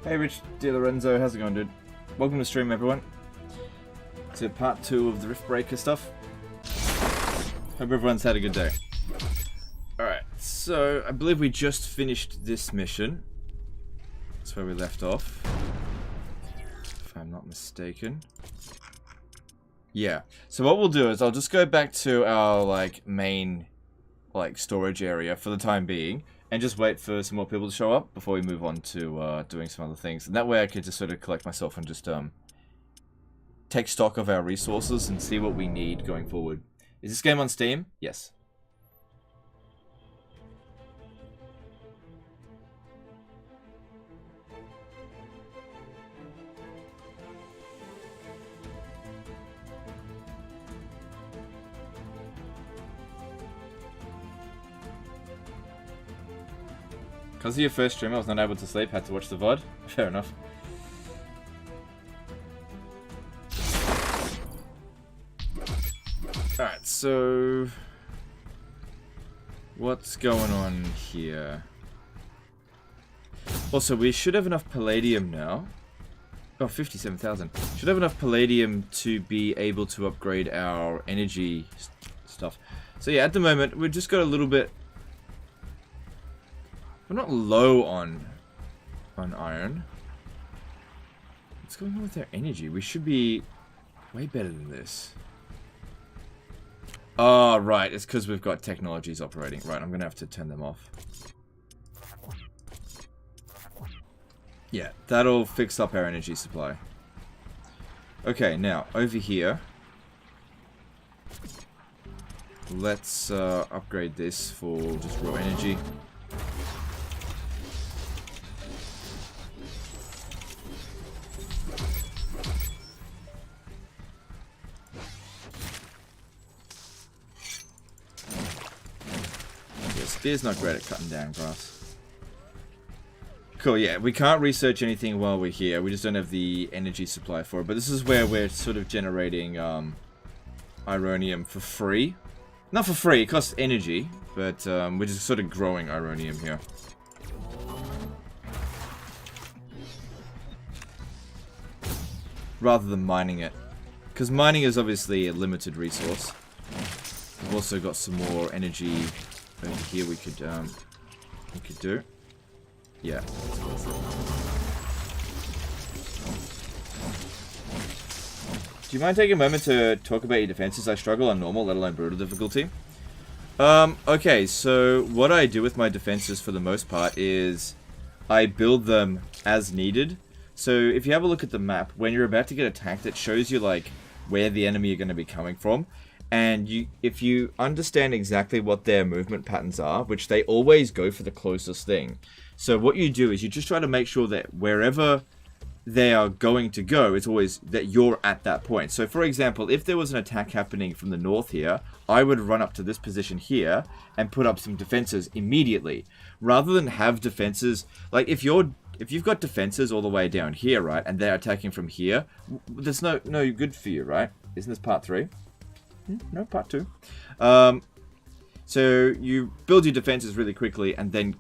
Hey Rich, dear Lorenzo, how's it going, dude? Welcome to stream, everyone. To part 2 of the Rift Breaker stuff. Hope everyone's had a good day. Alright, so I believe we just finished this mission. That's where we left off. If I'm not mistaken. Yeah, so what we'll do is I'll just go back to our, main, storage area for the time being. And just wait for some more people to show up before we move on to doing some other things. And that way I could just sort of collect myself and just take stock of our resources and see what we need going forward. Is this game on Steam? Yes. Because of your first stream, I was not able to sleep, had to watch the VOD. Fair enough. Alright, so... what's going on here? Also, we should have enough palladium now. Oh, 57,000. Should have enough palladium to be able to upgrade our energy stuff. So yeah, at the moment, we've just got a little bit... we're not low on iron. What's going on with our energy? We should be way better than this. Oh, right. It's because we've got technologies operating. Right, I'm going to have to turn them off. Yeah, that'll fix up our energy supply. Okay, now, over here. Let's upgrade this for just raw energy. Spear's not great at cutting down grass. Cool, yeah, we can't research anything while we're here. We just don't have the energy supply for it. But this is where we're sort of generating Uranium for free. Not for free, it costs energy. But we're just sort of growing Uranium here. Rather than mining it. Because mining is obviously a limited resource. We've also got some more energy over here we could do. Yeah. Do you mind taking a moment to talk about your defenses? I struggle on normal, let alone brutal difficulty. Okay, so what I do with my defenses for the most part is I build them as needed. So if you have a look at the map, when you're about to get attacked, it shows you where the enemy are going to be coming from. And if you understand exactly what their movement patterns are, which they always go for the closest thing. So what you do is you just try to make sure that wherever they are going to go, it's always that you're at that point. So for example, if there was an attack happening from the north here, I would run up to this position here and put up some defenses immediately. Rather than have defenses, if you've got defenses all the way down here, right, and they're attacking from here, there's no good for you, right? Isn't this part 3? No, part 2. So you build your defenses really quickly and then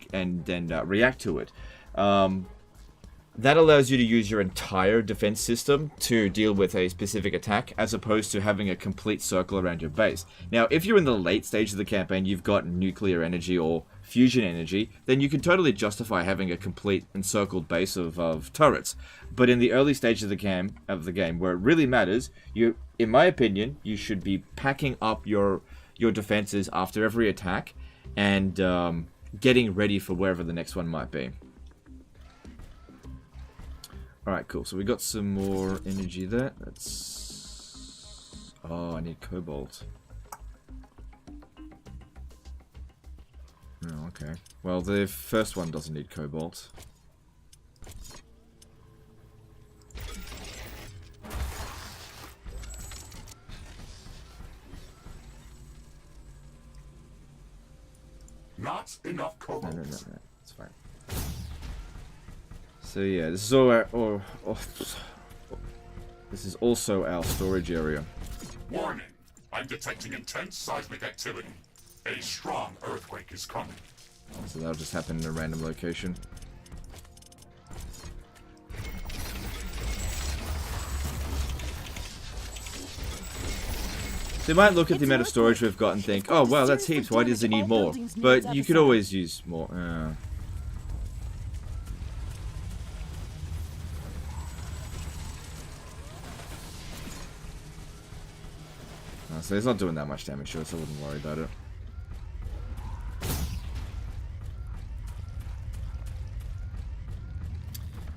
react to it. That allows you to use your entire defense system to deal with a specific attack, as opposed to having a complete circle around your base. Now, if you're in the late stage of the campaign, you've got nuclear energy or fusion energy, then you can totally justify having a complete encircled base of turrets. But in the early stage of the game, where it really matters, in my opinion, you should be packing up your defenses after every attack and getting ready for wherever the next one might be. Alright, cool. So we got some more energy there. That's... oh, I need cobalt. Oh, okay. Well, the first one doesn't need cobalt. Not enough cobalt. No. It's fine. So yeah, this is all our... this is also our storage area. Warning! I'm detecting intense seismic activity. A strong earthquake is coming. So that'll just happen in a random location. They might look at the amount of storage we've got and think, oh wow, that's heaps, why does it need more? But you could always use more. So it's not doing that much damage to us, so I wouldn't worry about it.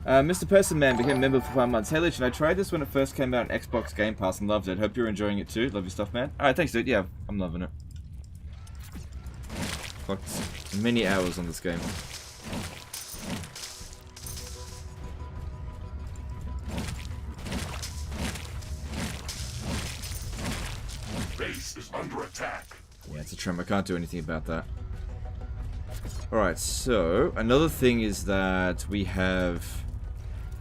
Mr. Person Man became a member for 5 months. Hey Legend, I tried this when it first came out on Xbox Game Pass and loved it. Hope you're enjoying it too. Love your stuff, man. Alright, thanks dude. Yeah, I'm loving it. Clocked many hours on this game. Base is under attack. Yeah, it's a tremor. I can't do anything about that. Alright, so another thing is that we have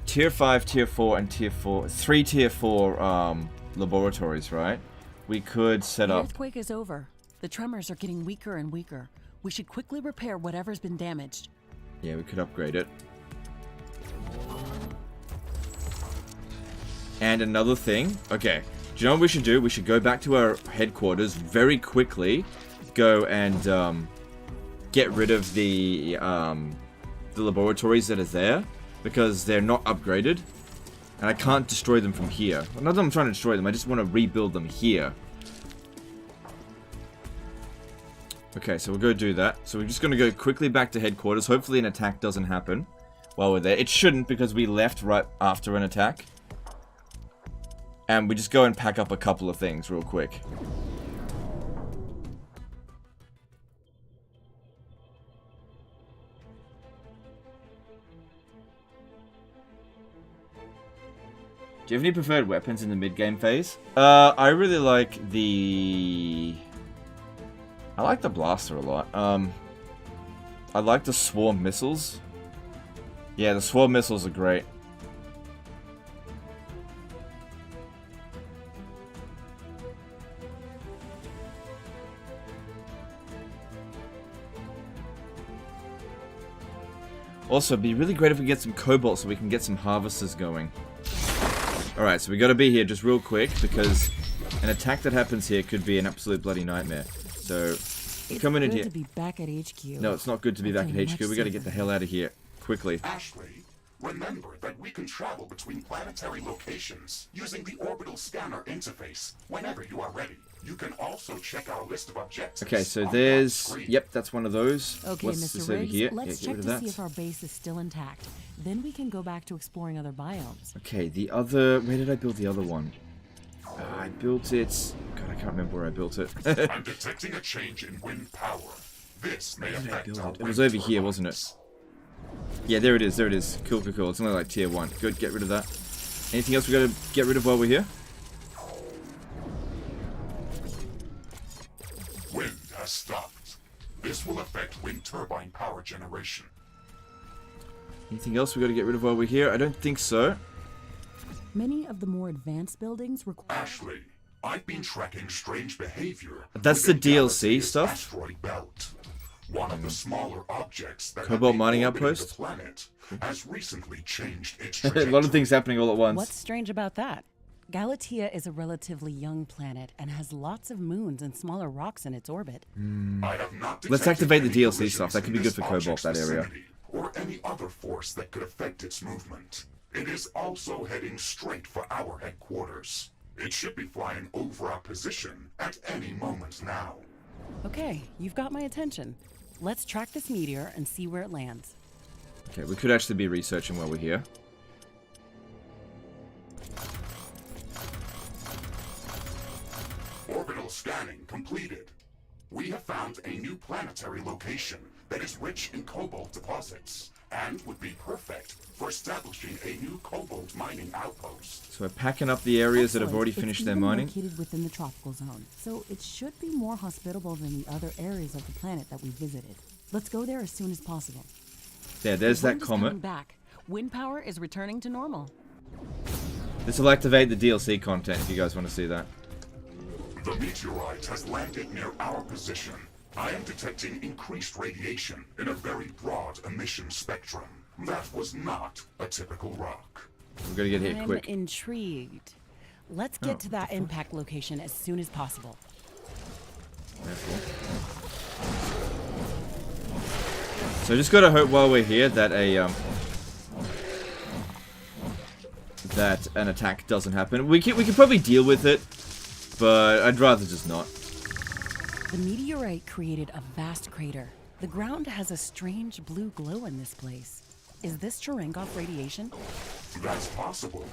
Tier 5, Tier 4, and Tier 4... 3 Tier 4 laboratories, right? We could set up... The earthquake is over. The tremors are getting weaker and weaker. We should quickly repair whatever's been damaged. Yeah, we could upgrade it. And another thing... Okay, do you know what we should do? We should go back to our headquarters very quickly. Go and get rid of the laboratories that are there. Because they're not upgraded. And I can't destroy them from here. Well, not that I'm trying to destroy them, I just want to rebuild them here. Okay, so we'll go do that. So we're just going to go quickly back to headquarters. Hopefully an attack doesn't happen while we're there. It shouldn't because we left right after an attack. And we just go and pack up a couple of things real quick. Do you have any preferred weapons in the mid-game phase? I really like the... I like the blaster a lot. I like the swarm missiles. Yeah, the swarm missiles are great. Also, it'd be really great if we get some cobalt so we can get some harvesters going. Alright, so we gotta be here just real quick because an attack that happens here could be an absolute bloody nightmare. So, we're coming in here. It's good to be back at HQ. No, it's not good to be back at HQ. We gotta get the hell out of here quickly. Ashley, remember that we can travel between planetary locations using the orbital scanner interface whenever you are ready. You can also check our list of objectives. Okay, so there's... Yep, that's one of those. Okay, What's Mr. this over Riggs, here? let's Yeah, check get rid to of see that. if our base is still intact. Then we can go back to exploring other biomes. Okay, the other... Where did I build the other one? I built it... God, I can't remember where I built it. I'm detecting a change in wind power. This may Where did I affect build our it? It was wind over here, wasn't it? turbines. Yeah, there it is, there it is. Cool, cool, cool. It's only like tier 1. Good, get rid of that. Anything else we gotta get rid of while we're here? Wind has stopped. This will affect wind turbine power generation. Anything else we gotta get rid of while we're here? I don't think so. Many of the more advanced buildings require... Ashley, I've been tracking strange behavior. That's the within DLC Galaxy's stuff? Asteroid belt. One of the smaller objects that Cobalt have been mining orbiting outpost? the planet has recently changed its A trajectory. lot of things happening all at once. What's strange about that? Galatea is a relatively young planet and has lots of moons and smaller rocks in its orbit. I have not Let's detected activate the any DLC collisions stuff. That could in be good this for Cobalt, object's that area. vicinity, or any other force that could affect its movement. It is also heading straight for our headquarters. It should be flying over our position at any moment now. Okay, you've got my attention. Let's track this meteor and see where it lands. Okay, we could actually be researching while we're here. Orbital scanning completed. We have found a new planetary location that is rich in cobalt deposits and would be perfect for establishing a new cobalt mining outpost. So we're packing up the areas that have Excellent. already It's finished their even mining. located within the tropical zone, so it should be more hospitable than the other areas of the planet that we visited. Let's go there as soon as possible. There, there's The that wind is coming comet. back. Wind power is returning to normal. This will activate the DLC content if you guys want to see that. The meteorite has landed near our position. I am detecting increased radiation in a very broad emission spectrum. That was not a typical rock. We're gonna get hit I'm quick. intrigued. Let's get to that impact location as soon as possible. So just gotta hope while we're here that that an attack doesn't happen. We can probably deal with it, but I'd rather just not. The meteorite created a vast crater. The ground has a strange blue glow in this place. Is this Cherenkov radiation? That's possible.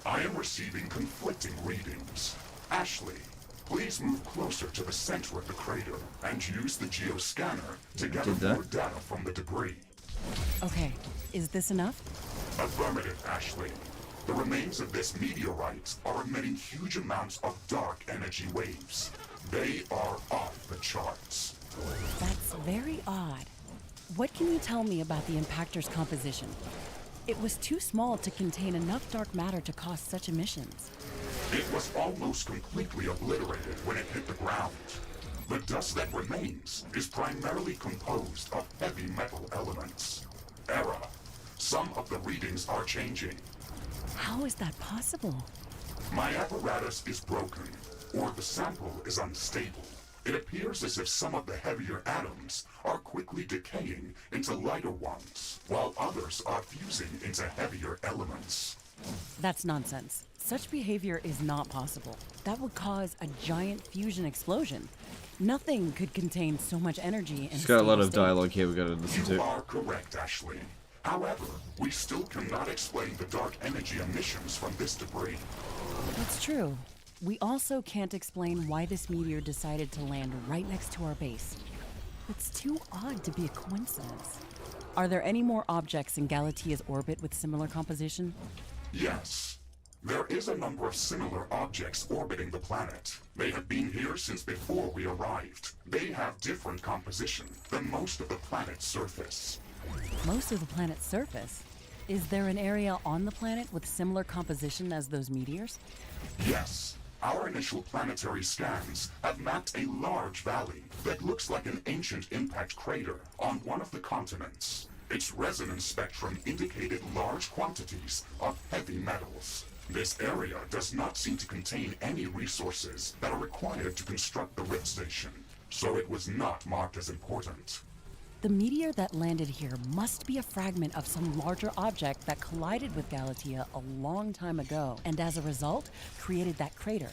I am receiving conflicting readings. Ashley, please move closer to the center of the crater and use the geoscanner to gather more data from the debris. Okay, is this enough? Affirmative, Ashley. The remains of this meteorite are emitting huge amounts of dark energy waves. They are off the charts. That's very odd. What can you tell me about the impactor's composition? It was too small to contain enough dark matter to cause such emissions. It was almost completely obliterated when it hit the ground. The dust that remains is primarily composed of heavy metal elements. Error. Some of the readings are changing. How is that possible? My apparatus is broken, or the sample is unstable. It appears as if some of the heavier atoms are quickly decaying into lighter ones, while others are fusing into heavier elements. That's nonsense. Such behavior is not possible. That would cause a giant fusion explosion. Nothing could contain so much energy in It's got a lot of dialogue here we gotta listen to. You are correct, Ashley. However, we still cannot explain the dark energy emissions from this debris. That's true. We also can't explain why this meteor decided to land right next to our base. It's too odd to be a coincidence. Are there any more objects in Galatia's orbit with similar composition? Yes. There is a number of similar objects orbiting the planet. They have been here since before we arrived. They have different composition than most of the planet's surface. Most of the planet's surface? Is there an area on the planet with similar composition as those meteors? Yes. Our initial planetary scans have mapped a large valley that looks like an ancient impact crater on one of the continents. Its resonance spectrum indicated large quantities of heavy metals. This area does not seem to contain any resources that are required to construct the rift station, so it was not marked as important. The meteor that landed here must be a fragment of some larger object that collided with Galatia a long time ago, and as a result, created that crater.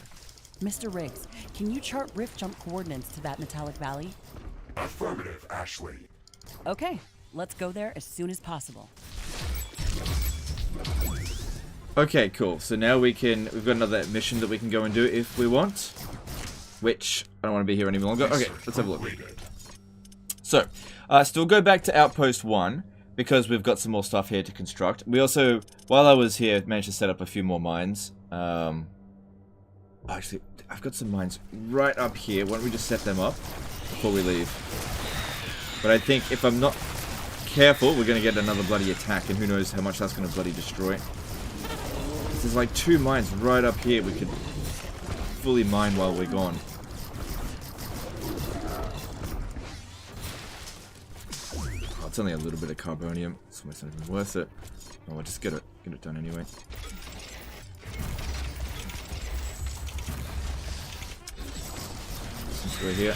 Mr. Riggs, can you chart rift jump coordinates to that metallic valley? Affirmative, Ashley. Okay, let's go there as soon as possible. Okay, cool. So now we've got another mission that we can go and do if we want. Which, I don't want to be here any longer. Okay, let's have a look. So, still go back to Outpost 1, because we've got some more stuff here to construct. We also, while I was here, managed to set up a few more mines. Actually, I've got some mines right up here. Why don't we just set them up before we leave? But I think if I'm not careful, we're going to get another bloody attack, and who knows how much that's going to bloody destroy. There's like 2 mines right up here we could fully mine while we're gone. Oh, it's only a little bit of carbonium. It's almost not even worth it. Oh, I'll just get it done anyway. Since we're here.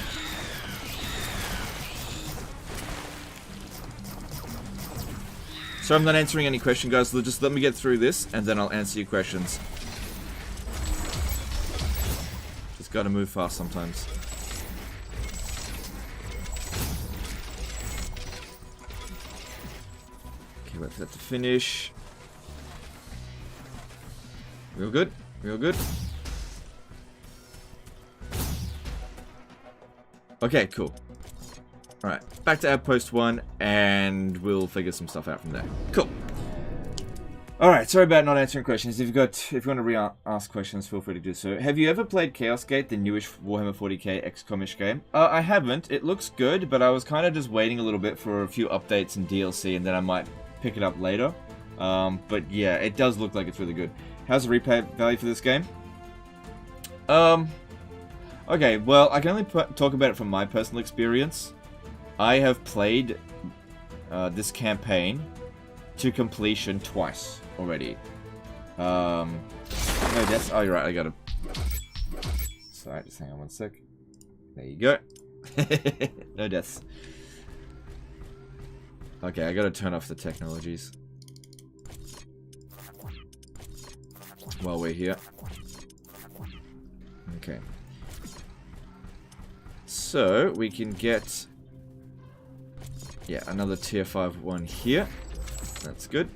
So I'm not answering any question, guys. So just let me get through this, and then I'll answer your questions. Just gotta move fast sometimes. Okay, wait for that to finish. Real good? Real good? Okay, cool. Alright, back to Outpost 1, and we'll figure some stuff out from there. Cool. Alright, sorry about not answering questions. If you want to re-ask questions, feel free to do so. Have you ever played Chaos Gate, the newish Warhammer 40k XCOM-ish game? I haven't. It looks good, but I was kind of just waiting a little bit for a few updates and DLC, and then I might pick it up later. But yeah, it does look like it's really good. How's the replay value for this game? Okay, well, I can only talk about it from my personal experience. I have played this campaign to completion twice already. No, that's... Oh, you're right, I got it. Sorry, just hang on one sec. There you go. No deaths. Okay, I gotta turn off the technologies while we're here. Okay. So, we can get... yeah, another tier 5 one here. That's good.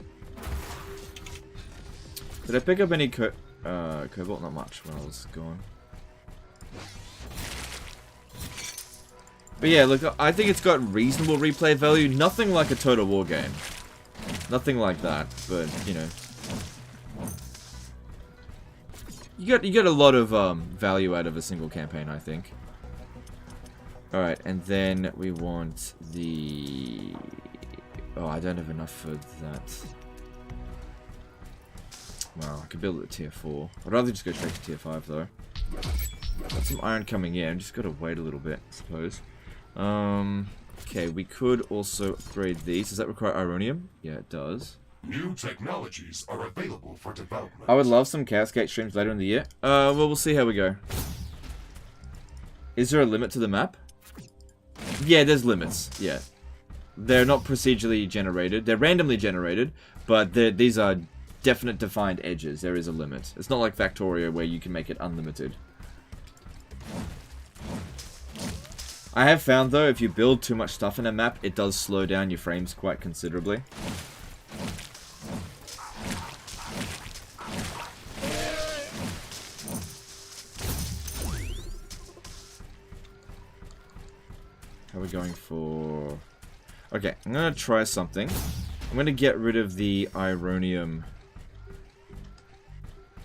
Did I pick up any Cobalt? Not much when I was gone. But yeah, look, I think it's got reasonable replay value. Nothing like a Total War game. Nothing like that, but, you know. You get a lot of value out of a single campaign, I think. Alright, and then we want the... oh, I don't have enough for that. Well, I could build it at tier 4. I'd rather just go straight to tier 5, though. Got some iron coming in. Just gotta wait a little bit, I suppose. Okay, we could also upgrade these. Does that require Uranium? Yeah, it does. New technologies are available for development. I would love some Chaosgate streams later in the year. Well, we'll see how we go. Is there a limit to the map? Yeah, there's limits. Yeah. They're not procedurally generated. They're randomly generated, but these are definite defined edges. There is a limit. It's not like Factorio where you can make it unlimited. I have found, though, if you build too much stuff in a map, it does slow down your frames quite considerably. How are we going for... okay, I'm going to try something. I'm going to get rid of the Uranium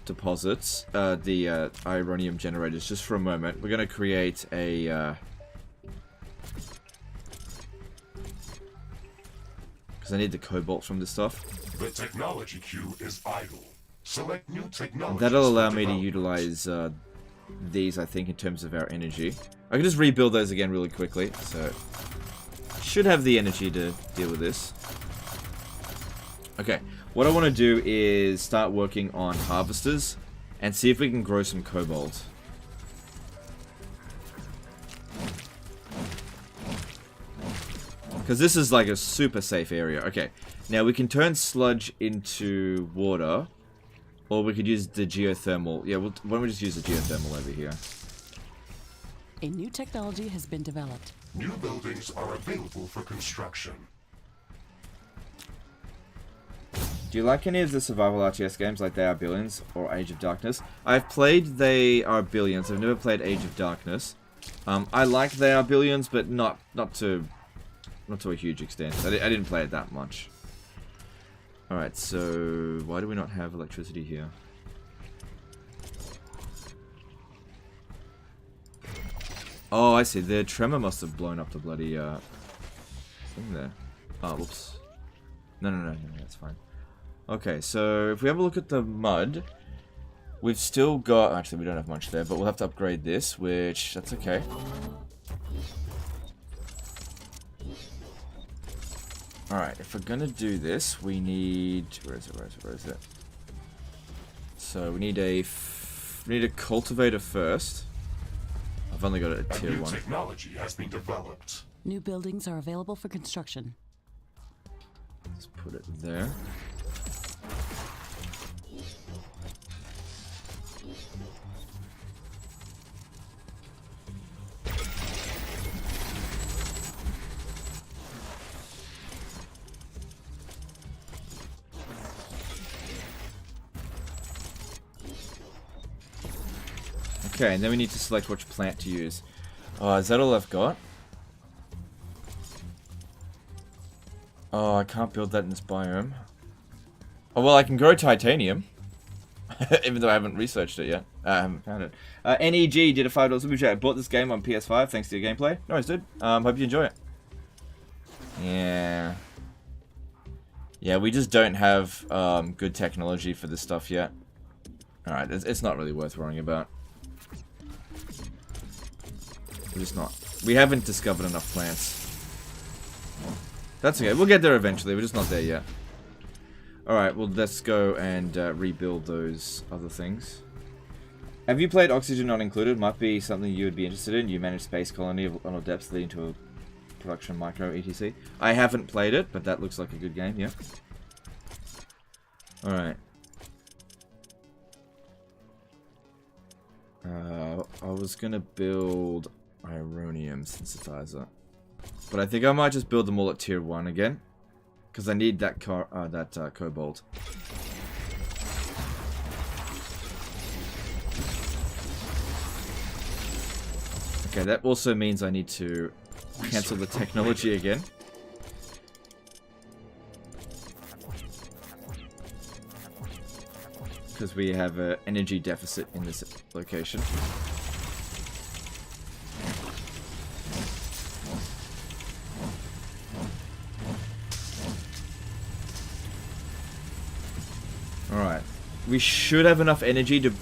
deposits, the Uranium generators, just for a moment. We're going to create a... because I need the Cobalt from this stuff. The technology queue is idle. Select new technology. That'll allow me to utilize these, I think, in terms of our energy. I can just rebuild those again really quickly, so... should have the energy to deal with this. Okay, what I want to do is start working on harvesters and see if we can grow some Cobalt. Because this is like a super safe area. Okay, now we can turn sludge into water, or we could use the geothermal. Yeah, why don't we just use the geothermal over here? A new technology has been developed. New buildings are available for construction. Do you like any of the survival RTS games like They Are Billions or Age of Darkness? I've played They Are Billions. I've never played Age of Darkness. I like They Are Billions, but not to a huge extent. I didn't play it that much. Alright, so why do we not have electricity here? Oh, I see. The tremor must have blown up the bloody thing there. Oh, whoops. No, that's fine. Okay, so if we have a look at the mud, we've still got... actually, we don't have much there, but we'll have to upgrade this, which... that's okay. Alright, if we're gonna do this, we need... where is it? So, we need a cultivator first. I've only got it at tier 1. Technology has been developed. New buildings are available for construction. Let's put it there. Okay, and then we need to select which plant to use. Oh, is that all I've got? Oh, I can't build that in this biome. Oh, well, I can grow titanium. Even though I haven't researched it yet. I haven't found it. NEG did a $5 super chat. I bought this game on PS5 thanks to your gameplay. No worries, dude. Hope you enjoy it. Yeah. Yeah, we just don't have good technology for this stuff yet. Alright, it's not really worth worrying about. We're just not. We haven't discovered enough plants. That's okay. We'll get there eventually. We're just not there yet. Alright, well, let's go and rebuild those other things. Have you played Oxygen Not Included? Might be something you would be interested in. You manage space colony on a depth leading to a production micro etc. I haven't played it, but that looks like a good game, yeah. Alright. I was gonna build Uranium synthesizer. But I think I might just build them all at tier 1 again. Because I need that Cobalt. Okay, that also means I need to cancel the technology again. Because we have an energy deficit in this location. Alright. We should have enough energy to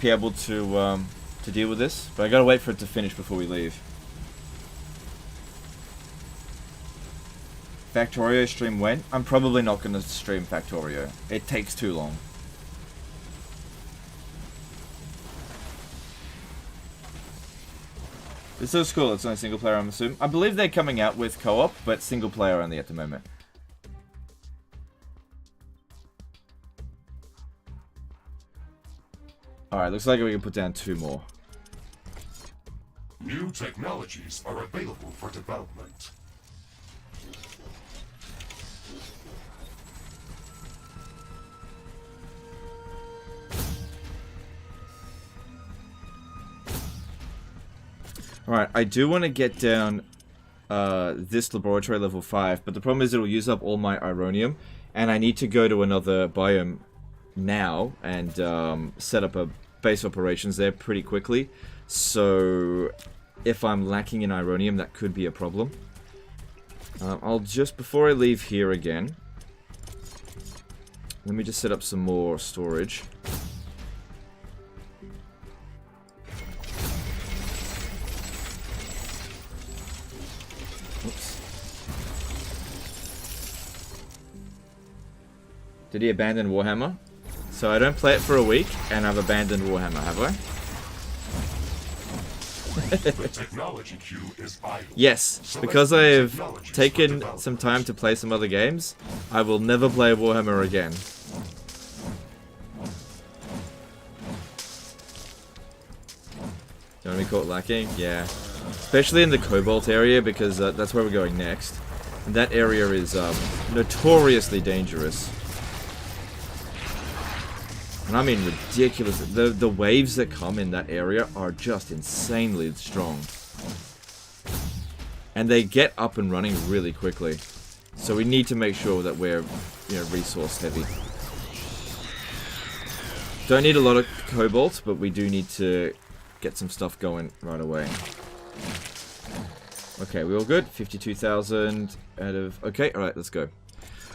be able to deal with this, but I gotta wait for it to finish before we leave. Factorio stream when? I'm probably not gonna stream Factorio. It takes too long. This is cool, it's only single player, I'm assuming. I believe they're coming out with co-op, but single player only at the moment. Alright, looks like we can put down 2 more. New technologies are available for development. Alright, I do want to get down this laboratory level 5, but the problem is it'll use up all my Uranium, and I need to go to another biome now and set up a base operations there pretty quickly. So if I'm lacking in Uranium, that could be a problem. I'll just, before I leave here again, let me just set up some more storage. Oops. Did he abandon Warhammer? So I don't play it for a week, and I've abandoned Warhammer, have I? The technology queue is idle. Yes, because I have taken some time to play some other games, I will never play Warhammer again. You want to be caught lacking? Yeah. Especially in the Cobalt area, because that's where we're going next. And that area is notoriously dangerous. And I mean ridiculous. The waves that come in that area are just insanely strong. And they get up and running really quickly. So we need to make sure that we're, you know, resource heavy. Don't need a lot of Cobalt, but we do need to get some stuff going right away. Okay, we all good? 52,000 out of... Okay, alright, let's go.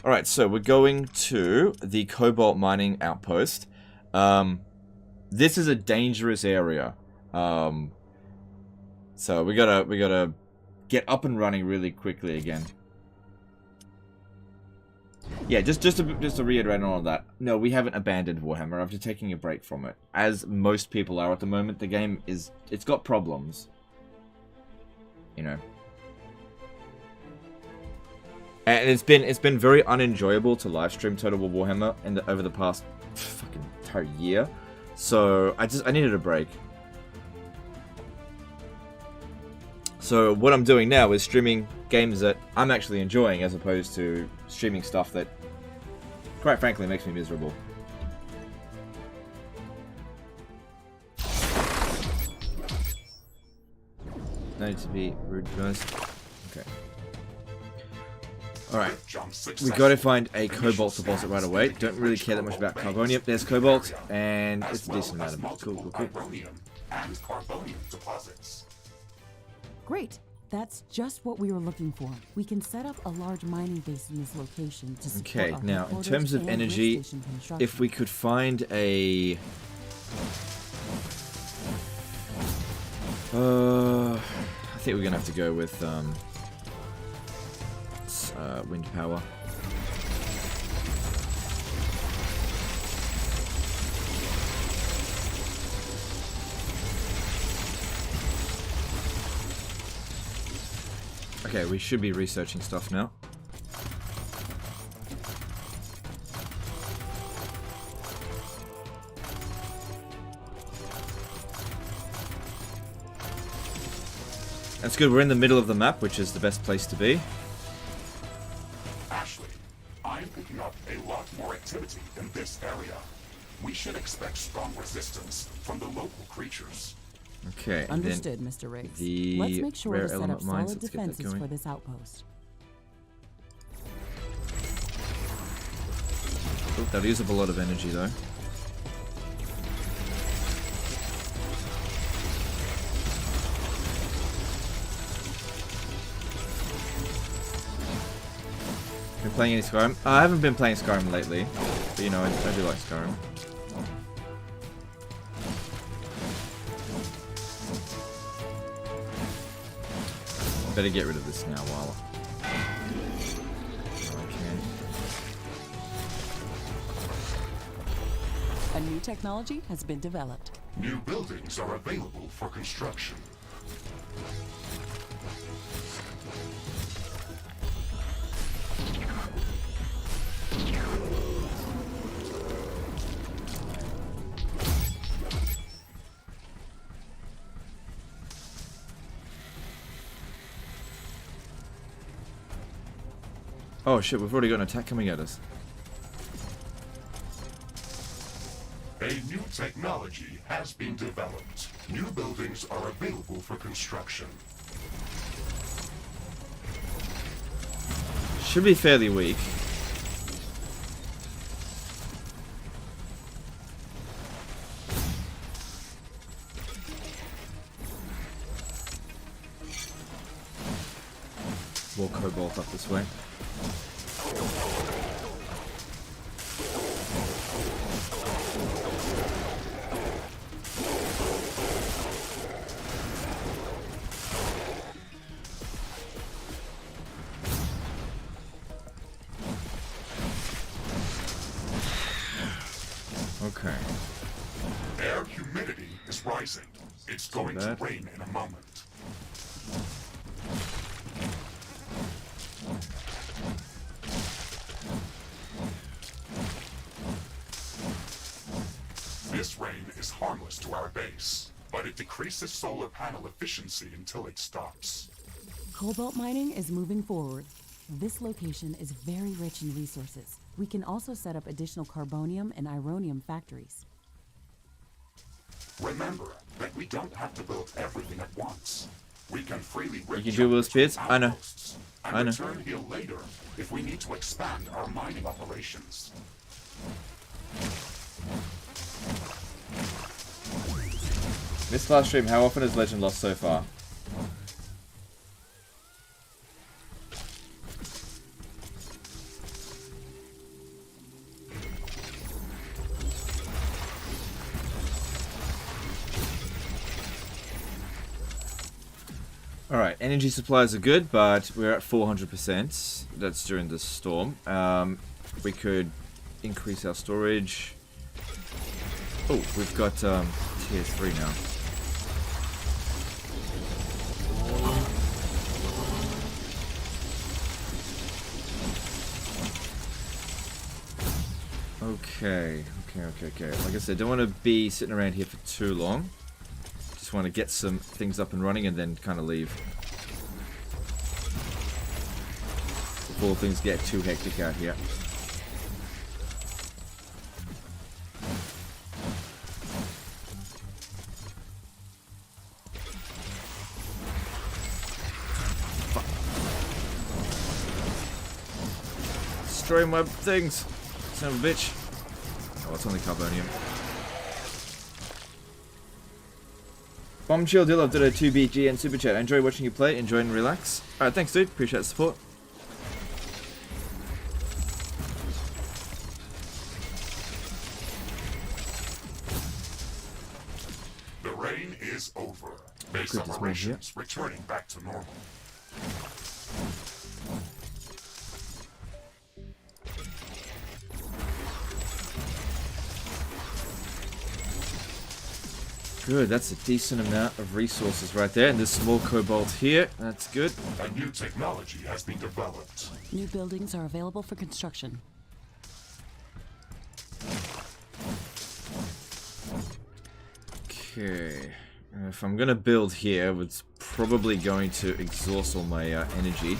Alright, so we're going to the Cobalt mining outpost. This is a dangerous area. So we gotta get up and running really quickly again. Yeah, just to reiterate on all of that. No, we haven't abandoned Warhammer after taking a break from it. As most people are at the moment, the game it's got problems. You know. And it's been very unenjoyable to live stream Total War Warhammer over the past fucking entire year. So I needed a break. So what I'm doing now is streaming games that I'm actually enjoying, as opposed to streaming stuff that, quite frankly, makes me miserable. No need to be rude, guys. Okay. Alright. We gotta find a Cobalt deposit right away. Don't really care that much about Carbonium. There's Cobalt, and it's a decent amount of it. Cool. And carbonium deposits. Great. That's just what we were looking for. We can set up a large mining base in this location to support Okay, our now in headquarters terms of and energy, lift station construction. if we could find a... I think we're gonna have to go with wind power. Okay, we should be researching stuff now. That's good, we're in the middle of the map, which is the best place to be. Ashley, I'm picking up a lot more activity in this area. We should expect strong resistance from the local creatures. Okay. Understood, Mr. Riggs. The Let's make sure rare to set up element mines, solid let's get that defenses going. for this outpost. Oop, that'll use up a lot of energy though. Been playing any Skyrim? I haven't been playing Skyrim lately, but you know, I do like Skyrim. Better get rid of this now while I can. A new technology has been developed. New buildings are available for construction. Oh shit, we've already got an attack coming at us. A new technology has been developed. New buildings are available for construction. Should be fairly weak. More Cobalt up this way. Okay. Air humidity is rising. It's going to rain in a moment. This rain is harmless to our base, but it decreases solar panel efficiency until it stops. Cobalt mining is moving forward. This location is very rich in resources. We can also set up additional carbonium and uranium factories. Remember that we don't have to build everything at once. We can freely You can do Will Spears? I know. And I know. return here later if we need to expand our mining operations. This last stream, how often has Legend lost so far? Alright, energy supplies are good, but we're at 400%. That's during the storm. We could increase our storage. Oh, we've got tier 3 now. Okay. Like I said, don't want to be sitting around here for too long. Just want to get some things up and running and then kind of leave. Before things get too hectic out here. Fuck. Destroy my things. Son of a bitch. Oh, it's only carbonium. Bombchill Dillov did a 2BG and Super Chat. I enjoy watching you play, enjoy and relax. Alright, thanks dude, appreciate the support. The rain is over. Base operations returning back to normal. Good, that's a decent amount of resources right there. And there's some more cobalt here. That's good. A new technology has been developed. New buildings are available for construction. Okay. If I'm going to build here, it's probably going to exhaust all my energy.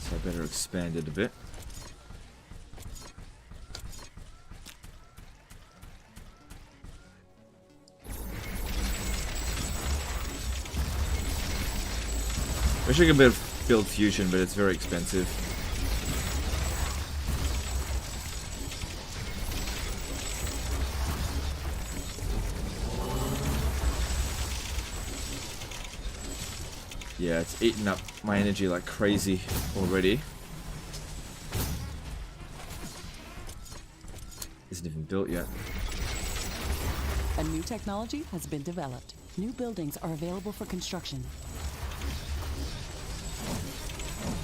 So I better expand it a bit. Wish I could build fusion, but it's very expensive. Yeah, it's eating up my energy like crazy already. Isn't even built yet. A new technology has been developed. New buildings are available for construction.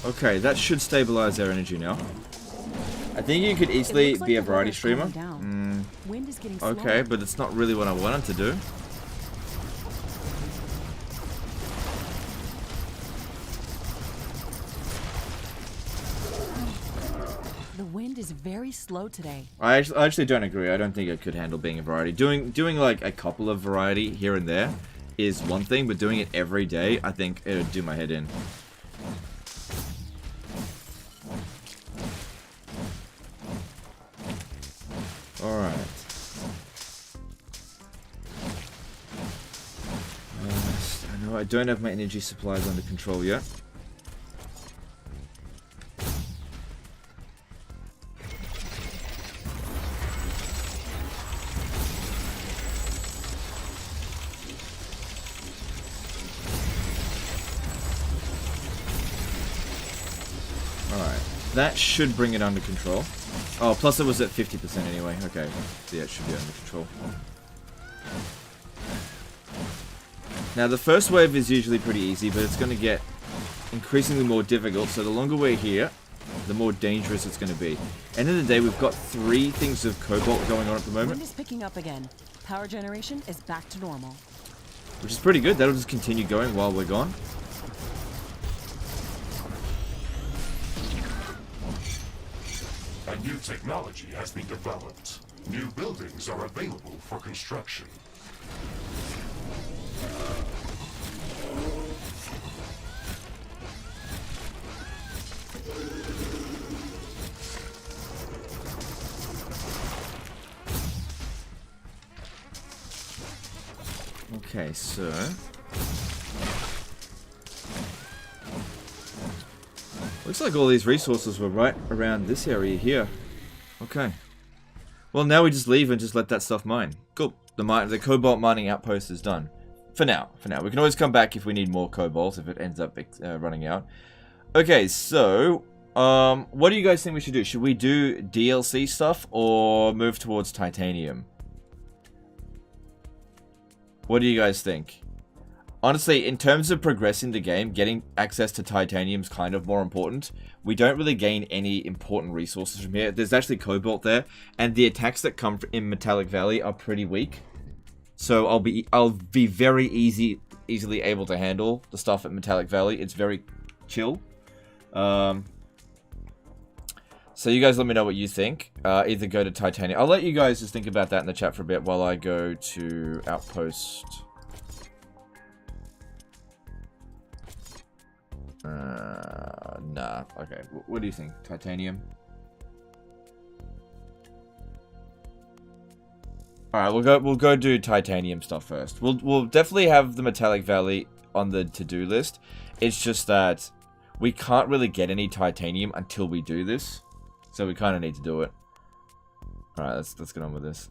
Okay, that should stabilize our energy now. I think you could easily be a variety streamer. Wind is getting Okay, slower. but it's not really what I wanted to do. The wind is very slow today. I actually don't agree. I don't think I could handle being a variety. Doing like a couple of variety here and there is one thing, but doing it every day, I think it would do my head in. Alright. I know I don't have my energy supplies under control yet. Alright. That should bring it under control. Oh, plus it was at 50% anyway. Okay. So yeah, it should be under control. Now, the first wave is usually pretty easy, but it's going to get increasingly more difficult. So the longer we're here, the more dangerous it's going to be. End of the day, we've got 3 things of cobalt going on at the moment. Wind is picking up again. Power generation is back to normal. Which is pretty good. That'll just continue going while we're gone. A new technology has been developed. New buildings are available for construction. Okay, so... looks like all these resources were right around this area here. Okay. Well, now we just leave and just let that stuff mine. Cool. The cobalt mining outpost is done. For now. We can always come back if we need more cobalt, if it ends up running out. Okay, so... what do you guys think we should do? Should we do DLC stuff or move towards titanium? What do you guys think? Honestly, in terms of progressing the game, getting access to titanium is kind of more important. We don't really gain any important resources from here. There's actually cobalt there, and the attacks that come in Metallic Valley are pretty weak. So I'll be very easily able to handle the stuff at Metallic Valley. It's very chill. So you guys let me know what you think. Either go to titanium. I'll let you guys just think about that in the chat for a bit while I go to Outpost. Nah. Okay. What do you think? Titanium? Alright, we'll go do titanium stuff first. We'll definitely have the Metallic Valley on the to-do list. It's just that we can't really get any titanium until we do this. So we kind of need to do it. Alright, let's get on with this.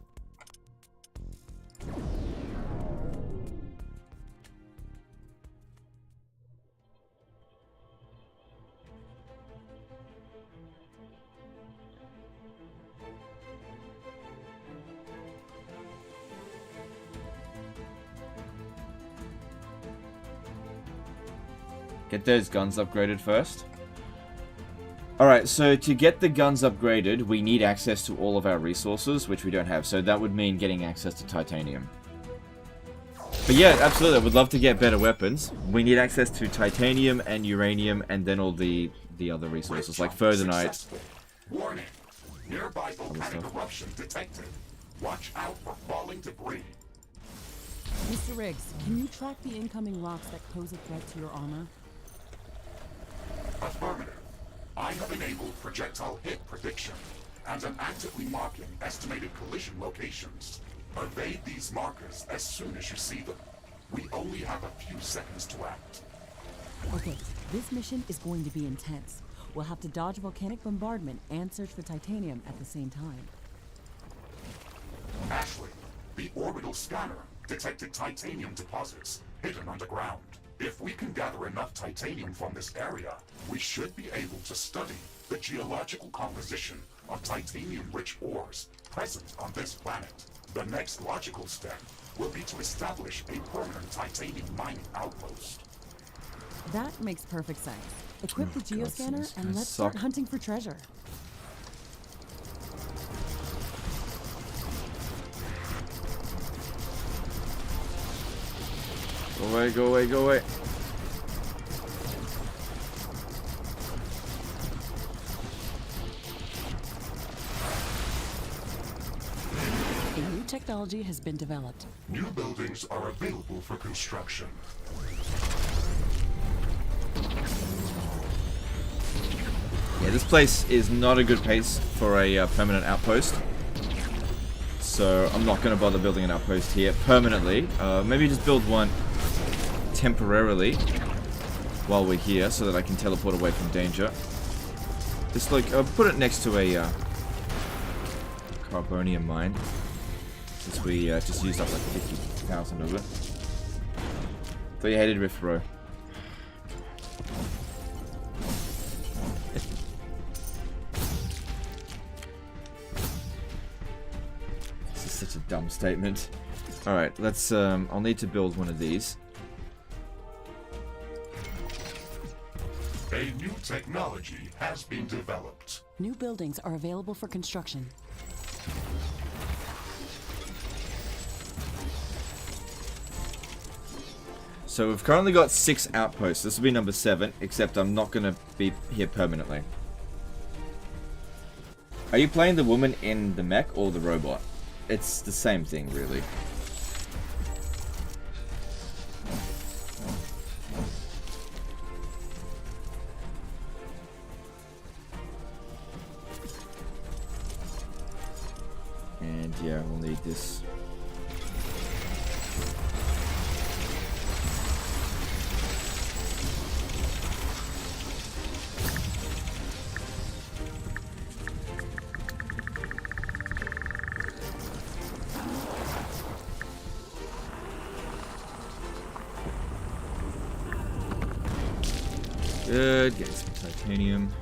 Get those guns upgraded first. Alright, so to get the guns upgraded, we need access to all of our resources, which we don't have. So that would mean getting access to titanium. But yeah, absolutely, I would love to get better weapons. We need access to titanium and uranium and then all the other resources, like furtherite. Warning. Nearby volcanic eruption detected. Watch out for falling debris. Mr. Riggs, can you track the incoming rocks that pose a threat to your armor? Affirmative. I have enabled projectile hit prediction and am actively marking estimated collision locations. Evade these markers as soon as you see them. We only have a few seconds to act. Okay, this mission is going to be intense. We'll have to dodge volcanic bombardment and search for titanium at the same time. Ashley, the orbital scanner detected titanium deposits hidden underground. If we can gather enough titanium from this area, we should be able to study the geological composition of titanium-rich ores present on this planet. The next logical step will be to establish a permanent titanium mining outpost. That makes perfect sense. Equip the geoscanner and let's suck. start hunting for treasure. Go away, go away, go away. A new technology has been developed. New buildings are available for construction. Yeah, this place is not a good place for a permanent outpost. So I'm not going to bother building an outpost here permanently. Maybe just build one temporarily while we're here so that I can teleport away from danger. Just like, put it next to a carbonium mine. Since we just used up like 50,000 of it. Thought you hated Rift Row. This is such a dumb statement. Alright, let's, I'll need to build one of these. A new technology has been developed. New buildings are available for construction. So we've currently got 6 outposts. This will be number 7, except I'm not going to be here permanently. Are you playing the woman in the mech or the robot? It's the same thing, really. And yeah, we'll need this. Good, get some titanium.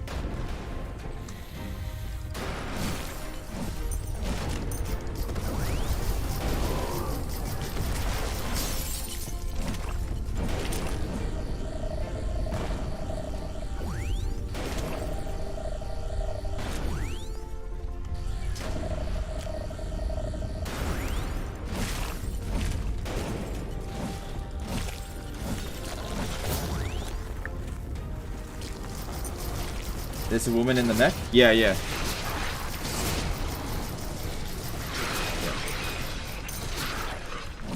There's a woman in the mech? Yeah, yeah.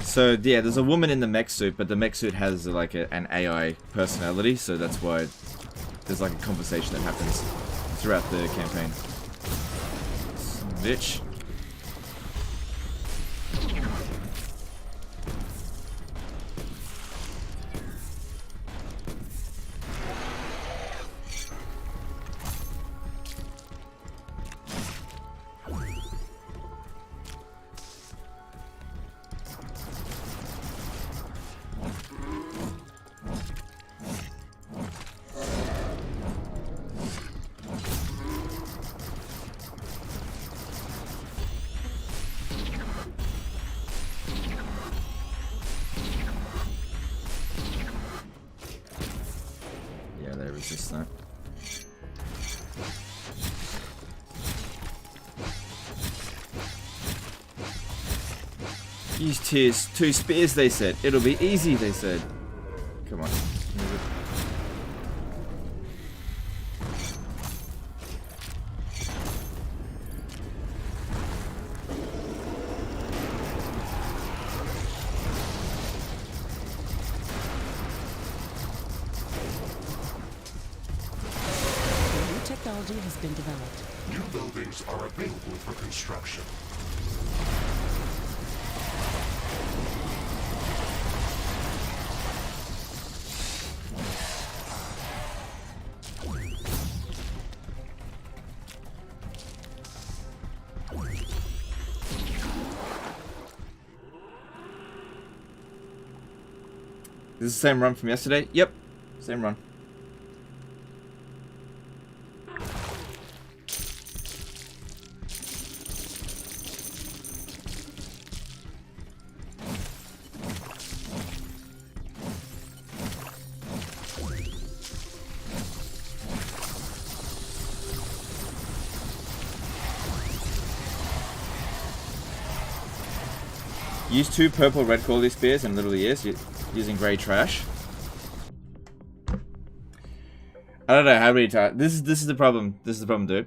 So, yeah, there's a woman in the mech suit, but the mech suit has like an AI personality, so that's why there's like a conversation that happens throughout the campaign. Bitch. Yeah, they resist that. Use tier 2 spears, they said. It'll be easy, they said. Come on. New technology has been developed. New buildings are available for construction. This is the same run from yesterday? Yep. Same run. Use 2 purple red quality spears and literally is using grey trash. I don't know how many times. This is the problem. This is the problem, dude.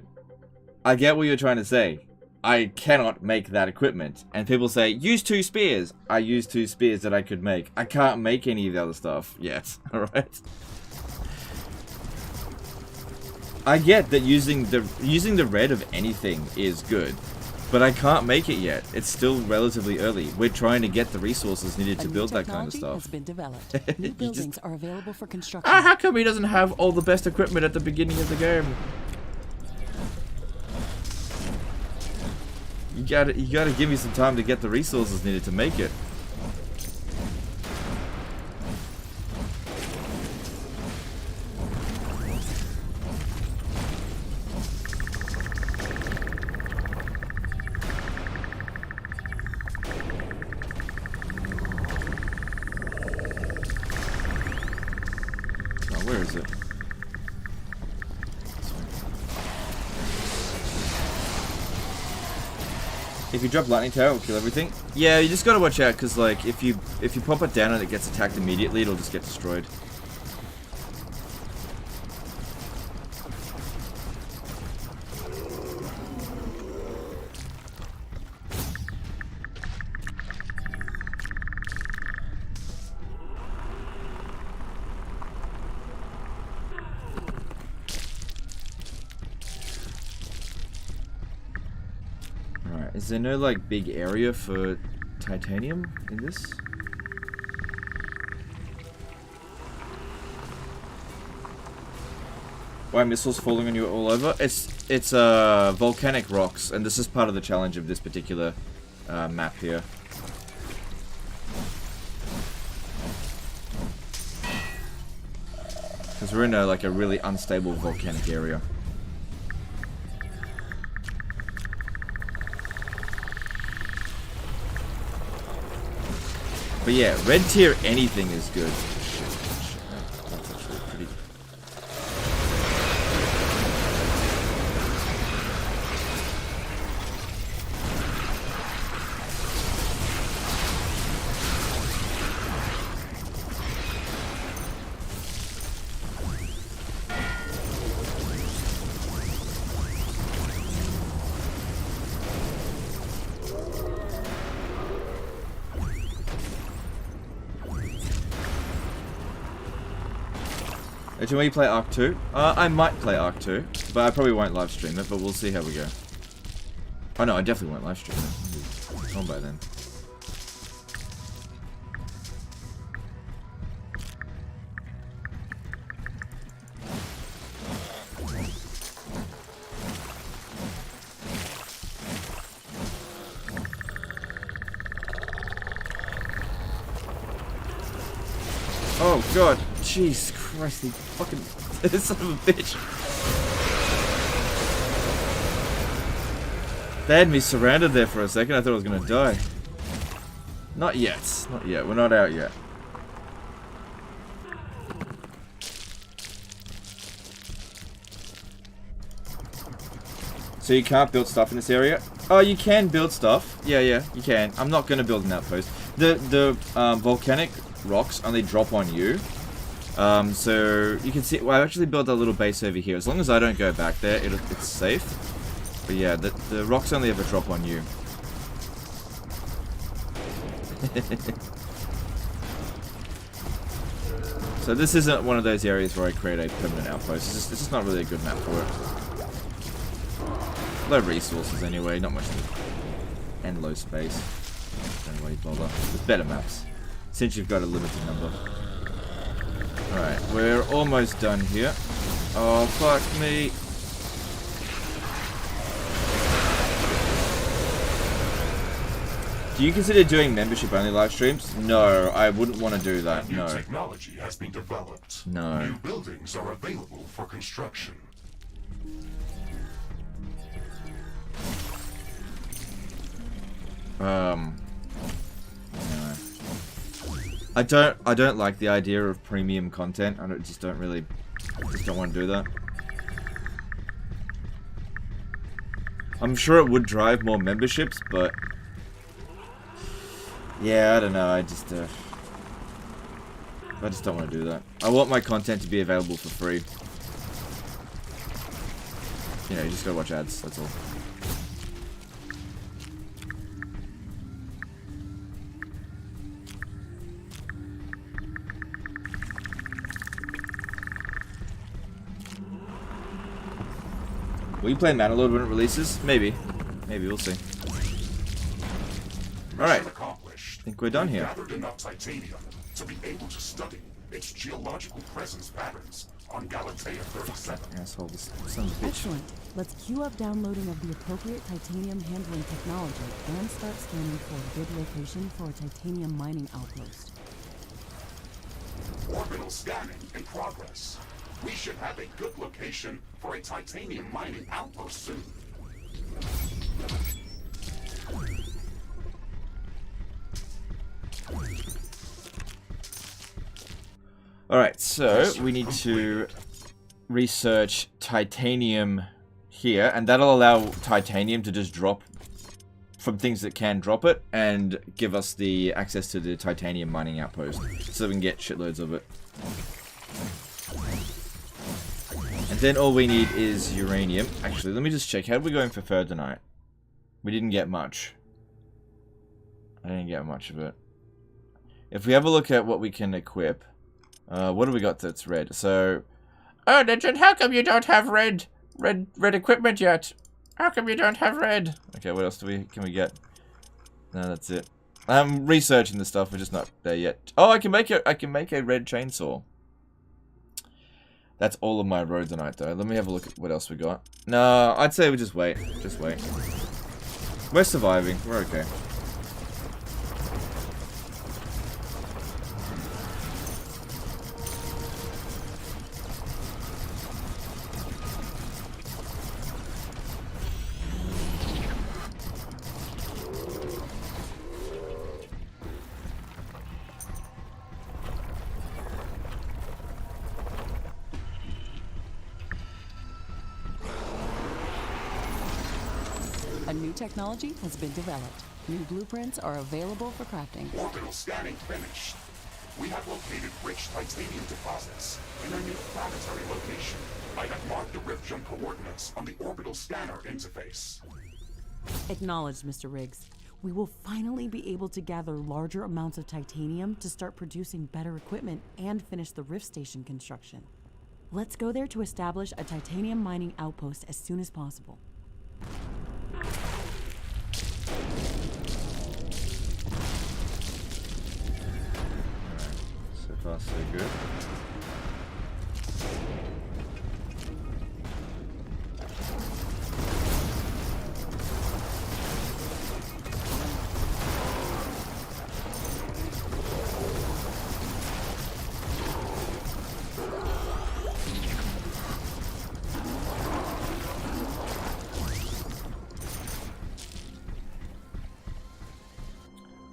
I get what you're trying to say. I cannot make that equipment. And people say, use 2 spears. I use 2 spears that I could make. I can't make any of the other stuff yet. Alright? I get that using the red of anything is good. But I can't make it yet. It's still relatively early. We're trying to get the resources needed to build that kind of stuff. Has been developed. New buildings are available for construction. How come he doesn't have all the best equipment at the beginning of the game? You gotta give me some time to get the resources needed to make it. Where is it? If you drop lightning tower, it'll kill everything. Yeah, you just gotta watch out, because like if you pop it down and it gets attacked immediately, it'll just get destroyed. Is there no, like, big area for titanium in this? Why missiles falling on you all over? It's volcanic rocks, and this is part of the challenge of this particular map here. Because we're in like a really unstable volcanic area. But yeah, red tier anything is good. Shit. That's actually pretty... Do you play Arc 2? I might play Arc 2, but I probably won't live stream it, but we'll see how we go. Oh no, I definitely won't live stream it. It's on by then. Oh god, jeez Christ, he fucking son of a bitch. They had me surrounded there for a second, I thought I was gonna die. Not yet, not yet, we're not out yet. So you can't build stuff in this area? Oh, you can build stuff. Yeah, you can. I'm not gonna build an outpost. The volcanic rocks only drop on you. So you can see. Well, I actually built a little base over here. As long as I don't go back there, it's safe. But yeah, the rocks only ever drop on you. So this isn't one of those areas where I create a permanent outpost. It's just not really a good map for it. Low resources anyway, not much, and low space. Don't really bother. There's better maps, since you've got a limited number. Alright, we're almost done here. Oh, fuck me. Do you consider doing membership-only live streams? No, I wouldn't want to do that, no. New technology has been developed. No. New buildings are available for construction. No. I don't like the idea of premium content. I just don't want to do that. I'm sure it would drive more memberships, but yeah, I don't know. I just don't want to do that. I want my content to be available for free. You know, you just gotta watch ads. That's all. Will you play Manalord when it releases? Maybe. Maybe, we'll see. Alright. I think we're done here. Gathered enough titanium to be able to study its geological presence patterns on Galatea 37. Asshole, this son of a bitch. Excellent. Let's queue up downloading of the appropriate titanium handling technology and start scanning for a good location for a titanium mining outpost. Orbital scanning in progress. We should have a good location for a titanium mining outpost soon. Alright, so we need to research titanium here, and that'll allow titanium to just drop from things that can drop it, and give us the access to the titanium mining outpost, so we can get shitloads of it. And then all we need is uranium. Actually, let me just check. How are we going for fur tonight? We didn't get much. I didn't get much of it. If we have a look at what we can equip, what do we got that's red? So, oh, Legend, how come you don't have red equipment yet? How come you don't have red? Okay, what else can we get? No, that's it. I'm researching the stuff. We're just not there yet. Oh, I can make a red chainsaw. That's all of my rhodonite, though. Let me have a look at what else we got. No, I'd say we just wait. Just wait. We're surviving. We're okay. A new technology has been developed. New blueprints are available for crafting. Orbital scanning finished. We have located rich titanium deposits in a new planetary location. I have marked the rift jump coordinates on the orbital scanner interface. Acknowledged, Mr. Riggs. We will finally be able to gather larger amounts of titanium to start producing better equipment and finish the rift station construction. Let's go there to establish a titanium mining outpost as soon as possible. So far, so good.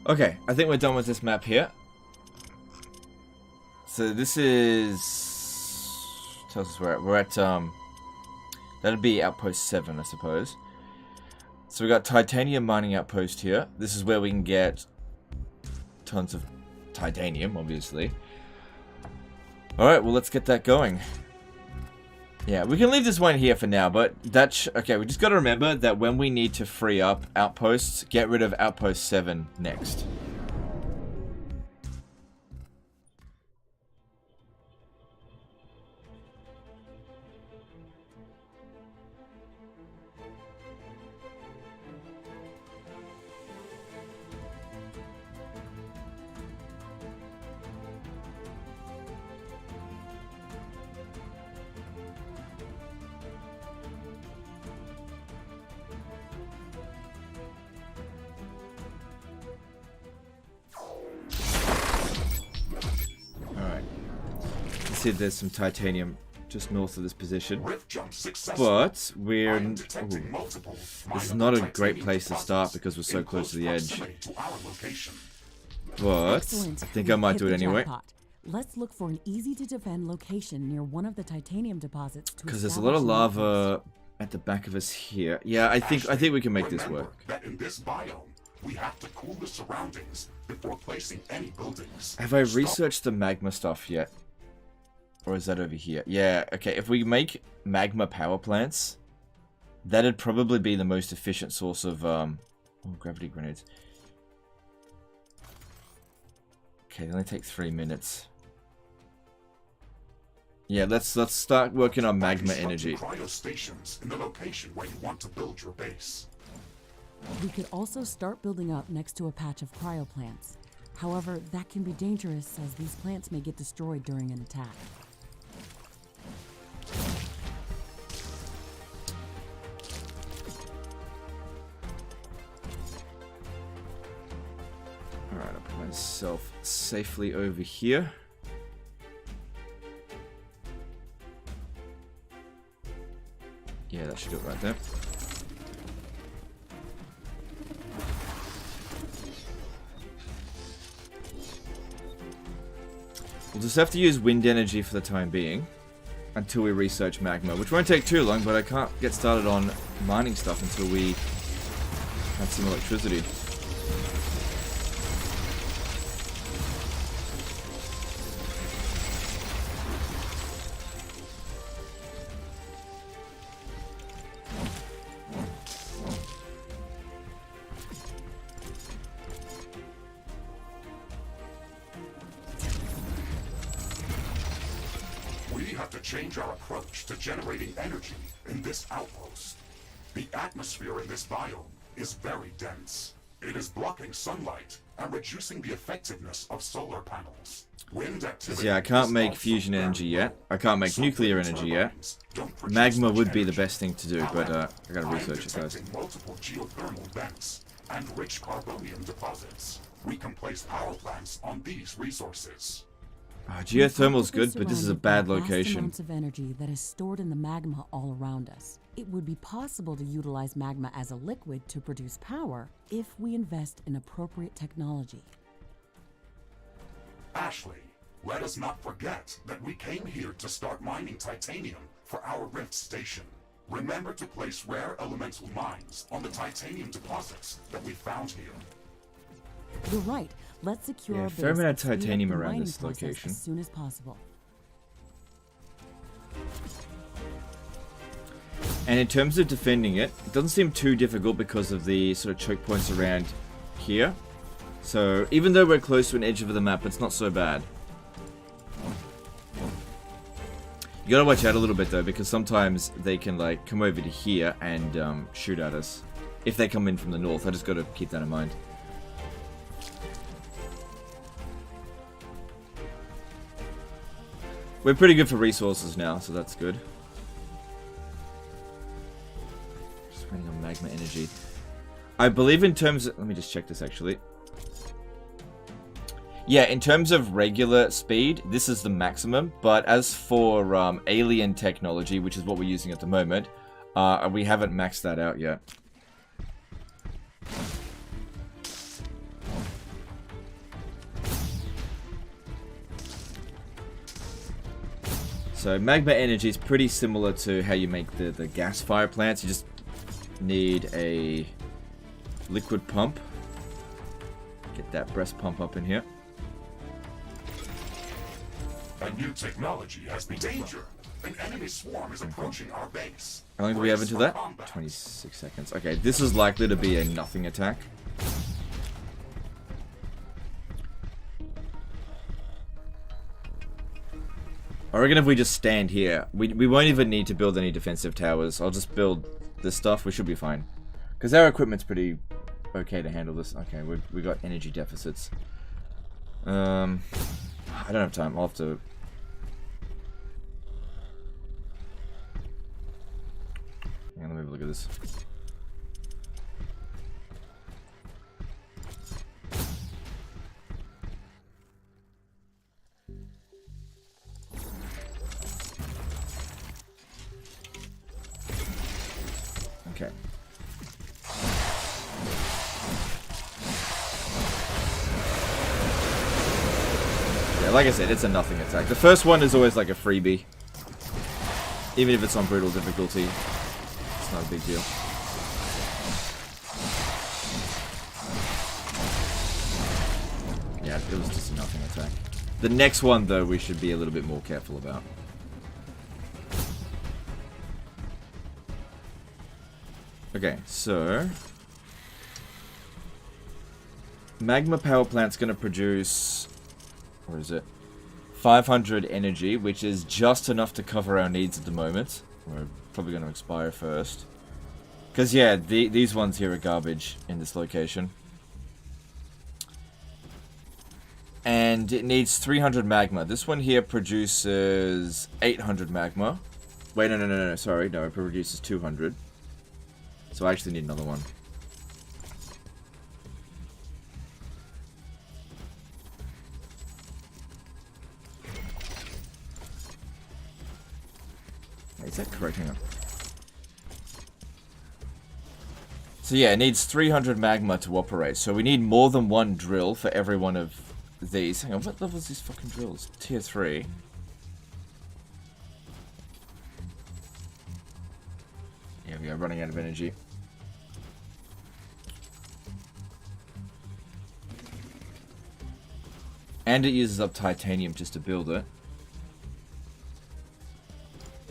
Okay, I think we're done with this map here. So this is... tells us where we're at, that'd be Outpost 7, I suppose. So we got titanium mining outpost here. This is where we can get tons of titanium, obviously. Alright, well, let's get that going. Yeah, we can leave this one here for now, but that's... Okay, we just got to remember that when we need to free up outposts, get rid of outpost 7 next. See, there's some titanium just north of this position, but we're this is not a great place to start because we're so close to the edge. But Excellent. I think I might do it anyway. Let's look for an easy to defend location near one of the titanium deposits. Because there's a lot of lava at the back of us here. Yeah, I think we can make this work. That in this biome, we have to cool the surroundings before placing any buildings. Have I researched the magma stuff yet? Or is that over here? Yeah, okay, if we make magma power plants, that'd probably be the most efficient source of, gravity grenades. Okay, they only take 3 minutes. Yeah, let's start working on magma energy. Cryostations in the location where you want to build your base. We could also start building up next to a patch of cryo plants. However, that can be dangerous as these plants may get destroyed during an attack. Alright, I'll put myself safely over here. Yeah, that should do it right there. We'll just have to use wind energy for the time being until we research magma, which won't take too long, but I can't get started on mining stuff until we have some electricity. Change our approach to generating energy in this outpost. The atmosphere in this biome is very dense. It is blocking sunlight and reducing the effectiveness of solar panels. Wind activity. Yeah, I can't make fusion energy yet. I can't make nuclear energy yet. Magma would be the best thing to do, but I gotta research it first. Multiple geothermal vents and rich carbonium deposits. We can place power plants on these resources. Geothermal's good, but this is a bad location. Amounts of energy that is stored in the magma all around us. It would be possible to utilize magma as a liquid to produce power if we invest in appropriate technology. Ashley, let us not forget that we came here to start mining titanium for our rift station. Remember to place rare elemental mines on the titanium deposits that we found here. You're right. Let's secure a fair amount of titanium around this location. As soon as possible. And in terms of defending it, it doesn't seem too difficult because of the sort of choke points around here. So even though we're close to an edge of the map, it's not so bad. You gotta watch out a little bit though, because sometimes they can like come over to here and shoot at us. If they come in from the north, I just gotta keep that in mind. We're pretty good for resources now, so that's good. Just waiting on magma energy. I believe in terms of... Let me just check this, actually. Yeah, in terms of regular speed, this is the maximum. But as for alien technology, which is what we're using at the moment, we haven't maxed that out yet. So magma energy is pretty similar to how you make the gas fire plants. You just need a liquid pump. Get that breast pump up in here. A new technology has been danger. An enemy swarm is approaching our base. How long do we have until that? 26 seconds. Okay, this is likely to be a nothing attack. I reckon if we just stand here, we won't even need to build any defensive towers. I'll just build this stuff. We should be fine. Because our equipment's pretty okay to handle this. Okay, we got energy deficits. I don't have time. I'll have to... Hang on, let me have a look at this. Okay. Yeah, like I said, it's a nothing attack. The first one is always like a freebie. Even if it's on brutal difficulty, it's not a big deal. Yeah, it was just a nothing attack. The next one, though, we should be a little bit more careful about. Okay, so... Magma power plant's going to produce... Where is it? 500 energy, which is just enough to cover our needs at the moment. We're probably going to expire first. Because, yeah, these ones here are garbage in this location. And it needs 300 magma. This one here produces 800 magma. Wait, no, sorry. No, it produces 200. So I actually need another one. Wait, is that correct? Hang on. So yeah, it needs 300 magma to operate. So we need more than one drill for every one of these. Hang on, what level is these fucking drills? Tier 3. Yeah, we are running out of energy. And it uses up titanium just to build it.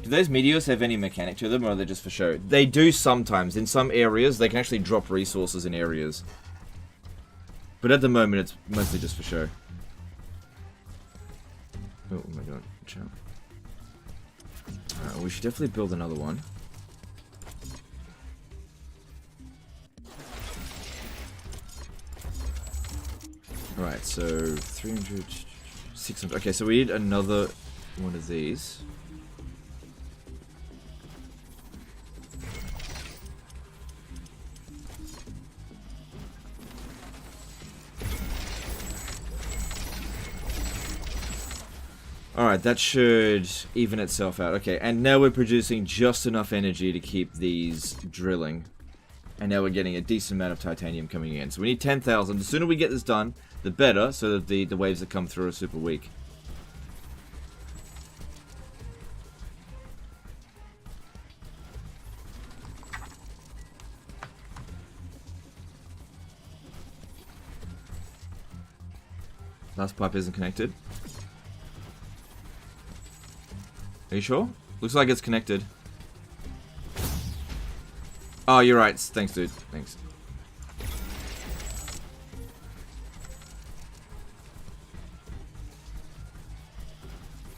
Do those meteors have any mechanic to them, or are they just for show? They do sometimes. In some areas, they can actually drop resources in areas. But at the moment, it's mostly just for show. Oh my god. Alright, well, we should definitely build another one. Alright, so 300, 600. Okay, so we need another one of these. Alright, that should even itself out. Okay, and now we're producing just enough energy to keep these drilling. And now we're getting a decent amount of titanium coming in. So we need 10,000. The sooner we get this done, the better, so that the waves that come through are super weak. Last pipe isn't connected. Are you sure? Looks like it's connected. Oh, you're right. Thanks, dude. Thanks.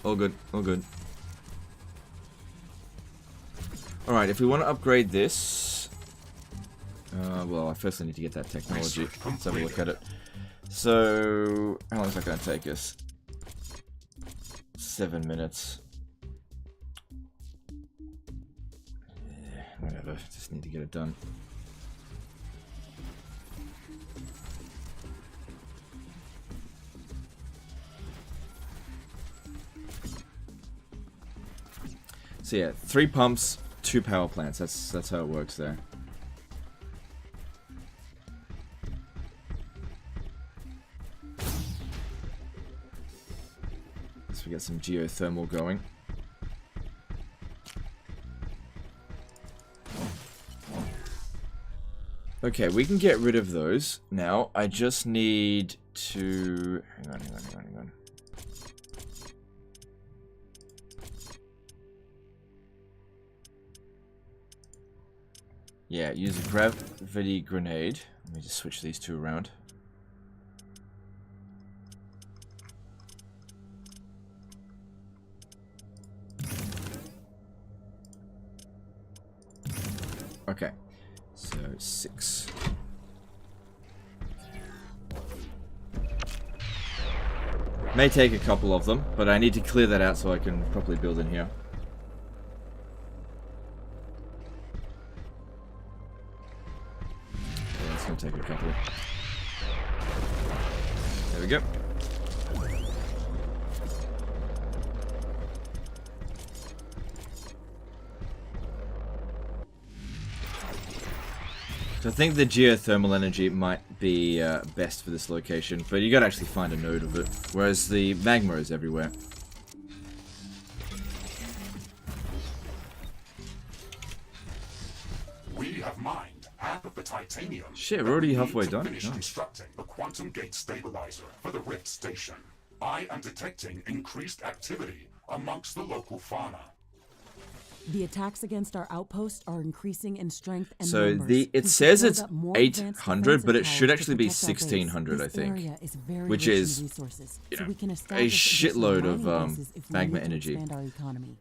All good. All good. Alright, if we want to upgrade this... well, I firstly need to get that technology. Let's have a look at it. So... How long is that going to take us? 7 minutes. Whatever, just need to get it done. So yeah, 3 pumps, 2 power plants. That's how it works there. Let's get some geothermal going. Okay, we can get rid of those now. I just need to... Hang on. Yeah, use a gravity grenade. Let me just switch these two around. Okay, so 6. May take a couple of them, but I need to clear that out so I can properly build in here. Okay, that's gonna take a couple. There we go. So I think the geothermal energy might be best for this location, but you gotta actually find a node of it, whereas the magma is everywhere. We have mined half of the titanium. Shit, we're already halfway done. Finish Nice. constructing the quantum gate stabilizer for the Rift Station. I am detecting increased activity amongst the local fauna. The attacks against our outpost are increasing in strength and So numbers. it We says should it's build up more advanced 800, but it defensive should towers actually to be protect our base. 1600, I This think, area is very which rich in is, resources, you so know, we can a establish shitload additional of mining bases if we magma need to energy. expand our economy.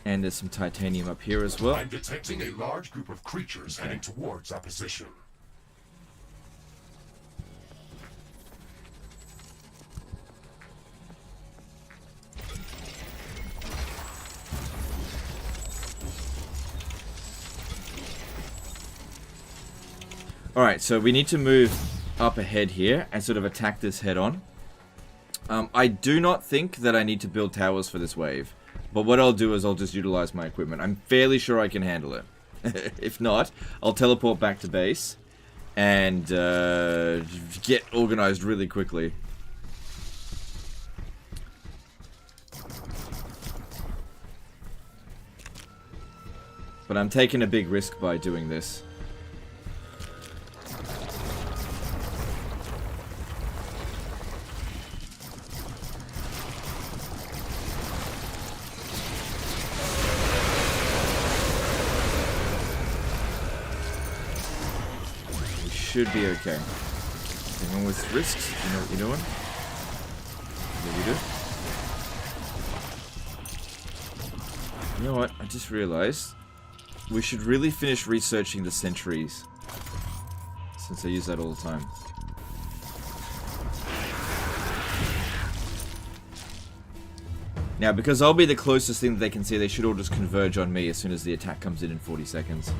And there's some titanium up here as well. I'm detecting a large group of creatures heading towards our position. Alright, so we need to move up ahead here and sort of attack this head on. I do not think that I need to build towers for this wave. But what I'll do is I'll just utilize my equipment. I'm fairly sure I can handle it. If not, I'll teleport back to base and get organized really quickly. But I'm taking a big risk by doing this. Should be okay. Anyone with risks, you know what you're doing? Yeah, you do. You know what? I just realized we should really finish researching the sentries, since I use that all the time. Now, because I'll be the closest thing that they can see, they should all just converge on me as soon as the attack comes in 40 seconds.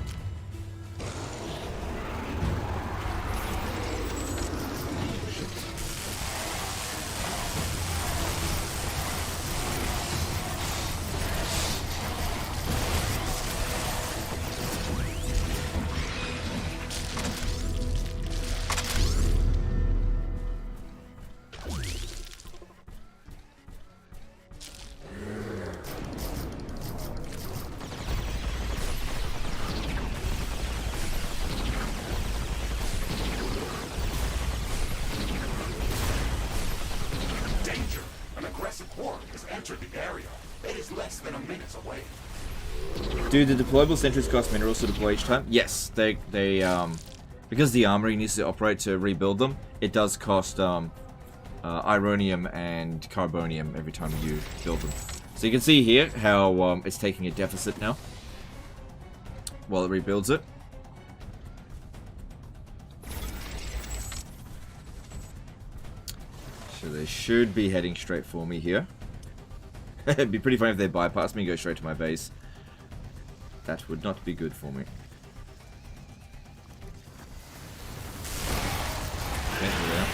Do the deployable sentries cost minerals to deploy each time? Yes, they because the armory needs to operate to rebuild them, it does cost Uranium and Carbonium every time you build them. So you can see here how it's taking a deficit now while it rebuilds it. So they should be heading straight for me here. It'd be pretty funny if they bypass me and go straight to my base. That would not be good for me. Okay, here we are.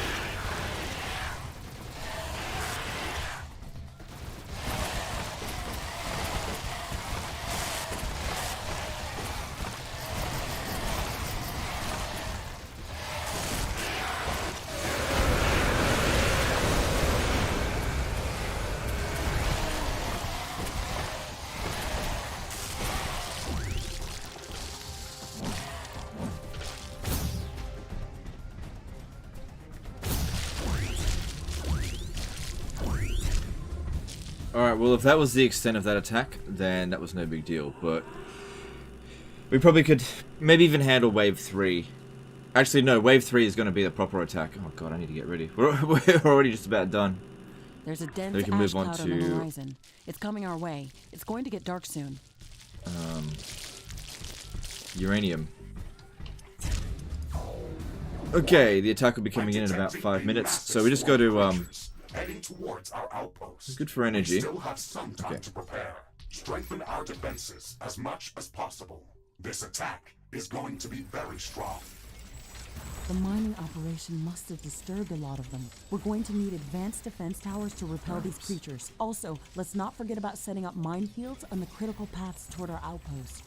Alright, well if that was the extent of that attack, then that was no big deal, but we probably could maybe even handle wave 3. Actually, no, wave 3 is going to be the proper attack. Oh god, I need to get ready. We're already just about done. There's a dense We can ash move on cloud on the to- horizon. It's coming our way. It's going to get dark soon. Uranium. Okay, the attack will be coming in about 5 minutes, so we just go to, heading towards our outpost. good for energy. We still have some time Okay. to prepare. Strengthen our defenses as much as possible. This attack is going to be very strong. The mining operation must have disturbed a lot of them. We're going to need advanced defense towers to repel these creatures. Also, let's not forget about setting up minefields on the critical paths toward our outpost.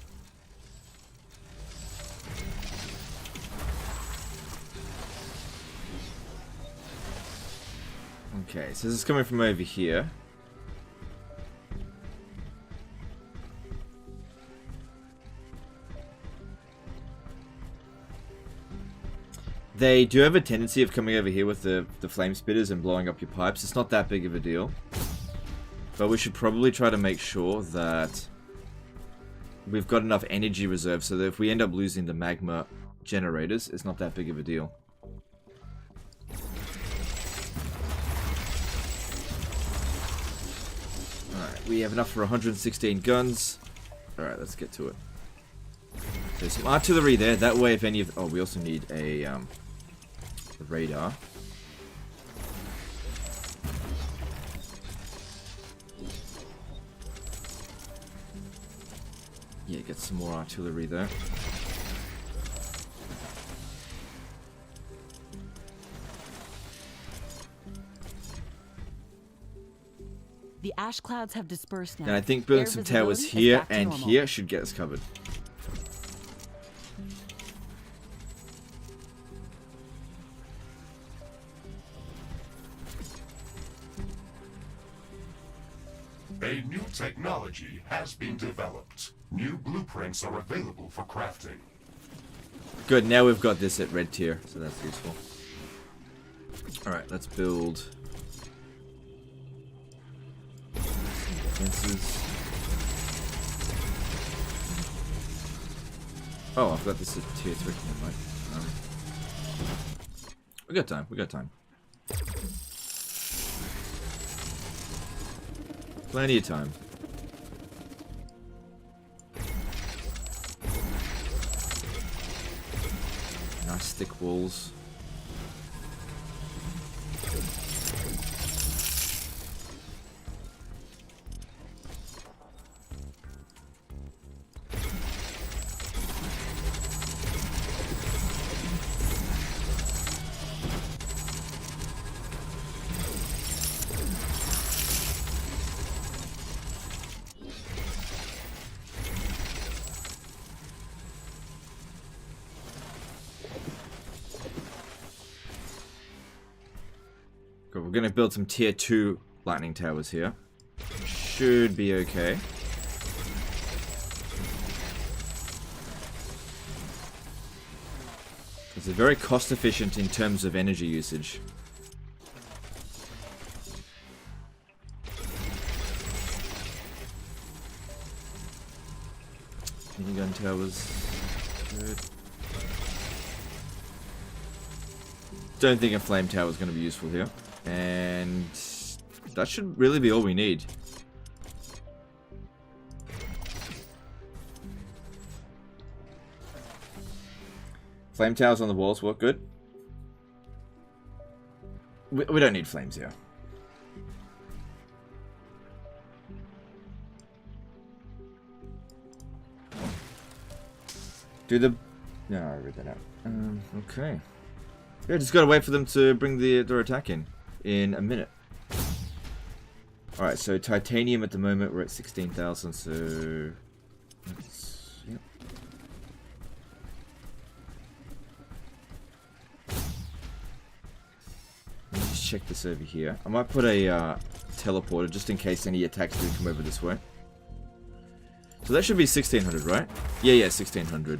Okay, so this is coming from over here. They do have a tendency of coming over here with the flame spitters and blowing up your pipes. It's not that big of a deal. But we should probably try to make sure that we've got enough energy reserve so that if we end up losing the magma generators, it's not that big of a deal. Alright, we have enough for 116 guns. Alright, let's get to it. There's some artillery there. That way, if any of... Oh, we also need a radar. Yeah, get some more artillery there. The ash clouds have dispersed now. And I think building Air some towers visibility is here back to and normal. here should get us covered. A new technology has been developed. New blueprints are available for crafting. Good, now we've got this at red tier, so that's useful. Alright, let's build fences. Oh, I forgot this is tier 3. Never mind. We got time, we got time. Plenty of time. Nice thick walls. Good, we're gonna build some tier 2 lightning towers here. Should be okay. It's very cost efficient in terms of energy usage. Minigun towers. Good. Don't think a flame tower is going to be useful here. And that should really be all we need. Flame towers on the walls work good. We don't need flames here. Do the... No, I read that out. Okay. Yeah, just gotta wait for them to bring their attack in a minute. Alright, so titanium at the moment, we're at 16,000, so... Yep. Let me just check this over here. I might put a teleporter just in case any attacks do come over this way. So that should be 1600, right? Yeah, 1600.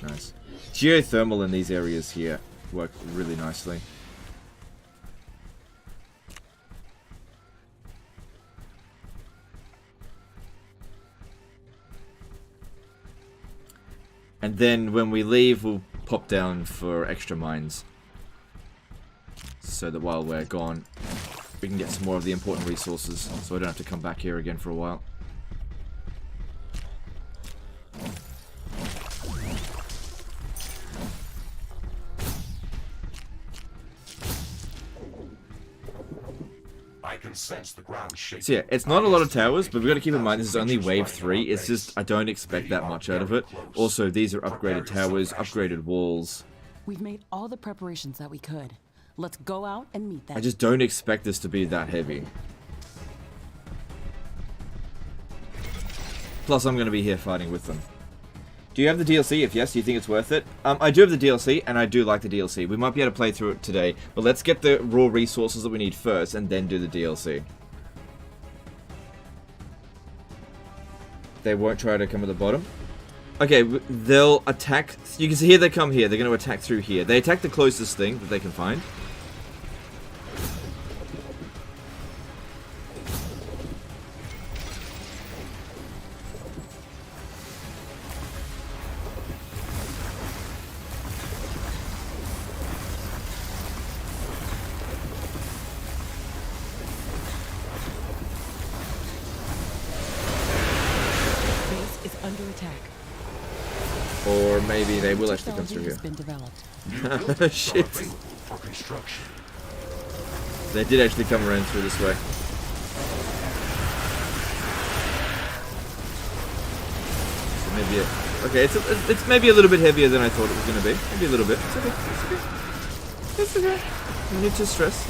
Nice. Geothermal in these areas here work really nicely. And then when we leave, we'll pop down for extra mines. So that while we're gone, we can get some more of the important resources. So I don't have to come back here again for a while. I can sense the ground shaking. So yeah, it's not a lot of towers, but we've got to keep in mind this is only wave 3. It's just, I don't expect that much out of it. Also, these are upgraded towers, upgraded walls. We've made all the preparations that we could. Let's go out and meet them. I just don't expect this to be that heavy. Plus, I'm going to be here fighting with them. Do you have the DLC? If yes, do you think it's worth it? I do have the DLC, and I do like the DLC. We might be able to play through it today, but let's get the raw resources that we need first, and then do the DLC. They won't try to come at the bottom. Okay, they'll attack. You can see here they come here. They're going to attack through here. They attack the closest thing that they can find. Or maybe they will actually come through here. Shit. They did actually come around through this way. So maybe okay, it's maybe a little bit heavier than I thought it was going to be. Maybe a little bit. It's okay. It's okay. It's okay. No need to stress.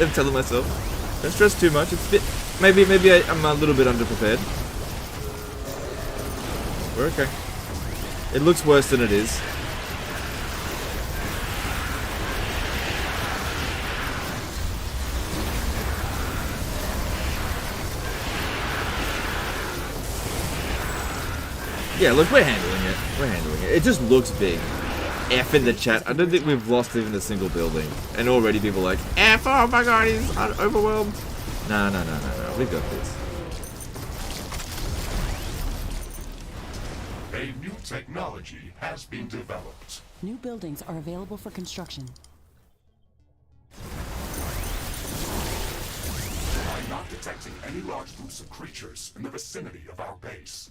I'm telling myself, don't stress too much. It's a bit. Maybe I'm a little bit underprepared. We're okay. It looks worse than it is. Yeah, look, we're handling it. We're handling it. It just looks big. F in the chat. I don't think we've lost even a single building. And already people are like, F, oh my god, he's overwhelmed. No. We've got this. A new technology has been developed. New buildings are available for construction. I'm not detecting any large groups of creatures in the vicinity of our base.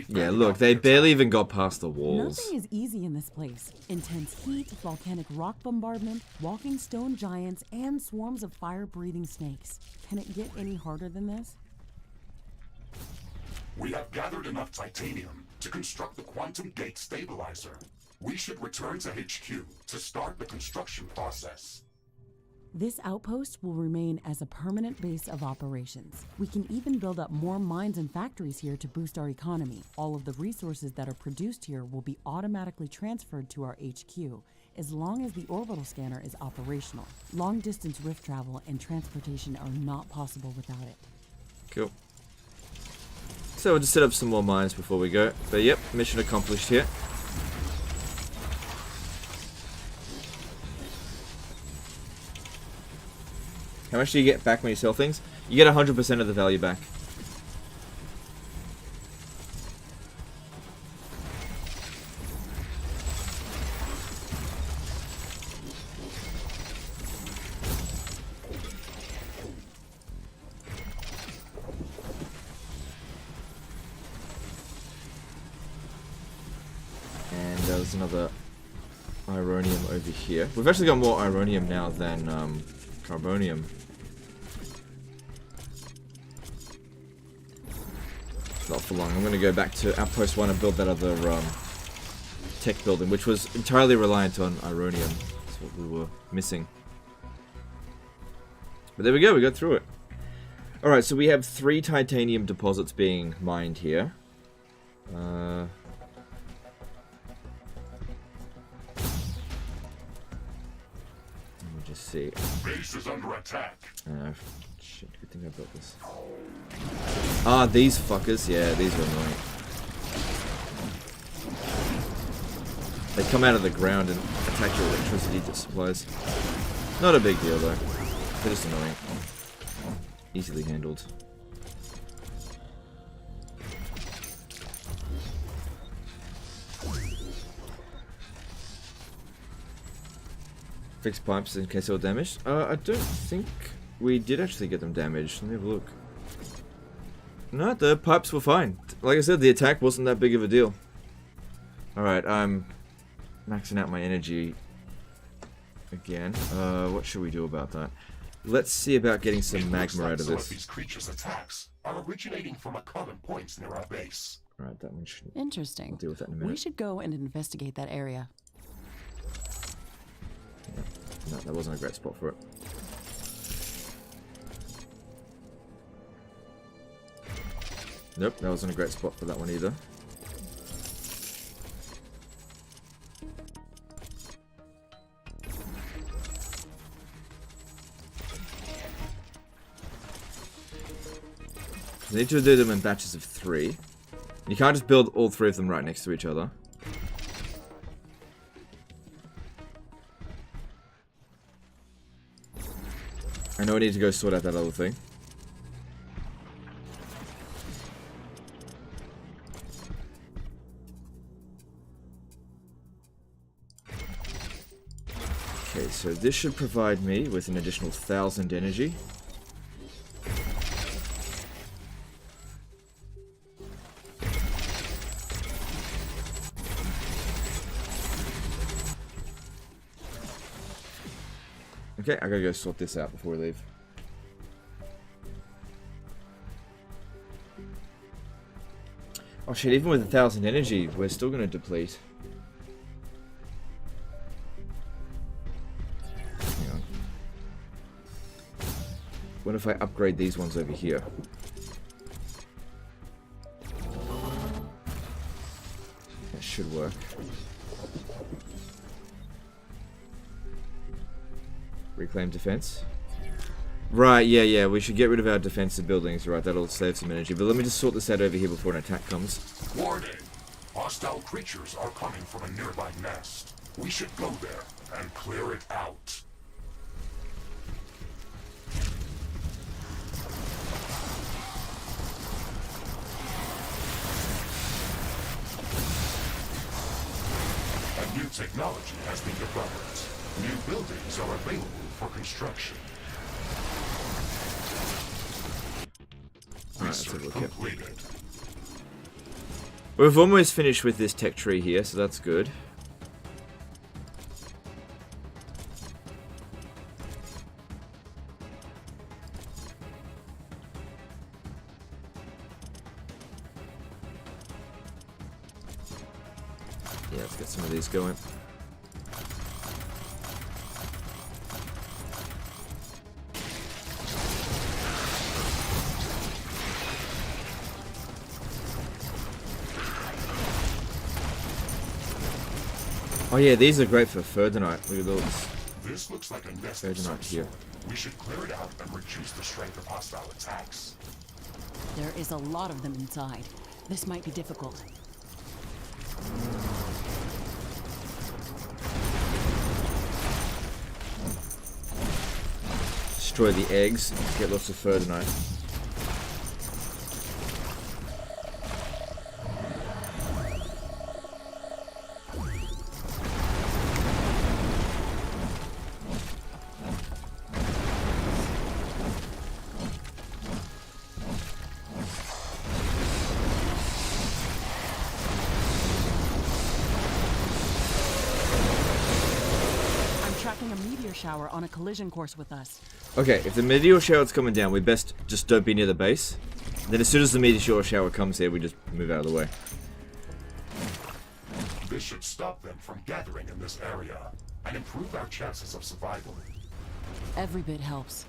Yeah, look, they barely even got past the walls. Nothing is easy in this place. Intense heat, volcanic rock bombardment, walking stone giants, and swarms of fire-breathing snakes. Can it get any harder than this? We have gathered enough titanium to construct the quantum gate stabilizer. We should return to HQ to start the construction process. This outpost will remain as a permanent base of operations. We can even build up more mines and factories here to boost our economy. All of the resources that are produced here will be automatically transferred to our HQ as long as the orbital scanner is operational. Long-distance rift travel and transportation are not possible without it. Cool. So we'll just set up some more mines before we go. But yep, mission accomplished here. How much do you get back when you sell things? You get 100% of the value back. And there's another Uranium over here. We've actually got more Uranium now than Carbonium. Not for long. I'm going to go back to Outpost 1 and build that other tech building, which was entirely reliant on Uranium. That's what we were missing. But there we go, we got through it. Alright, so we have 3 titanium deposits being mined here. Let me just see. Base is under attack. Shit, good thing I built this. Ah, these fuckers. Yeah, these are annoying. They come out of the ground and attack your electricity supplies. Not a big deal though. They're just annoying. Easily handled. Fix pipes in case they were damaged. I don't think we did actually get them damaged. Let me have a look. No, the pipes were fine. Like I said, the attack wasn't that big of a deal. Alright, I'm maxing out my energy again. What should we do about that? Let's see about getting some magma out of Some this. of these creatures' attacks are originating from a common point near our base. Alright, that one should... Interesting. I'll deal with that in a minute. We should go and investigate that area. No, that wasn't a great spot for it. Nope, that wasn't a great spot for that one either. You need to do them in batches of 3. You can't just build all 3 of them right next to each other. I know I need to go sort out that other thing. Okay, so this should provide me with an additional 1,000 energy. Okay, I gotta go sort this out before we leave. Oh shit, even with 1,000 energy, we're still gonna deplete. Hang on. What if I upgrade these ones over here? That should work. Reclaim defense. Right, yeah, we should get rid of our defensive buildings, right, that'll save some energy. But let me just sort this out over here before an attack comes. Warning! Hostile creatures are coming from a nearby nest. We should go there and clear it out. A new technology has been developed. New buildings are available for construction. Alright, let's have a look at. Completed. We've almost finished with this tech tree here, so that's good. Yeah, let's get some of these going. Oh yeah, these are great for Ferdinite. Look at those. This looks like a nest of some Ferdinite here. sort. We should clear it out and reduce the strength of hostile attacks. There is a lot of them inside. This might be difficult. Destroy the eggs, get lots of Ferdinite. Tracking a meteor shower on a collision course with us. Okay, if the meteor shower's coming down, we best just don't be near the base. Then as soon as the meteor shower comes here, we just move out of the way. This should stop them from gathering in this area and improve our chances of survival. Every bit helps.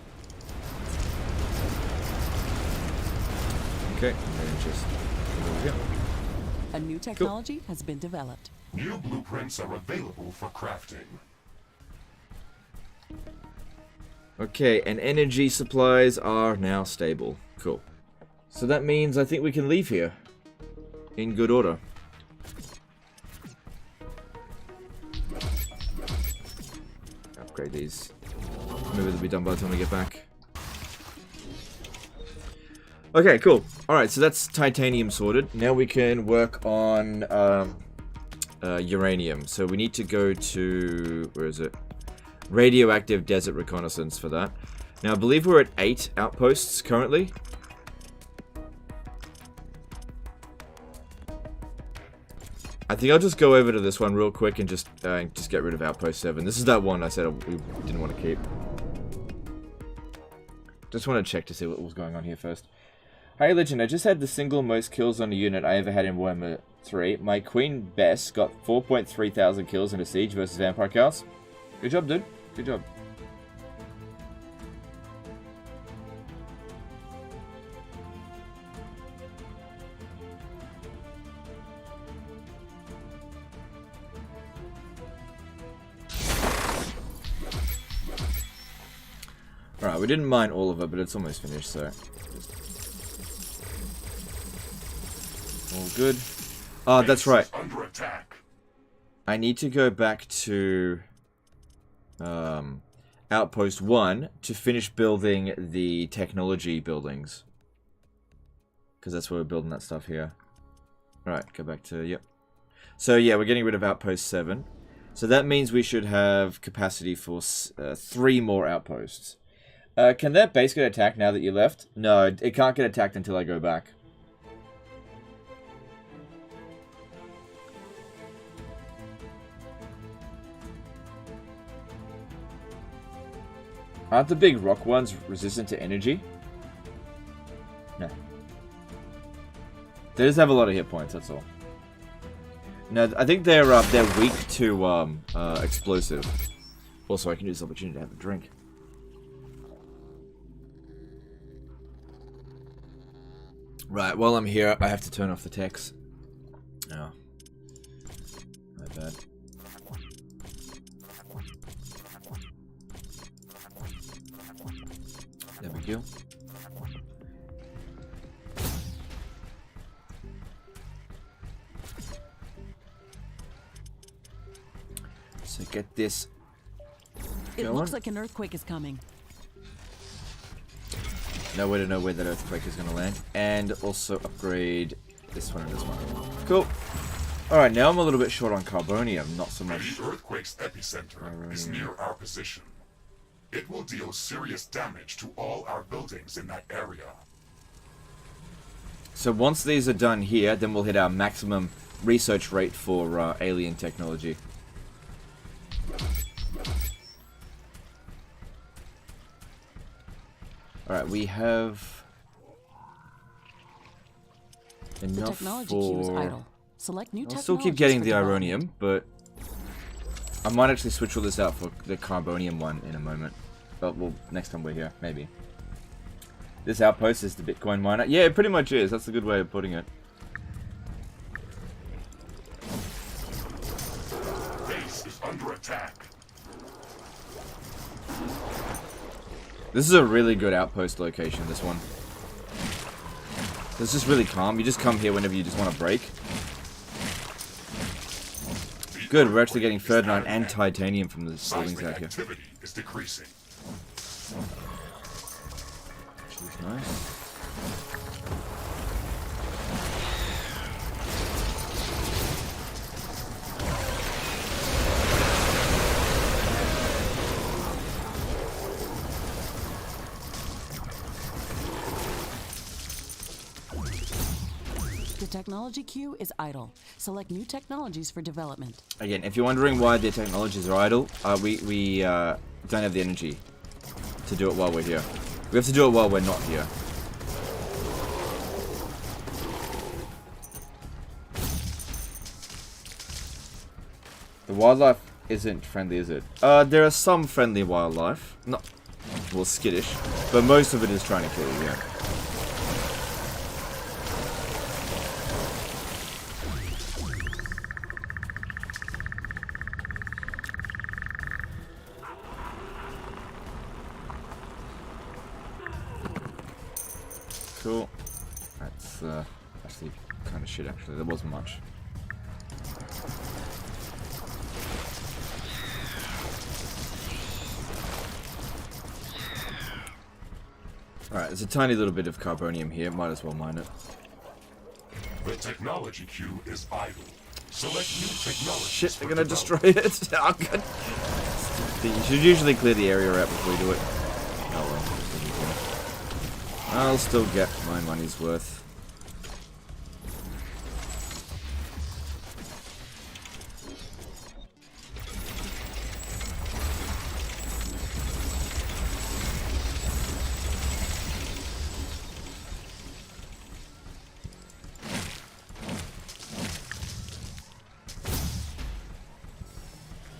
Okay, and then just over here. A new technology has been developed. New blueprints are available for crafting. Okay, and energy supplies are now stable. Cool. So that means I think we can leave here. In good order. Upgrade these. Maybe they'll be done by the time we get back. Okay, cool. Alright, so that's titanium sorted. Now we can work on uranium. So we need to go to... where is it? Radioactive desert reconnaissance for that. Now, I believe we're at 8 outposts currently. I think I'll just go over to this one real quick and just get rid of Outpost 7. This is that one I said we didn't want to keep. Just want to check to see what was going on here first. Hey Legend, I just had the single most kills on a unit I ever had in Warhammer 3. My Queen Bess got 4.3 thousand kills in a siege versus Vampire Counts. Good job, dude. Good job. Alright, we didn't mine all of it, but it's almost finished, so... all good. Oh, that's right. Under attack. I need to go back to... Outpost 1 to finish building the technology buildings. Because that's where we're building that stuff here. Alright, go back to... yep. So yeah, we're getting rid of Outpost 7. So that means we should have capacity for 3 more outposts. Can that base get attacked now that you left? No, it can't get attacked until I go back. Aren't the big rock ones resistant to energy? No. They just have a lot of hit points, that's all. No, I think they're weak to explosive. Also, I can use this opportunity to have a drink. Right, while I'm here, I have to turn off the text. Oh. My bad. There we go. So get this It going. looks like an earthquake is coming. No way to know where that earthquake is going to land. And also upgrade this one and this one. Cool. Alright, now I'm a little bit short on carbonium, not so much. The earthquake's epicenter is near our position. It will deal serious damage to all our buildings in that area. So once these are done here, then we'll hit our maximum research rate for alien technology. Alright, we have enough The technology for... queue is idle. Select new I'll still keep getting the Uranium, but I might actually switch all this out for the Carbonium one in a moment. But well, next time we're here, maybe. This outpost is the Bitcoin miner. Yeah, it pretty much is. That's a good way of putting it. Base is under attack. This is a really good outpost location, this one. It's just really calm. You just come here whenever you just want to break. Good, we're actually getting Ferdinand and Titanium from the buildings out here. Activity is decreasing. Which is nice. The technology queue is idle. Select new technologies for development. Again, if you're wondering why the technologies are idle, we don't have the energy to do it while we're here. We have to do it while we're not here. The wildlife isn't friendly, is it? There are some friendly wildlife. Not, well, skittish. But most of it is trying to kill you, yeah. Cool. That's actually kind of shit, actually. There wasn't much. Alright, there's a tiny little bit of carbonium here. Might as well mine it. The technology queue is idle. Select new technology. Shit, they're gonna destroy it. Oh, God. You should usually clear the area out before you do it. Oh well. I'll still get my money's worth.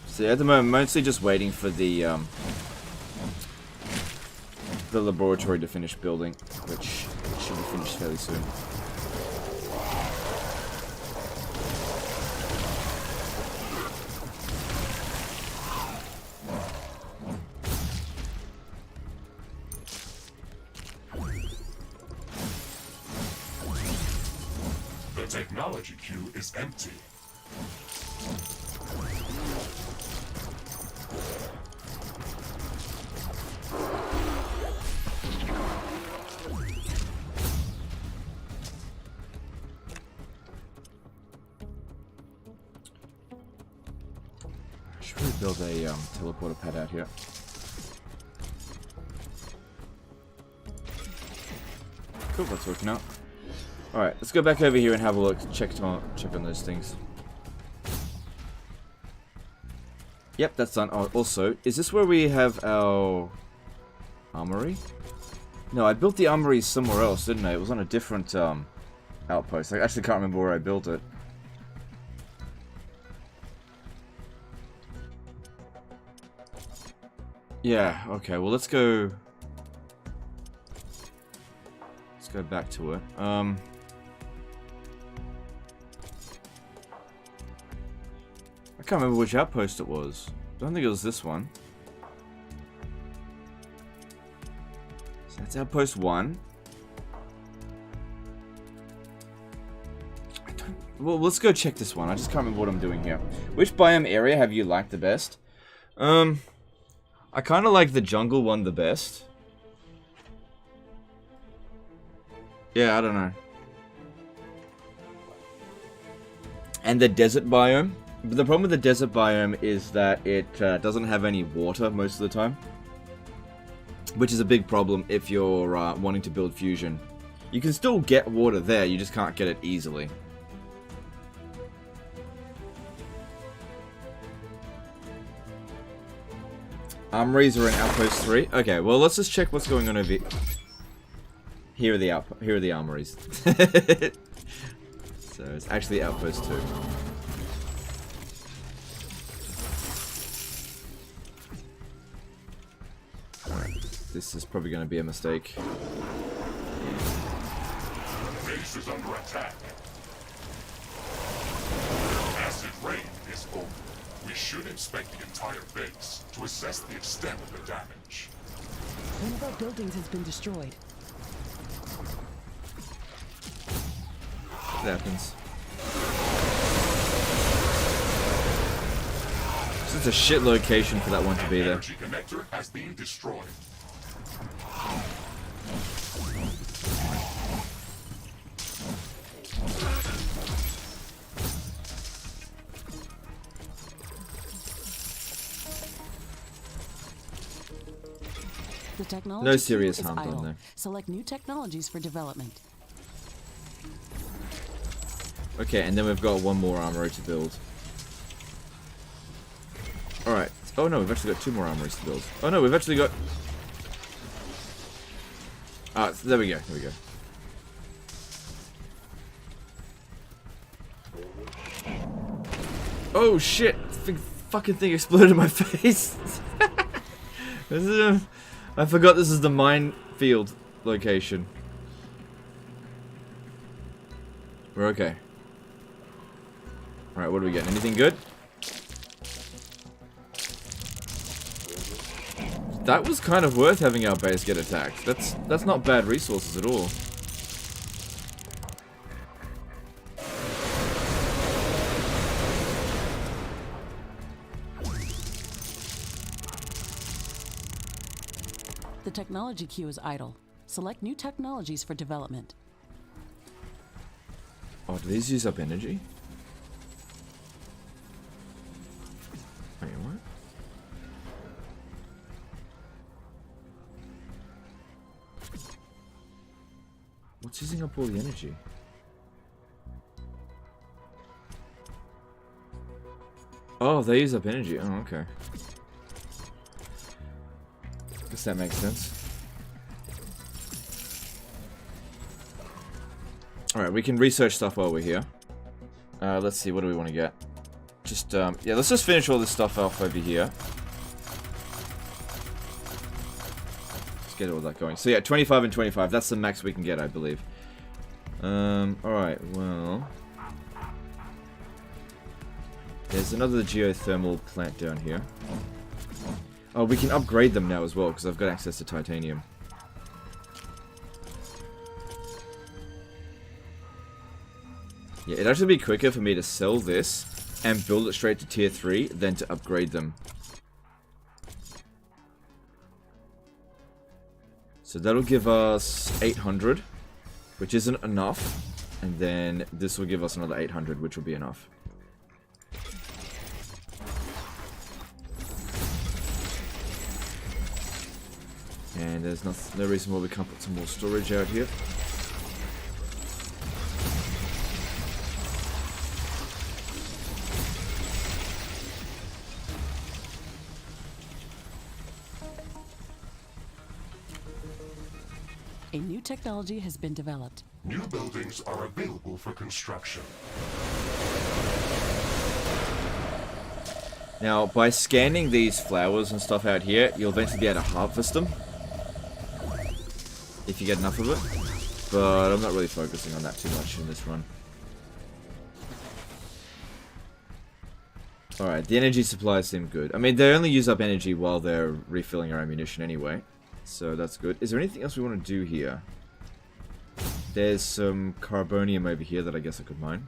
So at the moment, I'm mostly just waiting for the laboratory to finish building, which should be finished fairly soon. The technology queue is empty. Should we build a teleporter pad out here? Cool, that's working out. Alright, let's go back over here and have a look, check on those things. Yep, that's done. Oh, also, is this where we have our armory? No, I built the armory somewhere else, didn't I? It was on a different outpost. I actually can't remember where I built it. Yeah, okay, well let's go back to it. I can't remember which outpost it was. I don't think it was this one. So that's outpost 1. Well, let's go check this one. I just can't remember what I'm doing here. Which biome area have you liked the best? I kind of like the jungle one the best. Yeah, I don't know. And the desert biome. But the problem with the desert biome is that it doesn't have any water most of the time. Which is a big problem if you're wanting to build fusion. You can still get water there, you just can't get it easily. Armories are in Outpost 3. Okay, well let's just check what's going on over here. Here are the armories. So it's actually Outpost 2. Alright, this is probably going to be a mistake. Base is under attack. Acid rain is over. We should inspect the entire base to assess the extent of the damage. One of our buildings has been destroyed. It happens. It's a shit location for that one to be there. Energy connector has been destroyed. The technology No serious is harm done idle. there. Select new technologies for development. Okay, and then we've got one more armory to build. Alright. Oh no, we've actually got 2 more armories to build. Oh no, we've actually got... Ah, there we go, there we go. Oh shit! Fucking thing exploded in my face! I forgot this is the minefield location. We're okay. Alright, what do we get? Anything good? That was kind of worth having our base get attacked. That's not bad resources at all. The technology queue is idle. Select new technologies for development. Oh, do these use up energy? Wait, what? What's using up all the energy? Oh, they use up energy. Oh, okay. Guess that makes sense. Alright, we can research stuff while we're here. Let's see, what do we want to get? Just, yeah, let's just finish all this stuff off over here. Let's get all that going. So yeah, 25 and 25, that's the max we can get, I believe. Alright, well... There's another geothermal plant down here. Oh, we can upgrade them now as well, because I've got access to titanium. Yeah, it'd actually be quicker for me to sell this and build it straight to tier 3 than to upgrade them. So that'll give us 800, which isn't enough. And then this will give us another 800, which will be enough. And there's no reason why we can't put some more storage out here. A new technology has been developed. New buildings are available for construction. Now, by scanning these flowers and stuff out here, you'll eventually be able to harvest them. If you get enough of it. But I'm not really focusing on that too much in this run. Alright, the energy supplies seem good. I mean, they only use up energy while they're refilling our ammunition anyway. So that's good. Is there anything else we want to do here? There's some carbonium over here that I guess I could mine.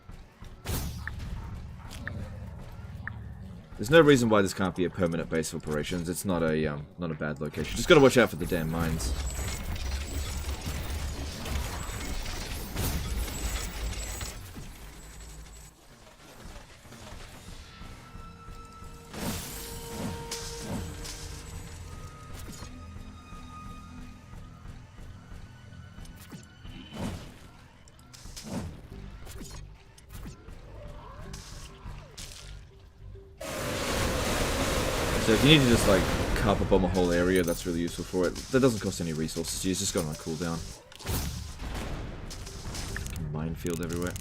There's no reason why this can't be a permanent base of operations. It's not a bad location. Just gotta watch out for the damn mines. So if you need to just like carpet bomb a whole area, that's really useful for it. That doesn't cost any resources to use, just got on a cooldown. Minefield everywhere.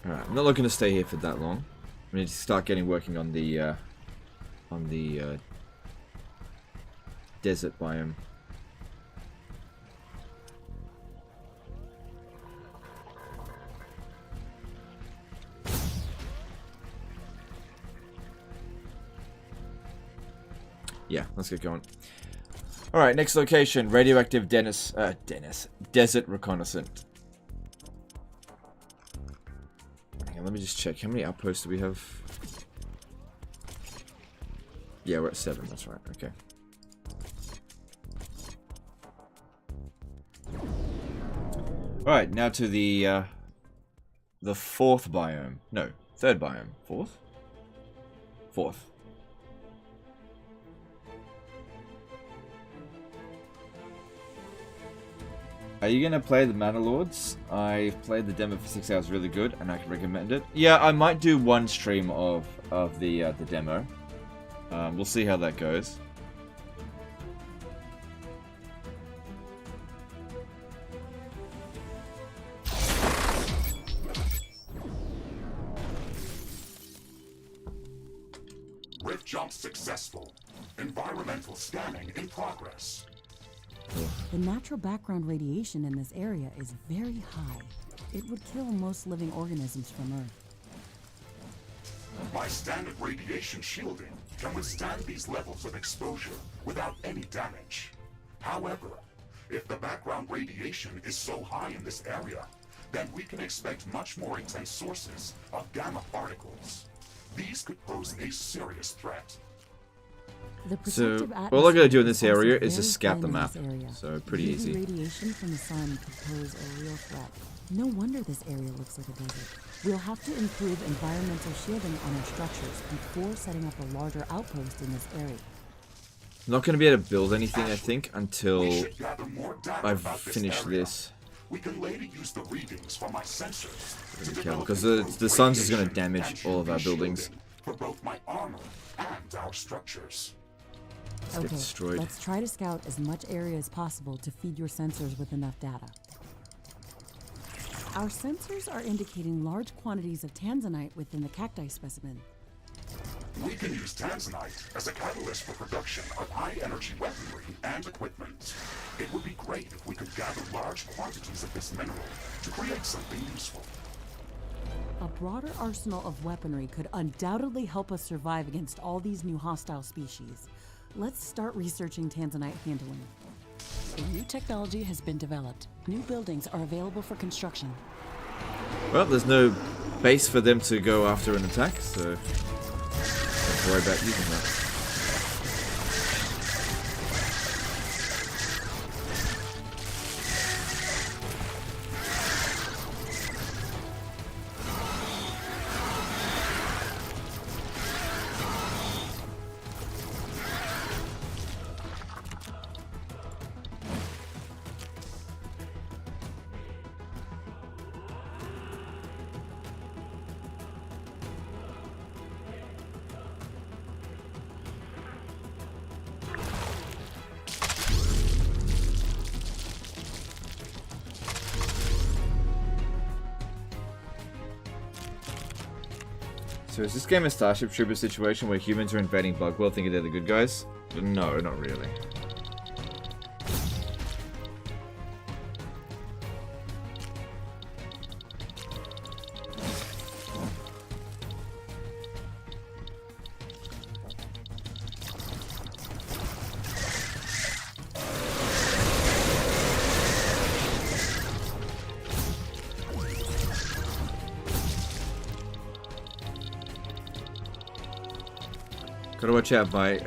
Alright, I'm not looking to stay here for that long. I need to start working on the desert biome. Yeah, let's get going. Alright, next location, radioactive desert reconnaissance. Hang on, let me just check. How many outposts do we have? Yeah, we're at 7, that's right, okay. Alright, now to the 4th biome. No, 3rd biome. 4th? 4th. Are you gonna play the Mana Lords? I've played the demo for 6 hours, really good, and I can recommend it. Yeah, I might do one stream of the demo. We'll see how that goes. Rift jump successful. Environmental scanning in progress. The natural background radiation in this area is very high. It would kill most living organisms from Earth. My standard radiation shielding can withstand these levels of exposure without any damage. However, if the background radiation is so high in this area, then we can expect much more intense sources of gamma particles. These could pose a serious threat. So all I gotta do in this area is just scout the map. So pretty easy. Radiation from the sun could pose a real threat. No wonder this area looks like a desert. We'll have to improve environmental shielding on our structures before setting up a larger outpost in this area. Not gonna be able to build anything, I think, until I've finished this. We can later use the readings from my sensors Because the sun's just gonna damage all of our buildings. for both my armor and our structures. Let's get destroyed. Let's try to scout as much area as possible to feed your sensors with enough data. Our sensors are indicating large quantities of tanzanite within the cacti specimen. We can use tanzanite as a catalyst for production of high-energy weaponry and equipment. It would be great if we could gather large quantities of this mineral to create something useful. A broader arsenal of weaponry could undoubtedly help us survive against all these new hostile species. Let's start researching tanzanite handling. A new technology has been developed. New buildings are available for construction. Well, there's no base for them to go after an attack, so don't worry about using that. So is this game a Starship Trooper situation where humans are invading Bugwell thinking they're the good guys? No, not really. Gotta watch out by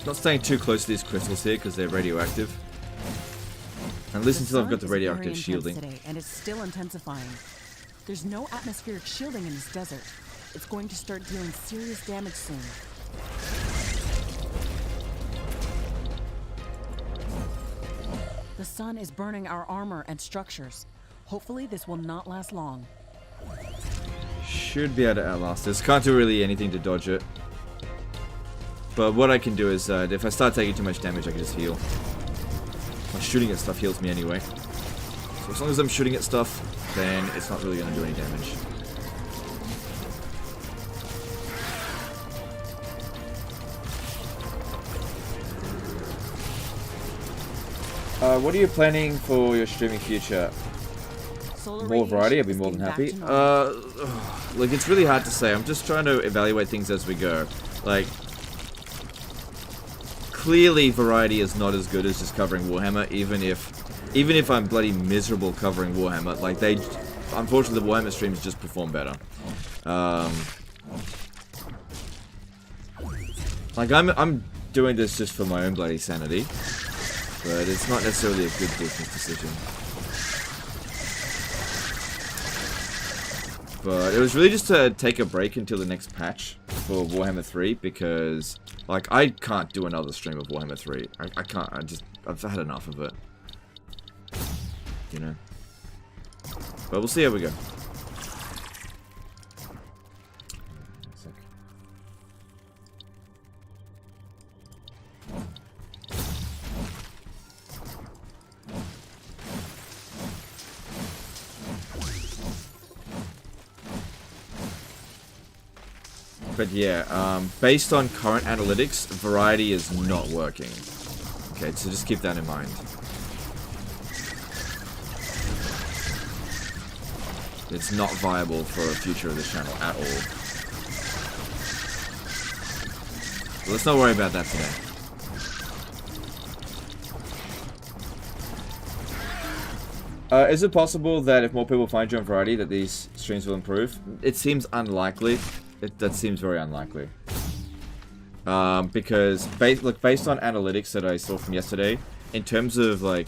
not staying too close to these crystals here because they're radioactive. And listen till I've got the radioactive shielding. Today, and it's still intensifying. There's no atmospheric shielding in this desert. It's going to start dealing serious damage soon. The sun is burning our armor and structures. Hopefully this will not last long. Should be able to outlast this. Can't do really anything to dodge it. But what I can do is, if I start taking too much damage, I can just heal. My shooting at stuff heals me anyway. So as long as I'm shooting at stuff, then it's not really going to do any damage. What are you planning for your streaming future? More variety, I'd be more than happy. Like, it's really hard to say. I'm just trying to evaluate things as we go. Like, clearly variety is not as good as just covering Warhammer, even if I'm bloody miserable covering Warhammer. Like, unfortunately, the Warhammer streams just perform better. Like, I'm doing this just for my own bloody sanity, but it's not necessarily a good business decision. But it was really just to take a break until the next patch for Warhammer 3, because, like, I can't do another stream of Warhammer 3. I can't, I've had enough of it. You know? But we'll see how we go. But yeah, based on current analytics, variety is not working. Okay, so just keep that in mind. It's not viable for a future of this channel at all. So let's not worry about that today. Is it possible that if more people find you on variety that these streams will improve? It seems unlikely. That seems very unlikely. Because based on analytics that I saw from yesterday, in terms of like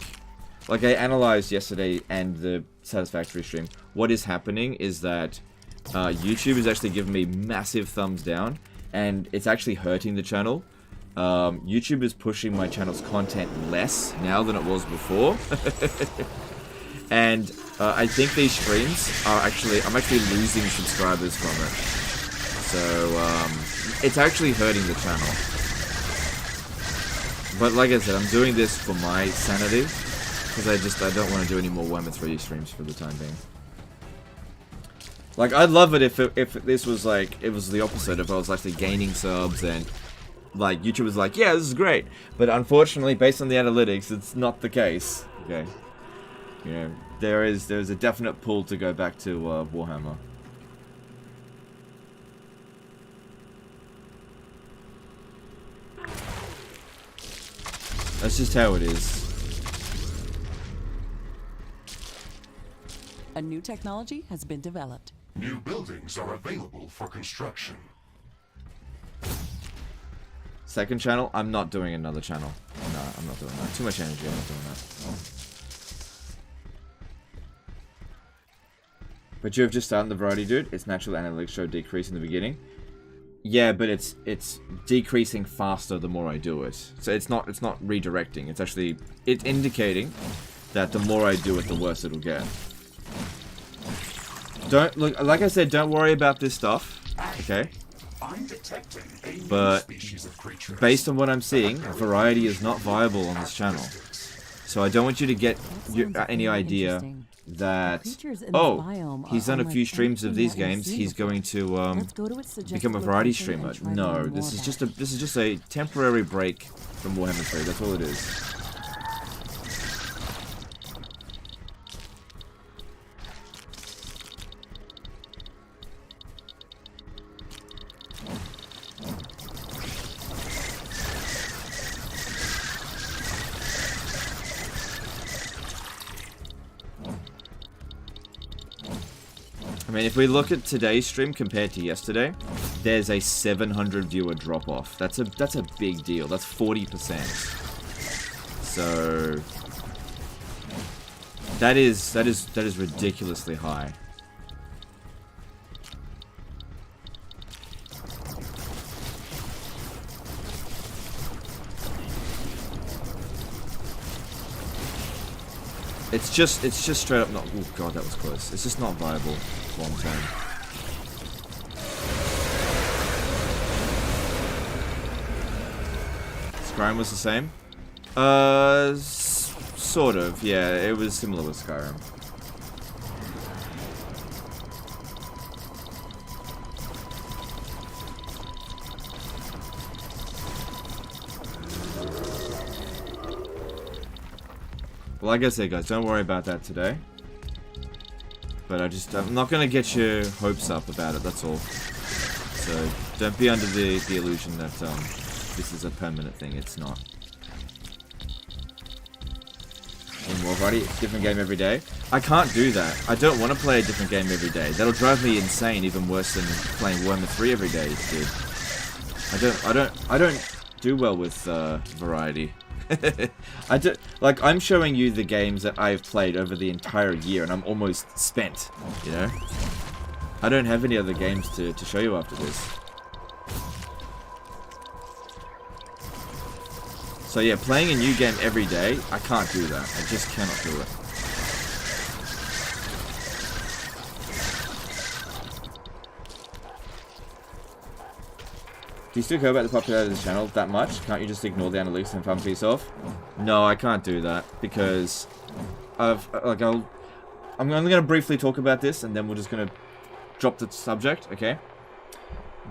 I analyzed yesterday and the Satisfactory stream, what is happening is that YouTube is actually giving me massive thumbs down, and it's actually hurting the channel. YouTube is pushing my channel's content less now than it was before. And I think these streams are I'm actually losing subscribers from it. So it's actually hurting the channel. But like I said, I'm doing this for my sanity, because I don't want to do any more Warhammer 3 streams for the time being. Like, I'd love it if this was like, it was the opposite, if I was actually gaining subs and like YouTube was like, yeah, this is great. But unfortunately, based on the analytics, it's not the case. Okay. You know, there's a definite pull to go back to Warhammer. That's just how it is. A new technology has been developed. New buildings are available for construction. Second channel? I'm not doing another channel. No, I'm not doing that. Too much energy, I'm not doing that. But you have just started the variety, dude. Its natural analytics show decrease in the beginning. Yeah, but it's decreasing faster the more I do it. So it's not redirecting. It's indicating that the more I do it, the worse it'll get. Don't look, like I said, don't worry about this stuff. Okay? I'm detecting a new But species of creature. based on what I'm seeing, variety is not viable on this channel. So I don't want you to get any idea that, oh, he's done a few streams of these games, he's going to become a variety streamer. No, this is just a temporary break from Warhammer 3. That's all it is. I mean, if we look at today's stream compared to yesterday, there's a 700 viewer drop-off. That's a big deal. That's 40%. So that is ridiculously high. It's just straight up not. Oh god, that was close. It's just not viable long term. Skyrim was the same. Sort of. Yeah, it was similar with Skyrim. Well, like I said, guys, don't worry about that today. But I'm not going to get your hopes up about it, that's all. So, don't be under the illusion that this is a permanent thing. It's not. In War Variety, different game every day. I can't do that. I don't want to play a different game every day. That'll drive me insane, even worse than playing Warhammer 3 every day, dude. I don't do well with variety. I'm showing you the games that I've played over the entire year, and I'm almost spent, you know? I don't have any other games to show you after this. So yeah, playing a new game every day, I can't do that. I just cannot do it. Do you still care about the popularity of this channel that much? Can't you just ignore the analytics and farm for yourself? No, I can't do that because I'm only gonna briefly talk about this and then we're just gonna drop the subject, okay?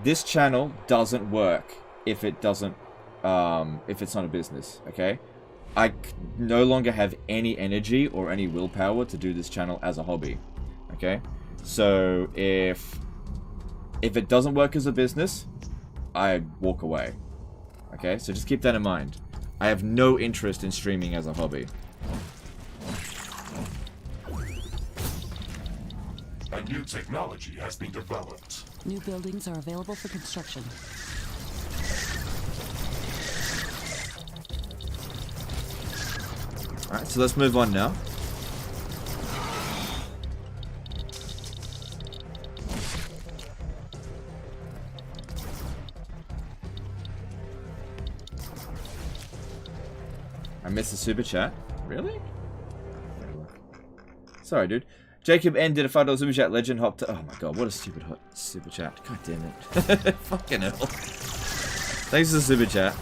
This channel doesn't work if it doesn't, if it's not a business, okay? I no longer have any energy or any willpower to do this channel as a hobby, okay? So if it doesn't work as a business, I walk away. Okay, so just keep that in mind. I have no interest in streaming as a hobby. A new technology has been developed. New buildings are available for construction. Alright, so let's move on now. I missed the super chat. Really? Sorry, dude. Jacob N did a $5 super chat. Legend hopped. Oh my god, what a stupid super chat. God damn it. Fucking hell. Thanks for the super chat.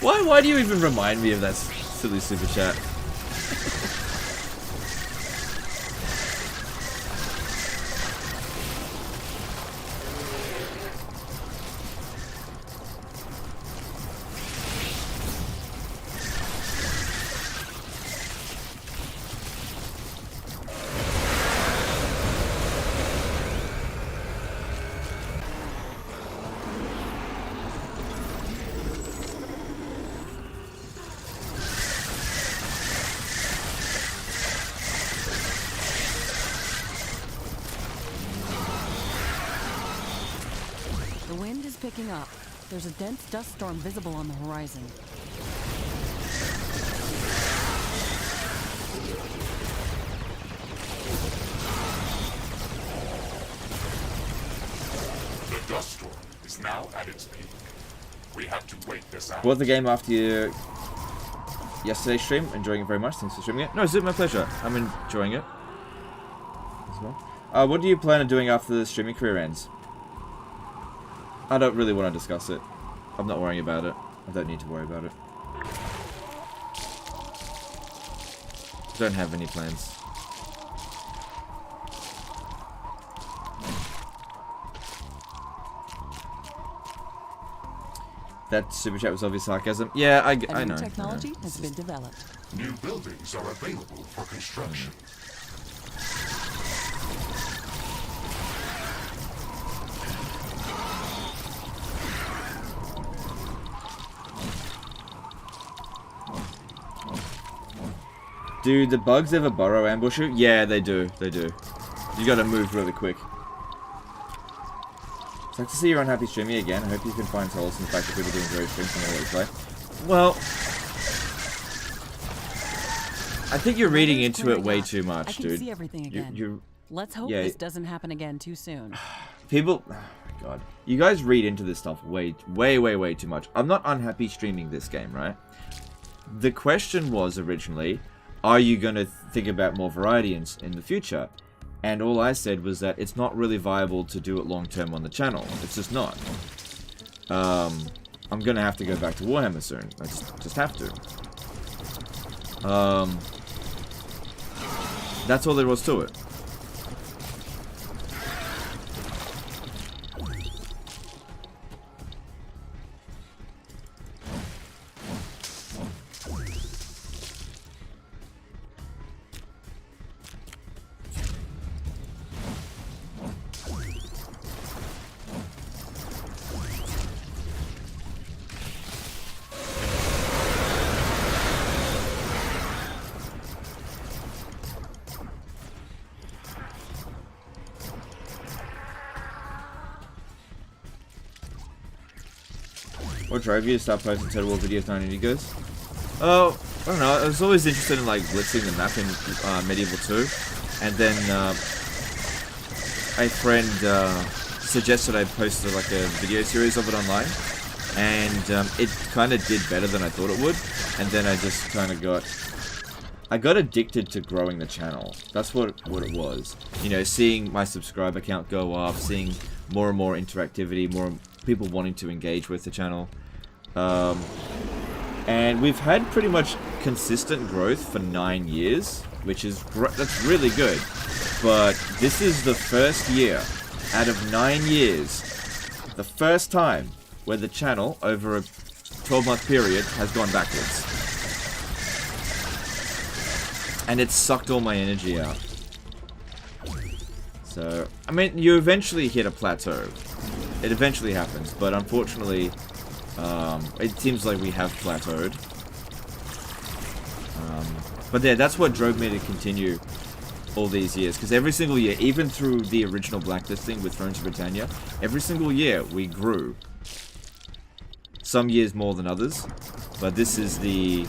Why do you even remind me of that silly super chat? Picking up. There's a dense dust storm visible on the horizon. The dust storm is now at its peak. We have to wait this out. Bought the game after yesterday's stream. Enjoying it very much. Thanks for streaming it. No, it's my pleasure. I'm enjoying it as well. What do you plan on doing after the streaming career ends? I don't really want to discuss it. I'm not worrying about it. I don't need to worry about it. Don't have any plans. That super chat was obvious sarcasm. Yeah, I know. Technology has been developed. New buildings are available for construction. Do the bugs ever burrow ambush you? Yeah, they do. They do. You gotta move really quick. It's like to see you're unhappy streaming again. I hope you can find solace in the fact that people do enjoy streams and always play. Well, I think you're reading into it way too much, dude. I can see everything again. Let's hope this doesn't happen again too soon. People, oh my god, you guys read into this stuff way too much. I'm not unhappy streaming this game, right? The question was originally, are you going to think about more variety in the future? And all I said was that it's not really viable to do it long term on the channel. It's just not. I'm going to have to go back to Warhammer soon. I just have to. That's all there was to it. What drove you to start posting Total War videos 90 goes? Oh, I don't know. I was always interested in like blitzing the map in Medieval 2, and then a friend suggested I post like a video series of it online, and it kind of did better than I thought it would, and then I just kind of got addicted to growing the channel. That's what it was. You know, seeing my subscriber count go up, seeing more and more interactivity, more people wanting to engage with the channel. And we've had pretty much consistent growth for 9 years, which is that's really good. But this is the first year out of 9 years, the first time where the channel over a 12-month period has gone backwards. And it sucked all my energy out. So, I mean, you eventually hit a plateau. It eventually happens, but unfortunately, it seems like we have plateaued. But yeah, that's what drove me to continue all these years, because every single year, even through the original blacklisting with Thrones of Britannia, every single year we grew. Some years more than others, but this is the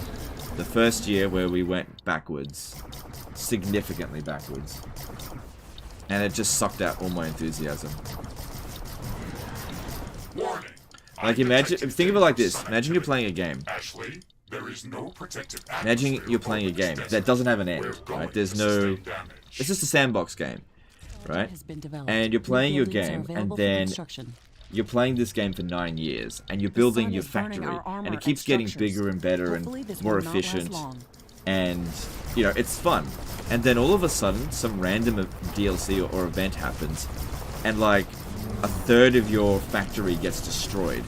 the first year where we went backwards. Significantly backwards. And it just sucked out all my enthusiasm. Warning. Like, imagine, think of it like this. Imagine you're playing a game. Ashley, there is no protective Imagine you're playing a game that doesn't have an end, right? There's no... It's just a sandbox game, right? And you're playing your game, and then you're playing this game for 9 years, and you're building your factory, and it keeps getting bigger and better and more efficient, and, you know, it's fun. And then all of a sudden, some random DLC or event happens, and like, a third of your factory gets destroyed.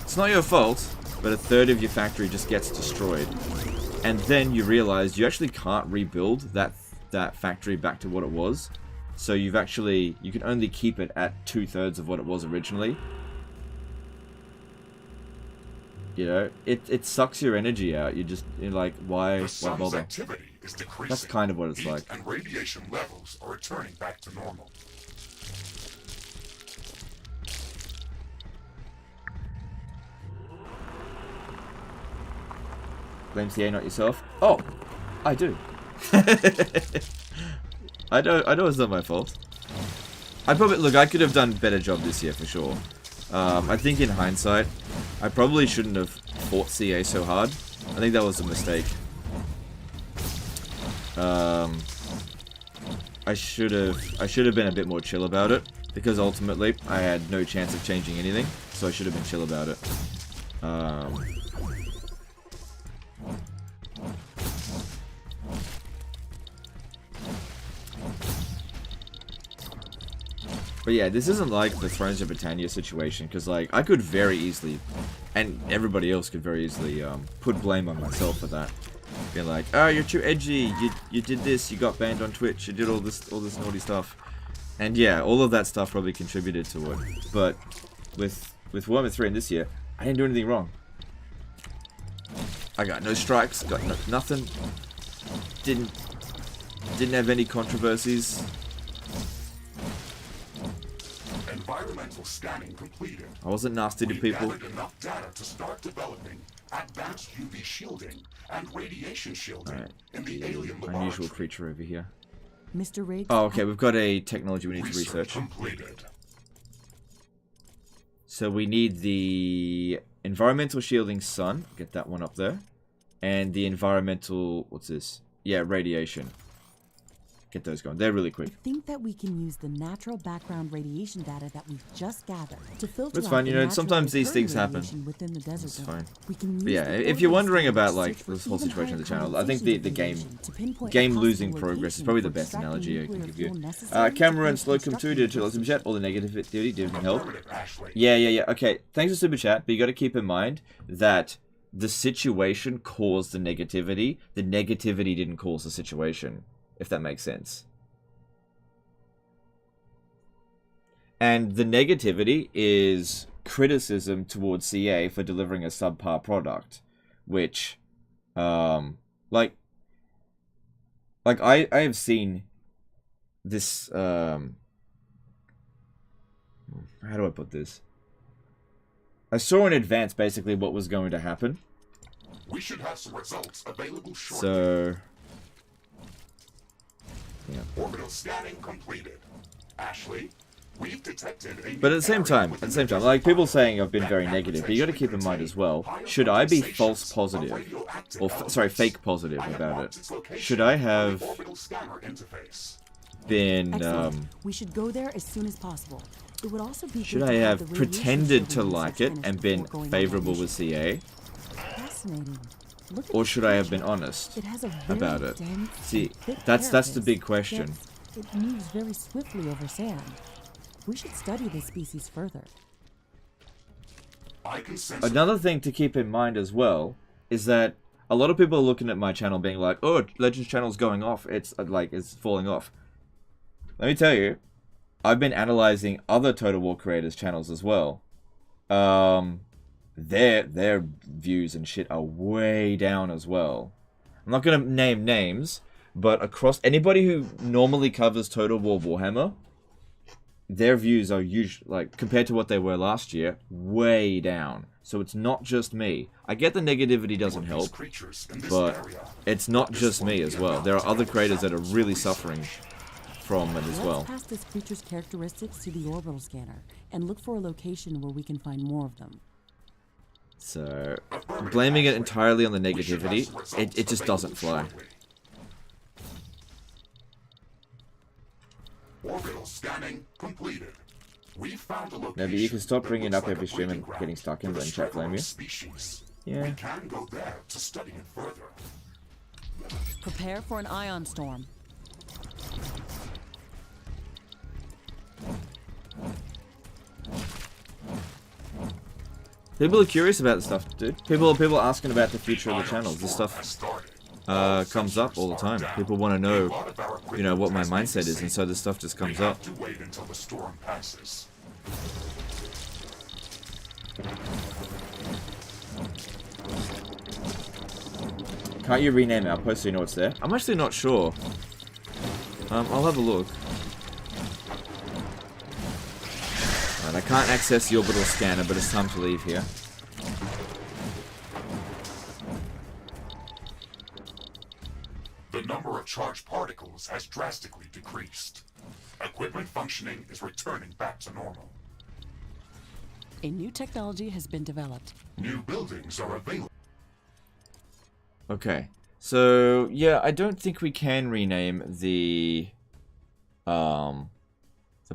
It's not your fault, but a third of your factory just gets destroyed. And then you realize you actually can't rebuild that factory back to what it was. So you can only keep it at 2/3 of what it was originally. You know, it sucks your energy out. You're like, why bother? That's kind of what it's like. And radiation levels are returning back to normal. Blame CA, not yourself. Oh, I do. I know it's not my fault. I could have done a better job this year for sure. I think in hindsight, I probably shouldn't have fought CA so hard. I think that was a mistake. I should have been a bit more chill about it, because ultimately I had no chance of changing anything, so I should have been chill about it. But yeah, this isn't like the Thrones of Britannia situation, because like I could very easily, and everybody else could very easily put blame on myself for that. Being like, oh, you're too edgy, you did this, you got banned on Twitch, you did all this naughty stuff. And yeah, all of that stuff probably contributed to it. But with Warhammer 3 in this year, I didn't do anything wrong. I got no strikes, got nothing. Didn't have any controversies. Environmental scanning completed. I wasn't nasty to people. We gathered enough data to start developing advanced UV shielding and radiation shielding in the alien laboratory. Unusual creature over here. Mr. Riggs. Oh, okay, we've got a technology we need to research. Completed. So we need the environmental shielding sun. Get that one up there. And the environmental, what's this? Yeah, radiation. Get those going. They're really quick. I think that we can use the natural background radiation data that we've just gathered to filter It's fine, you know, sometimes these things happen. Within the desert. It's fine. But yeah, if you're wondering about like this whole situation of the channel, I think the game losing progress is probably the best analogy I can give you. Cameron Slocum 2 did a super chat. All the negativity didn't help. Yeah. Okay, thanks for super chat, but you got to keep in mind that the situation caused the negativity. The negativity didn't cause the situation, if that makes sense. And the negativity is criticism towards CA for delivering a subpar product, which, like I have seen this, how do I put this? I saw in advance basically what was going to happen. We should have some results available shortly. So, yeah. Orbital scanning completed. Ashley, we've detected a But at the same time, like people saying I've been very negative, but you got to keep in mind as well, should I be false positive, or sorry, fake positive about it? Should I have been, we should go there as soon as possible. It would also be should I have pretended to like it and been favorable with CA? Fascinating. Or should I have been honest about it? See, that's the big question. It moves very swiftly over sand. We should study this species further. Another thing to keep in mind as well is that a lot of people are looking at my channel being like, oh, Legends channel's going off. It's like, it's falling off. Let me tell you, I've been analyzing other Total War creators' channels as well. Their views and shit are way down as well. I'm not gonna name names, but across anybody who normally covers Total War Warhammer, their views are usually, like, compared to what they were last year, way down. So it's not just me. I get the negativity doesn't help, but it's not just me as well. There are other creators that are really suffering from it as well. Let's pass this creature's characteristics to the orbital scanner and look for a location where we can find more of them. So, blaming it entirely on the negativity, it just doesn't fly. Orbital scanning completed. We found a location. Maybe you can stop bringing it up every stream and getting stuck in, letting chat blame you. Yeah. We can go there to study it further. Prepare for an ion storm. People are curious about this stuff, dude. People are asking about the future of the channels. This stuff comes up all the time. People want to know, you know, what my mindset is, and so this stuff just comes up. Wait until the storm passes. Can't you rename Outpost so you know what's there? I'm actually not sure. I'll have a look. Right, I can't access the orbital scanner, but it's time to leave here. The number of charged particles has drastically decreased. Equipment functioning is returning back to normal. A new technology has been developed. New buildings are available. Okay, so yeah, I don't think we can rename the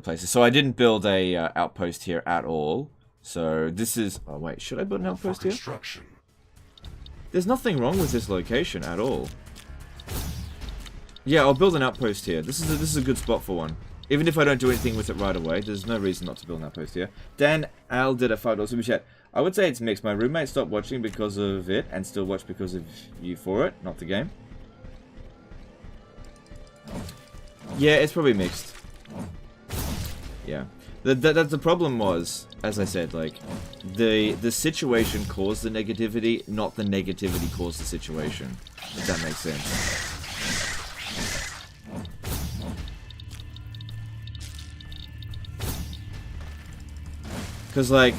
places. So I didn't build a outpost here at all. So this is. Oh wait, should I build an outpost here? There's nothing wrong with this location at all. Yeah, I'll build an outpost here. This is a good spot for one. Even if I don't do anything with it right away, there's no reason not to build an outpost here. Dan Al did a $5 super chat. I would say it's mixed. My roommate stopped watching because of it, and still watch because of you for it, not the game. Yeah, it's probably mixed. Yeah. The problem was, as I said, like, the situation caused the negativity, not the negativity caused the situation. If that makes sense. Because, like,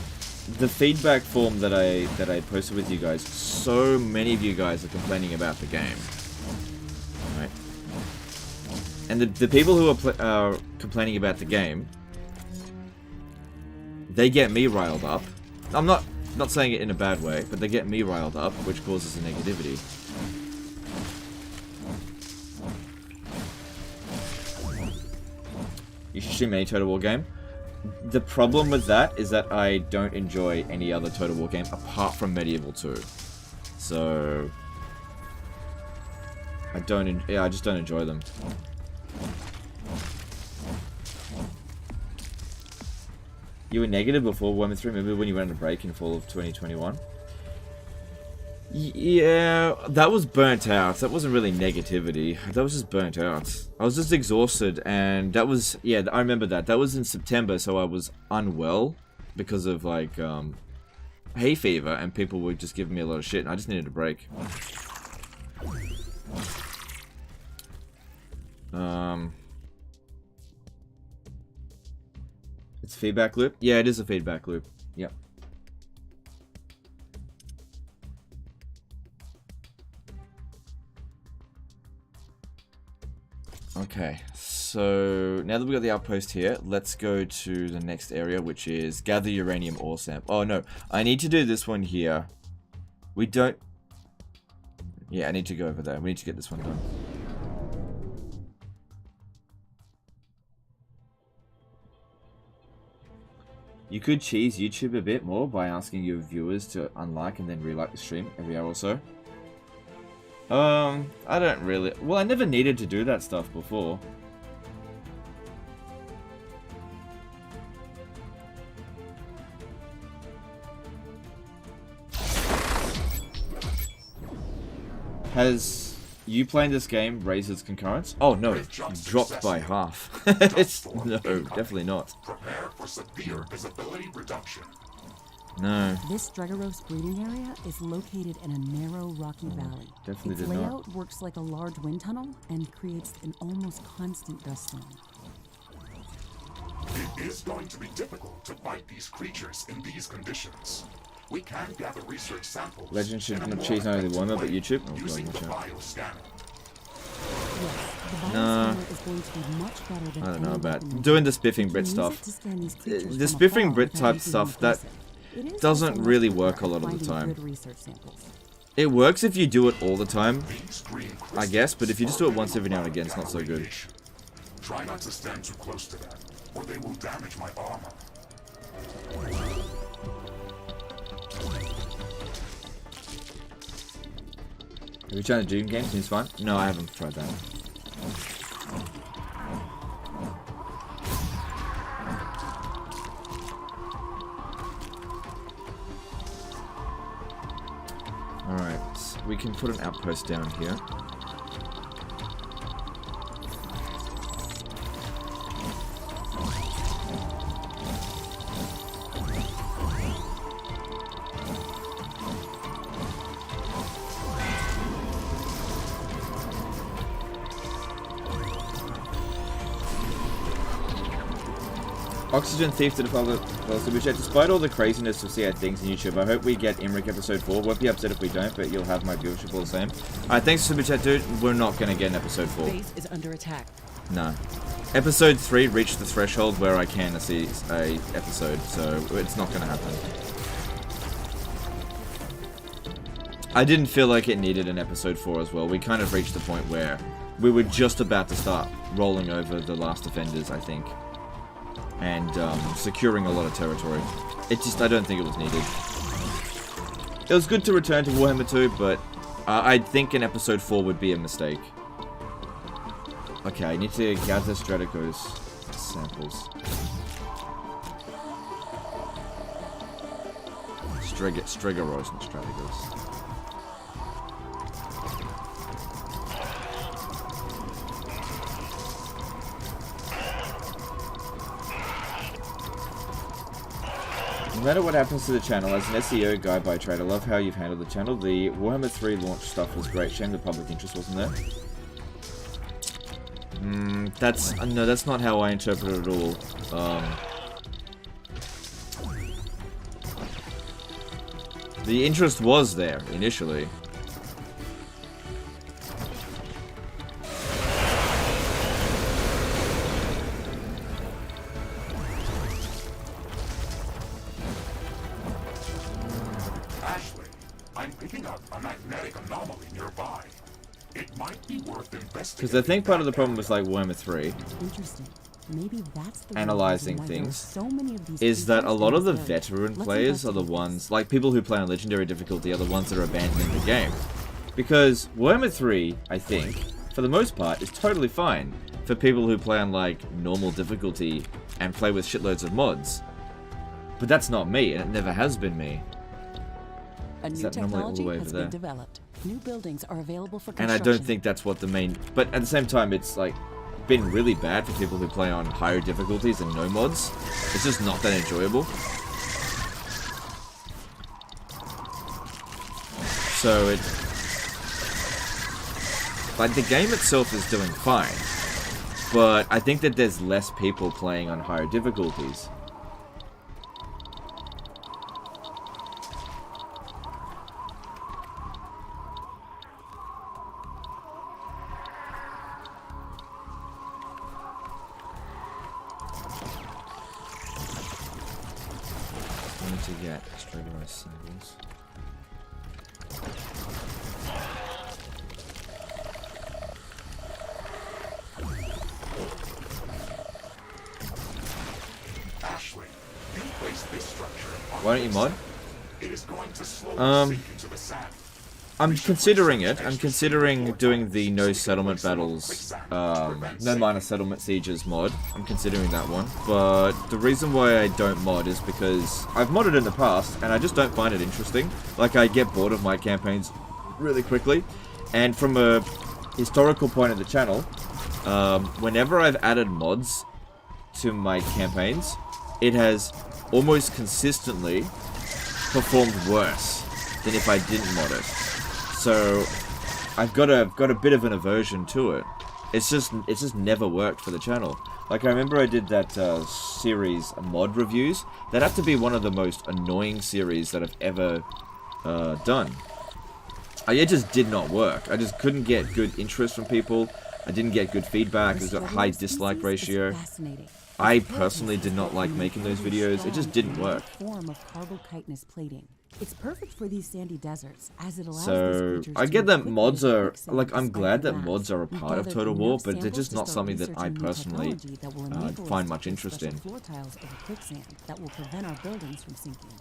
the feedback form that I posted with you guys, so many of you guys are complaining about the game. Right? And the people who are complaining about the game, they get me riled up. I'm not saying it in a bad way, but they get me riled up, which causes the negativity. You should stream any Total War game. The problem with that is that I don't enjoy any other Total War game apart from Medieval 2. So I just don't enjoy them. You were negative before 1-3. Remember when you went on a break in fall of 2021? Yeah, that was burnt out. That wasn't really negativity. That was just burnt out. I was just exhausted, and that was, yeah, I remember that. That was in September, so I was unwell because of, like, hay fever, and people were just giving me a lot of shit, and I just needed a break. It's a feedback loop? Yeah, it is a feedback loop. Yep. Okay, so now that we've got the outpost here, let's go to the next area, which is gather uranium ore sample. Oh no, I need to do this one here. We don't... Yeah, I need to go over there. We need to get this one done. You could cheese YouTube a bit more by asking your viewers to unlike and then relike the stream every hour or so. I don't really... Well, I never needed to do that stuff before. Has you playing this game raised its concurrence? Oh no, dropped by half. It's... No, definitely not. Prepare for severe visibility reduction. No. This Dregaros breeding area is located in a narrow, rocky valley. Definitely its did layout not. works like a large wind tunnel and creates an almost constant dust storm. It is going to be difficult to fight these creatures in these conditions. We can gather research samples. Legend should not cheese not only Warmer, but YouTube. Oh, using the God, bioscanner. Nah, I don't know about doing the spiffing Brit stuff. The spiffing Brit type stuff, that doesn't really work a lot of the time. It works if you do it all the time, I guess, but if you just do it once every now and again, it's not so good. Try not to stand too close to them, or they will damage my armor. Have you tried the Doom game? Seems fun. No, I haven't tried that. Alright, so we can put an outpost down here. Oxygen Thief to the follow Superchat. Despite all the craziness of CI things in YouTube, I hope we get Imric episode 4. Won't be upset if we don't, but you'll have my viewership all the same. Alright, thanks Superchat, dude. We're not gonna get an episode 4. Base is under attack. No. Episode 3 reached the threshold where I can see a episode, so it's not gonna happen. I didn't feel like it needed an episode 4 as well. We kind of reached the point where we were just about to start rolling over the last offenders, I think. And securing a lot of territory. I don't think it was needed. It was good to return to Warhammer 2, but I think an episode 4 would be a mistake. Okay, I need to gather Strategos samples. Stregoros, not Strategos. No matter what happens to the channel, as an SEO guy by trade, I love how you've handled the channel. The Warhammer 3 launch stuff was great. Shame the public interest wasn't there. No, that's not how I interpret it at all. The interest was there, initially. Because I think part of the problem with like Warhammer 3, analyzing things, is that a lot of the veteran players are the ones, like people who play on Legendary difficulty are the ones that are abandoning the game. Because Warhammer 3, I think, for the most part, is totally fine for people who play on like normal difficulty and play with shitloads of mods. But that's not me, and it never has been me. A new technology has been developed. New buildings are available for construction. And I don't think that's what the main... But at the same time, it's like been really bad for people who play on higher difficulties and no mods. It's just not that enjoyable. So it... Like, the game itself is doing fine. But I think that there's less people playing on higher difficulties. To get Stregoros symbols. Ashley, you place this structure on Why don't you mod? It is going to slowly sink into the sand. I'm considering it. I'm considering doing the no settlement battles, no minor settlement sieges mod. I'm considering that one. But the reason why I don't mod is because I've modded in the past and I just don't find it interesting. Like, I get bored of my campaigns really quickly. And from a historical point of the channel, whenever I've added mods to my campaigns, it has almost consistently performed worse than if I didn't mod it. So I've got a bit of an aversion to it. It's just never worked for the channel. Like, I remember I did that series, mod reviews. That had to be one of the most annoying series that I've ever done. It just did not work. I just couldn't get good interest from people. I didn't get good feedback. It was a high dislike ratio. I personally did not like making those videos. It just didn't work. Form of carbochitinous plating. It's perfect for these sandy deserts, as it allows So, I get that mods are, like, I'm glad that mods are a part of Total War, but they're just not something that I personally find much interest in. Floor tiles over quicksand that will prevent our buildings from sinking.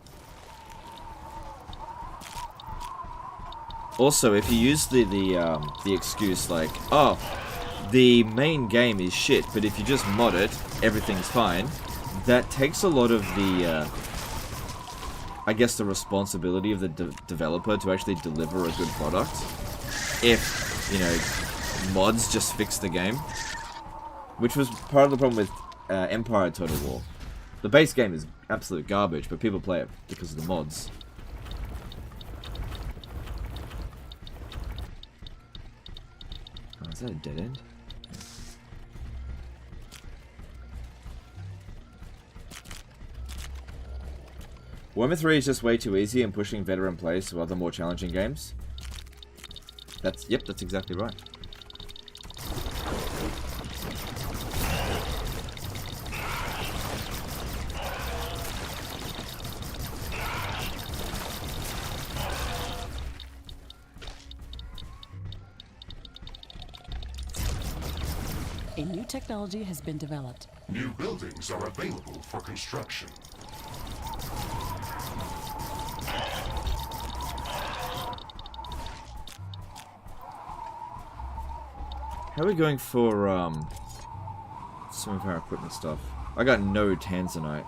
Also, if you use the excuse like, oh, the main game is shit, but if you just mod it, everything's fine, that takes a lot of the, I guess, the responsibility of the developer to actually deliver a good product. If, you know, mods just fix the game. Which was part of the problem with Empire Total War. The base game is absolute garbage, but people play it because of the mods. Oh, is that a dead end? Warhammer 3 is just way too easy and pushing veteran players to other more challenging games. Yep, that's exactly right. A new technology has been developed. New buildings are available for construction. How are we going for some of our equipment stuff? I got no tanzanite.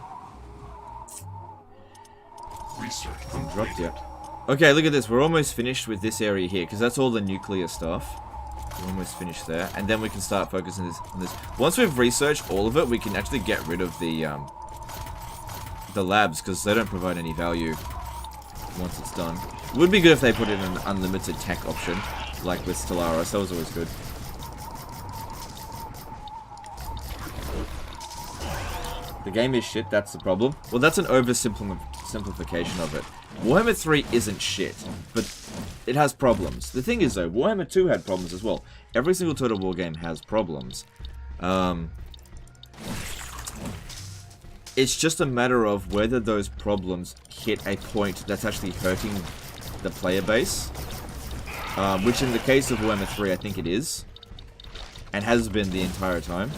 Research Dropped yet. Okay, look at this. We're almost finished with this area here, because that's all the nuclear stuff. We're almost finished there, and then we can start focusing on this. Once we've researched all of it, we can actually get rid of the labs, because they don't provide any value once it's done. It would be good if they put in an unlimited tech option, like with Stellaris. That was always good. The game is shit, that's the problem. Well, that's an oversimplification of it. Warhammer 3 isn't shit, but it has problems. The thing is, though, Warhammer 2 had problems as well. Every single Total War game has problems. It's just a matter of whether those problems hit a point that's actually hurting the player base. Which in the case of Warhammer 3, I think it is. And has been the entire time.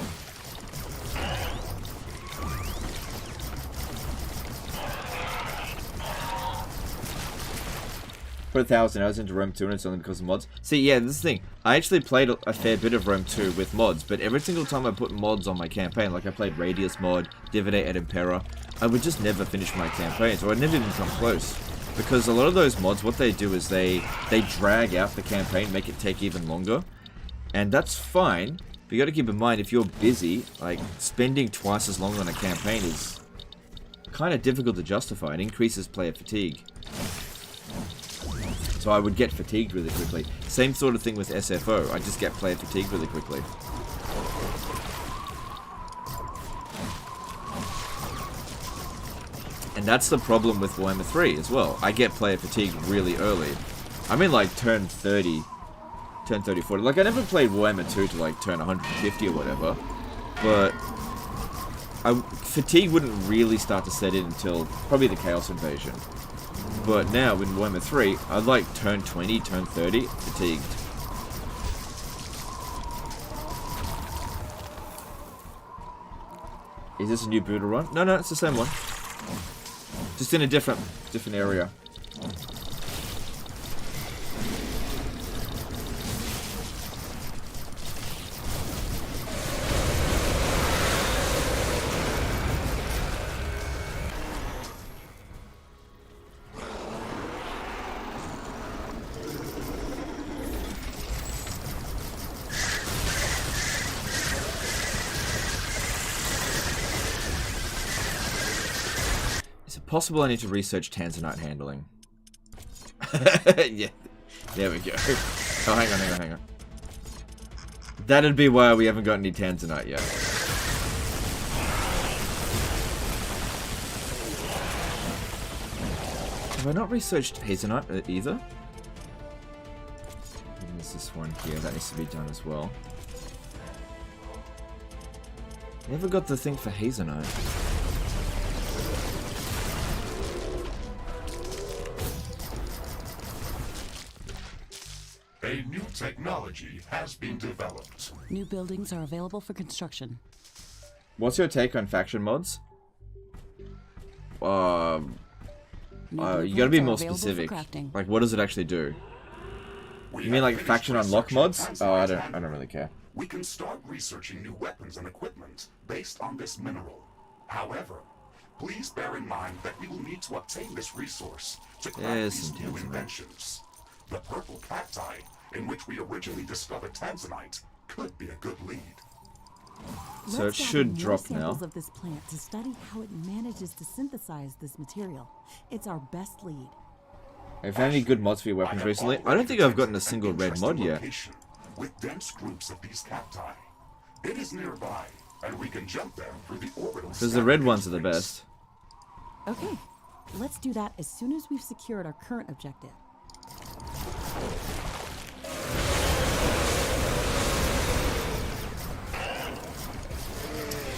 Put 1,000 hours into Rome 2 and it's only because of mods. See, yeah, this is the thing. I actually played a fair bit of Rome 2 with mods, but every single time I put mods on my campaign, like I played Radius mod, Divinate et Impera, I would just never finish my campaigns, or I'd never even come close. Because a lot of those mods, what they do is they drag out the campaign, make it take even longer. And that's fine, but you gotta keep in mind, if you're busy, like, spending twice as long on a campaign is kind of difficult to justify. It increases player fatigue. So I would get fatigued really quickly. Same sort of thing with SFO. I just get player fatigued really quickly. And that's the problem with Warhammer 3 as well. I get player fatigue really early. I'm in like turn 30, turn 30, 40. Like I never played Warhammer 2 to like turn 150 or whatever. But fatigue wouldn't really start to set in until probably the Chaos Invasion. But now, in Warhammer 3, I'd like turn 20, turn 30, fatigued. Is this a new Buddha run? No, it's the same one. Just in a different area. Possible I need to research tanzanite handling. Yeah, there we go. Oh, hang on. That'd be why we haven't got any tanzanite yet. Have I not researched Hazelnut either? And there's this one here that needs to be done as well. Never got the thing for Hazelnut. A new technology has been developed. New buildings are available for construction. What's your take on faction mods? You gotta be more specific. Like, what does it actually do? You mean like faction unlock mods? Oh, I don't really care. We can start researching new weapons and equipment based on this mineral. However, please bear in mind that we will need to obtain this resource to craft these new inventions. The purple cacti, in which we originally discovered tanzanite, could be a good lead. So it should drop now. Samples of this plant to study how it manages to synthesize this material. It's our best lead. Have you found any good mods for your weapons recently? I don't think I've gotten a single red mod yet. With dense groups of these cacti. It is nearby, and we can jump there through the orbital. Because the red ones are the best. Okay, let's do that as soon as we've secured our current objective.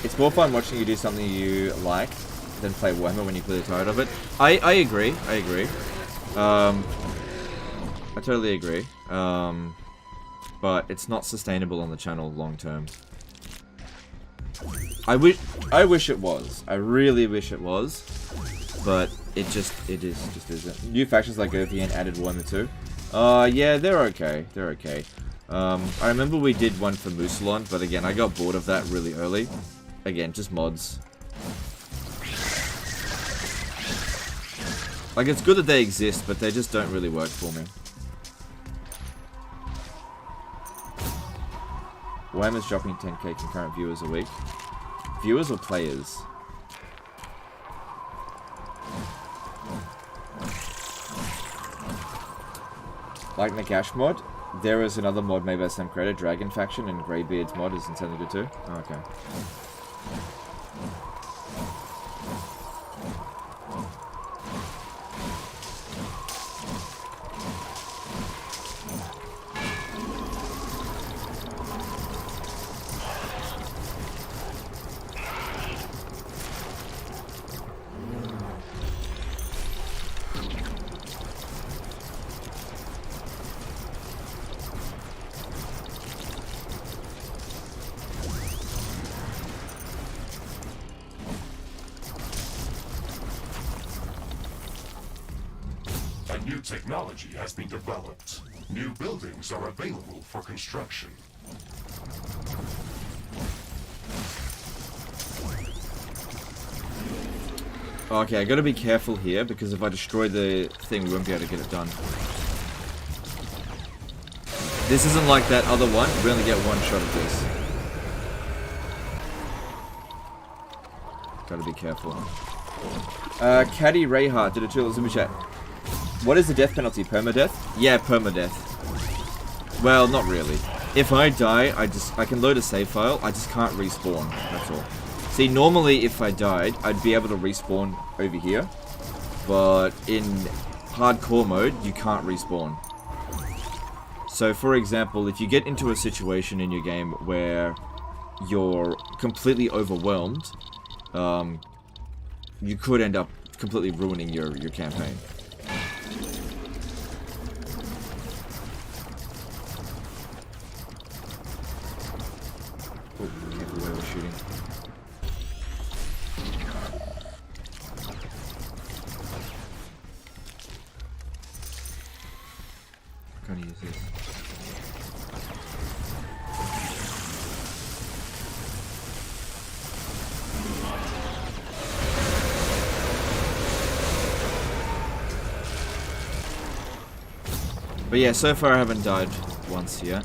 It's more fun watching you do something you like than play Warhammer when you're clearly tired of it. I agree. I totally agree. But it's not sustainable on the channel long term. I wish it was. I really wish it was. But it just isn't. New factions like Ovian added Warhammer 2. Yeah, they're okay. They're okay. I remember we did one for Musalon, but again, I got bored of that really early. Again, just mods. Like, it's good that they exist, but they just don't really work for me. Warhammer's dropping 10k concurrent viewers a week. Viewers or players? Like Nagash mod? There is another mod made by some creator, Dragon Faction, and Greybeard's mod is intended good too. Oh, okay. Technology has been developed. New buildings are available for construction. Okay, I gotta be careful here, because if I destroy the thing, we won't be able to get it done. This isn't like that other one. We only get one shot at this. Gotta be careful. Caddy Rayhart did a $2 super chat. What is the death penalty? Permadeath? Yeah, permadeath. Well, not really. If I die, I can load a save file. I just can't respawn. That's all. See, normally if I died, I'd be able to respawn over here. But in hardcore mode, you can't respawn. So, for example, if you get into a situation in your game where you're completely overwhelmed, you could end up completely ruining your campaign. Oh, careful where we're shooting. I'm gonna use this. But yeah, so far I haven't died once yet.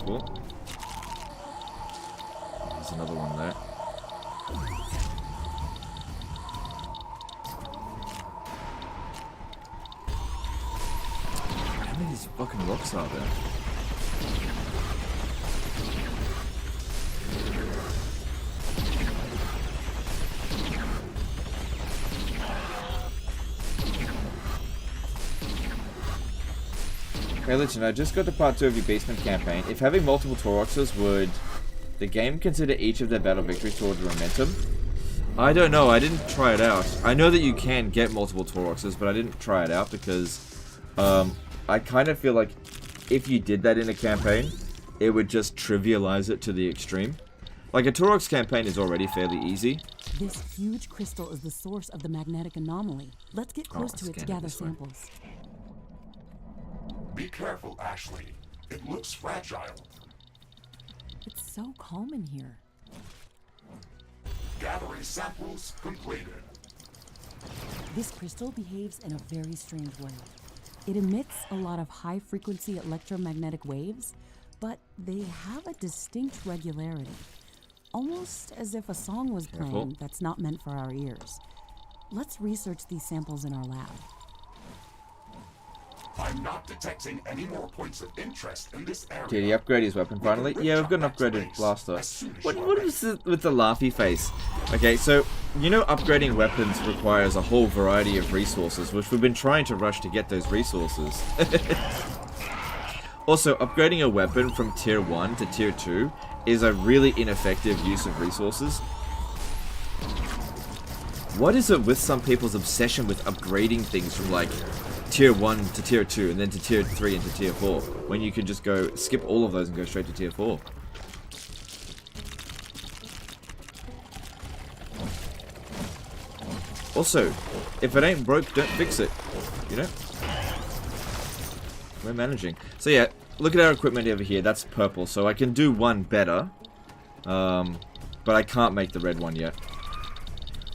useful. There's another one there. How many of these fucking rocks are there? Hey Legend, I just got to part 2 of your basement campaign. If having multiple Tauroxes would the game consider each of their battle victories towards momentum? I don't know, I didn't try it out. I know that you can get multiple Tauroxes, but I didn't try it out because I kind of feel like if you did that in a campaign, it would just trivialize it to the extreme. Like a Taurox campaign is already fairly easy. This huge crystal is the source of the magnetic anomaly. Let's get close to it to gather samples. Be careful, Ashley. It looks fragile. It's so calm in here. Gathering samples completed. This crystal behaves in a very strange way. It emits a lot of high-frequency electromagnetic waves, but they have a distinct regularity. Almost as if a song was playing that's not meant for our ears. Let's research these samples in our lab. I'm not detecting any more points of interest in this area. Did he upgrade his weapon finally? Yeah, we've got an upgraded blaster. What is it with the laughy face? Okay, so, you know upgrading weapons requires a whole variety of resources, which we've been trying to rush to get those resources. Also, upgrading a weapon from tier 1 to tier 2 is a really ineffective use of resources. What is it with some people's obsession with upgrading things from like tier 1 to tier 2 and then to tier 3 and to tier 4 when you could just go skip all of those and go straight to tier 4? Also, if it ain't broke, don't fix it. You know? We're managing. So yeah, look at our equipment over here. That's purple, so I can do one better. But I can't make the red one yet.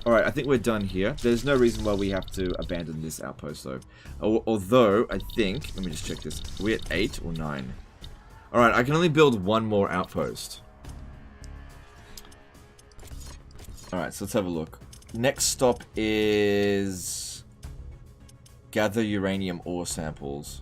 Alright, I think we're done here. There's no reason why we have to abandon this outpost, though. Although, I think... Let me just check this. Are we at 8 or 9? Alright, I can only build one more outpost. Alright, so let's have a look. Next stop is... gather uranium ore samples.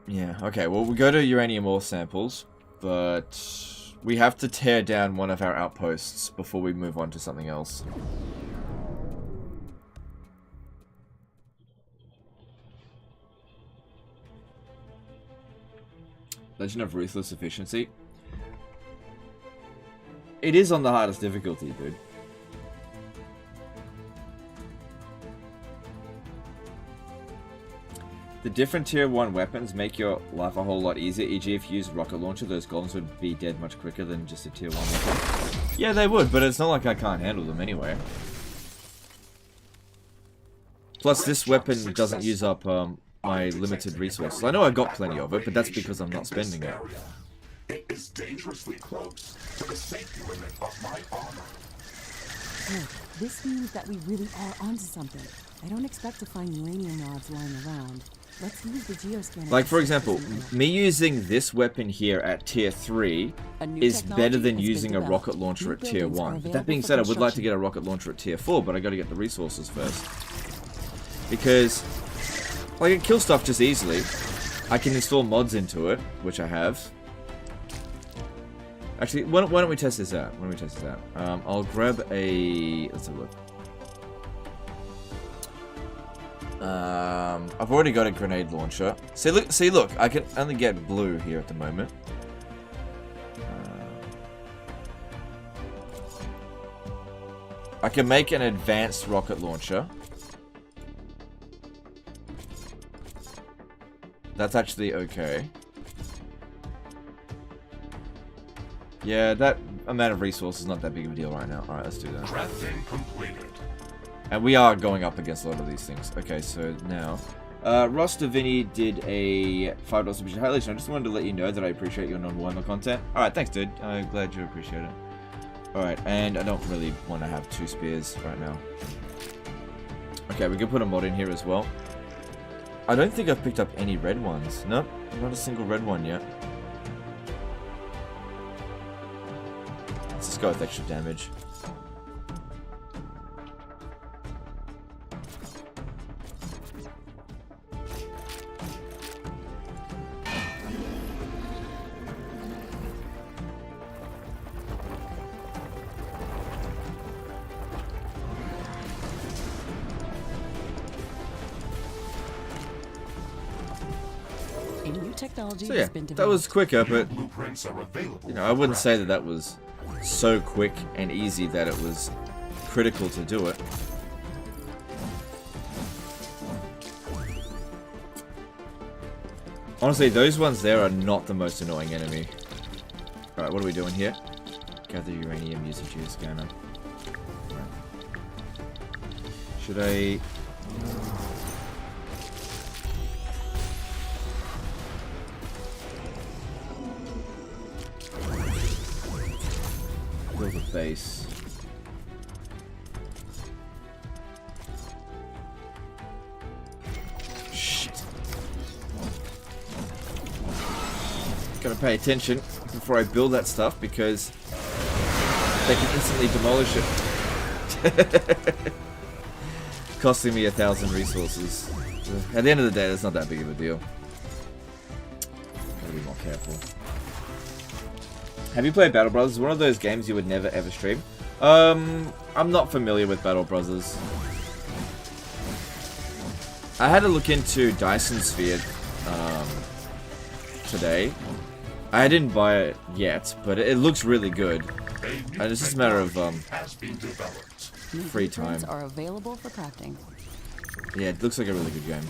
Yeah, okay, well, we go to uranium ore samples, but we have to tear down one of our outposts before we move on to something else. Legend of Ruthless Efficiency. It is on the hardest difficulty, dude. The different tier 1 weapons make your life a whole lot easier, e.g. if you use a rocket launcher, those golems would be dead much quicker than just a tier 1 weapon. Yeah, they would, but it's not like I can't handle them anyway. Plus, this weapon doesn't use up my limited resources. I know I got plenty of it, but that's because I'm not spending it. It is dangerously close to the safety limit of my armor. Look, this means that we really are onto something. I don't expect to find uranium rods lying around. Let's use the geoscanning. Like, for example, me using this weapon here at tier 3 is better than using a rocket launcher at tier 1. But that being said, I would like to get a rocket launcher at tier 4, but I gotta get the resources first. Because, like, I can kill stuff just easily. I can install mods into it, which I have. Actually, why don't we test this out? I'll grab a... let's have a look. I've already got a grenade launcher. See, look, I can only get blue here at the moment. I can make an advanced rocket launcher. That's actually okay. Yeah, that amount of resources is not that big of a deal right now. Alright, let's do that. Drafting completed. And we are going up against a lot of these things. Okay, so now... Ross Davini did a $5 submission. Hi, Legend, I just wanted to let you know that I appreciate your non-Warhammer content. Alright, thanks, dude. I'm glad you appreciate it. Alright, and I don't really want to have 2 spears right now. Okay, we can put a mod in here as well. I don't think I've picked up any red ones. Nope, not a single red one yet. Let's just go with extra damage. Technology So yeah, has been that was quicker, but Blueprints are available. you know, I wouldn't say that that was so quick and easy that it was critical to do it. Honestly, those ones there are not the most annoying enemy. Alright, what are we doing here? Gather uranium, use a geoscanner. Right. Should I... build a base. Shit. Gotta pay attention before I build that stuff because they can instantly demolish it. Costing me 1,000 resources. At the end of the day, that's not that big of a deal. Gotta be more careful. Have you played Battle Brothers? It's one of those games you would never ever stream. I'm not familiar with Battle Brothers. I had to look into Dyson Sphere today. I didn't buy it yet, but it looks really good. And it's just a matter of free time. Are available for crafting. Yeah, it looks like a really good game.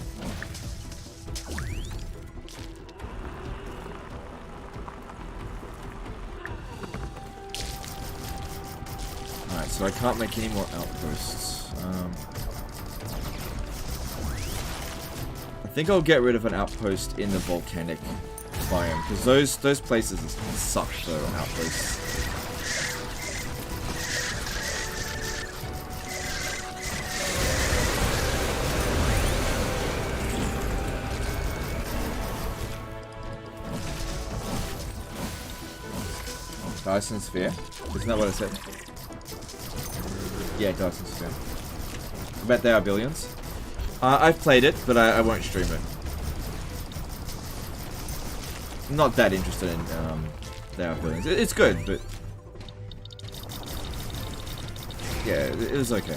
Alright, so I can't make any more outposts. I think I'll get rid of an outpost in the volcanic biome, because those places suck for outposts. Dyson Sphere? Isn't that what I said? Yeah, Dyson Sphere. I bet they are billions. I've played it, but I won't stream it. I'm not that interested in they are billions. It's good, but yeah, it was okay.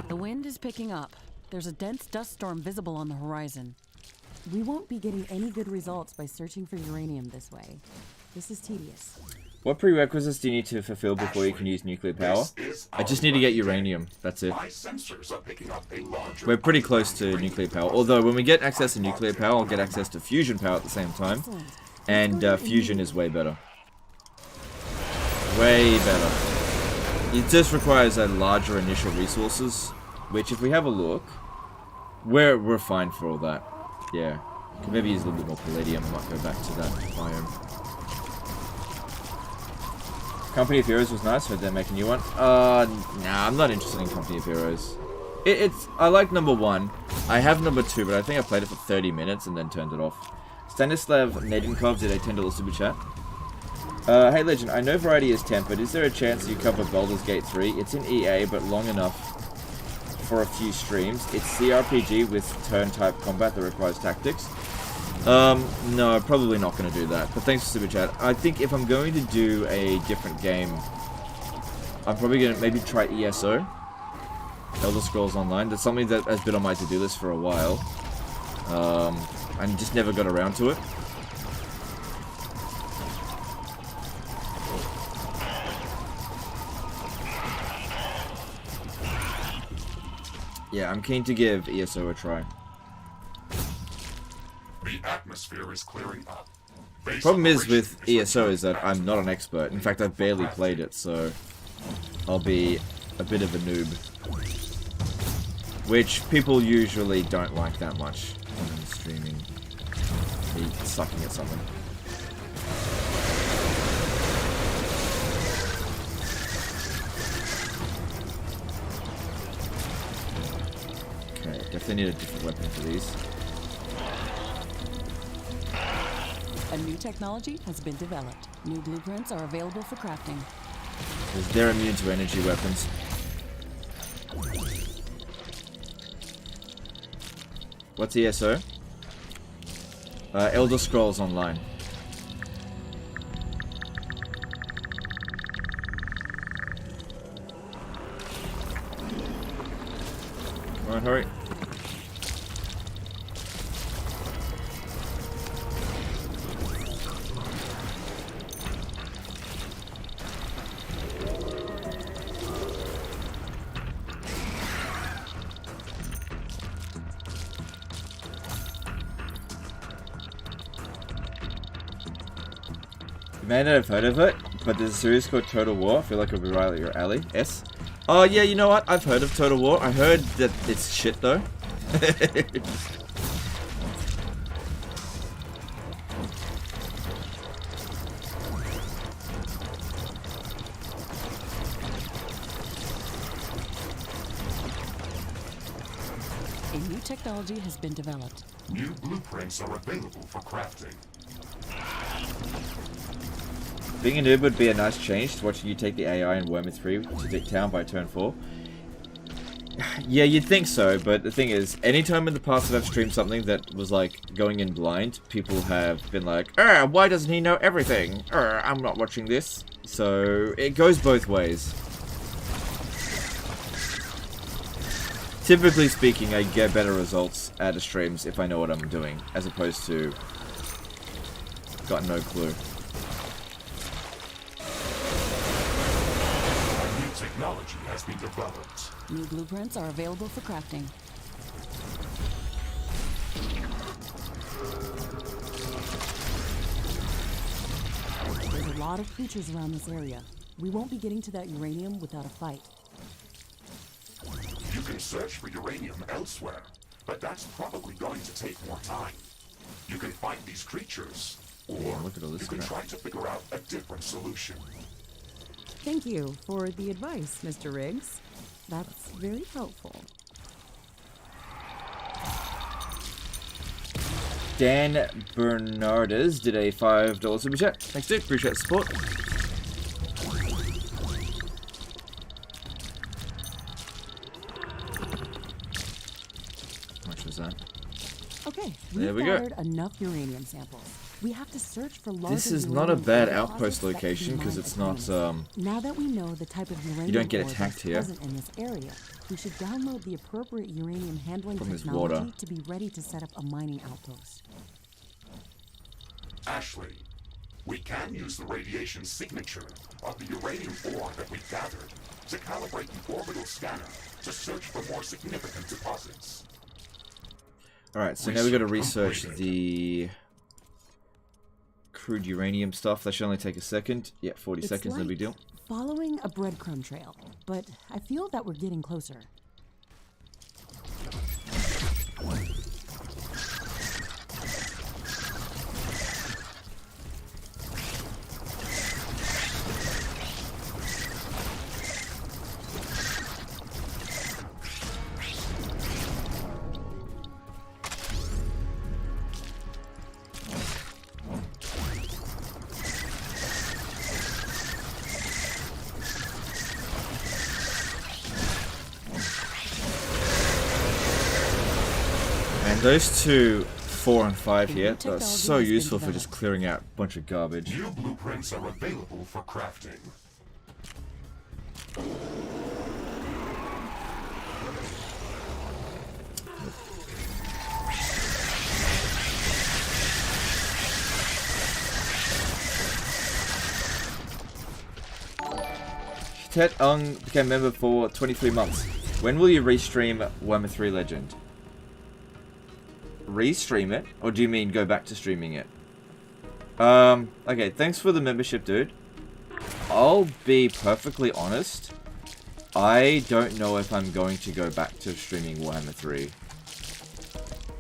The wind is picking up. There's a dense dust storm visible on the horizon. We won't be getting any good results by searching for uranium this way. This is tedious. What prerequisites do you need to fulfill before you can use nuclear power? I just need to get uranium. That's it. We're pretty close to nuclear power. Although when we get access to nuclear power, I'll get access to fusion power at the same time. And fusion is way better. Way better. It just requires a larger initial resources, which if we have a look, we're fine for all that. Yeah. Could maybe use a little bit more palladium. I might go back to that biome. Company of Heroes was nice. Heard they're making a new one. Nah, I'm not interested in Company of Heroes. I like number 1. I have number 2, but I think I played it for 30 minutes and then turned it off. Stanislav Nedenkov did a $10 super chat. Hey Legend, I know Variety is tempered. Is there a chance you cover Baldur's Gate 3? It's in EA, but long enough for a few streams. It's CRPG with turn-type combat that requires tactics. No, probably not going to do that. But thanks for Super Chat. I think if I'm going to do a different game, I'm probably going to maybe try ESO. Elder Scrolls Online. That's something that has been on my to-do list for a while. And just never got around to it. Yeah, I'm keen to give ESO a try. The atmosphere is clearing up. The problem is with ESO is that I'm not an expert. In fact, I've barely played it, so I'll be a bit of a noob. Which people usually don't like that much when streaming. Me sucking at something. Okay, definitely need a different weapon for these. A new technology has been developed. New blueprints are available for crafting. Because they're immune to energy weapons. What's ESO? Elder Scrolls Online. Come on, hurry. You may not have heard of it, but there's a series called Total War. I feel like it'll be right up your alley. S? Oh yeah, you know what? I've heard of Total War. I heard that it's shit though. A new technology has been developed. New blueprints are available for crafting. Being a noob would be a nice change to watching you take the AI in Wormith 3 to town by turn 4. Yeah, you'd think so, but the thing is, anytime in the past that I've streamed something that was like going in blind, people have been like, why doesn't he know everything? I'm not watching this. So, it goes both ways. Typically speaking, I get better results out of streams if I know what I'm doing, as opposed to got no clue. Technology has been developed. New blueprints are available for crafting. There's a lot of creatures around this area. We won't be getting to that uranium without a fight. You can search for uranium elsewhere, but that's probably going to take more time. You can fight these creatures, or look at all this you can crap. try to figure out a different solution. Thank you for the advice, Mr. Riggs. That's very helpful. Dan Bernardes did a $5 super chat. Thanks, dude. Appreciate the support. How much was that? Okay, There we we've go. gathered enough uranium samples. We have to search for larger This is not a uranium bad deposits outpost that could be location because mined it's not autonomously. Now that we know the type of uranium don't get ore attacked that's here. present in this area, we should download the appropriate uranium handling Problem is technology water. to be ready to set up a mining outpost. Ashley, we can use the radiation signature of the uranium ore that we gathered to calibrate the orbital scanner to search for more significant deposits. Alright, so now we got to research the crude uranium stuff. That should only take a second. Yeah, 40 It's seconds, no like big deal. following a breadcrumb trail, but I feel that we're getting closer. those two 4 and 5 here are so Technology has been useful for developed. just clearing out a bunch of garbage. New blueprints are available for crafting. Tet Ung became a member for 23 months. When will you restream Warhammer 3 Legend? Restream it? Or do you mean go back to streaming it? Okay, thanks for the membership, dude. I'll be perfectly honest. I don't know if I'm going to go back to streaming Warhammer 3.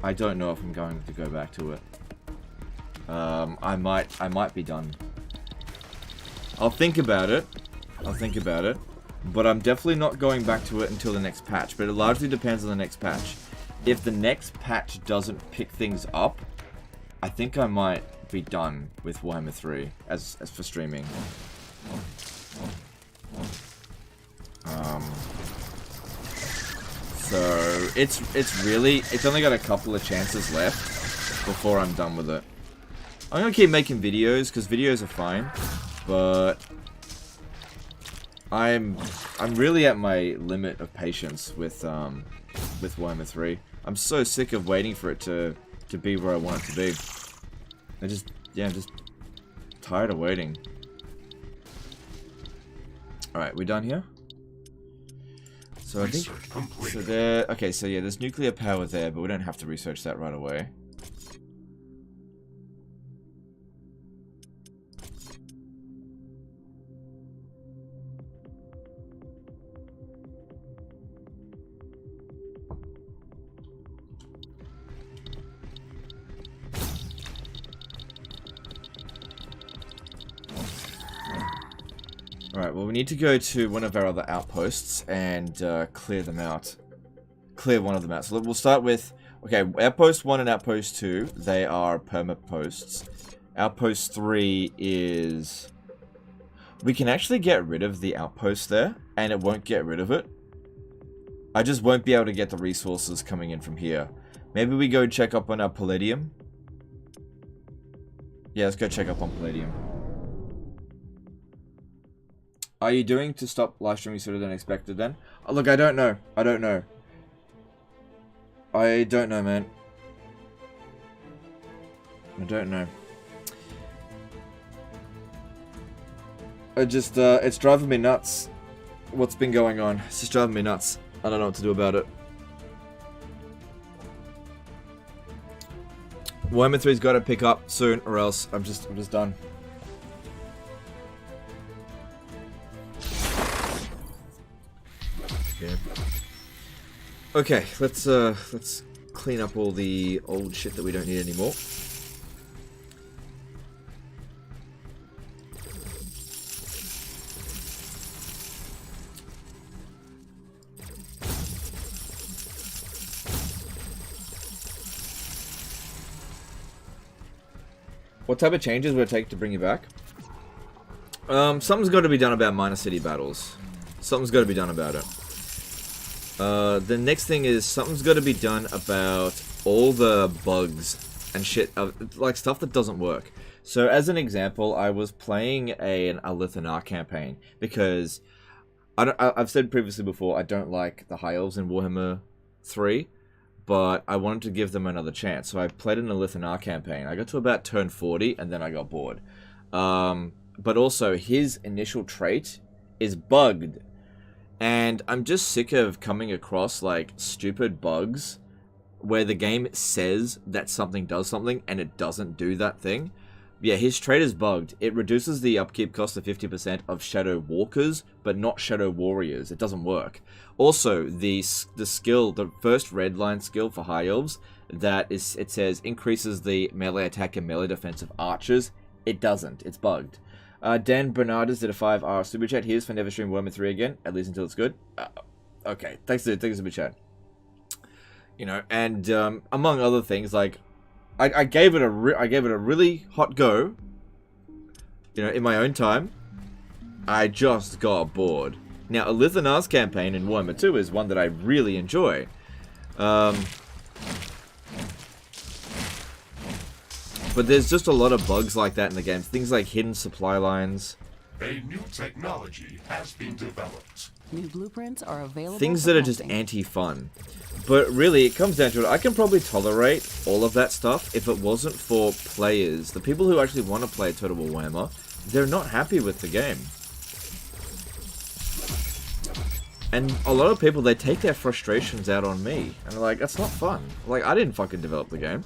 I don't know if I'm going to go back to it. I might be done. I'll think about it. But I'm definitely not going back to it until the next patch. But it largely depends on the next patch. If the next patch doesn't pick things up, I think I might be done with Warhammer 3 as for streaming. So it's only got a couple of chances left before I'm done with it. I'm gonna keep making videos because videos are fine, but I'm really at my limit of patience with Warhammer 3. I'm so sick of waiting for it to be where I want it to be. I'm just tired of waiting. Alright, we done here? So I think so there okay, so yeah, there's nuclear power there, but we don't have to research that right away. Alright, well we need to go to one of our other outposts and clear them out. Clear one of them out. So we'll start with, okay, Outpost 1 and Outpost 2, they are perma posts. Outpost 3 is... We can actually get rid of the outpost there, and it won't get rid of it. I just won't be able to get the resources coming in from here. Maybe we go check up on our palladium. Yeah, let's go check up on palladium. Are you doing to stop live streaming sooner than expected then? Oh, look, I don't know. I don't know, man. I don't know. I just, it's driving me nuts. What's been going on? It's just driving me nuts. I don't know what to do about it. Warhammer 3's got to pick up soon, or else I'm just done. Yeah. Okay, let's clean up all the old shit that we don't need anymore. What type of changes would it take to bring you back? Something's got to be done about minor city battles. Something's got to be done about it. The next thing is something's got to be done about all the bugs and shit, like stuff that doesn't work. So as an example, I was playing a Lithanar campaign because I've said previously before I don't like the High Elves in Warhammer 3, but I wanted to give them another chance. So I played in a Lithanar campaign. I got to about turn 40 and then I got bored. But also his initial trait is bugged. And I'm just sick of coming across, like, stupid bugs where the game says that something does something and it doesn't do that thing. Yeah, his trait is bugged. It reduces the upkeep cost to 50% of Shadow Walkers, but not Shadow Warriors. It doesn't work. Also, the skill, the first red line skill for High Elves, it says increases the melee attack and melee defense of archers. It doesn't. It's bugged. Dan Bernardus did a 5R super chat. Here's for never stream Warhammer 3 again, at least until it's good. Okay, thanks for the super chat. You know, and among other things, like I gave it a really hot go. You know, in my own time, I just got bored. Now, a Lithanar's campaign in Warhammer 2 is one that I really enjoy. But there's just a lot of bugs like that in the game. Things like hidden supply lines. A new technology has been developed. New blueprints are available. Things for that are just testing. anti-fun. But really, it comes down to it. I can probably tolerate all of that stuff if it wasn't for players. The people who actually want to play Total War Warhammer, they're not happy with the game. And a lot of people, they take their frustrations out on me. And they're like, that's not fun. Like, I didn't fucking develop the game.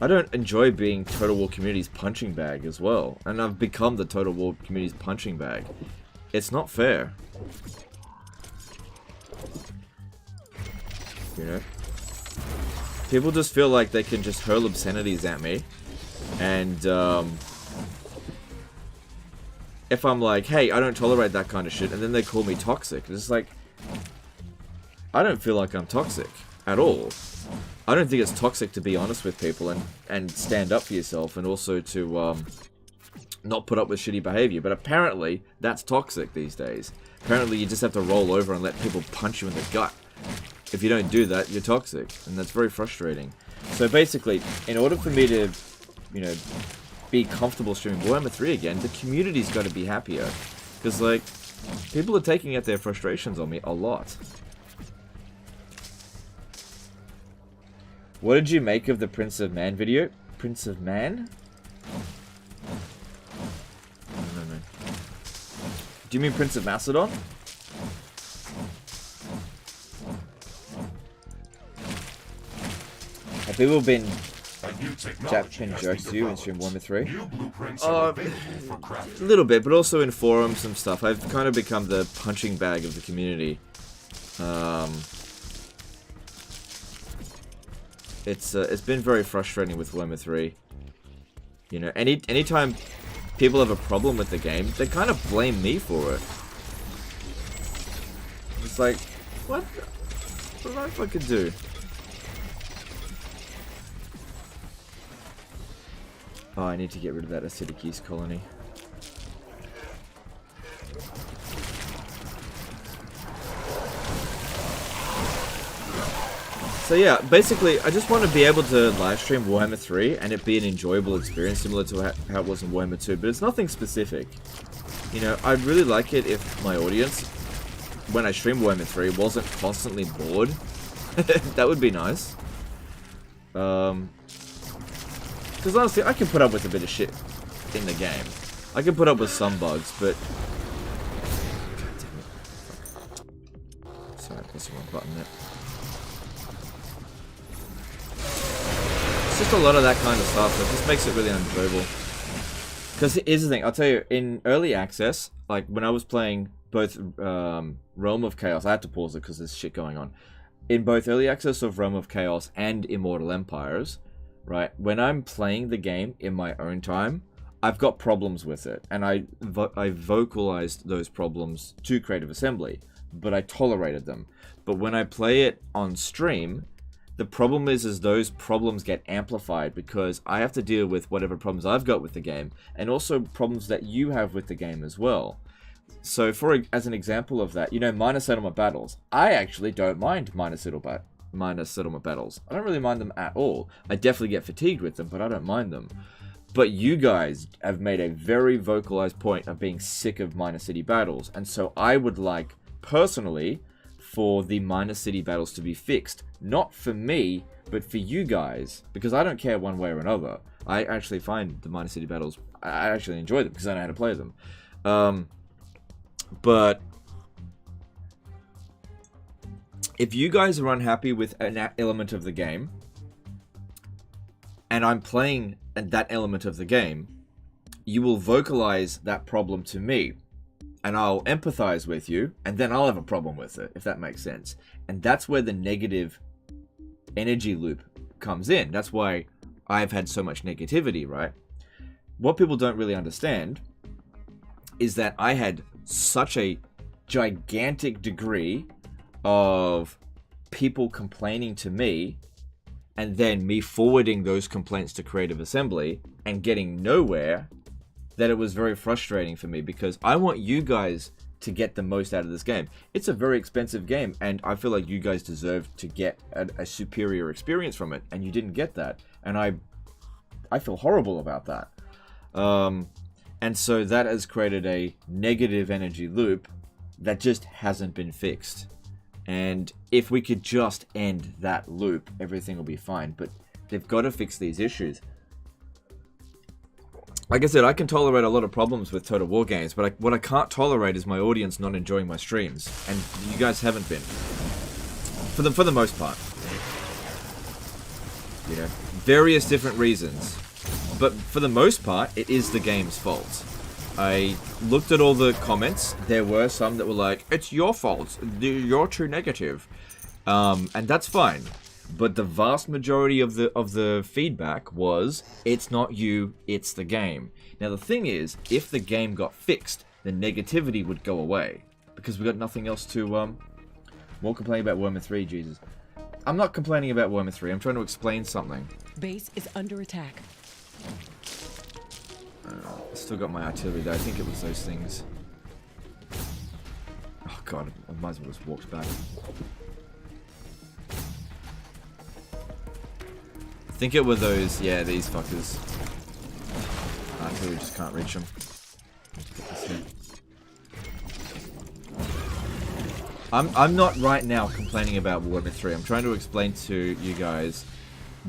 I don't enjoy being Total War community's punching bag as well. And I've become the Total War community's punching bag. It's not fair. You know? People just feel like they can just hurl obscenities at me. And, if I'm like, hey, I don't tolerate that kind of shit, and then they call me toxic, it's just like, I don't feel like I'm toxic at all. I don't think it's toxic to be honest with people and stand up for yourself, and also to not put up with shitty behavior. But apparently, that's toxic these days. Apparently, you just have to roll over and let people punch you in the gut. If you don't do that, you're toxic, and that's very frustrating. So basically, in order for me to, you know, be comfortable streaming Warhammer 3 again, the community's got to be happier. Because, like, people are taking out their frustrations on me a lot. What did you make of the Prince of Man video? Prince of Man? No. Do you mean Prince of Macedon? Have people been chatting jokes to you in stream 1 to 3? A little bit, but also in forums and stuff. I've kind of become the punching bag of the community. It's been very frustrating with Warhammer 3. You know, anytime people have a problem with the game, they kind of blame me for it. It's like, what did I fucking do? Oh, I need to get rid of that acidic yeast colony. So yeah, basically, I just want to be able to live stream Warhammer 3 and it be an enjoyable experience similar to how it was in Warhammer 2, but it's nothing specific. You know, I'd really like it if my audience, when I stream Warhammer 3, wasn't constantly bored. That would be nice. Because honestly, I can put up with a bit of shit in the game. I can put up with some bugs, but... God damn it. Sorry, I pressed the wrong button there. It's just a lot of that kind of stuff. It just makes it really unenjoyable. Because here's the thing, I'll tell you, in early access, like when I was playing both Realm of Chaos, I had to pause it because there's shit going on. In both early access of Realm of Chaos and Immortal Empires, right, when I'm playing the game in my own time, I've got problems with it. And I vocalized those problems to Creative Assembly, but I tolerated them. But when I play it on stream, the problem is those problems get amplified because I have to deal with whatever problems I've got with the game, and also problems that you have with the game as well. So, as an example of that, you know, minor settlement battles. I actually don't mind minor settlement battles. I don't really mind them at all. I definitely get fatigued with them, but I don't mind them. But you guys have made a very vocalized point of being sick of minor city battles, and so I would like, personally, for the minor city battles to be fixed. Not for me, but for you guys, because I don't care one way or another. I actually find the minor city battles, I actually enjoy them because I know how to play them. But if you guys are unhappy with an element of the game, and I'm playing that element of the game, you will vocalize that problem to me, and I'll empathize with you, and then I'll have a problem with it, if that makes sense. And that's where the negative energy loop comes in. That's why I've had so much negativity, right? What people don't really understand is that I had such a gigantic degree of people complaining to me, and then me forwarding those complaints to Creative Assembly and getting nowhere, that it was very frustrating for me, because I want you guys to get the most out of this game. It's a very expensive game, and I feel like you guys deserve to get a superior experience from it, and you didn't get that. And I feel horrible about that. And so that has created a negative energy loop that just hasn't been fixed. And if we could just end that loop, everything will be fine. But they've got to fix these issues. Like I said, I can tolerate a lot of problems with Total War games, but what I can't tolerate is my audience not enjoying my streams. And you guys haven't been. For the most part. You know, various different reasons. But for the most part, it is the game's fault. I looked at all the comments. There were some that were like, it's your fault. You're too negative. And that's fine. But the vast majority of the feedback was, it's not you, it's the game. Now the thing is, if the game got fixed, the negativity would go away. Because we got nothing else to, more complaining about Warhammer 3, Jesus. I'm not complaining about Warhammer 3, I'm trying to explain something. Base is under attack. Still got my artillery there, I think it was those things. Oh god, I might as well just walk back. I think it were those, yeah, these fuckers. Artillery just can't reach them. I'm not right now complaining about Warhammer 3. I'm trying to explain to you guys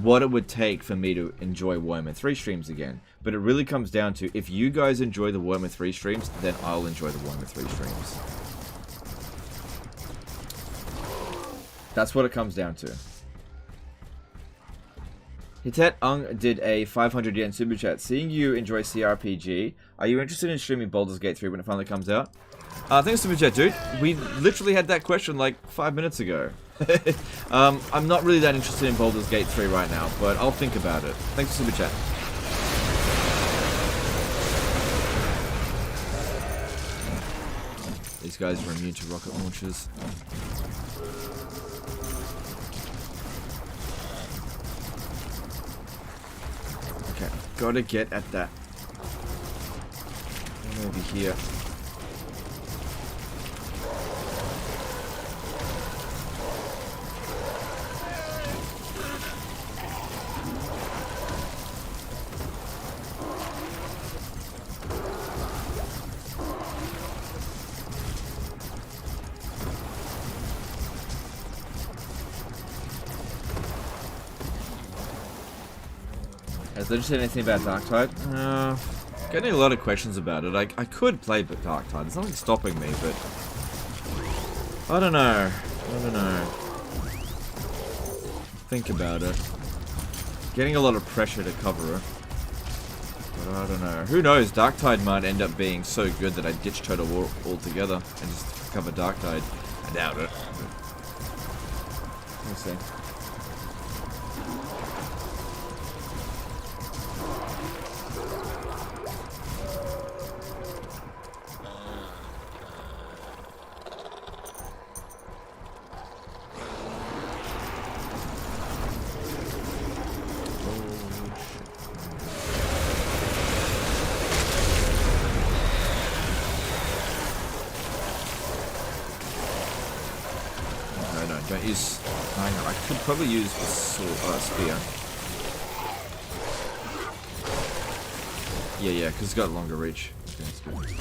what it would take for me to enjoy Warhammer 3 streams again. But it really comes down to, if you guys enjoy the Warhammer 3 streams, then I'll enjoy the Warhammer 3 streams. That's what it comes down to. Hitet Ung did a 500 yen super chat. Seeing you enjoy CRPG, are you interested in streaming Baldur's Gate 3 when it finally comes out? Thanks super chat, dude. We literally had that question like 5 minutes ago. I'm not really that interested in Baldur's Gate 3 right now, but I'll think about it. Thanks for super chat. These guys are immune to rocket launchers. Okay, gotta get at that one over here. Has there said anything about Darktide? Getting a lot of questions about it. I could play Darktide. There's nothing stopping me, but I don't know. Think about it. Getting a lot of pressure to cover it. But I don't know. Who knows? Darktide might end up being so good that I ditch Total War altogether and just cover Darktide. I doubt it. We'll see. Don't use... Hang on, I could probably use a spear. Yeah, because it's got longer reach. Okay, that's good.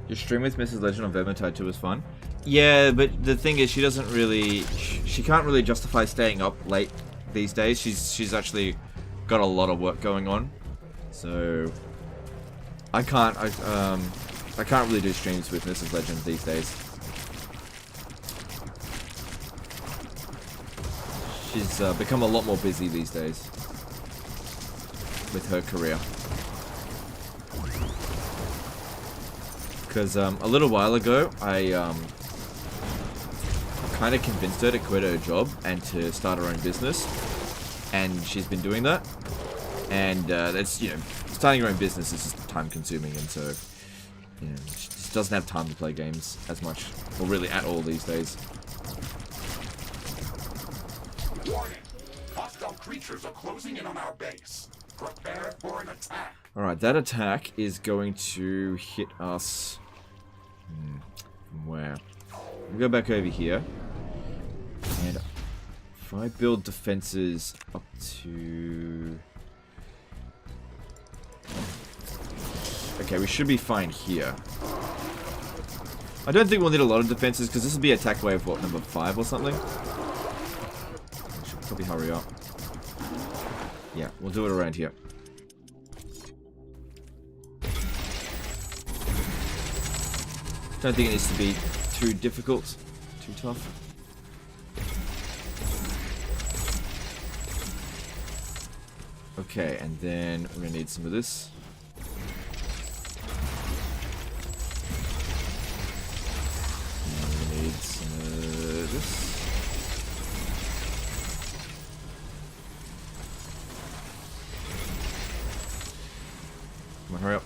Your stream with Mrs. Legend on Vermintide 2 was fun. Yeah, but the thing is, she doesn't really... She can't really justify staying up late these days. She's actually got a lot of work going on. So... I can't really do streams with Mrs. Legend these days. She's become a lot more busy these days. With her career. Because a little while ago, I kind of convinced her to quit her job and to start her own business, and she's been doing that. And that's, you know, starting your own business is just time consuming, and so, you know, she just doesn't have time to play games as much, or really at all these days. Warning! Hostile creatures are closing in on our base. Prepare for an attack. Alright, that attack is going to hit us... from where? We'll go back over here. And if I build defenses up to... Okay, we should be fine here. I don't think we'll need a lot of defenses, because this will be attack wave, what, number 5 or something? I should probably hurry up. Yeah, we'll do it around here. Don't think it needs to be too difficult, too tough. Okay, and then we're gonna need some of this. And we're gonna need some of this. Come on, hurry up.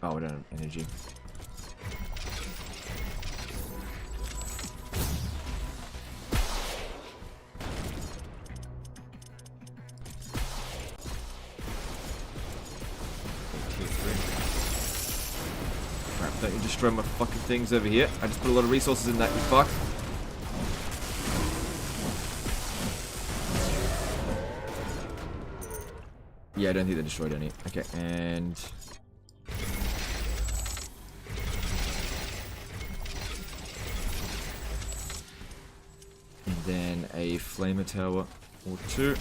Oh, we don't have energy. Crap, don't you destroy my fucking things over here. I just put a lot of resources in that, you fuck. Yeah, I don't think they destroyed any. Okay, and... then a flamer tower or 2.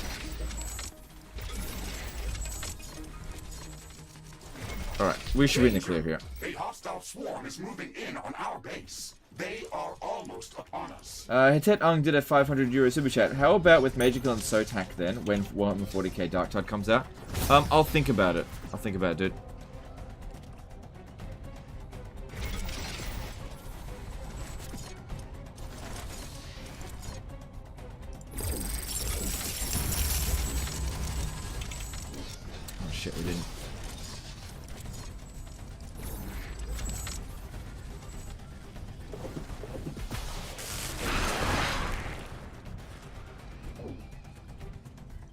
Alright, we should be in the clear here. A hostile swarm is moving in on our base. They are almost upon us. Hitet Ung did a 500 euro super chat. How about with Magical and Sotak then, when 40k Dark Tide comes out? I'll think about it. I'll think about it, dude. Shit, we didn't.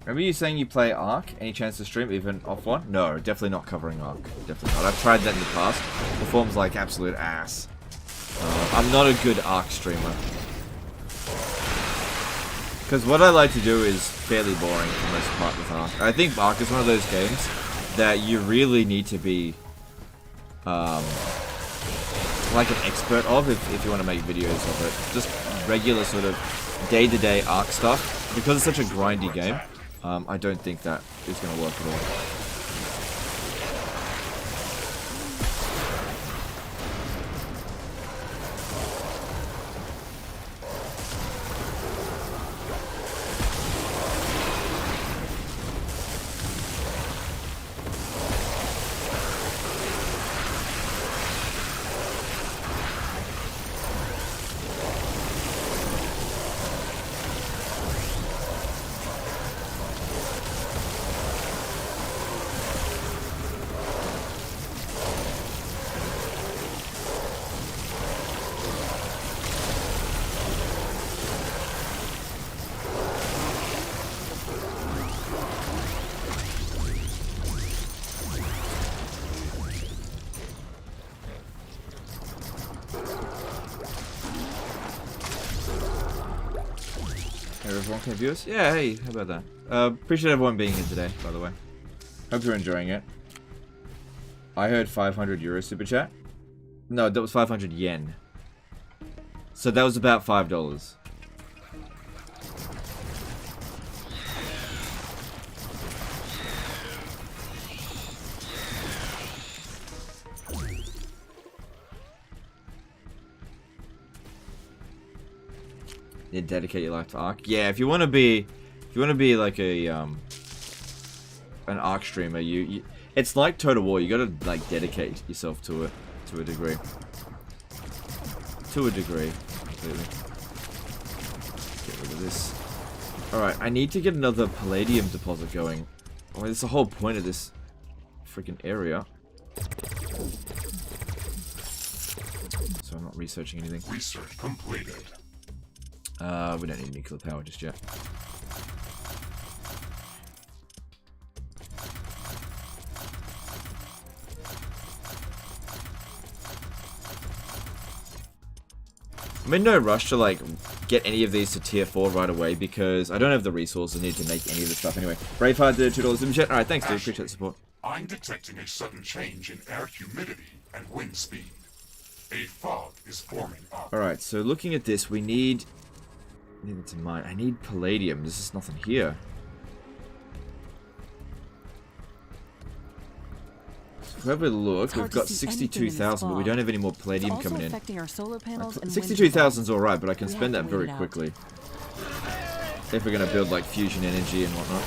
Remember you saying you play Ark? Any chance to stream even off one? No, definitely not covering Ark. Definitely not. I've tried that in the past. Performs like absolute ass. I'm not a good Ark streamer. Because what I like to do is fairly boring for the most part with Ark. I think Ark is one of those games that you really need to be like an expert of if you want to make videos of it. Just regular sort of day-to-day Ark stuff. Because it's such a grindy game, I don't think that is going to work at all. Everyone can view us? Yeah, hey, how about that? Appreciate everyone being here today, by the way. Hope you're enjoying it. I heard 500 euro super chat. No, that was 500 yen. So that was about $5. You dedicate your life to Ark. Yeah, if you want to be like a an Ark streamer, you it's like Total War. You got to like dedicate yourself to it to a degree. To a degree. Completely. Get rid of this. Alright, I need to get another palladium deposit going. I mean, that's the whole point of this freaking area. So I'm not researching anything. Research completed. We don't need nuclear power just yet. I'm in no rush to, like, get any of these to tier 4 right away because I don't have the resources needed to make any of this stuff anyway. Braveheart did $2 in chat. Alright, thanks dude, appreciate the support. I'm detecting a sudden change in air humidity and wind speed. A fog is forming up. Alright, so looking at this, we need it to mine. I need palladium. There's just nothing here. So if we have a look, we've got 62,000, but we don't have any more palladium coming in. 62,000 is alright, but I can spend that very quickly. If we're going to build like fusion energy and whatnot.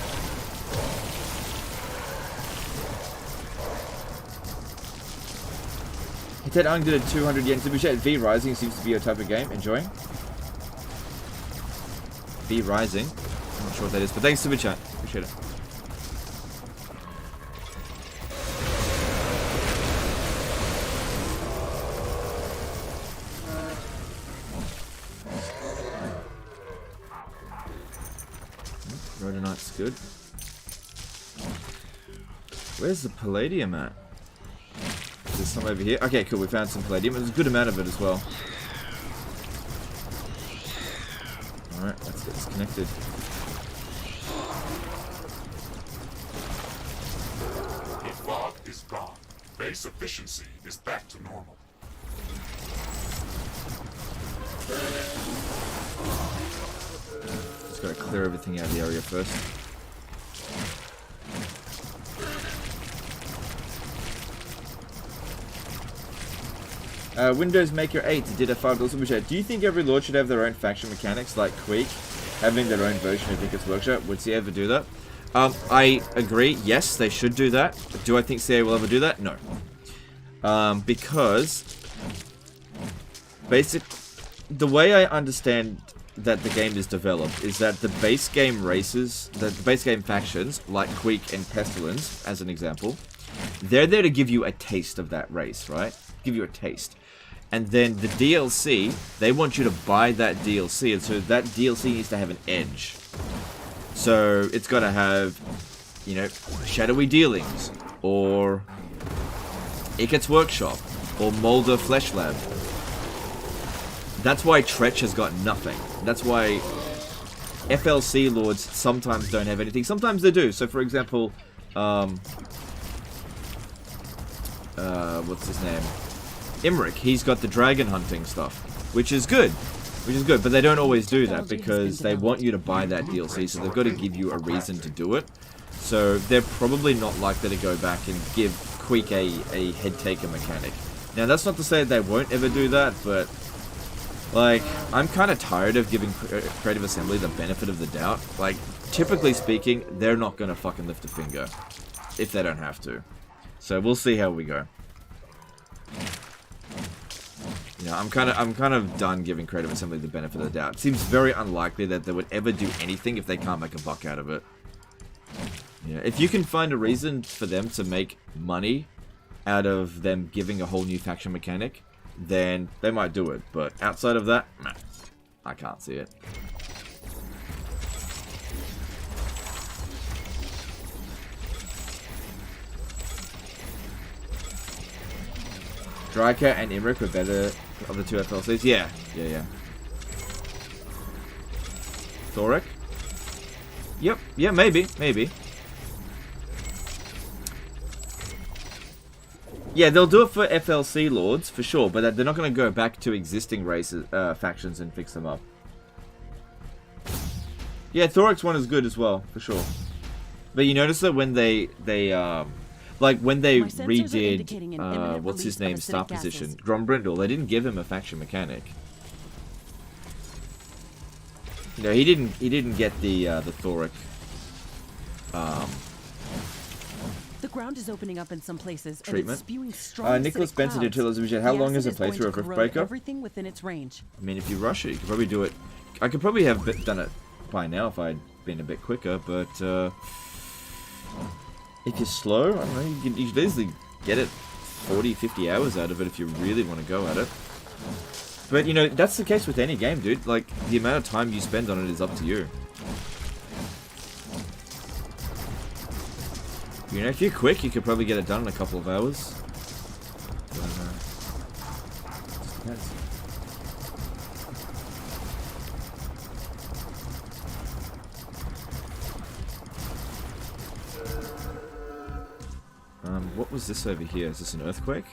Ted Ung did a 200 yen super chat. V Rising seems to be your type of game. Enjoying? V Rising. I'm not sure what that is, but thanks super chat. Appreciate it. Rhodonite's good. Where's the palladium at? There's some over here. Okay, cool. We found some palladium. There's a good amount of it as well. Alright, let's get this connected. The fog is gone. Base efficiency is back to normal. Just gotta clear everything out of the area first. Windows Maker 8 did a $5 super chat. Do you think every lord should have their own faction mechanics, like Queek having their own version of Vickett's Workshop? Would CA ever do that? I agree. Yes, they should do that. Do I think CA will ever do that? No. Because the way I understand that the game is developed is that the base game races, the base game factions, like Queek and Pestilence, as an example, they're there to give you a taste of that race, right? Give you a taste. And then the DLC, they want you to buy that DLC, and so that DLC needs to have an edge. So it's got to have, you know, Shadowy Dealings, or Ickett's Workshop, or Molder Flesh Lab. That's why Tretch has got nothing. That's why FLC Lords sometimes don't have anything. Sometimes they do. So for example, what's his name? Imric, he's got the dragon hunting stuff, which is good, but they don't always do that because they want you to buy that DLC, so they've got to give you a reason to do it. So they're probably not likely to go back and give Queek a head taker mechanic. Now that's not to say they won't ever do that, but like, I'm kind of tired of giving Creative Assembly the benefit of the doubt. Like, typically speaking, they're not going to fucking lift a finger if they don't have to. So we'll see how we go. You know, I'm kind of done giving Creative Assembly the benefit of the doubt. It seems very unlikely that they would ever do anything if they can't make a buck out of it. You know, if you can find a reason for them to make money out of them giving a whole new faction mechanic, then they might do it. But outside of that, nah, I can't see it. Dryker and Imric were better of the two FLCs. Yeah. Thoric? Yep. Yeah, maybe. Yeah, they'll do it for FLC Lords, for sure, but they're not going to go back to existing races, factions and fix them up. Yeah, Thoric's one is good as well, for sure. But you notice that when they like, when they redid, what's his name, star position, Grombrindle, they didn't give him a faction mechanic. You know, he didn't get the Thoric, ground is opening up in some places, and Treatment. it's spewing strong Nicholas acidic Benson did clouds. tell us, how The long is a acid going playthrough to of corrode Riftbreaker? everything within its range. I mean, if you rush it, you could probably do it. I could probably have done it by now if I'd been a bit quicker, but if you're slow, I don't know, you could easily get it 40, 50 hours out of it if you really want to go at it. But, you know, that's the case with any game, dude. Like, the amount of time you spend on it is up to you. You know, if you're quick, you could probably get it done in a couple of hours. But, just depends. What was this over here? Is this an earthquake?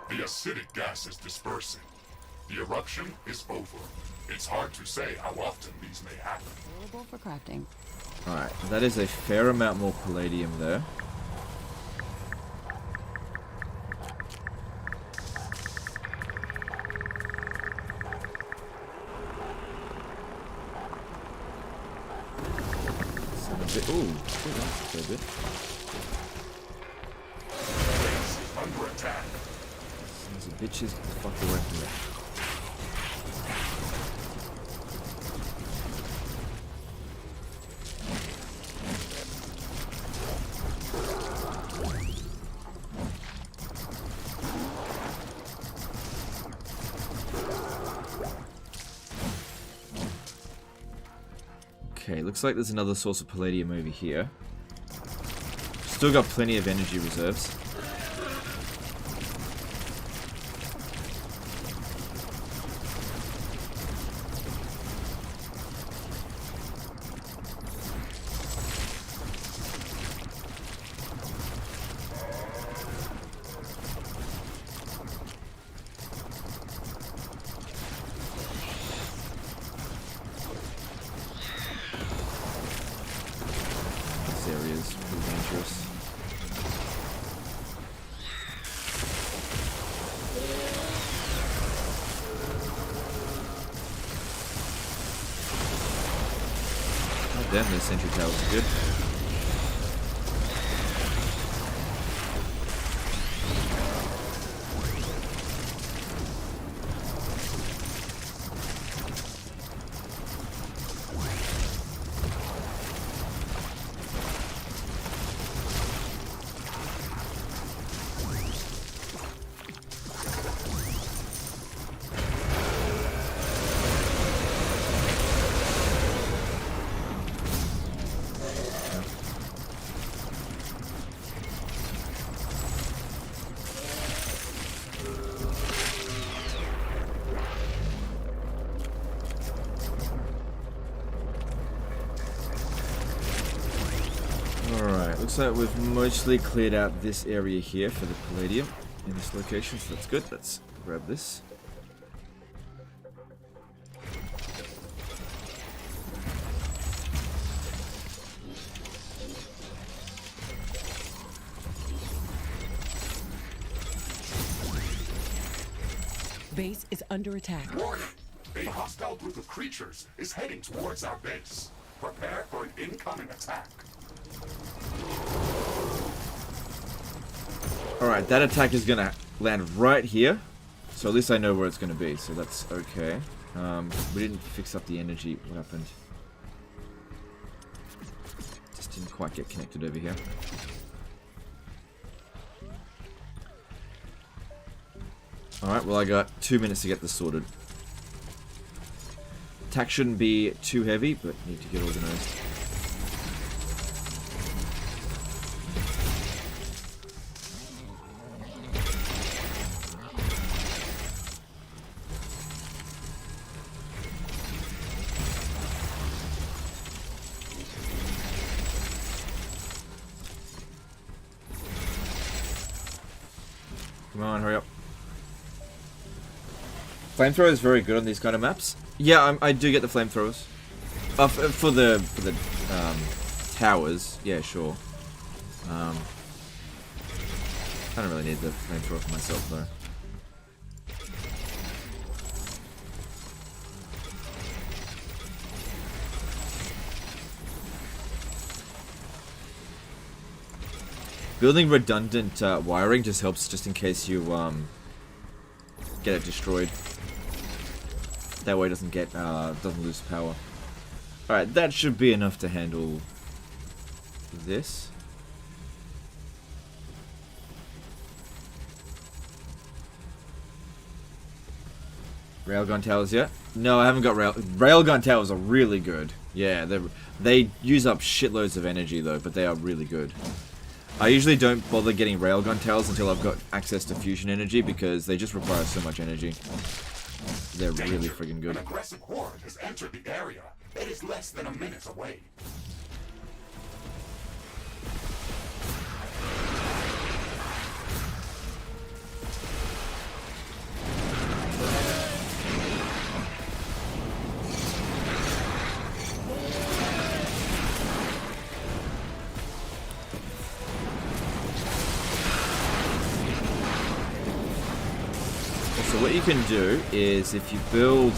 The acidic gas is dispersing. The eruption is over. It's hard to say how often these may happen. Available for crafting. Alright, that is a fair amount more palladium there. Ooh, that's a fair bit. Base is under attack. Sons of bitches, get the fuck away from me. Okay, looks like there's another source of palladium over here. Still got plenty of energy reserves. Damn, those sentry towers are good. Looks like we've mostly cleared out this area here for the palladium in this location, so that's good. Let's grab this. Base is under attack. Warning! A hostile group of creatures is heading towards our base. Prepare for an incoming attack. Alright, that attack is gonna land right here. So at least I know where it's gonna be, so that's okay. We didn't fix up the energy. What happened? Just didn't quite get connected over here. Alright, well I got 2 minutes to get this sorted. Attack shouldn't be too heavy, but need to get organized. Come on, hurry up. Flamethrower is very good on these kind of maps. Yeah, I do get the flamethrowers. For the towers, yeah, sure. I don't really need the flamethrower for myself though. Building redundant wiring just helps, just in case you get it destroyed. That way it doesn't get doesn't lose power. All right, that should be enough to handle this. Railgun towers yet? No, I haven't got railgun towers are really good. Yeah, they use up shitloads of energy though, but they are really good. I usually don't bother getting railgun towers until I've got access to fusion energy because they just require so much energy. They're really friggin' good. An aggressive horde has entered the area. It is less than a minute away. So what you can do is if you build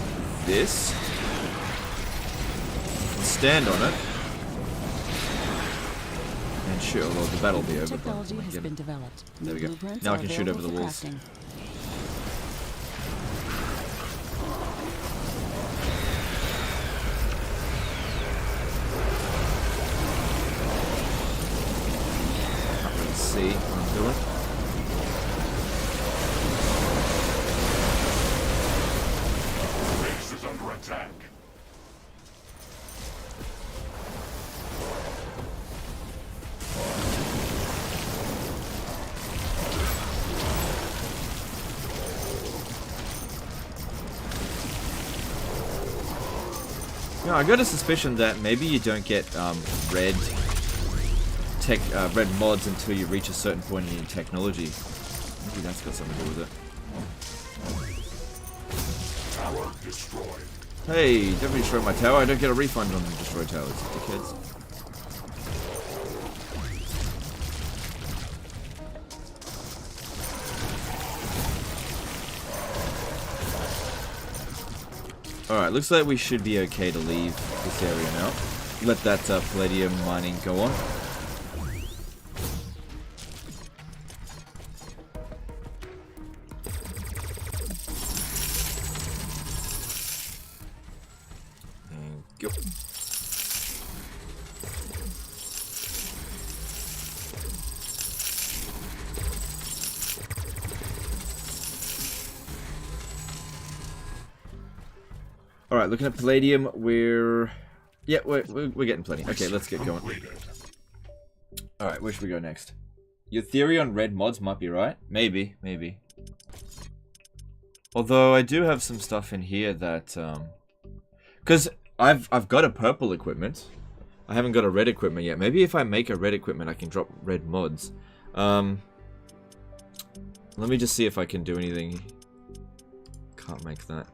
this, and stand on it, and shoot, although the battle will be over. Technology has been developed. There we go. Blueprints Now I are can shoot over the available for walls. crafting. Can't really see what I'm doing. Base is under attack. You know, I got a suspicion that maybe you don't get red mods until you reach a certain point in your technology. Maybe that's got something to do with it. Tower destroyed. Hey, don't destroy my tower. I don't get a refund on destroyed towers, dickheads. Alright, looks like we should be okay to leave this area now. Let that palladium mining go on. Thank you. Alright, looking at palladium, we're getting plenty. Okay, let's get going. Alright, where should we go next? Your theory on red mods might be right. Maybe. Although I do have some stuff in here that because I've got a purple equipment. I haven't got a red equipment yet. Maybe if I make a red equipment I can drop red mods. Let me just see if I can do anything. Can't make that.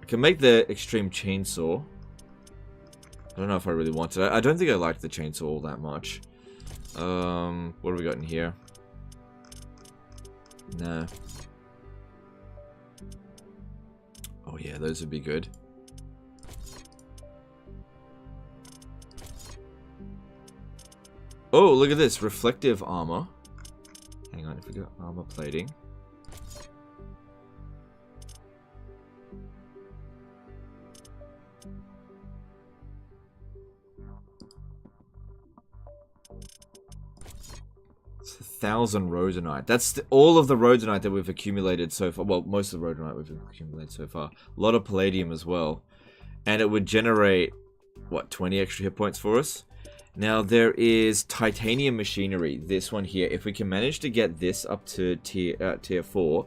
I can make the extreme chainsaw. I don't know if I really want it. I don't think I like the chainsaw all that much. What have we got in here? No. Oh yeah, those would be good. Oh, look at this. Reflective armor. Hang on, if we got armor plating. It's 1,000 rhodonite. That's all of the rhodonite that we've accumulated so far. Well, most of the rhodonite we've accumulated so far. A lot of palladium as well. And it would generate, what, 20 extra hit points for us? Now, there is titanium machinery. This one here. If we can manage to get this up to tier 4,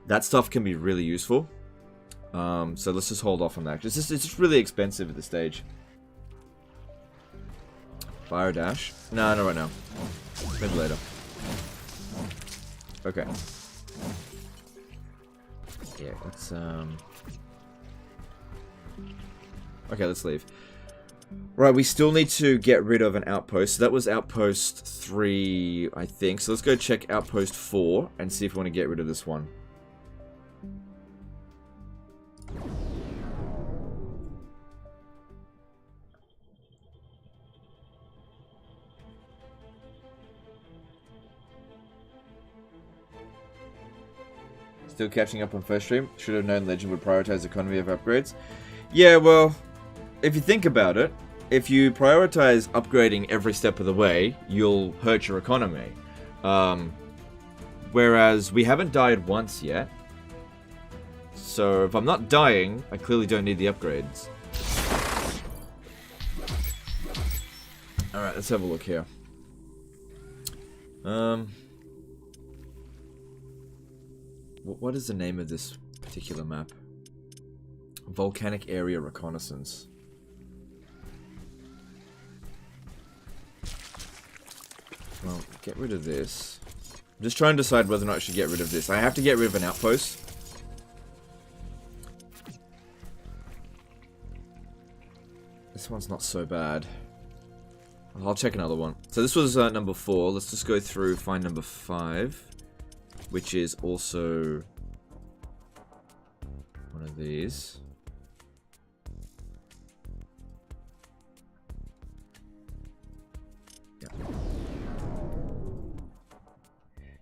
that stuff can be really useful. So let's just hold off on that. It's just really expensive at this stage. Fire dash. No, not right now. Maybe later. Okay. Yeah, let's okay, let's leave. Right, we still need to get rid of an outpost. So that was outpost 3, I think. So let's go check outpost 4 and see if we want to get rid of this one. Still catching up on first stream. Should have known Legend would prioritize economy of upgrades. Yeah, well, if you think about it, if you prioritize upgrading every step of the way, you'll hurt your economy. Whereas we haven't died once yet. So if I'm not dying, I clearly don't need the upgrades. Alright, let's have a look here. What is the name of this particular map? Volcanic area reconnaissance. Well, get rid of this. I'm just trying to decide whether or not I should get rid of this. I have to get rid of an outpost. This one's not so bad. I'll check another one. So this was number 4. Let's just go through, find number 5. Which is also one of these. Yeah.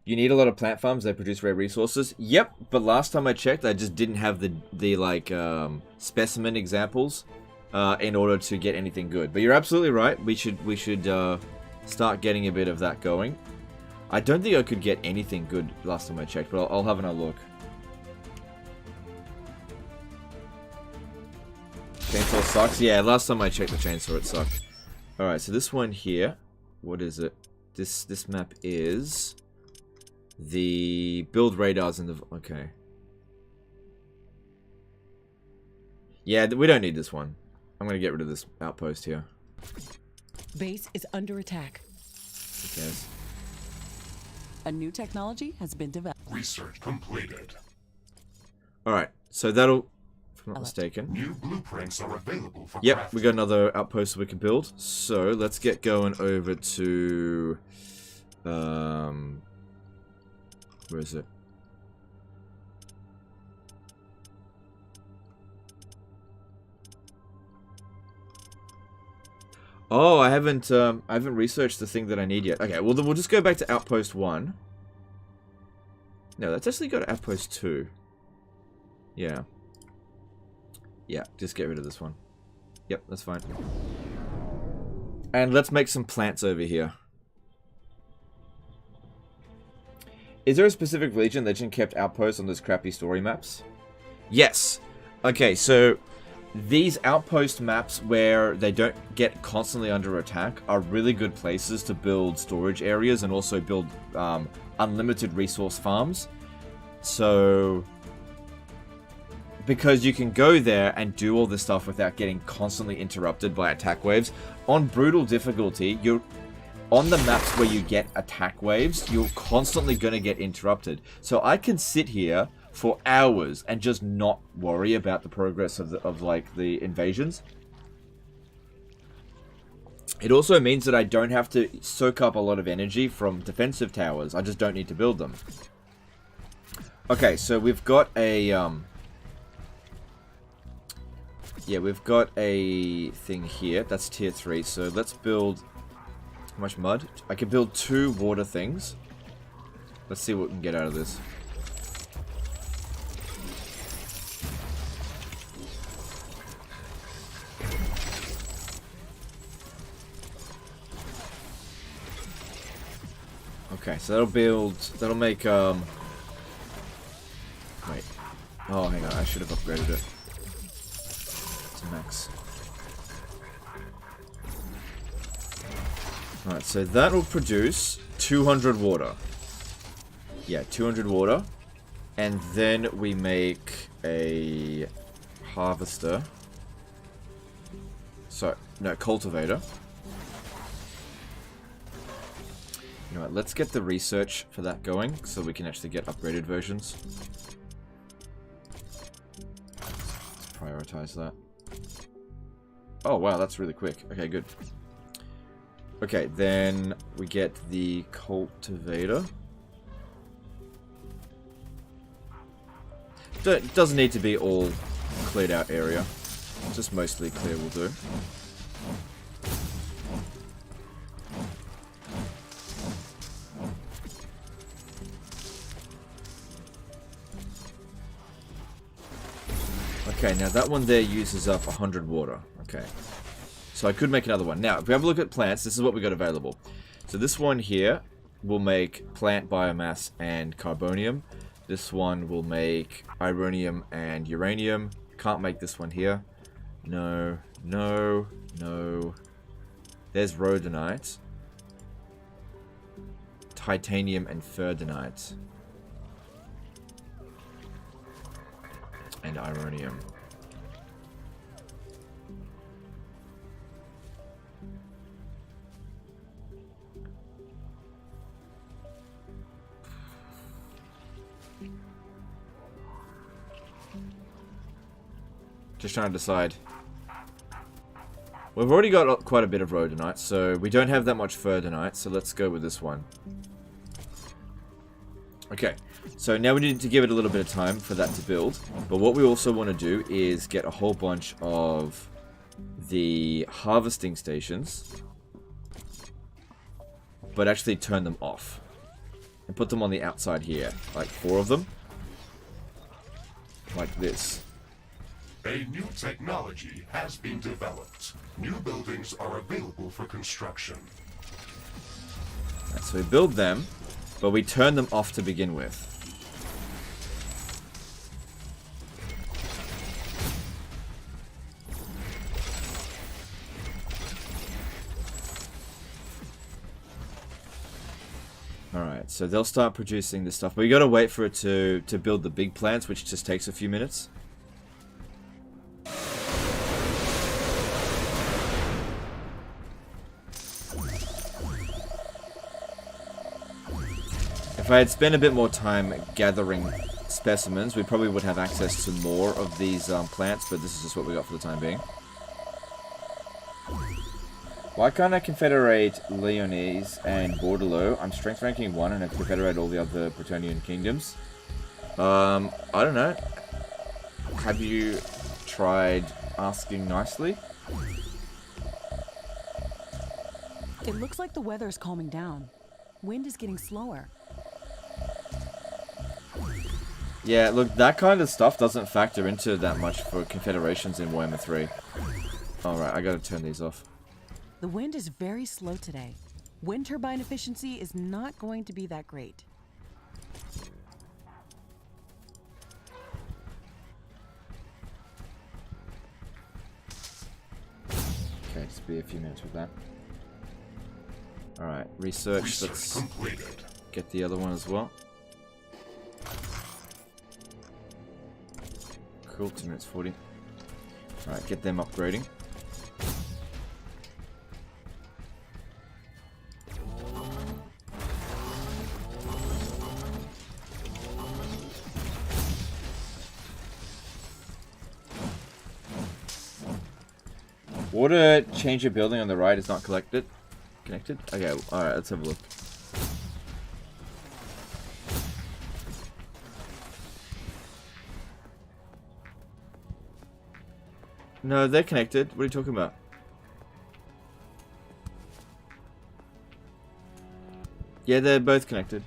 You need a lot of plant farms, they produce rare resources. Yep, but last time I checked, I just didn't have the specimen examples in order to get anything good. But you're absolutely right. We should start getting a bit of that going. I don't think I could get anything good last time I checked, but I'll have another look. Chainsaw sucks? Yeah, last time I checked the chainsaw, it sucked. Alright, so this one here, what is it? This map is the build radars in the... Okay. Yeah, we don't need this one. I'm gonna get rid of this outpost here. Base is under attack. Who cares? A new technology has been developed. Research completed. Alright, so that'll... If I'm not mistaken. New blueprints are available for Yep, crafting. we got another outpost we can build. So, let's get going over to... Where is it? Oh, I haven't researched the thing that I need yet. Okay, well then we'll just go back to Outpost 1. No, that's actually got Outpost 2. Yeah. Yeah, just get rid of this one. Yep, that's fine. And let's make some plants over here. Is there a specific region Legend kept outposts on those crappy story maps? Yes. Okay, so these outpost maps where they don't get constantly under attack are really good places to build storage areas and also build unlimited resource farms. So, because you can go there and do all this stuff without getting constantly interrupted by attack waves. On brutal difficulty, you're on the maps where you get attack waves, you're constantly going to get interrupted. So I can sit here for hours and just not worry about the progress of the invasions. It also means that I don't have to soak up a lot of energy from defensive towers. I just don't need to build them. Okay, so we've got a yeah, we've got a thing here. That's tier 3. So let's build... How much mud? I can build 2 water things. Let's see what we can get out of this. Okay, so that'll make, wait. Oh, hang on, I should have upgraded it to max. Alright, so that'll produce 200 water. Yeah, 200 water. And then we make a harvester. So, no, cultivator. You know what, let's get the research for that going so we can actually get upgraded versions. Let's prioritize that. Oh, wow, that's really quick. Okay, good. Okay, then we get the cultivator. It doesn't need to be all cleared out area. Just mostly clear will do. Okay, now that one there uses up 100 water. Okay. So I could make another one. Now, if we have a look at plants, this is what we got available. So this one here will make plant biomass and carbonium. This one will make ironium and uranium. Can't make this one here. No, no, no. There's rhodonite. Titanium and ferdinite. And ironium. Just trying to decide. We've already got quite a bit of rhodonite, so we don't have that much ferdinite, so let's go with this one. Okay, so now we need to give it a little bit of time for that to build, but what we also want to do is get a whole bunch of the harvesting stations, but actually turn them off. And put them on the outside here, like 4 of them. Like this. A new technology has been developed. New buildings are available for construction. Right, so we build them, but we turn them off to begin with. Alright, so they'll start producing this stuff, but we gotta wait for it to build the big plants, which just takes a few minutes. If I had spent a bit more time gathering specimens, we probably would have access to more of these plants, but this is just what we got for the time being. Why can't I confederate Leonese and Bordelot? I'm strength ranking 1 and I confederate all the other Bretonian kingdoms. I don't know. Have you tried asking nicely? It looks like the weather is calming down. Wind is getting slower. Yeah, look, that kind of stuff doesn't factor into that much for confederations in Warhammer 3. Alright, I gotta turn these off. The wind is very slow today. Wind turbine efficiency is not going to be that great. Okay, just be a few minutes with that. Alright, research, let's get the other one as well. Cool, 2 minutes 40. Alright, get them upgrading. Water changer building on the right is not connected. Okay, alright, let's have a look. No, they're connected. What are you talking about? Yeah, they're both connected.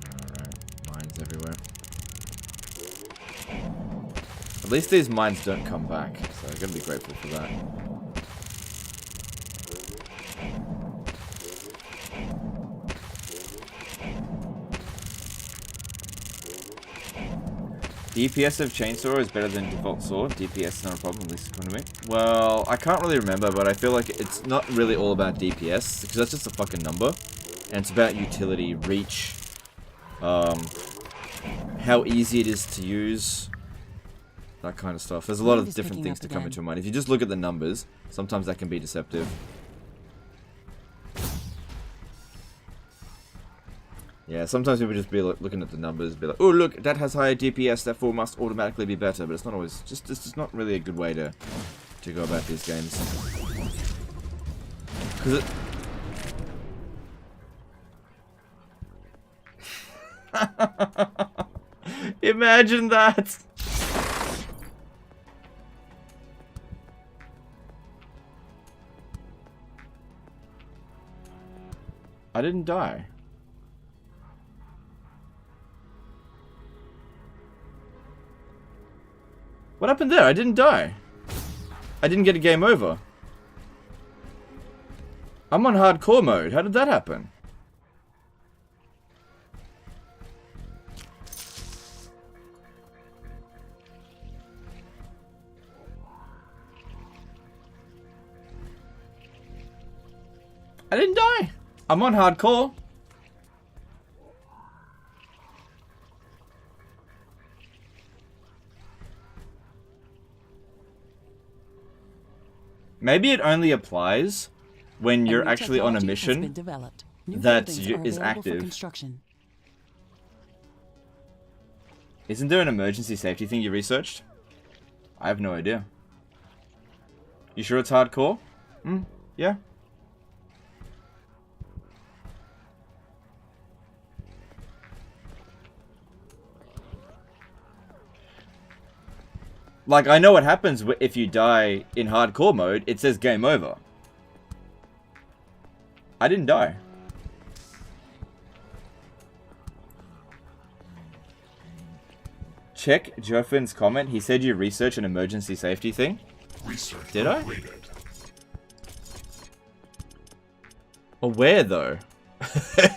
Alright, mines everywhere. At least these mines don't come back, so I'm gonna be grateful for that. DPS of chainsaw is better than default sword. DPS is not a problem, at least according to me. Well, I can't really remember, but I feel like it's not really all about DPS, because that's just a fucking number. And it's about utility, reach, how easy it is to use, that kind of stuff. There's a lot of different things to come into mind. If you just look at the numbers, sometimes that can be deceptive. Yeah, sometimes people just be looking at the numbers, be like, oh look, that has higher DPS, therefore must automatically be better. But it's not always, it's just not really a good way to go about these games. Because it... Imagine that! I didn't die. What happened there? I didn't die. I didn't get a game over. I'm on hardcore mode. How did that happen? I didn't die. I'm on hardcore. Maybe it only applies when you're actually on a mission that is active. Isn't there an emergency safety thing you researched? I have no idea. You sure it's hardcore? Yeah. Like, I know what happens if you die in hardcore mode. It says game over. I didn't die. Check Jofin's comment. He said you research an emergency safety thing. Research Did I? completed. Or where, though?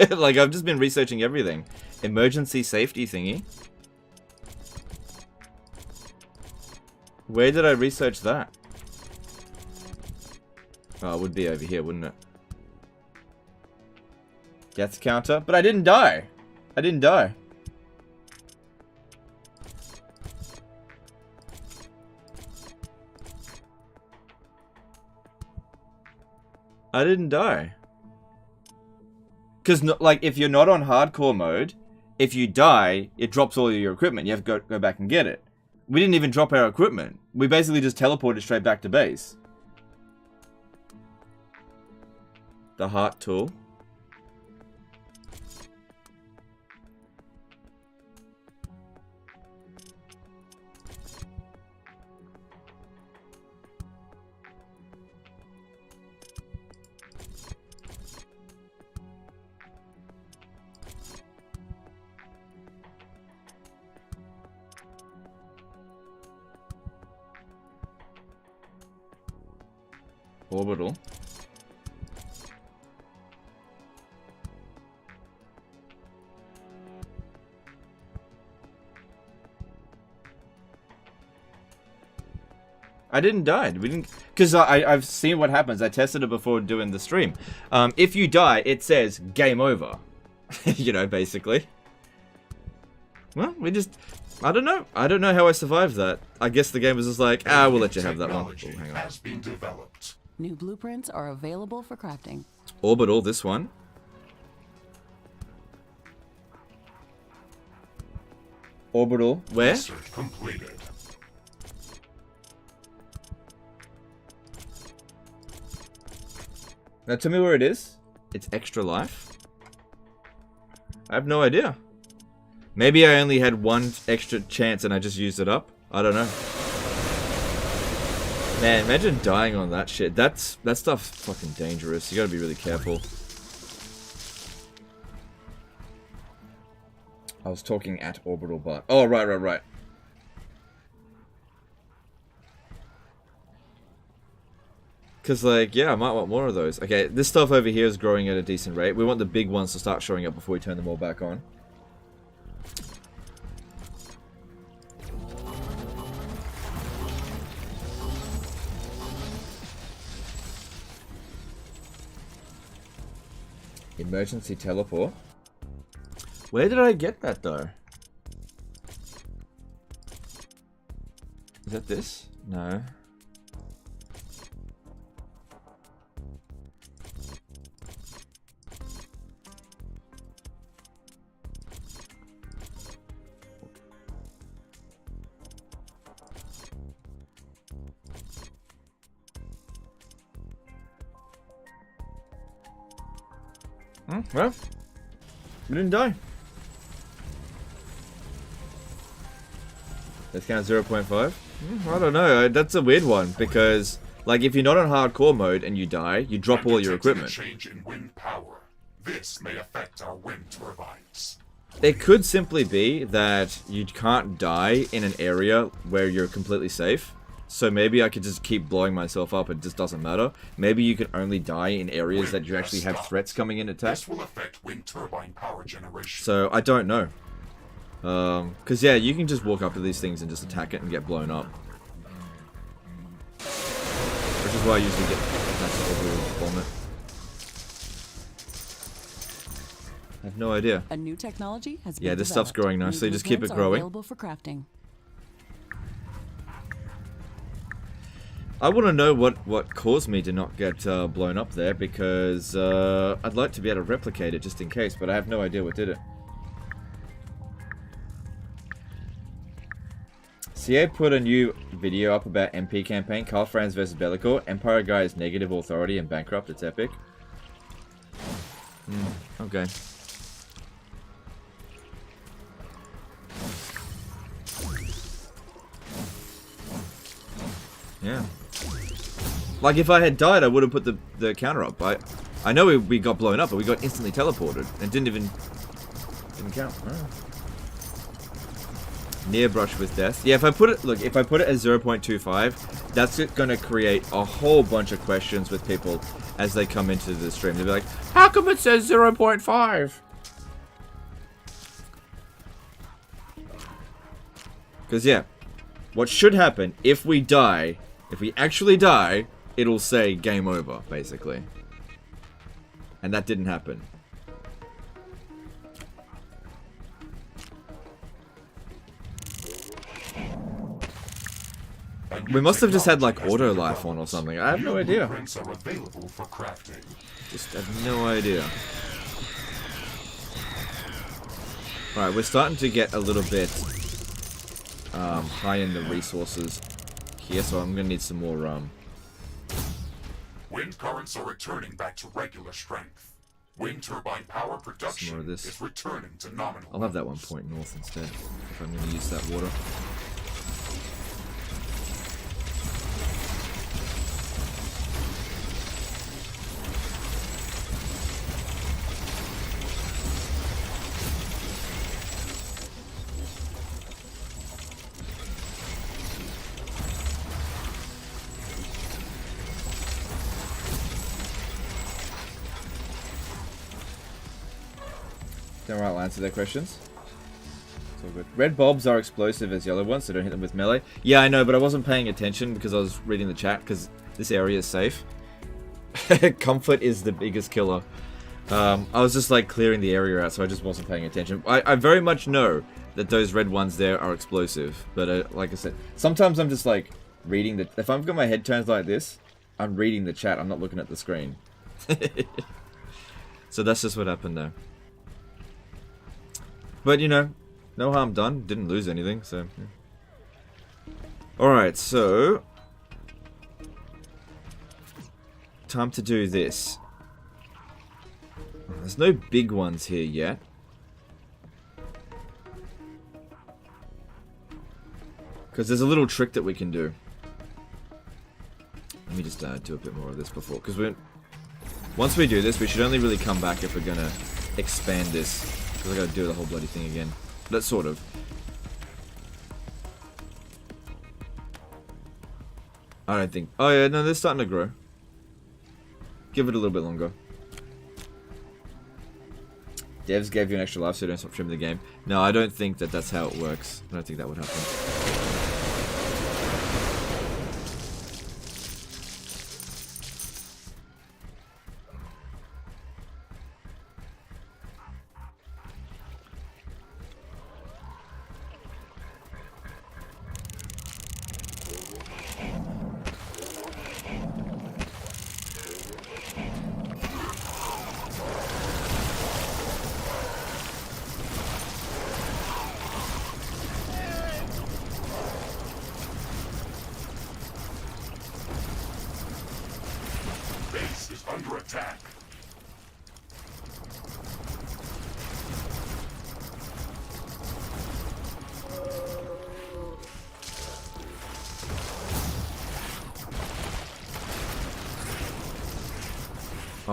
Like, I've just been researching everything. Emergency safety thingy. Where did I research that? Oh, it would be over here, wouldn't it? Death counter? But I didn't die! I didn't die. I didn't die. Because, like, if you're not on hardcore mode, if you die, it drops all your equipment. You have to go back and get it. We didn't even drop our equipment. We basically just teleported straight back to base. The heart tool. Orbital. I didn't die. We didn't, because I've seen what happens. I tested it before doing the stream. If you die, it says game over. You know, basically. Well, we just, I don't know. I don't know how I survived that. I guess the game was just like, we'll let you have that one. Oh, hang on. Has been developed. New blueprints are available for crafting. Orbital, this one. Orbital, where? Research completed. Now tell me where it is. It's extra life. I have no idea. Maybe I only had one extra chance and I just used it up. I don't know. Man, imagine dying on that shit. That stuff's fucking dangerous. You gotta be really careful. I was talking at orbital, but... Oh, right. Because, like, yeah, I might want more of those. Okay, this stuff over here is growing at a decent rate. We want the big ones to start showing up before we turn them all back on. Emergency teleport. Where did I get that, though? Is that this? No. Well, we didn't die. Let's count 0.5. I don't know. That's a weird one because, like, if you're not on hardcore mode and you die, you drop all your equipment. Change in wind power. This may affect our wind turbines. It could simply be that you can't die in an area where you're completely safe. So maybe I could just keep blowing myself up, it just doesn't matter. Maybe you can only die in areas that you actually have threats coming in attack. This will affect wind turbine power generation. So I don't know. Because yeah, you can just walk up to these things and just attack it and get blown up. Which is why I usually get attacked with bomb it. I have no idea. A new technology has been Yeah, this stuff's developed. growing nicely. New Just keep it blueprints are growing. available for crafting. I want to know what caused me to not get blown up there, because I'd like to be able to replicate it just in case, but I have no idea what did it. CA put a new video up about MP campaign, Carl Franz versus Bellicor. Empire guy is negative authority and bankrupt. It's epic. Okay. Yeah. Like, if I had died, I would have put the counter up. I know we got blown up, but we got instantly teleported. And didn't count. Oh. Near brush with death. Yeah, if I put it, look, if I put it as 0.25, that's going to create a whole bunch of questions with people as they come into the stream. They'll be like, how come it says 0.5? Because, yeah, what should happen if we die, if we actually die, it'll say game over, basically. And that didn't happen. We must have just had like auto life on or something. I have no idea. Blueprints are available for crafting. Just have no idea. Alright, we're starting to get a little bit high in the resources here, so I'm gonna need some more Wind currents are returning back to regular strength. Wind turbine power production of this. is returning to nominal. I'll have that one point north instead, if I'm gonna use that water. I'll answer their questions. It's all good. Red bulbs are explosive as yellow ones, so don't hit them with melee. Yeah, I know, but I wasn't paying attention because I was reading the chat, because this area is safe. Comfort is the biggest killer. I was just like clearing the area out, so I just wasn't paying attention. I very much know that those red ones there are explosive, but like I said, sometimes I'm just like reading the... If I've got my head turned like this, I'm reading the chat, I'm not looking at the screen. So that's just what happened there. But, you know, no harm done. Didn't lose anything, so... Yeah. Alright, so... Time to do this. There's no big ones here yet. Because there's a little trick that we can do. Let me just do a bit more of this before. Because once we do this, we should only really come back if we're going to expand this. Because I gotta do the whole bloody thing again. That's sort of. I don't think... Oh yeah, no, they're starting to grow. Give it a little bit longer. Devs gave you an extra life so you don't stop streaming the game. No, I don't think that that's how it works. I don't think that would happen.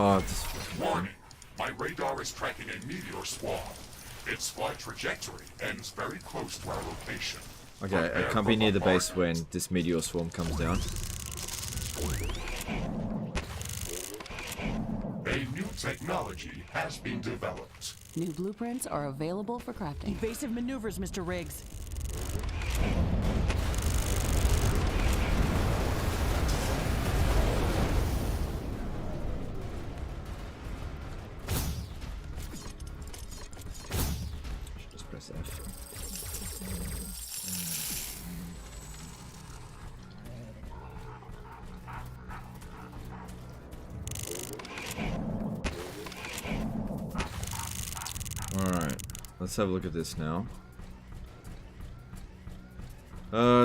Oh, this... Warning. My radar is tracking a meteor swarm. Its flight trajectory ends very close to our location. Okay, I can't be near the base when this meteor swarm comes down. A new technology has been developed. New blueprints are available for crafting. Evasive maneuvers, Mr. Riggs. Just press F. Alright, let's have a look at this now.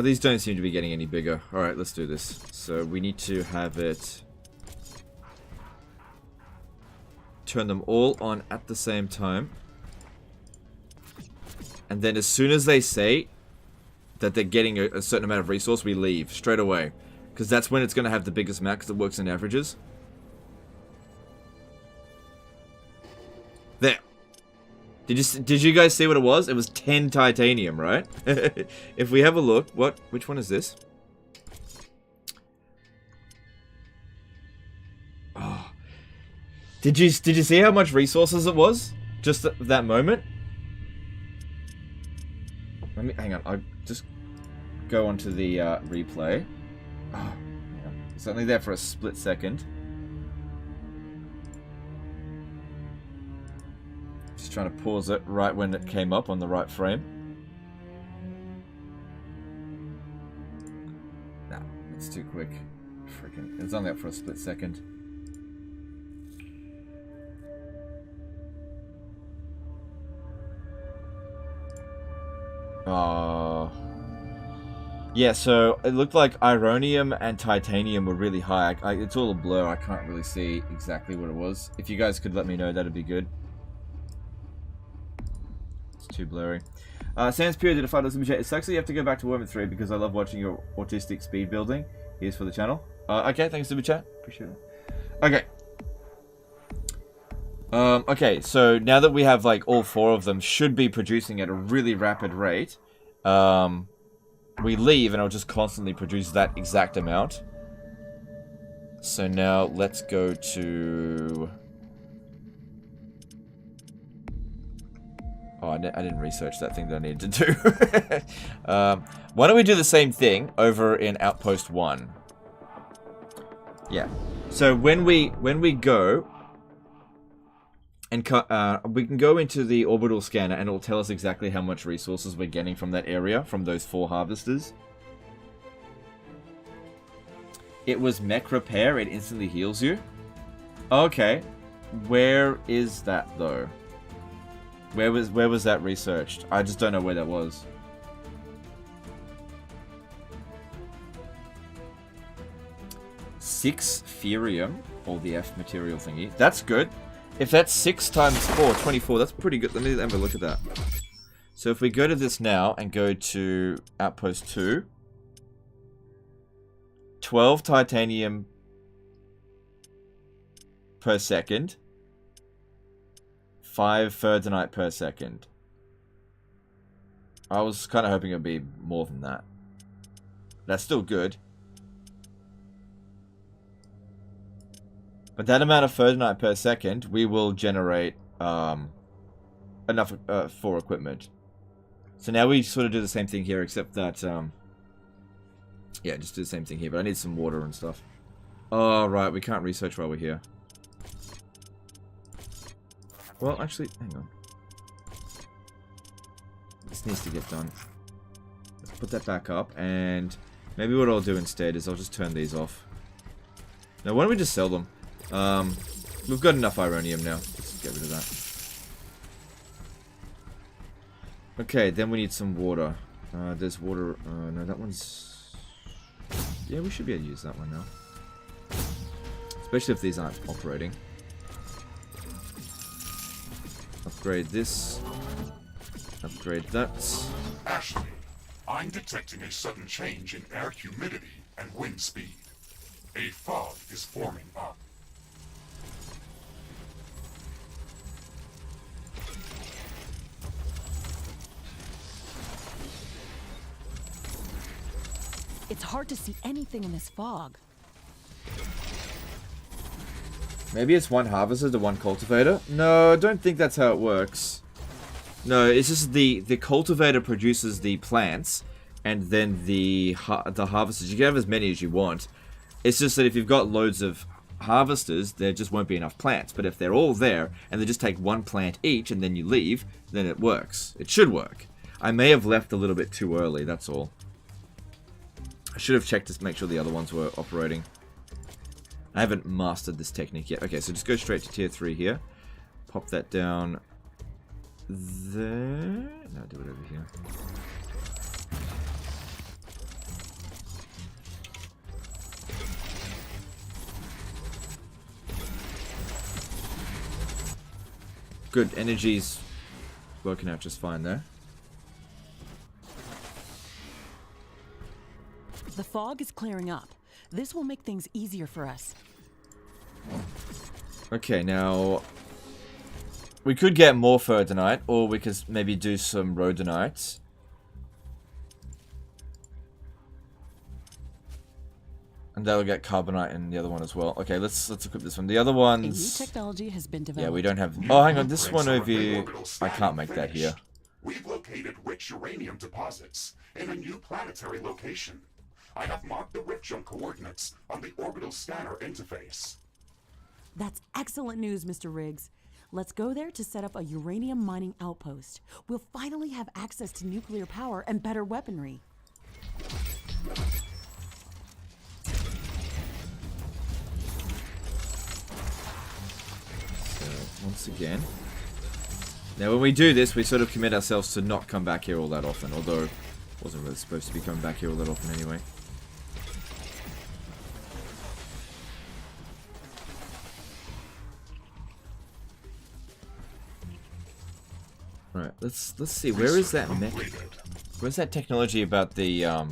These don't seem to be getting any bigger. Alright, let's do this. So we need to have it... turn them all on at the same time. And then as soon as they say that they're getting a certain amount of resource, we leave straight away. Because that's when it's going to have the biggest amount, because it works in averages. There. Did you guys see what it was? It was 10 titanium, right? If we have a look, which one is this? Oh. Did you see how much resources it was? Just at that moment? Let me hang on. I'll just go onto the replay. Oh, hang on. It's only there for a split second. Just trying to pause it right when it came up on the right frame. Nah, it's too quick. Freaking, it's only up for a split second. Yeah, so it looked like Uranium and Titanium were really high. It's all a blur. I can't really see exactly what it was. If you guys could let me know, that'd be good. It's too blurry. Sans Pure did a $5 super chat. It sucks that you have to go back to Worm 3 because I love watching your autistic speed building. Here's for the channel. Okay, thanks super chat. Appreciate it. Okay. Okay, so now that we have like all four of them should be producing at a really rapid rate, we leave and it'll just constantly produce that exact amount. So now let's go to... Oh, I didn't research that thing that I needed to do. Why don't we do the same thing over in Outpost 1? Yeah. So when we go... And we can go into the orbital scanner and it'll tell us exactly how much resources we're getting from that area, from those 4 harvesters. It was mech repair, it instantly heals you. Okay. Where is that though? Where was that researched? I just don't know where that was. Six Ferium, or the F material thingy. That's good. If that's 6 times 4, 24, that's pretty good. Let me have a look at that. So if we go to this now and go to Outpost 2, 12 titanium per second, 5 ferdanite per second. I was kind of hoping it would be more than that. That's still good. But that amount of ferdanite per second, we will generate enough for equipment. So now we sort of do the same thing here, except that, yeah, just do the same thing here. But I need some water and stuff. Oh, right, we can't research while we're here. Well, actually, hang on. This needs to get done. Let's put that back up, and maybe what I'll do instead is I'll just turn these off. Now, why don't we just sell them? We've got enough Uranium now. Let's get rid of that. Okay, then we need some water. There's water. No, that one's... Yeah, we should be able to use that one now. Especially if these aren't operating. Upgrade this. Upgrade that. Ashley, I'm detecting a sudden change in air humidity and wind speed. A fog is forming up. It's hard to see anything in this fog. Maybe it's one harvester to one cultivator? No, I don't think that's how it works. No, it's just the cultivator produces the plants, and then the harvesters, you can have as many as you want. It's just that if you've got loads of harvesters, there just won't be enough plants. But if they're all there, and they just take one plant each, and then you leave, then it works. It should work. I may have left a little bit too early, that's all. I should have checked to make sure the other ones were operating. I haven't mastered this technique yet. Okay, so just go straight to tier 3 here. Pop that down there. No, do it over here. Good, energy's working out just fine there. The fog is clearing up. This will make things easier for us. Okay, now we could get more Ferdinite, or we could maybe do some Rhodonite. And that'll get Carbonite in the other one as well. Okay, let's equip this one. The other ones... A new technology has been developed. Yeah, we don't have... Oh, hang on, this one over here... I can't make that here. We've located rich uranium deposits in a new planetary location. I have marked the Richum coordinates on the orbital scanner interface. That's excellent news, Mr. Riggs. Let's go there to set up a uranium mining outpost. We'll finally have access to nuclear power and better weaponry. So, once again... Now, when we do this, we sort of commit ourselves to not come back here all that often, although... wasn't really supposed to be coming back here all that often anyway. Right, let's see. Where is that mech? Where's that technology about the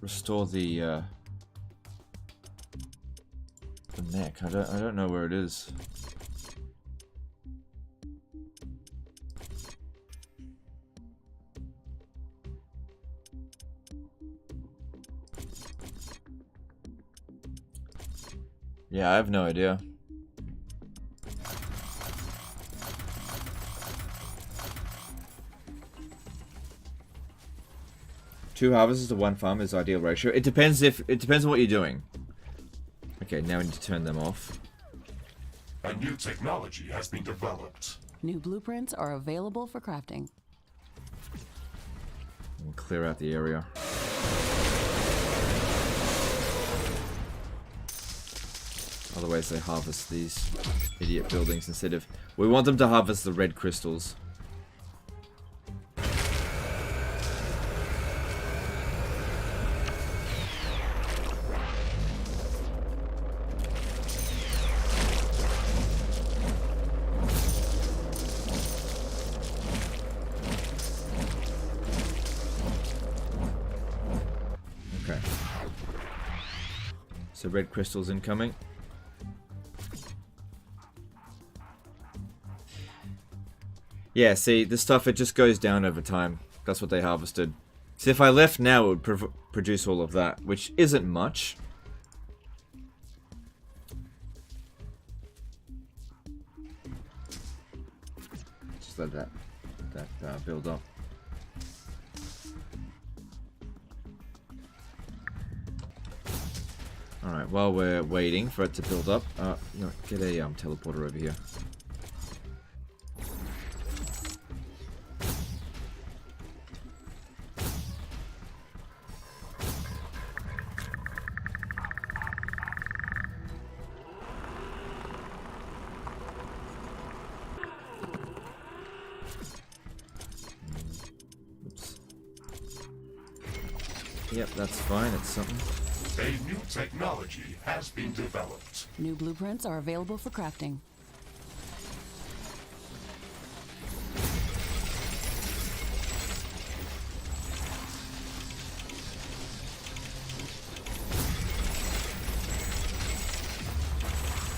restore the mech? I don't know where it is. Yeah, I have no idea. Two harvesters to one farm is ideal ratio. It depends on what you're doing. Okay, now we need to turn them off. A new technology has been developed. New blueprints are available for crafting. We'll clear out the area. Otherwise they harvest these idiot buildings instead of... We want them to harvest the red crystals. Okay. So red crystals incoming. Yeah, see, this stuff, it just goes down over time. That's what they harvested. See, if I left now, it would produce all of that, which isn't much. Just let that build up. Alright, while we're waiting for it to build up, no, get a teleporter over here. Yep, that's fine. It's something. A new technology has been developed. New blueprints are available for crafting.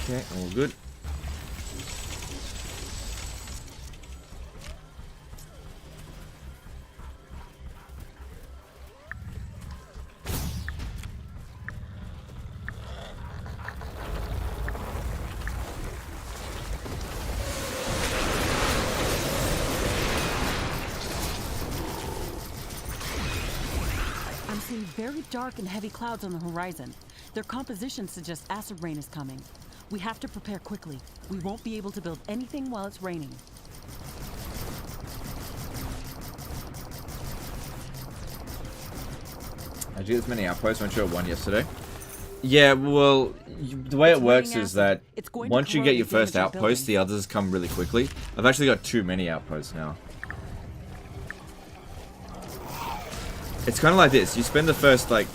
Okay, all good. seeing very dark and heavy clouds on the horizon. Their composition suggests acid rain is coming. We have to prepare quickly. We won't be able to build anything while it's raining. Did you get this many outposts? Weren't you at one yesterday? Yeah, well, the way it works is that once you get your first outpost, the others come really quickly. I've actually got too many outposts now. It's kind of like this. You spend the first, like,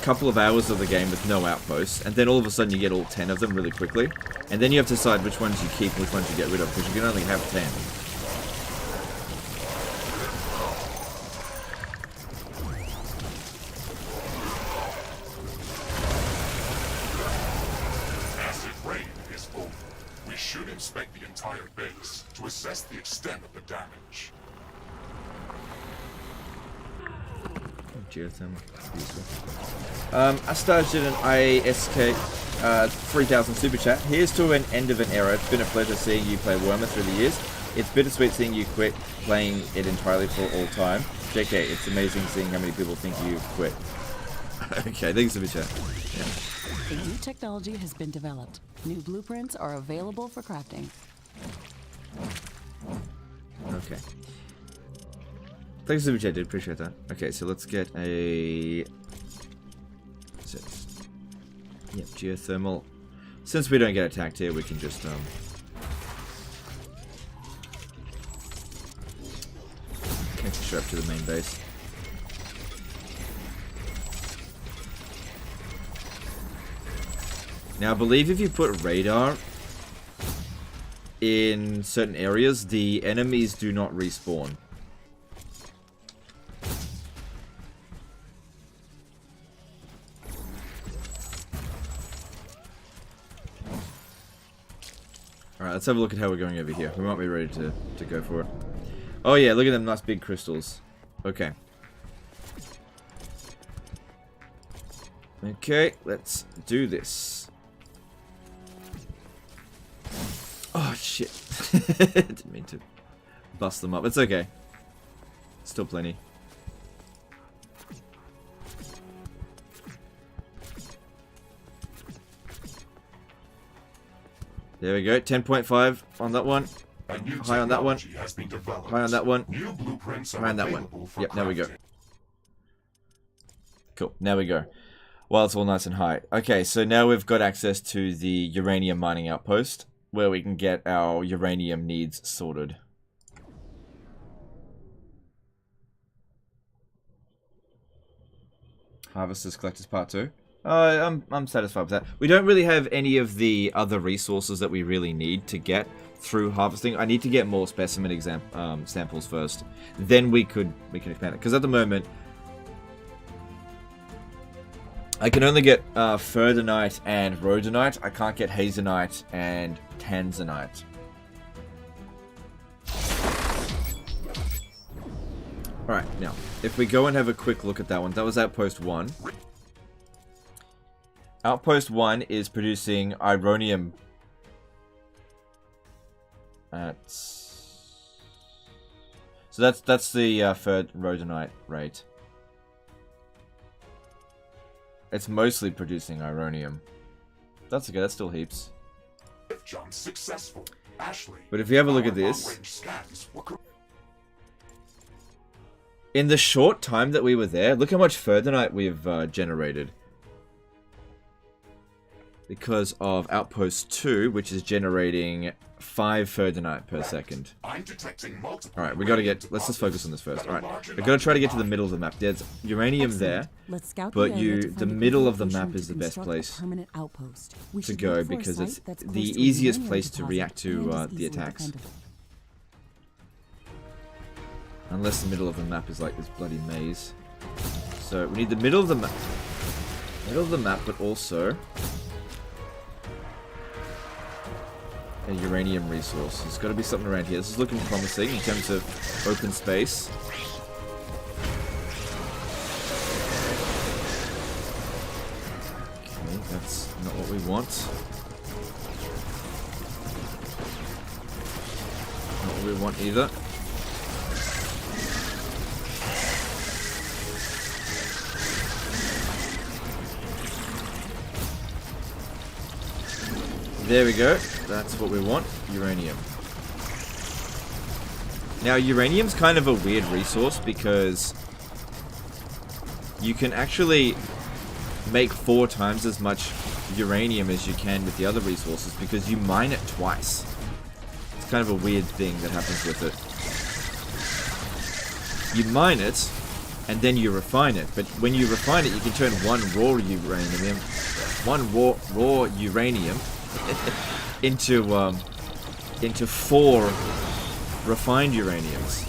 couple of hours of the game with no outposts, and then all of a sudden you get all 10 of them really quickly. And then you have to decide which ones you keep and which ones you get rid of, because you can only have 10. Inspect the entire base to assess the extent of the damage. Geothermal. Astaj did an ISK 3000 super chat. Here's to an end of an era. It's been a pleasure seeing you play Wormer through the years. It's bittersweet seeing you quit playing it entirely for all time. JK, it's amazing seeing how many people think you quit. Okay, thanks super chat. Yeah. A new technology has been developed. New blueprints are available for crafting. Okay. Thanks, Super Chat, dude. Appreciate that. Okay, so let's get a... What's it? Yep, geothermal. Since we don't get attacked here, we can just, connect the strap to the main base. Now, I believe if you put radar in certain areas, the enemies do not respawn. Alright, let's have a look at how we're going over here. We might be ready to go for it. Oh yeah, look at them nice big crystals. Okay. Okay, let's do this. Oh shit. Didn't mean to bust them up. It's okay. Still plenty. There we go. 10.5 on that one. High on that one. High on that one. High on that one. Yep, there we go. Cool. Now we go. Well, it's all nice and high. Okay, so now we've got access to the uranium mining outpost, where we can get our uranium needs sorted. Harvesters Collectors Part 2. I'm satisfied with that. We don't really have any of the other resources that we really need to get through harvesting. I need to get more specimen samples first. Then we can expand it. Because at the moment, I can only get Ferdinite and Rhodonite. I can't get Hazenite and Tanzanite. Alright, now, if we go and have a quick look at that one. That was Outpost 1. Outpost 1 is producing Uranium at... So that's the third Rhodonite rate. It's mostly producing Uranium. That's okay, that's still heaps. Jump successful. Ashley, but if you have a look at this, in the short time that we were there, look how much Ferdinite we've generated. Because of Outpost 2, which is generating 5 Ferdinite per second. Alright, we gotta get... Let's just focus on this first. Alright, we've gotta try to get to the middle of the map. There's uranium there, but the middle of the map is the best place to go because it's the easiest place to react to the attacks. Unless the middle of the map is like this bloody maze. So we need the middle of the map. Middle of the map, but also a uranium resource. There's got to be something around here. This is looking promising in terms of open space. Okay, that's not what we want. Not what we want either. There we go. That's what we want. Uranium. Now, uranium's kind of a weird resource because you can actually make 4 times as much uranium as you can with the other resources because you mine it twice. It's kind of a weird thing that happens with it. You mine it, and then you refine it. But when you refine it, you can turn one raw uranium into 4 refined uraniums.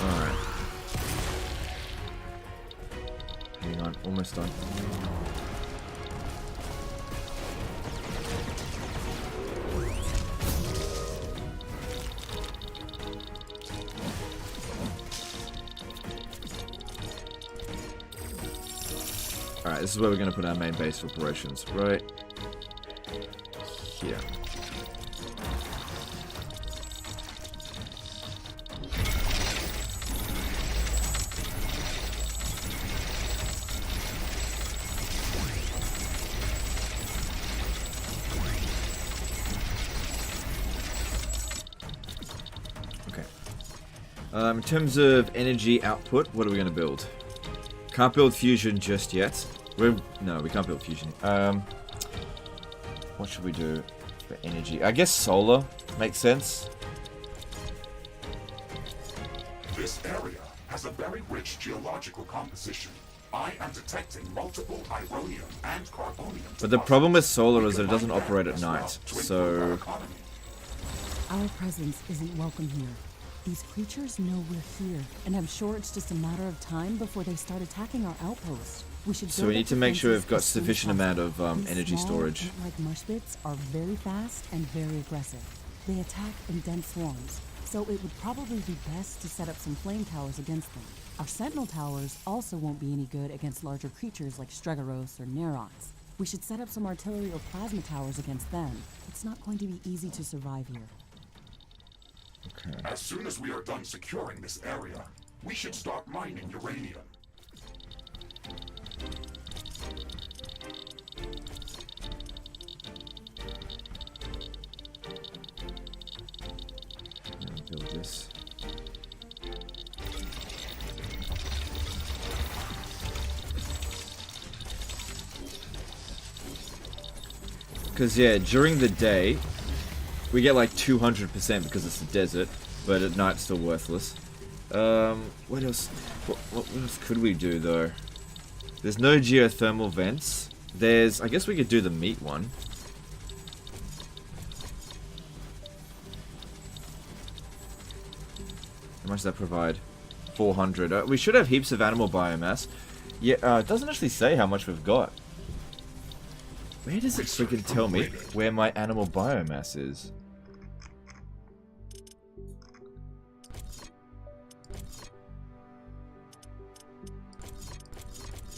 Alright. Hang on, almost done. Alright, this is where we're going to put our main base of operations, right here. Okay. In terms of energy output, what are we going to build? Can't build fusion just yet. No, we can't build fusion. What should we do for energy? I guess solar makes sense. This area has a very rich geological composition. I am detecting multiple Uranium and Carbonium. But the problem with solar is that it doesn't operate at night, so... Our presence isn't welcome here. These creatures know we're here, and I'm sure it's just a matter of time before they start attacking our outpost. So we need to make sure we've got sufficient amount of energy storage. These small, ant-like mushbits are very fast and very aggressive. They attack in dense swarms, so it would probably be best to set up some flame towers against them. Our sentinel towers also won't be any good against larger creatures like Stregoros or Nerons. We should set up some artillery or plasma towers against them. It's not going to be easy to survive here. Okay. As soon as we are done securing this area, we should start mining uranium. Build this. Because, yeah, during the day, we get like 200% because it's a desert, but at night it's still worthless. What else? What else could we do, though? There's no geothermal vents. I guess we could do the meat one. How much does that provide? 400. We should have heaps of animal biomass. Yeah, it doesn't actually say how much we've got. Where does it freaking tell me where my animal biomass is?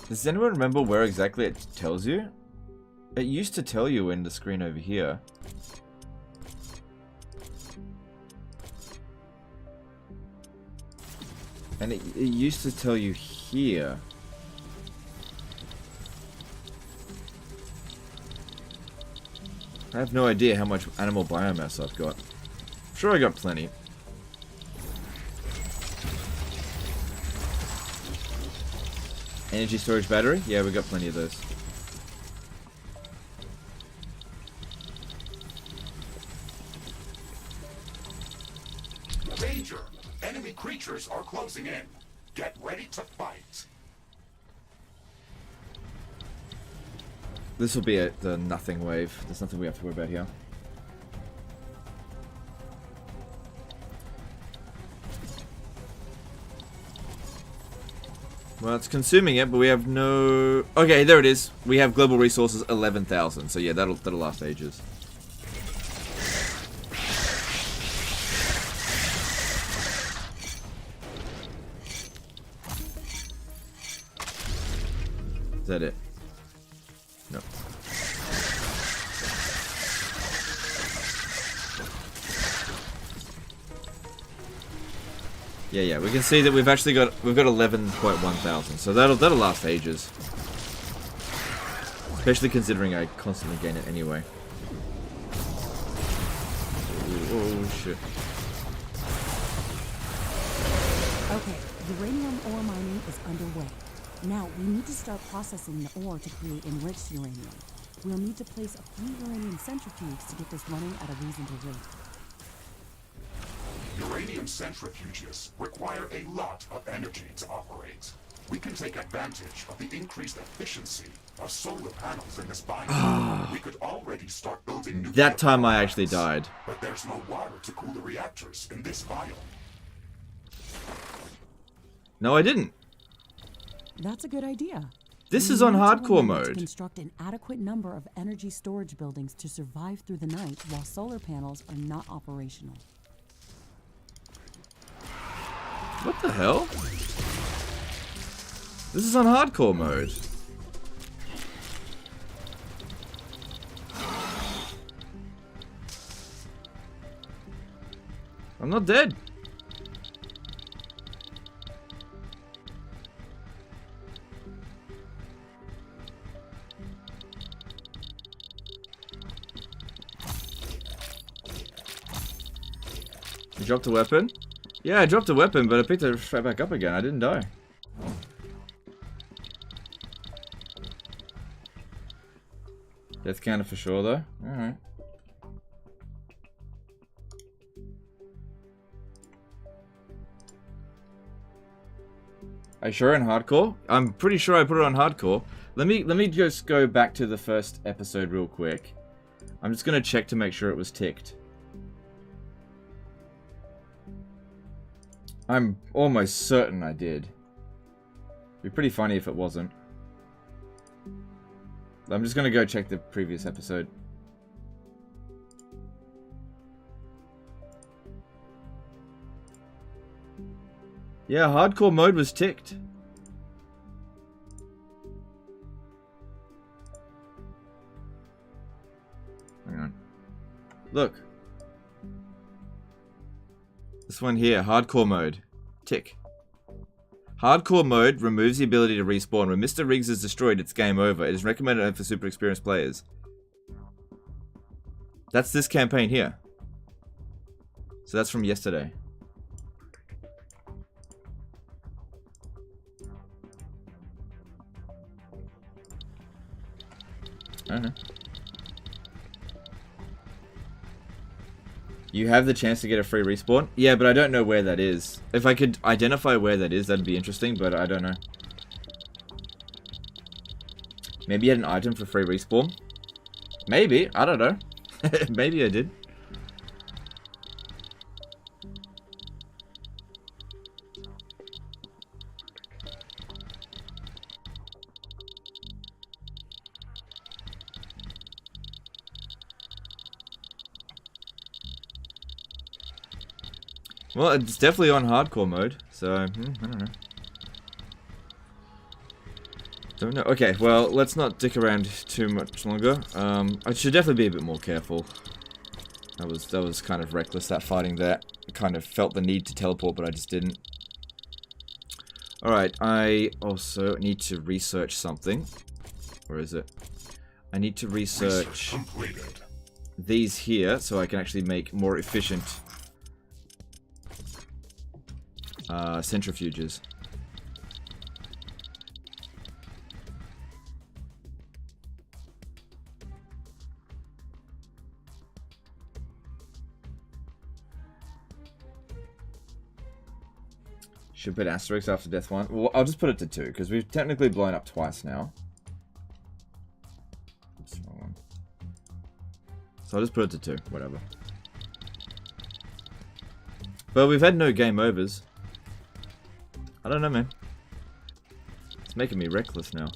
Does anyone remember where exactly it tells you? It used to tell you in the screen over here. And it used to tell you here. I have no idea how much animal biomass I've got. I'm sure I got plenty. Energy storage battery? Yeah, we got plenty of those. Danger! Enemy creatures are closing in. Get ready to fight. This will be the nothing wave. There's nothing we have to worry about here. Well, it's consuming it, but we have no... Okay, there it is. We have global resources 11,000. So yeah, that'll last ages. Is that it? No. Yeah, we can see that we've actually got 11.1 thousand, so that'll last ages. Especially considering I constantly gain it anyway. Oh shit. Okay, uranium ore mining is underway. Now, we need to start processing the ore to create enriched uranium. We'll need to place a few uranium centrifuges to get this running at a reasonable rate. Uranium centrifuges require a lot of energy to operate. We can take advantage of the increased efficiency of solar panels in this biome. We could already start building nuclear That time I power actually plants, died. But there's no water to cool the reactors in this biome. No, I didn't. That's a good idea. This We is on need to hardcore remember to mode. construct an adequate number of energy storage buildings to survive through the night while solar panels are not operational. What the hell? This is on hardcore mode. I'm not dead. You dropped a weapon? Yeah, I dropped a weapon, but I picked it straight back up again. I didn't die. Death counter for sure, though. Alright. Are you sure in hardcore? I'm pretty sure I put it on hardcore. Let me just go back to the first episode real quick. I'm just gonna check to make sure it was ticked. I'm almost certain I did. It'd be pretty funny if it wasn't. I'm just gonna go check the previous episode. Yeah, hardcore mode was ticked. Hang on. Look. This one here, hardcore mode. Tick. Hardcore mode removes the ability to respawn. When Mr. Riggs is destroyed, it's game over. It is recommended for super experienced players. That's this campaign here. So that's from yesterday. I don't know. You have the chance to get a free respawn? Yeah, but I don't know where that is. If I could identify where that is, that'd be interesting, but I don't know. Maybe you had an item for free respawn? Maybe, I don't know. Maybe I did. Well, it's definitely on hardcore mode, so, I don't know. Don't know. Okay, well, let's not dick around too much longer. I should definitely be a bit more careful. That was kind of reckless, that fighting there. I kind of felt the need to teleport, but I just didn't. Alright, I also need to research something. Where is it? I need to research these here, so I can actually make more efficient centrifuges. Should put asterisk after death 1. Well, I'll just put it to 2 because we've technically blown up twice now. Oops, wrong one. So I'll just put it to 2, whatever. But we've had no game overs. I don't know, man. It's making me reckless now.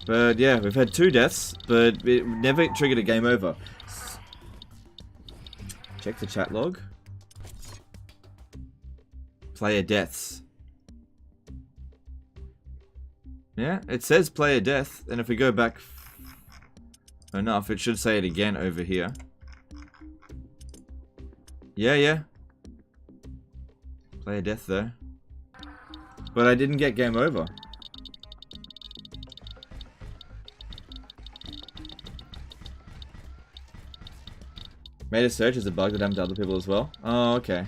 But yeah, we've had 2 deaths, but it never triggered a game over. Check the chat log. Player deaths. Yeah, it says player death, and if we go back enough, it should say it again over here. Yeah. Player death there. But I didn't get game over. Made a search as a bug that happened to other people as well. Oh, okay.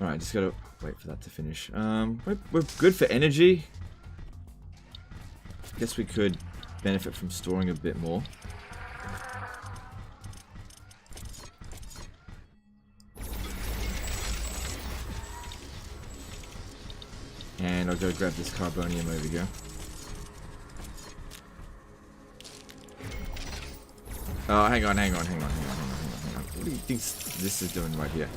Alright, just gotta wait for that to finish. We're good for energy. Guess we could benefit from storing a bit more. And I'll go grab this carbonium over here. Oh, hang on. What do you think this is doing right here?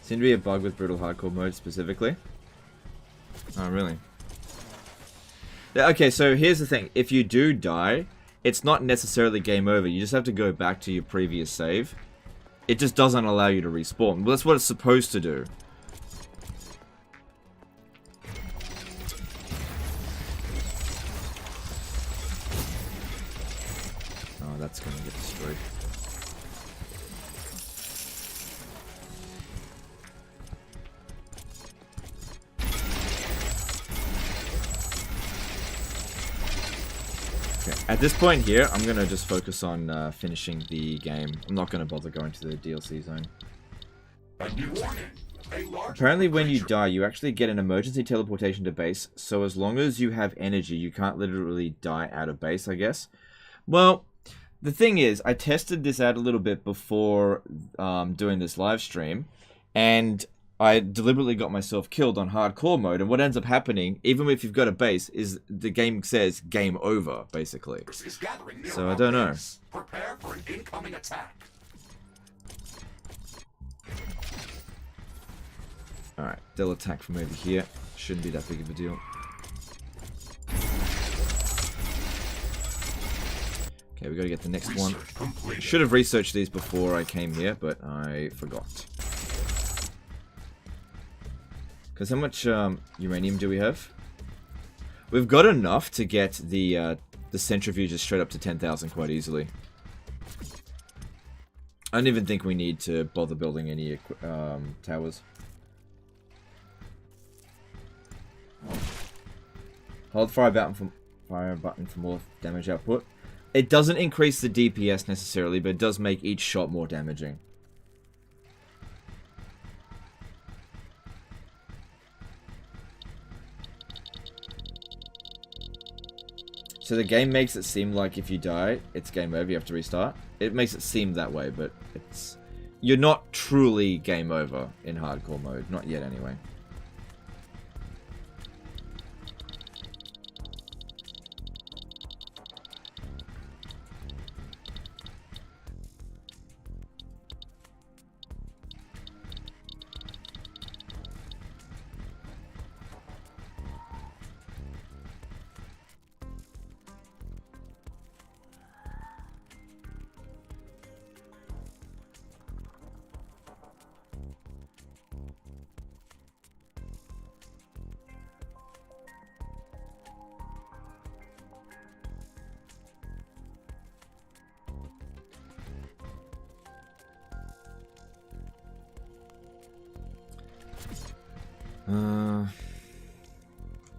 Seemed to be a bug with brutal hardcore mode specifically. Oh, really? Yeah, okay, so here's the thing. If you do die, it's not necessarily game over. You just have to go back to your previous save. It just doesn't allow you to respawn. Well, that's what it's supposed to do. Oh, that's gonna get destroyed. At this point here, I'm going to just focus on finishing the game. I'm not going to bother going to the DLC zone. Apparently when you die, you actually get an emergency teleportation to base, so as long as you have energy, you can't literally die out of base, I guess. Well, the thing is, I tested this out a little bit before doing this live stream, and I deliberately got myself killed on hardcore mode, and what ends up happening, even if you've got a base, is the game says game over, basically. So I don't know. Prepare for an incoming attack. Alright, they'll attack from over here. Shouldn't be that big of a deal. Okay, we gotta get the next one. Should have researched these before I came here, but I forgot. Because how much uranium do we have? We've got enough to get the centrifuges straight up to 10,000 quite easily. I don't even think we need to bother building any towers. Hold fire button for more damage output. It doesn't increase the DPS necessarily, but it does make each shot more damaging. So the game makes it seem like if you die, it's game over, you have to restart. It makes it seem that way, but it's... You're not truly game over in hardcore mode. Not yet, anyway.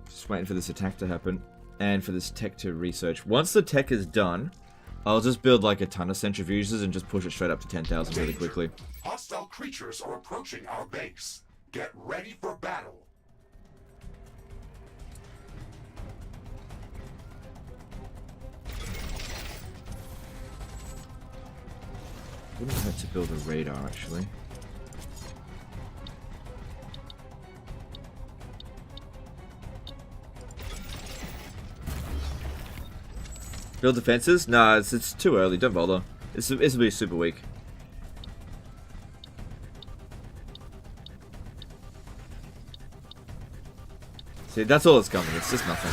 Just waiting for this attack to happen and for this tech to research. Once the tech is done, I'll just build like a ton of centrifuges and just push it straight up to 10,000 really quickly. Hostile creatures are approaching our base. Get ready for battle. Wouldn't hurt to build a radar actually. Build defenses? Nah, it's too early. Don't bother. This will be super weak. See, that's all that's coming. It's just nothing.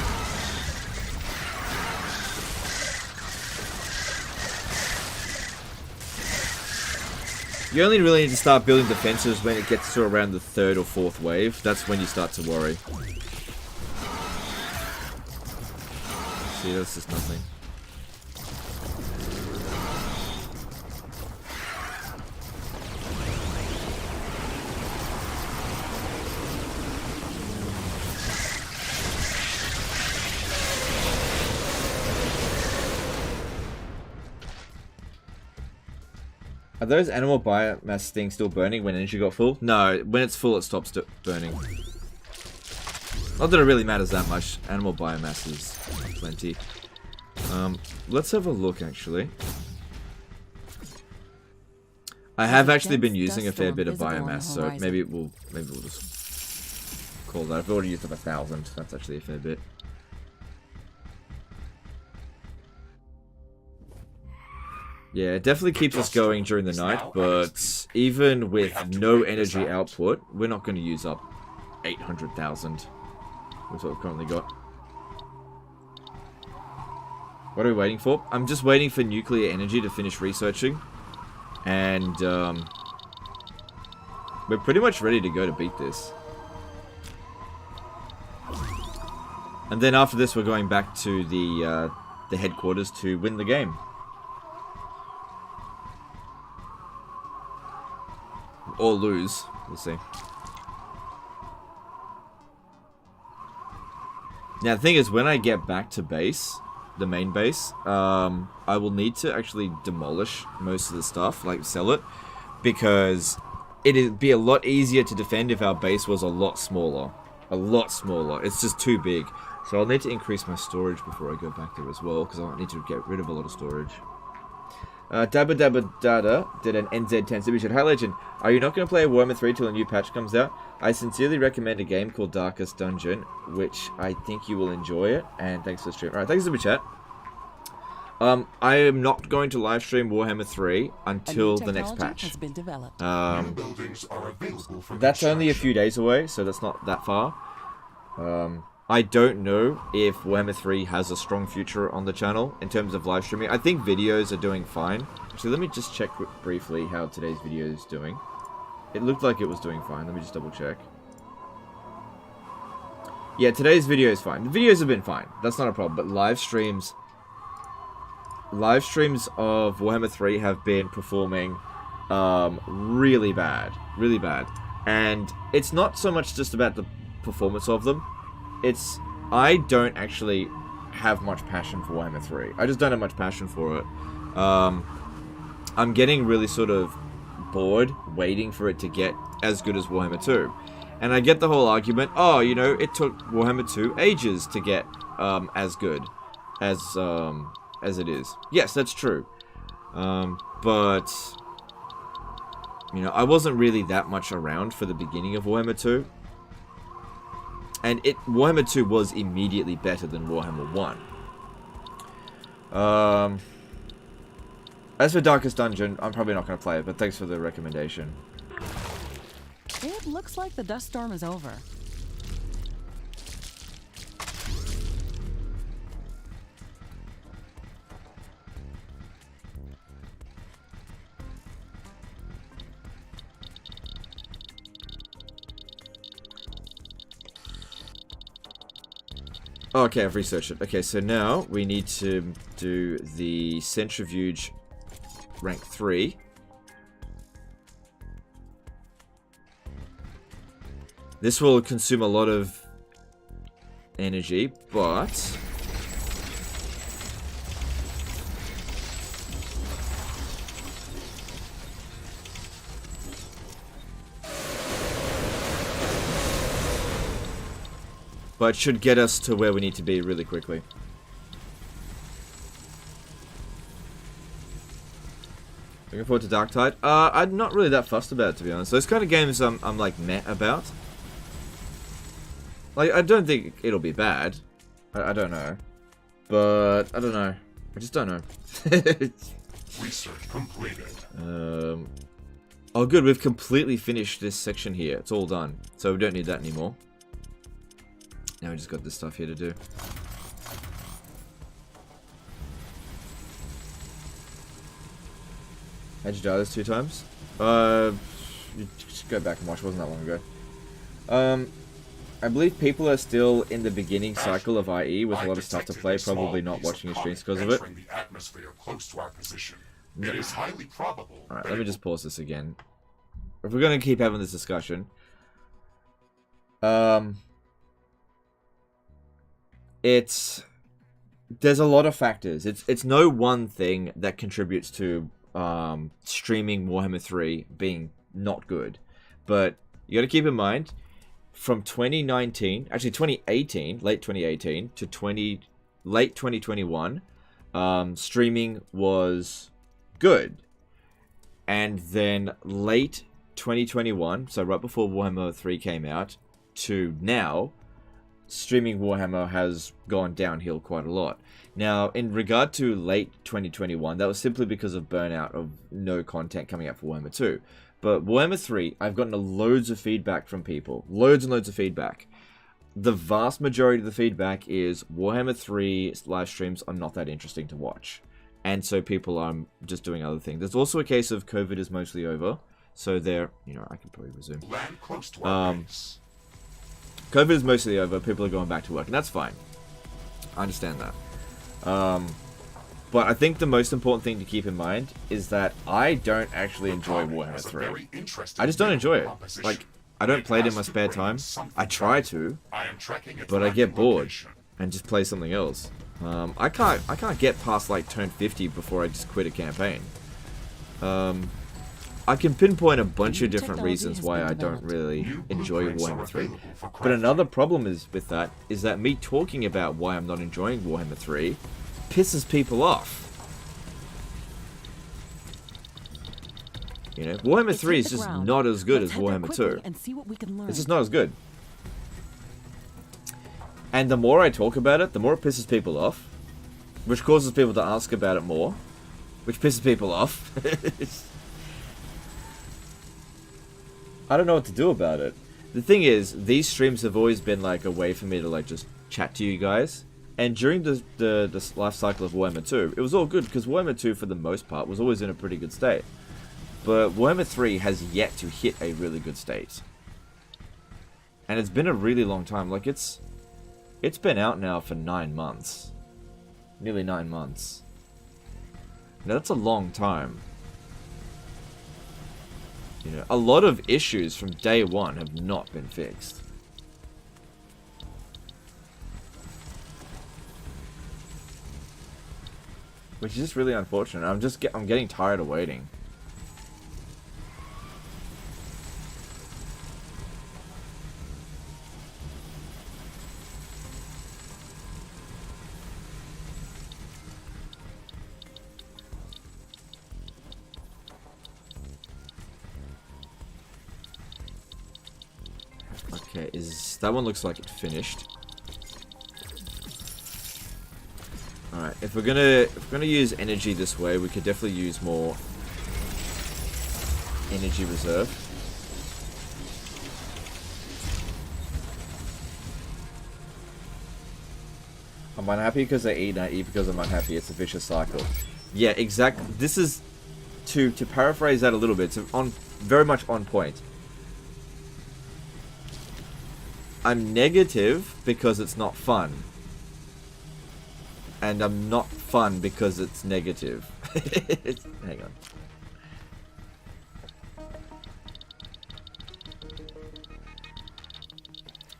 You only really need to start building defenses when it gets to around the 3rd or 4th wave. That's when you start to worry. See, that's just nothing. Are those animal biomass things still burning when energy got full? No, when it's full it stops burning. Not that it really matters that much. Animal biomass is plenty. Let's have a look actually. I have actually been using a fair bit of biomass, so maybe we'll just call that. I've already used up 1,000. That's actually a fair bit. Yeah, it definitely keeps us going during the night, but even with no energy output, we're not going to use up 800,000. That's what we've currently got. What are we waiting for? I'm just waiting for nuclear energy to finish researching. And, we're pretty much ready to go to beat this. And then after this, we're going back to the headquarters to win the game. Or lose. We'll see. Now, the thing is, when I get back to base, the main base, I will need to actually demolish most of the stuff, like sell it, because it'd be a lot easier to defend if our base was a lot smaller. A lot smaller. It's just too big. So I'll need to increase my storage before I go back there as well, because I need to get rid of a lot of storage. Dabba Dabba Dada did an NZ10 Superchat. Hi Legend, are you not going to play Warhammer 3 till a new patch comes out? I sincerely recommend a game called Darkest Dungeon, which I think you will enjoy it. And thanks for the stream. Alright, thanks for the chat. I am not going to live stream Warhammer 3 until the next patch. Has been developed. That's only a few days away, so that's not that far. I don't know if Warhammer 3 has a strong future on the channel in terms of live streaming. I think videos are doing fine. Actually, let me just check briefly how today's video is doing. It looked like it was doing fine. Let me just double check. Yeah, today's video is fine. The videos have been fine. That's not a problem. But live streams of Warhammer 3 have been performing really bad. Really bad. And it's not so much just about the performance of them. I don't actually have much passion for Warhammer 3. I just don't have much passion for it. I'm getting really sort of bored waiting for it to get as good as Warhammer 2. And I get the whole argument, oh, you know, it took Warhammer 2 ages to get as good as it is. Yes, that's true. But, you know, I wasn't really that much around for the beginning of Warhammer 2. And Warhammer 2 was immediately better than Warhammer 1. As for Darkest Dungeon, I'm probably not going to play it, but thanks for the recommendation. It looks like the dust storm is over. Oh, okay, I've researched it. Okay, so now we need to do the Centrifuge rank 3. This will consume a lot of energy, but should get us to where we need to be really quickly. Looking forward to Darktide. I'm not really that fussed about it, to be honest. Those kind of games I'm like meh about. Like, I don't think it'll be bad. I don't know. But, I don't know. I just don't know. Research completed. Oh good, we've completely finished this section here. It's all done. So we don't need that anymore. Now we just got this stuff here to do. How'd you die those 2 times? You just go back and watch, it wasn't that long ago. I believe people are still in the beginning cycle of IE with a lot of stuff to play, probably not watching your streams because of it. The atmosphere close to our position. It is highly probable. Alright, let me just pause this again. If we're going to keep having this discussion, there's a lot of factors. It's no one thing that contributes to streaming Warhammer 3 being not good. But you got to keep in mind, from 2019, actually 2018, late 2018 to late 2021, streaming was good. And then late 2021, so right before Warhammer 3 came out, to now, streaming Warhammer has gone downhill quite a lot. Now, in regard to late 2021, that was simply because of burnout of no content coming out for Warhammer 2. But Warhammer 3, I've gotten loads of feedback from people. Loads and loads of feedback. The vast majority of the feedback is Warhammer 3 live streams are not that interesting to watch. And so people are just doing other things. There's also a case of COVID is mostly over. So they're, I can probably resume. Land close to our base. COVID is mostly over. People are going back to work, and that's fine. I understand that. But I think the most important thing to keep in mind is that I don't actually enjoy Warhammer 3. I just don't enjoy it. Like, I don't play it in my spare time. I try to, but I get bored and just play something else. I can't get past like turn 50 before I just quit a campaign. I can pinpoint a bunch of different reasons why I don't really enjoy Warhammer 3. But another problem is that me talking about why I'm not enjoying Warhammer 3 pisses people off. Warhammer 3 is just not as good as Warhammer 2. It's just not as good. And the more I talk about it, the more it pisses people off. Which causes people to ask about it more. Which pisses people off. I don't know what to do about it. The thing is, these streams have always been like a way for me to like just chat to you guys. And during the life cycle of Warhammer 2, it was all good because Warhammer 2 for the most part was always in a pretty good state. But Warhammer 3 has yet to hit a really good state. And it's been a really long time. Like it's been out now for 9 months. Nearly 9 months. Now that's a long time. A lot of issues from day one have not been fixed. Which is just really unfortunate. I'm getting tired of waiting. Okay, that one looks like it finished. Alright, if we're gonna use energy this way, we could definitely use more energy reserve. I'm unhappy because I eat, and I eat because I'm unhappy. It's a vicious cycle. Yeah, exactly. This is to paraphrase that a little bit. It's very much on point. I'm negative because it's not fun. And I'm not fun because it's negative. Hang on.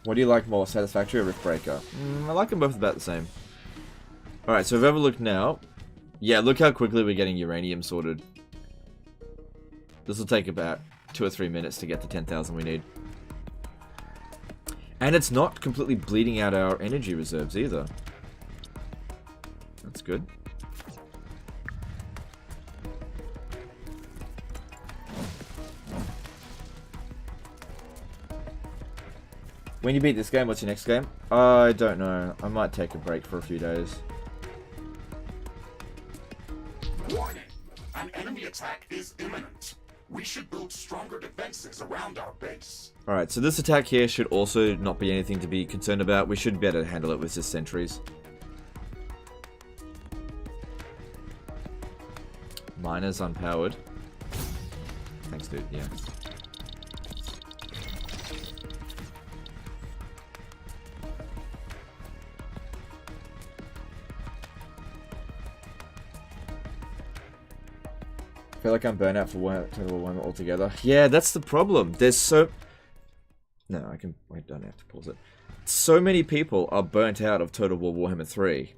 What do you like more, Satisfactory or Riftbreaker? I like them both about the same. Alright, so if we have a look now. Yeah, look how quickly we're getting uranium sorted. This will take about 2 or 3 minutes to get the 10,000 we need. And it's not completely bleeding out our energy reserves either. That's good. When you beat this game, what's your next game? I don't know. I might take a break for a few days. Warning! An enemy attack is imminent. We should build stronger defenses around our base. Alright, so this attack here should also not be anything to be concerned about. We should be able to handle it with just sentries. Miners unpowered. Thanks, dude. Yeah. I feel like I'm burnt out for Total Warhammer altogether. Yeah, that's the problem. There's so... No, I don't have to pause it. So many people are burnt out of Total War Warhammer 3.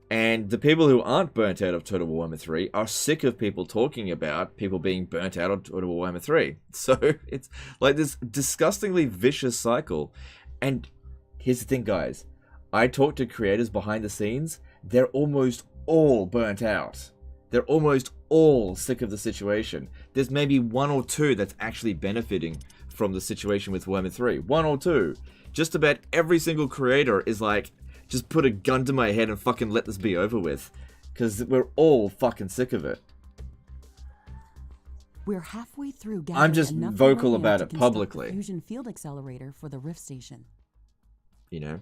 And the people who aren't burnt out of Total War Warhammer 3 are sick of people talking about people being burnt out of Total War Warhammer 3. So it's like this disgustingly vicious cycle. And here's the thing, guys. I talk to creators behind the scenes. They're almost all burnt out. They're almost all sick of the situation. There's maybe one or two that's actually benefiting from the situation with Warhammer 3. One or two. Just about every single creator is like, just put a gun to my head and fucking let this be over with. Because we're all fucking sick of it. We're halfway through. I'm just vocal about it publicly. The fusion field accelerator for the Rift Station. You know?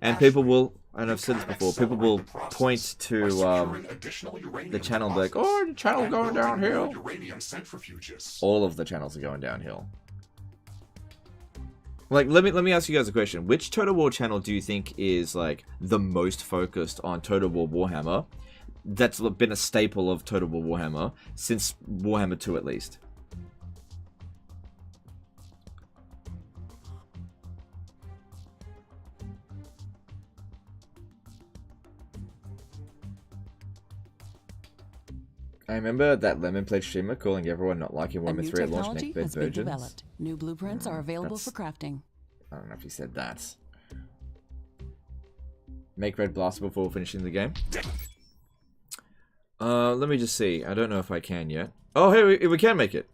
And people will, and I've said this before, people will point to the channel and be like, oh, the channel's going downhill. All of the channels are going downhill. Like, let me ask you guys a question. Which Total War channel do you think is, like, the most focused on Total War Warhammer? That's been a staple of Total War Warhammer since Warhammer 2 at least. I remember that Lemon Pledge streamer calling everyone not liking Warhammer 3 at launch neckbed virgins. Developed. New blueprints are available for crafting. I don't know if he said that. Make red blaster before finishing the game. Let me just see. I don't know if I can yet. Oh, hey, we can make it.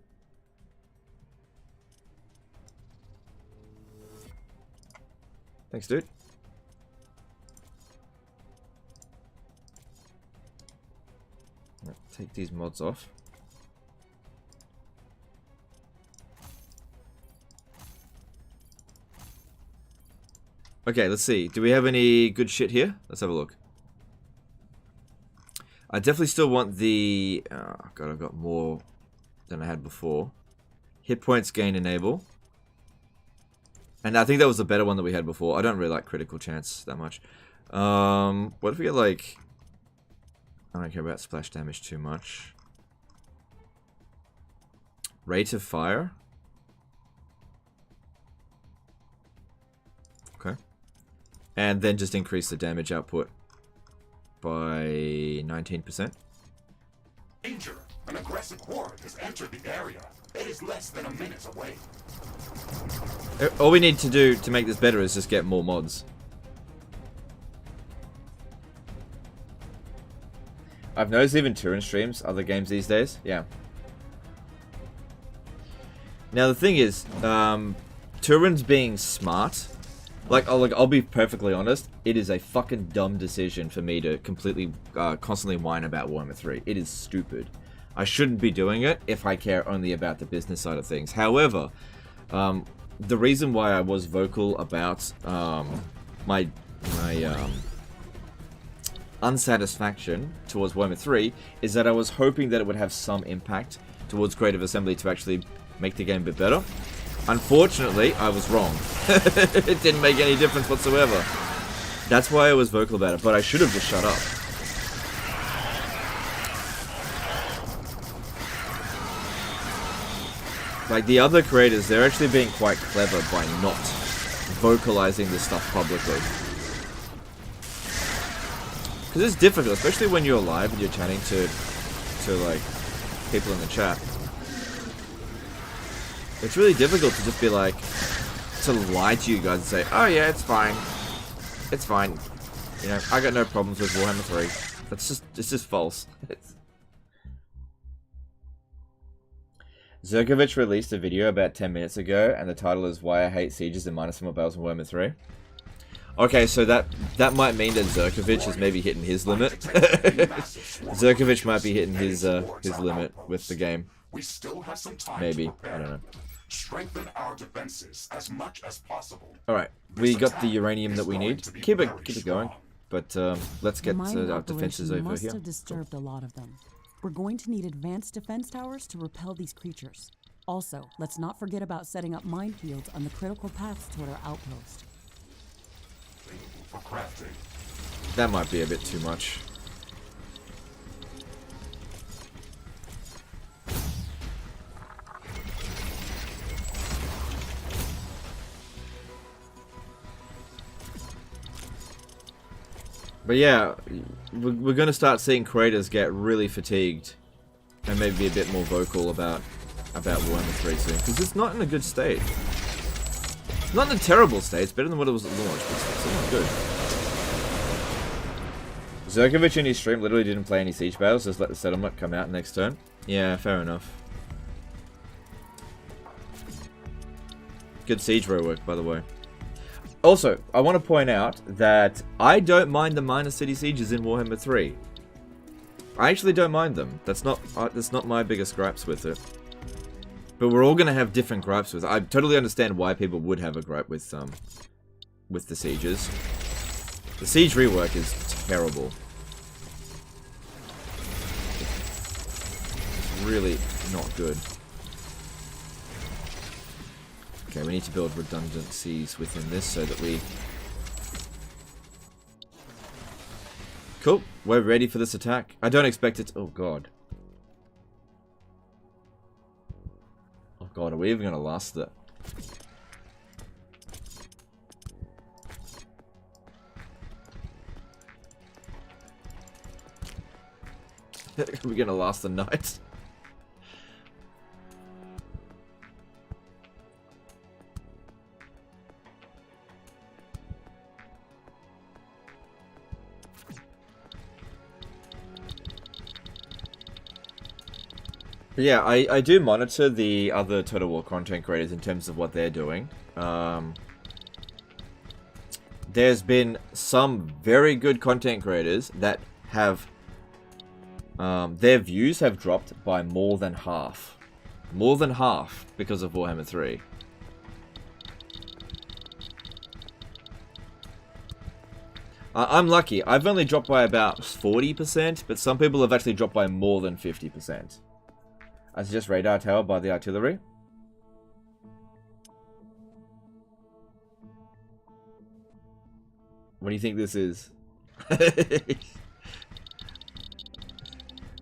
Thanks, dude. Take these mods off. Okay, let's see. Do we have any good shit here? Let's have a look. I definitely still want the... Oh, God, I've got more than I had before. Hit points gain enable. And I think that was the better one that we had before. I don't really like critical chance that much. What if we get, like... I don't care about splash damage too much. Rate of fire. Okay. And then just increase the damage output by 19%. Danger! An aggressive horde has entered the area. It is less than a minute away. All we need to do to make this better is just get more mods. I've noticed even Turin streams other games these days. Yeah. Now the thing is, Turin's being smart. I'll be perfectly honest. It is a fucking dumb decision for me to completely, constantly whine about Warhammer 3. It is stupid. I shouldn't be doing it if I care only about the business side of things. However, the reason why I was vocal about my unsatisfaction towards Warhammer 3 is that I was hoping that it would have some impact towards Creative Assembly to actually make the game a bit better. Unfortunately, I was wrong. It didn't make any difference whatsoever. That's why I was vocal about it, but I should have just shut up. Like the other creators, they're actually being quite clever by not vocalizing this stuff publicly. Because it's difficult, especially when you're live and you're chatting to like people in the chat. It's really difficult to just be like, to lie to you guys and say, oh yeah, it's fine. It's fine. You know, I got no problems with Warhammer 3. It's just false. Zerkovich released a video about 10 minutes ago, and the title is Why I Hate Sieges and Minus More Bells in Warhammer 3. Okay, so that might mean that Zerkovich is maybe hitting his limit. Zerkovich might be hitting his limit with the game. We still have some time Maybe. to prepare. I don't know. Strengthen our defenses as much as possible. Alright, we got the uranium that we need. Keep it going. But let's get Mining our defenses operation over must here. have disturbed a lot of them. We're going to need advanced defense towers to repel these creatures. Also, let's not forget about setting up minefields on the critical paths toward our outpost. For crafting. That might be a bit too much. But yeah, we're going to start seeing creators get really fatigued and maybe be a bit more vocal about Warhammer 3 soon, because it's not in a good state. It's not in a terrible state. It's better than what it was at launch, but it's still not good. Zerkovich in his stream literally didn't play any siege battles, just let the settlement come out next turn. Yeah, fair enough. Good siege row work, by the way. Also, I want to point out that I don't mind the minor city sieges in Warhammer 3. I actually don't mind them. That's not my biggest gripes with it. But we're all going to have different gripes with it. I totally understand why people would have a gripe with the sieges. The siege rework is terrible. It's really not good. Okay, we need to build redundancies within this so that we... Cool, we're ready for this attack. I don't expect it to... Oh god. Oh god, are we even going to last that? Are we going to last the night? But yeah, I do monitor the other Total War content creators in terms of what they're doing. There's been some very good content creators that have... their views have dropped by more than half. More than half because of Warhammer 3. I'm lucky. I've only dropped by about 40%, but some people have actually dropped by more than 50%. I suggest radar tower by the artillery. What do you think this is?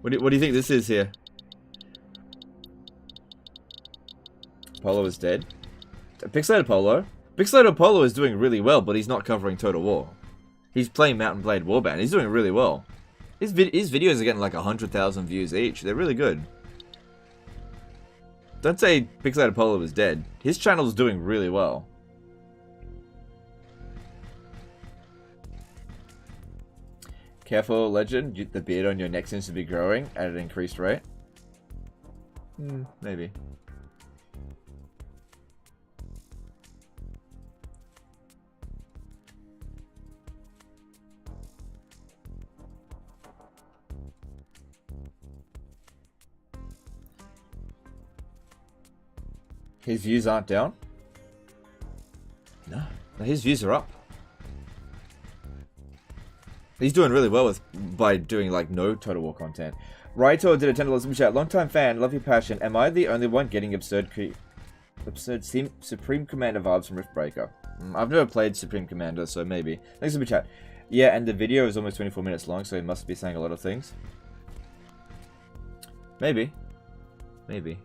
What do you think this is here? Polo is dead. Pixelated Polo? Pixelated Polo is doing really well, but he's not covering Total War. He's playing Mountain Blade Warband. He's doing really well. His videos are getting like 100,000 views each. They're really good. Don't say Pixelated Polo is dead. His channel's doing really well. Careful, Legend. The beard on your neck seems to be growing at an increased rate. Maybe. His views aren't down? No. His views are up. He's doing really well by doing like no Total War content. Raito did a $10 super chat. Long time fan, love your passion. Am I the only one getting absurd Supreme Commander vibes from Riftbreaker? I've never played Supreme Commander, so maybe. Thanks super chat. Yeah, and the video is almost 24 minutes long, so he must be saying a lot of things. Maybe. Maybe.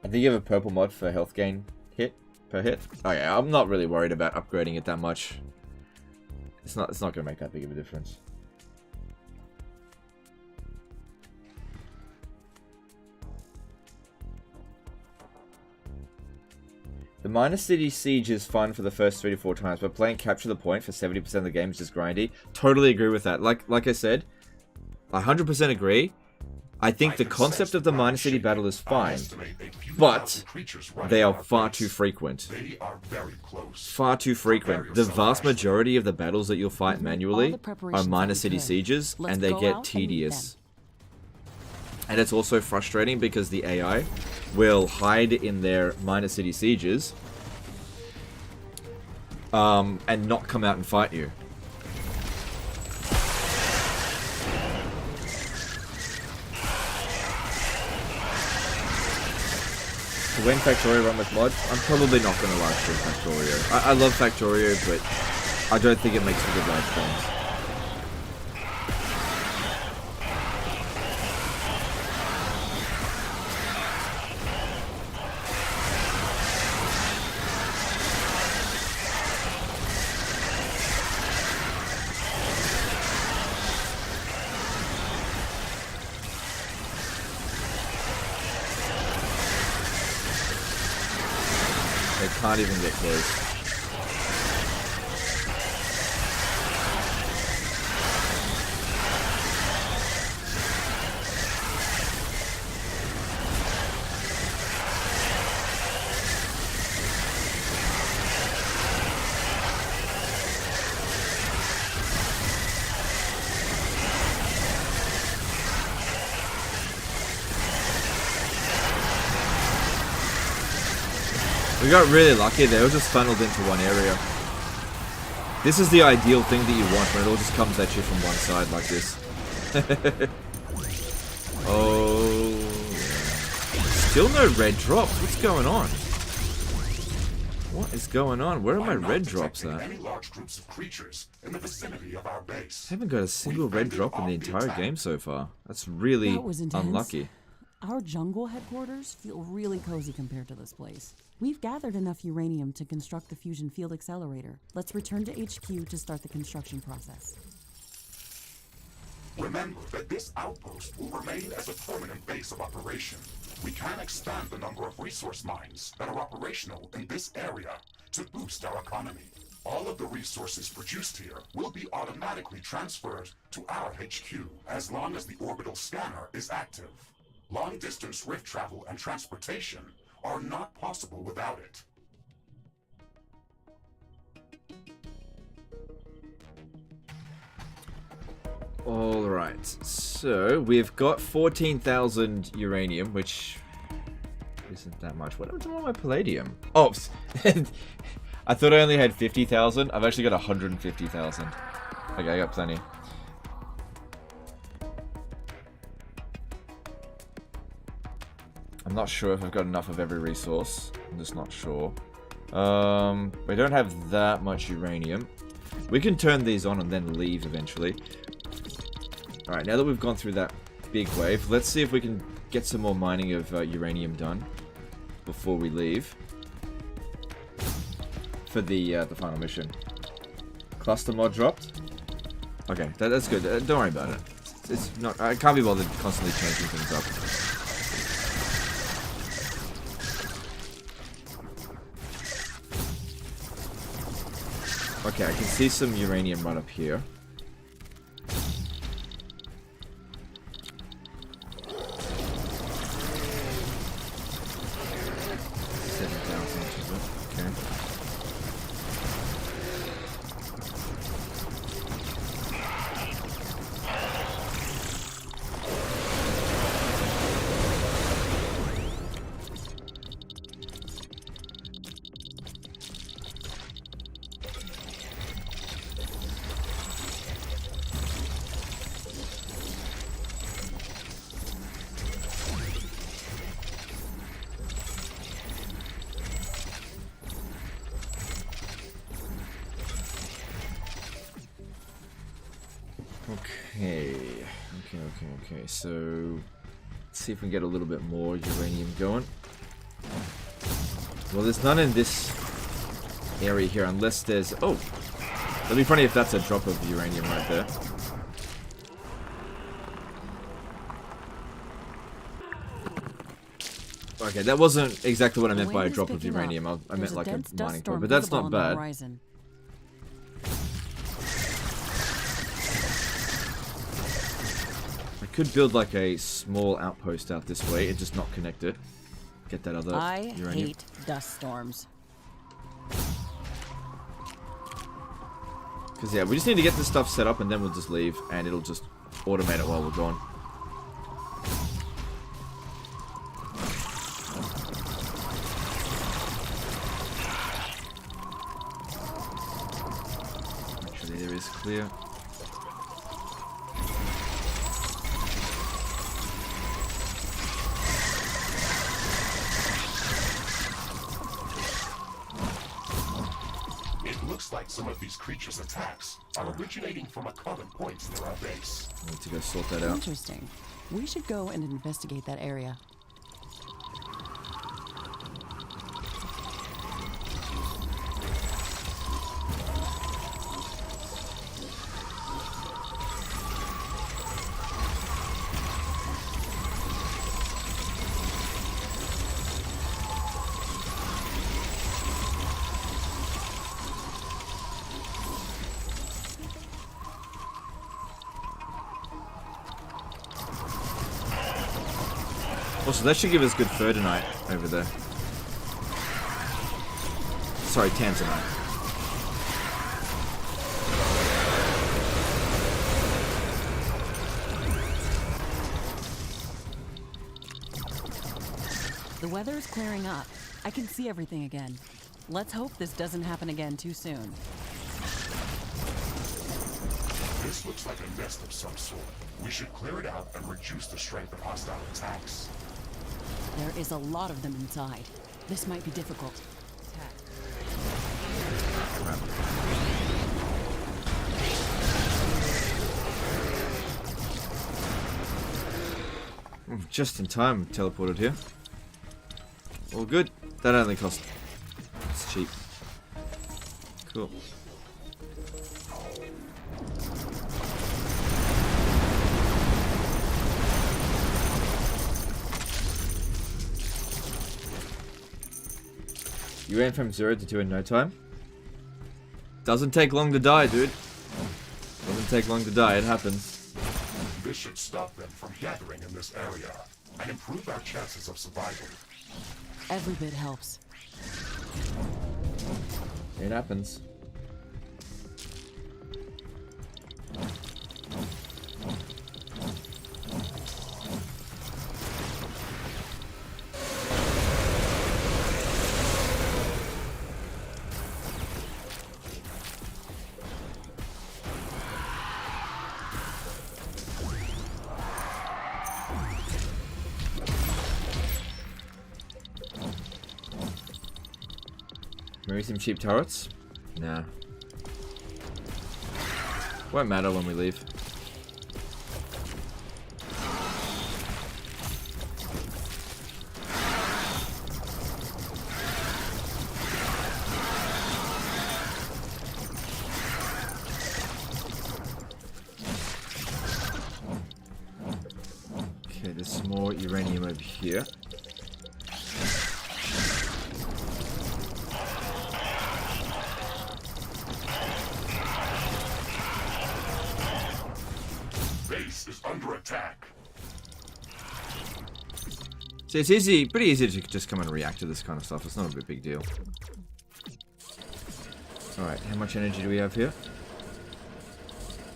I think you have a purple mod for health gain per hit. Oh yeah, I'm not really worried about upgrading it that much. It's not going to make that big of a difference. The minor city siege is fun for the first 3 to 4 times, but playing Capture the Point for 70% of the game is just grindy. Totally agree with that. Like I said, I 100% agree. I think the concept of the minor city battle is fine, but they are far too frequent. Far too frequent. The vast majority of the battles that you'll fight manually are minor city sieges, and they get tedious. And it's also frustrating because the AI will hide in their minor city sieges and not come out and fight you. To win Factorio run with mod, I'm probably not going to live stream Factorio. I love Factorio, but I don't think it makes for good live streams. Can't even get close. We got really lucky there, it was just funneled into one area. This is the ideal thing that you want, when it all just comes at you from one side like this. Oh... Still no red drops, what's going on? What is going on? Where are my red drops at? Any large groups of creatures in the vicinity of our base. I haven't got a single red drop in the entire game so far. That's really unlucky. Our jungle headquarters feel really cozy compared to this place. We've gathered enough uranium to construct the fusion field accelerator. Let's return to HQ to start the construction process. Remember that this outpost will remain as a permanent base of operation. We can expand the number of resource mines that are operational in this area to boost our economy. All of the resources produced here will be automatically transferred to our HQ as long as the orbital scanner is active. Long-distance rift travel and transportation are not possible without it. Alright, so we've got 14,000 uranium, which isn't that much. What happened to all my palladium? Oh, I thought I only had 50,000. I've actually got 150,000. Okay, I got plenty. I'm not sure if I've got enough of every resource. I'm just not sure. We don't have that much uranium. We can turn these on and then leave eventually. Alright, now that we've gone through that big wave, let's see if we can get some more mining of uranium done before we leave. For the final mission. Cluster mod dropped? Okay, that's good. Don't worry about it. It's not. I can't be bothered constantly changing things up. Okay, I can see some uranium right up here. Okay, so let's see if we can get a little bit more uranium going. Well, there's none in this area here unless there's... Oh! That'd be funny if that's a drop of uranium right there. Okay, that wasn't exactly what I meant The by a wind is drop of picking uranium. up. I There's meant like a dense dust mining storm point, but that's visible not on the bad. horizon. I could build like a small outpost out this way and just not connect it. Get that other I uranium. hate dust storms. Because yeah, we just need to get this stuff set up and then we'll just leave and it'll just automate it while we're gone. Actually, there is clear. Looks like some of these creatures' attacks are originating from a common point near our base. I need to go sort that out. Interesting. We should go and investigate that area. Also, that should give us good fur tonight over there. Sorry, tanzanite. The weather is clearing up. I can see everything again. Let's hope this doesn't happen again too soon. This looks like a nest of some sort. We should clear it out and reduce the strength of hostile attacks. There is a lot of them inside. This might be difficult. Just in time, teleported here. All good. That only cost. It's cheap. Cool. You went from 0 to 2 in no time? Doesn't take long to die, dude. Doesn't take long to die, it happens. This should stop them from gathering in this area and improve our chances of survival. Every bit helps. It happens. Maybe some cheap turrets? Nah. Won't matter when we leave. Okay, there's some more uranium over here. Is under attack. So it's easy, pretty easy to just come and react to this kind of stuff. It's not a big deal. Alright, how much energy do we have here?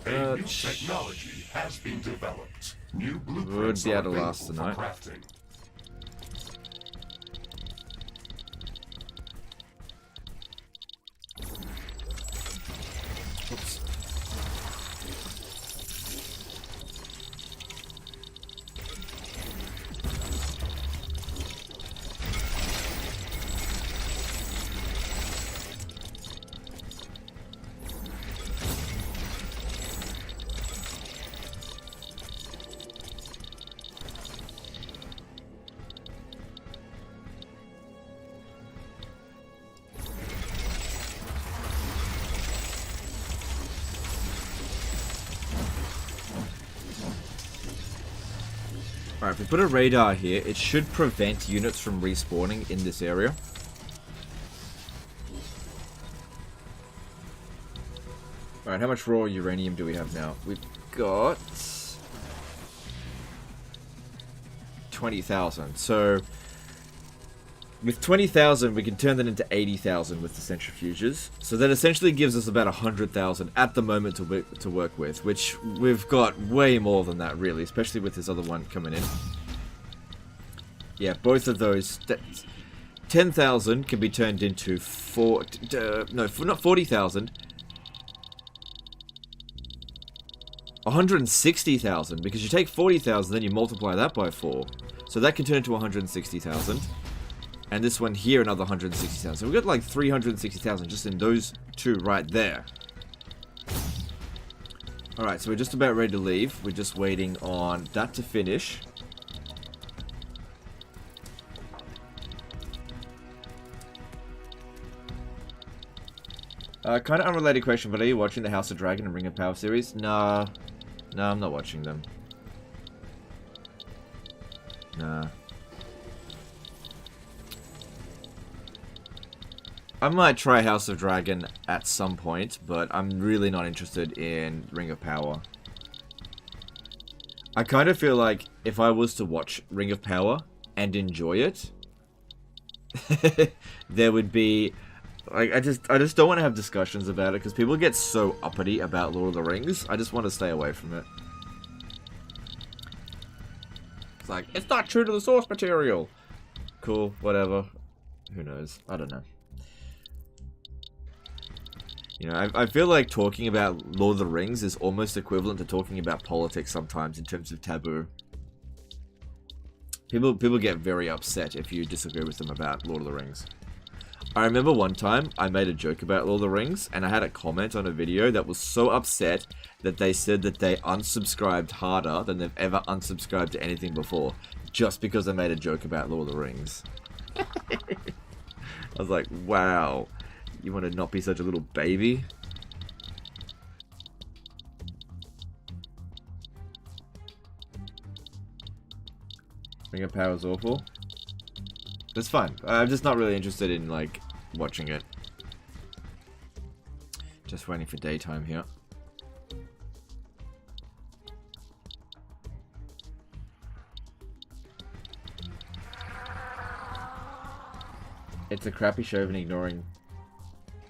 A new technology has been developed. New Would blueprints be are able to last the available for night. crafting. Oops. Alright, if we put a radar here, it should prevent units from respawning in this area. Alright, how much raw uranium do we have now? We've got 20,000. So with 20,000, we can turn that into 80,000 with the centrifuges. So that essentially gives us about 100,000 at the moment to work with, which we've got way more than that, really, especially with this other one coming in. Yeah, both of those. 10,000 can be turned into not 40,000. 160,000, because you take 40,000, then you multiply that by 4. So that can turn into 160,000. And this one here, another 160,000. So we've got like 360,000 just in those two right there. Alright, so we're just about ready to leave. We're just waiting on that to finish. Kind of unrelated question, but are you watching the House of Dragon and Ring of Power series? Nah. No, I'm not watching them. Nah. I might try House of Dragon at some point, but I'm really not interested in Ring of Power. I kind of feel like if I was to watch Ring of Power and enjoy it, there would be... Like, I just don't want to have discussions about it, because people get so uppity about Lord of the Rings. I just want to stay away from it. It's like, it's not true to the source material. Cool, whatever. Who knows? I don't know. You know, I feel like talking about Lord of the Rings is almost equivalent to talking about politics sometimes in terms of taboo. People get very upset if you disagree with them about Lord of the Rings. I remember one time I made a joke about Lord of the Rings, and I had a comment on a video that was so upset that they said that they unsubscribed harder than they've ever unsubscribed to anything before, just because I made a joke about Lord of the Rings. I was like, wow, you want to not be such a little baby? Ring of Power is awful. That's fine. I'm just not really interested in, like, watching it. Just waiting for daytime here. It's a crappy show of ignoring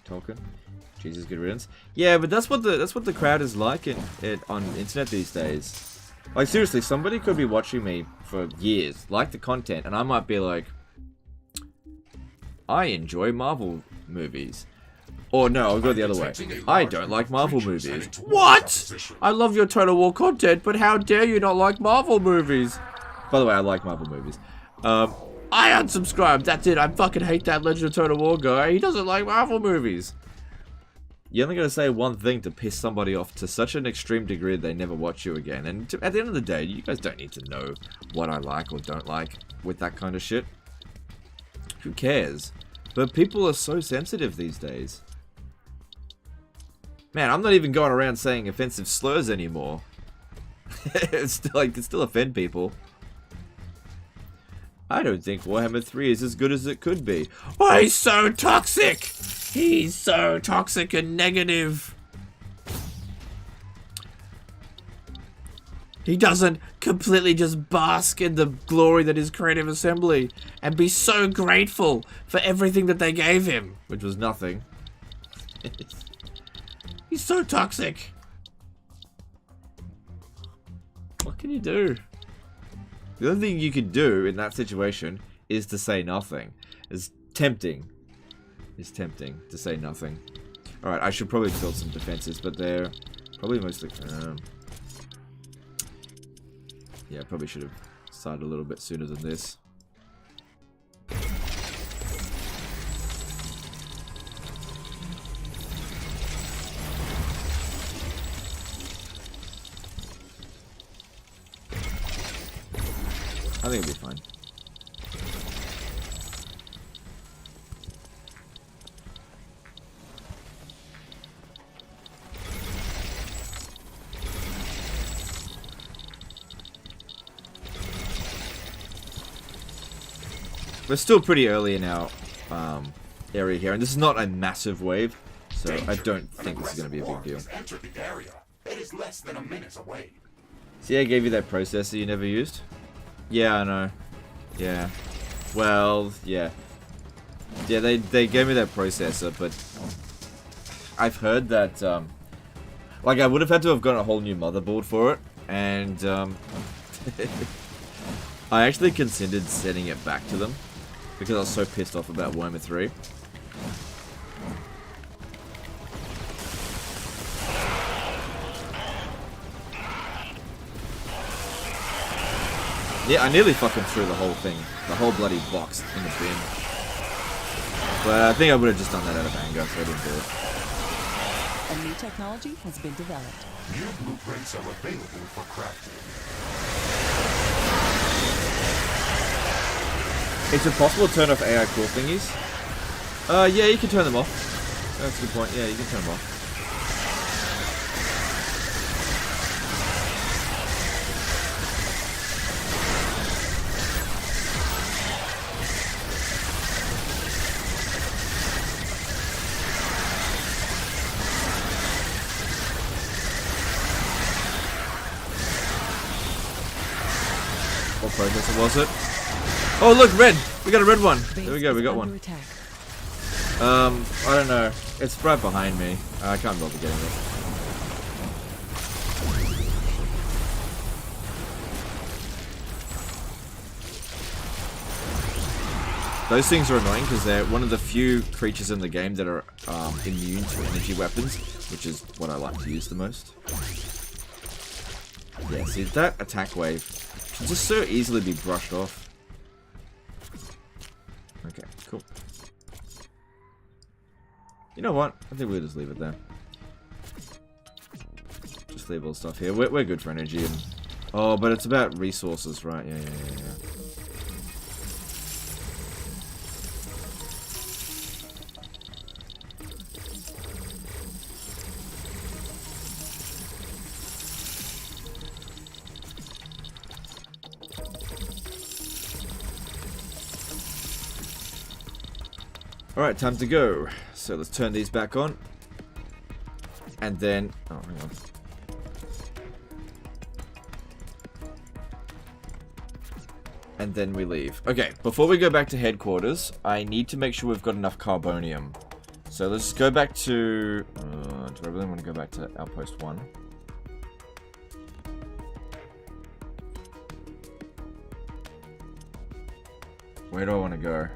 Tolkien. Jesus, good riddance. Yeah, but that's what the crowd is like on the internet these days. Like, seriously, somebody could be watching me for years, like the content, and I might be like, I enjoy Marvel movies. Or no, I'll go the other way. I don't like Marvel movies. What? I love your Total War content, but how dare you not like Marvel movies? By the way, I like Marvel movies. I unsubscribed, that's it. I fucking hate that Legend of Total War guy. He doesn't like Marvel movies. You only gotta say one thing to piss somebody off to such an extreme degree that they never watch you again. And at the end of the day, you guys don't need to know what I like or don't like with that kind of shit. Who cares? But people are so sensitive these days. Man, I'm not even going around saying offensive slurs anymore. It's still, like, it still offend people. I don't think Warhammer 3 is as good as it could be. Oh, he's so toxic! He's so toxic and negative. He doesn't completely just bask in the glory that is Creative Assembly and be so grateful for everything that they gave him, which was nothing. He's so toxic. What can you do? The only thing you could do in that situation is to say nothing. It's tempting. It's tempting to say nothing. Alright, I should probably build some defenses, but they're probably mostly... yeah, I probably should have started a little bit sooner than this. I think it'll be fine. we're still pretty early in our area here, and this is not a massive wave, so I don't think this is going to be a big deal. Entered the area. It is less than a minute away. See, I gave you that processor you never used? Yeah, I know. Yeah. Well, yeah. Yeah, they gave me that processor, but I've heard that, like, I would have had to have gotten a whole new motherboard for it, and, I actually considered sending it back to them, because I was so pissed off about Wormer 3. Yeah, I nearly fucking threw the whole thing, the whole bloody box in the bin. But I think I would have just done that out of anger, so I didn't do it. A new technology has been developed. New blueprints are available for crafting. Is it possible to turn off AI cool thingies? Yeah, you can turn them off. That's a good point. Yeah, you can turn them off. What processor was it? Oh look, red! We got a red one! There we go, we got one. I don't know. It's right behind me. I can't bother getting it. Those things are annoying because they're one of the few creatures in the game that are immune to energy weapons, which is what I like to use the most. Yeah, see, that attack wave can just so easily be brushed off. Okay, cool. You know what? I think we'll just leave it there. Just leave all the stuff here. We're good for energy. And oh, but it's about resources, right? Yeah. Alright, time to go. So let's turn these back on. And then... oh, hang on. And then we leave. Okay, before we go back to headquarters, I need to make sure we've got enough carbonium. So let's just go back to... do I really want to go back to Outpost 1? Where do I want to go?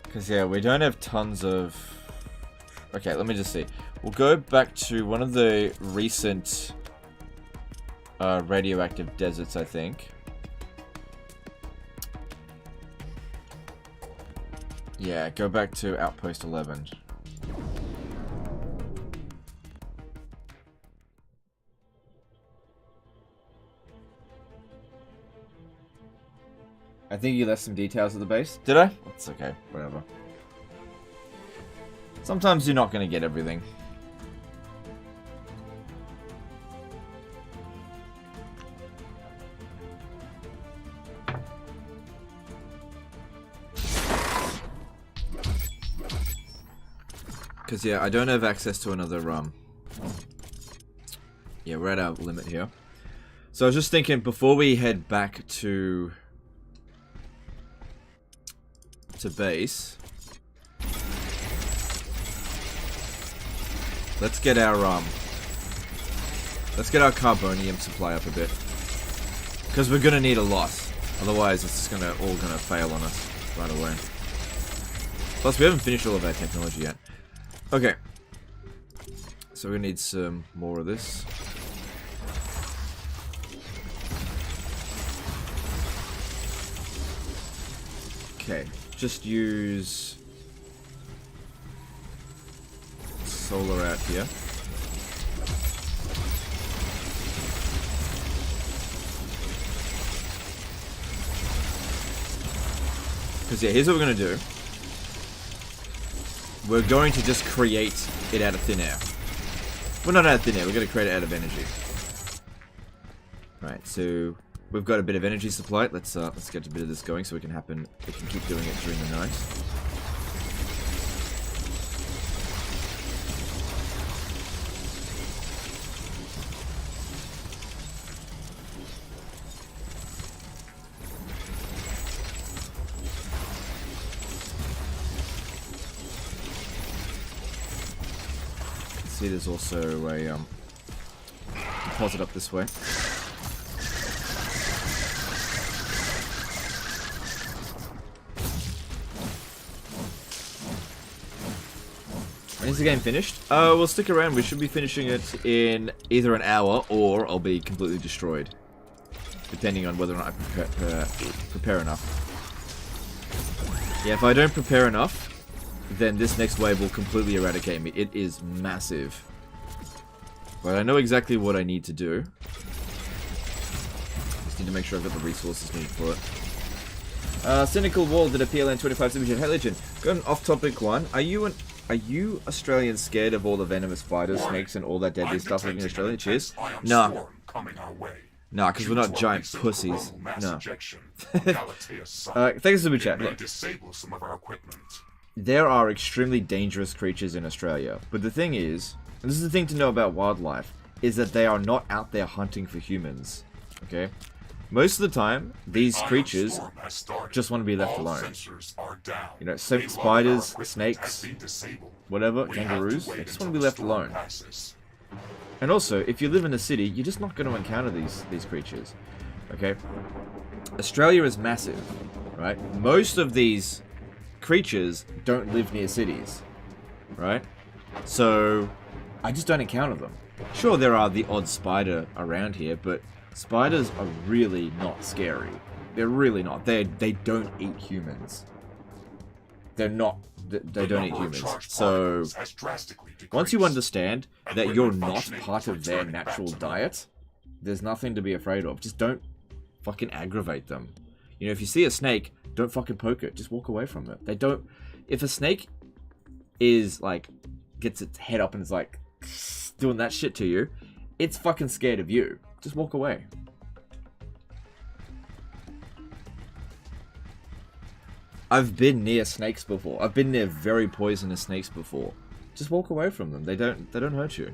Because, yeah, we don't have tons of... okay, let me just see. We'll go back to one of the recent radioactive deserts, I think. Yeah, go back to Outpost 11. I think you left some details at the base. Did I? It's okay. Whatever. Sometimes you're not going to get everything. Because, yeah, I don't have access to another yeah, we're at our limit here. So I was just thinking, before we head back to base, let's get our carbonium supply up a bit, because we're gonna need a lot. Otherwise, it's all gonna fail on us right away. Plus, we haven't finished all of our technology yet. Okay, so we need some more of this. Okay, just use solar out here. Because yeah, here's what we're going to do. We're going to just create it out of thin air. Well, not out of thin air. We're going to create it out of energy. Right, so we've got a bit of energy supply. Let's get a bit of this going so we can keep doing it during the night. See, there's also a deposit up this way. When is the game finished? We'll stick around. We should be finishing it in either an hour or I'll be completely destroyed, depending on whether or not I prepare enough. Yeah, if I don't prepare enough, then this next wave will completely eradicate me. It is massive. But I know exactly what I need to do. Just need to make sure I've got the resources needed for it. Cynical Wall did a PLN 25 submission. Hey Legend, got an off-topic one. Are you Australians scared of all the venomous spiders, snakes, and all that deadly stuff living in Australia? Cheers. No. Nah, because we're not giant pussies. No. Thanks for the chat. Look. There are extremely dangerous creatures in Australia, but the thing is, and this is the thing to know about wildlife, is that they are not out there hunting for humans, okay? Most of the time, these creatures just want to be left alone. You know, spiders, snakes, whatever, kangaroos, they just want to be left alone. And also, if you live in a city, you're just not going to encounter these creatures, okay? Australia is massive, right? Most of these creatures don't live near cities, right? So I just don't encounter them. Sure, there are the odd spider around here, but spiders are really not scary. They're really not. They don't eat humans. They don't eat humans. So once you understand that you're not part of their natural diet, there's nothing to be afraid of. Just don't fucking aggravate them. You know, if you see a snake, don't fucking poke it. Just walk away from it. They don't... If a snake is, like, gets its head up and is, like, doing that shit to you, it's fucking scared of you. Just walk away. I've been near snakes before. I've been near very poisonous snakes before. Just walk away from them. They don't hurt you.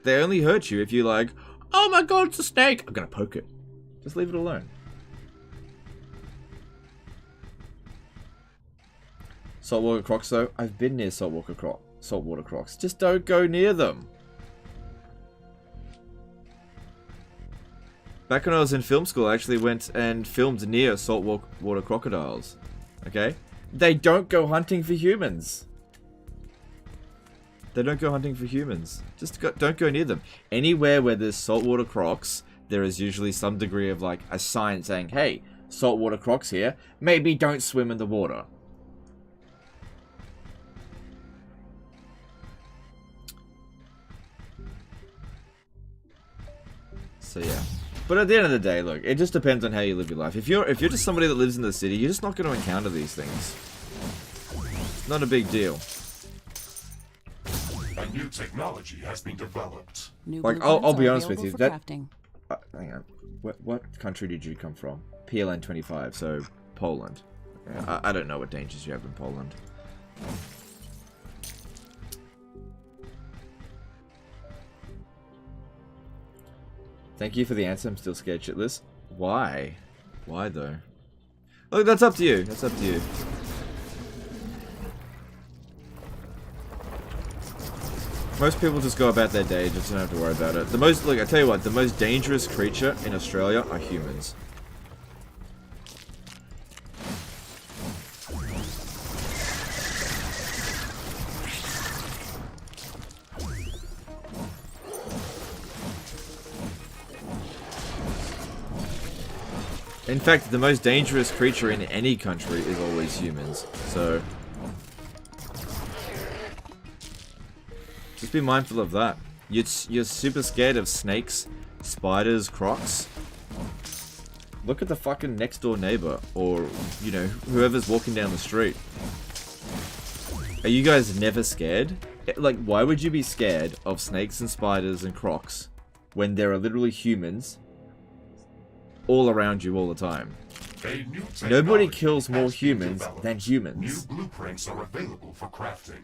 They only hurt you if you're like, oh my god, it's a snake! I'm gonna poke it. Just leave it alone. Saltwater crocs, though. I've been near saltwater crocs. Just don't go near them. Back when I was in film school, I actually went and filmed near saltwater crocodiles. Okay? They don't go hunting for humans. They don't go hunting for humans. Just don't go near them. Anywhere where there's saltwater crocs, there is usually some degree of, like, a sign saying, hey, saltwater crocs here. Maybe don't swim in the water. So yeah, but at the end of the day, look, it just depends on how you live your life. If you're just somebody that lives in the city, you're just not going to encounter these things. It's not a big deal. A new technology has been developed. Like, I'll be honest with you. That hang on, what country did you come from? PLN 25, so Poland. Yeah, I don't know what dangers you have in Poland. Thank you for the answer. I'm still scared shitless. Why? Why though? Look, that's up to you. That's up to you. Most people just go about their day, just don't have to worry about it. Look, I tell you what, the most dangerous creature in Australia are humans. In fact, the most dangerous creature in any country is always humans, so just be mindful of that. You're super scared of snakes, spiders, crocs. Look at the fucking next door neighbor, or, you know, whoever's walking down the street. Are you guys never scared? Like, why would you be scared of snakes and spiders and crocs when there are literally humans all around you all the time? Nobody kills more humans than humans. New blueprints are available for crafting.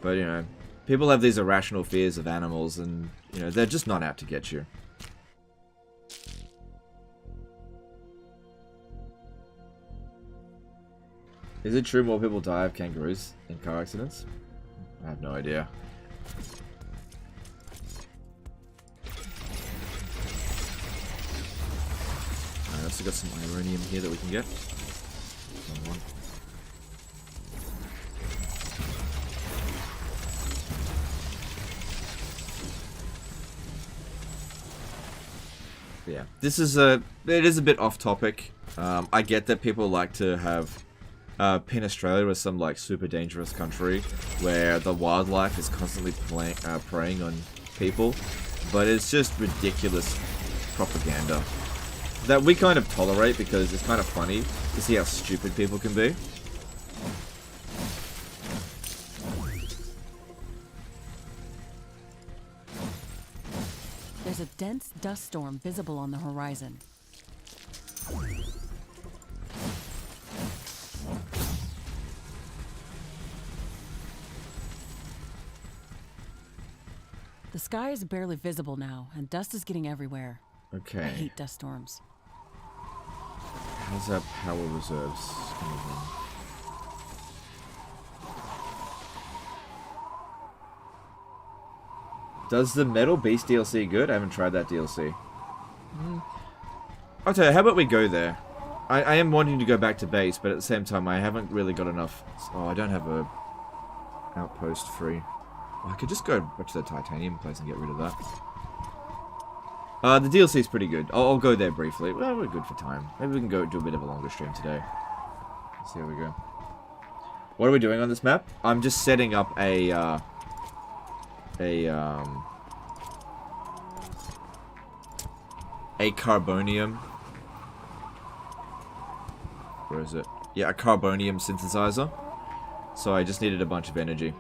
But, you know, people have these irrational fears of animals and, you know, they're just not out to get you. Is it true more people die of kangaroos in car accidents? I have no idea. I also got some uranium here that we can get. One. Yeah, this is it is a bit off topic. I get that people like to have pin Australia as some like super dangerous country where the wildlife is constantly preying on people, but it's just ridiculous propaganda that we kind of tolerate because it's kind of funny to see how stupid people can be. There's a dense dust storm visible on the horizon. The sky is barely visible now, and dust is getting everywhere. I Okay, hate dust storms. how's that power reserves? Does the Metal Beast DLC good? I haven't tried that DLC. I'll tell you, how about we go there? I am wanting to go back to base, but at the same time, I haven't really got enough. Oh, I don't have a outpost free. Oh, I could just go back to the titanium place and get rid of that. The DLC is pretty good. I'll go there briefly. Well, we're good for time. Maybe we can go do a bit of a longer stream today. Let's see how we go. What are we doing on this map? I'm just setting up a carbonium. Where is it? Yeah, a carbonium synthesizer. So I just needed a bunch of energy.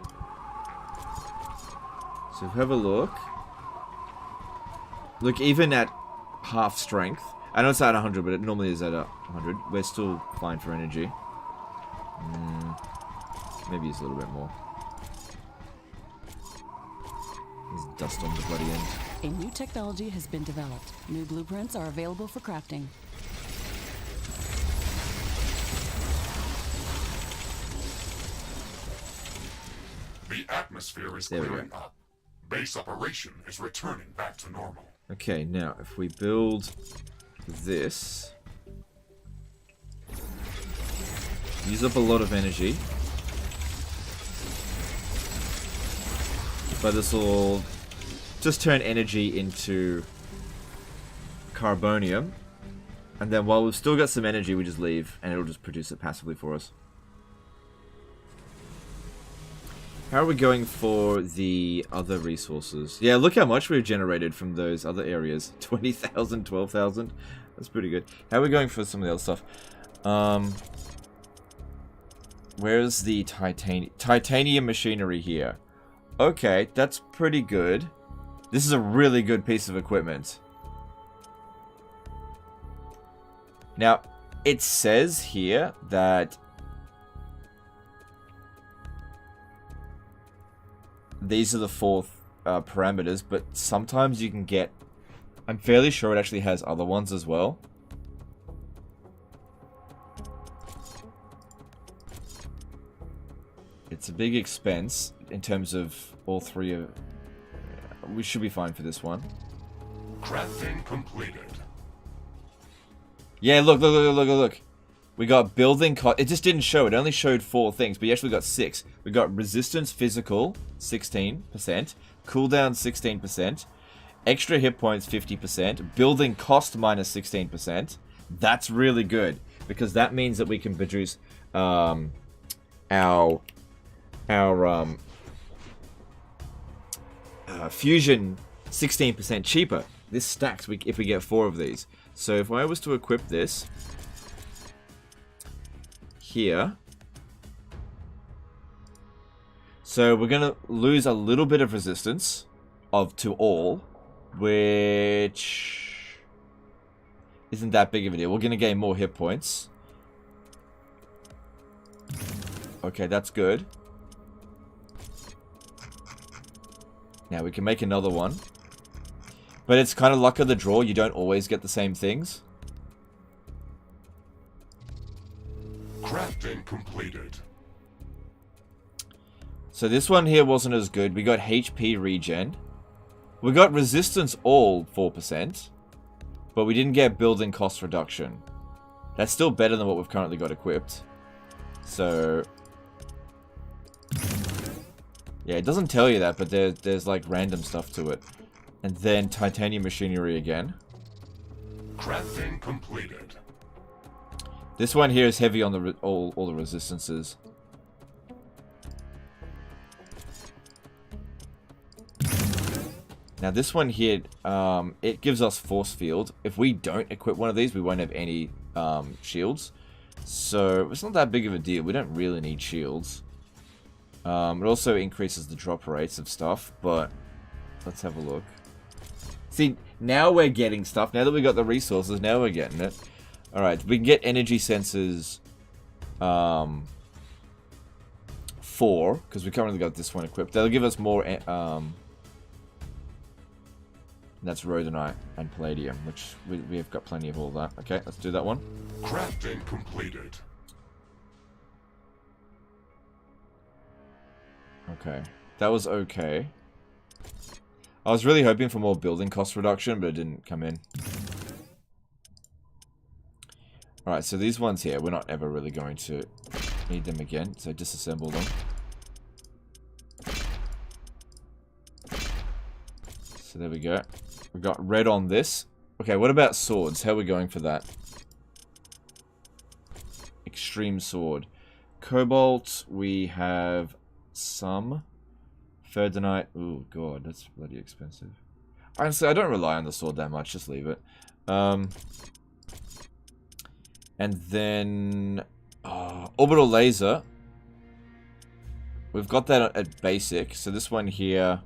So if we have a look. Look, even at half strength, I know it's at 100, but it normally is at 100. We're still fine for energy. Maybe it's a little bit more. There's dust on the bloody end. A new technology has been developed. New blueprints are available for crafting. The atmosphere is There we clearing go. up. Base operation is returning back to normal. Okay, now if we build this, use up a lot of energy, but this will just turn energy into carbonium, and then while we've still got some energy, we just leave, and it'll just produce it passively for us. How are we going for the other resources? Yeah, look how much we've generated from those other areas. 20,000, 12,000. That's pretty good. How are we going for some of the other stuff? Where's the titanium machinery here? Okay, that's pretty good. This is a really good piece of equipment. Now, it says here that these are the 4 parameters, but sometimes you can get... I'm fairly sure it actually has other ones as well. It's a big expense in terms of all 3 of... We should be fine for this one. Crafting completed. Yeah, look. We got building cost. It just didn't show. It only showed 4 things, but you actually got 6. We got resistance physical, 16%. Cooldown, 16%. Extra hit points, 50%. Building cost minus 16%. That's really good, because that means that we can produce our fusion 16% cheaper. this stacks if we get 4 of these. So if I was to equip this here, so we're gonna lose a little bit of resistance to all, which isn't that big of a deal. We're gonna gain more hit points. Okay, that's good. Now we can make another one. But it's kind of luck of the draw. You don't always get the same things. Crafting completed. So this one here wasn't as good. We got HP regen. We got resistance all 4%. But we didn't get building cost reduction. That's still better than what we've currently got equipped. So... yeah, it doesn't tell you that, but there's like random stuff to it. And then titanium machinery again. Crafting completed. This one here is heavy on the all the resistances. Now this one here, it gives us force field. If we don't equip one of these, we won't have any shields. So it's not that big of a deal. We don't really need shields. It also increases the drop rates of stuff, but let's have a look. See, now we're getting stuff. Now that we got the resources, now we're getting it. Alright, we can get energy sensors 4, because we currently got this one equipped. That'll give us more, that's rhodonite and palladium, which we've got plenty of all that. Okay, let's do that one. Crafting completed. Okay, that was okay. I was really hoping for more building cost reduction, but it didn't come in. Alright, so these ones here, we're not ever really going to need them again, so disassemble them. So there we go. We got red on this. Okay, what about swords? How are we going for that? Extreme sword. Cobalt, we have some. Ferdinite. Oh god, that's bloody expensive. Honestly, I don't rely on the sword that much. Just leave it. And then orbital laser. We've got that at basic. So this one here,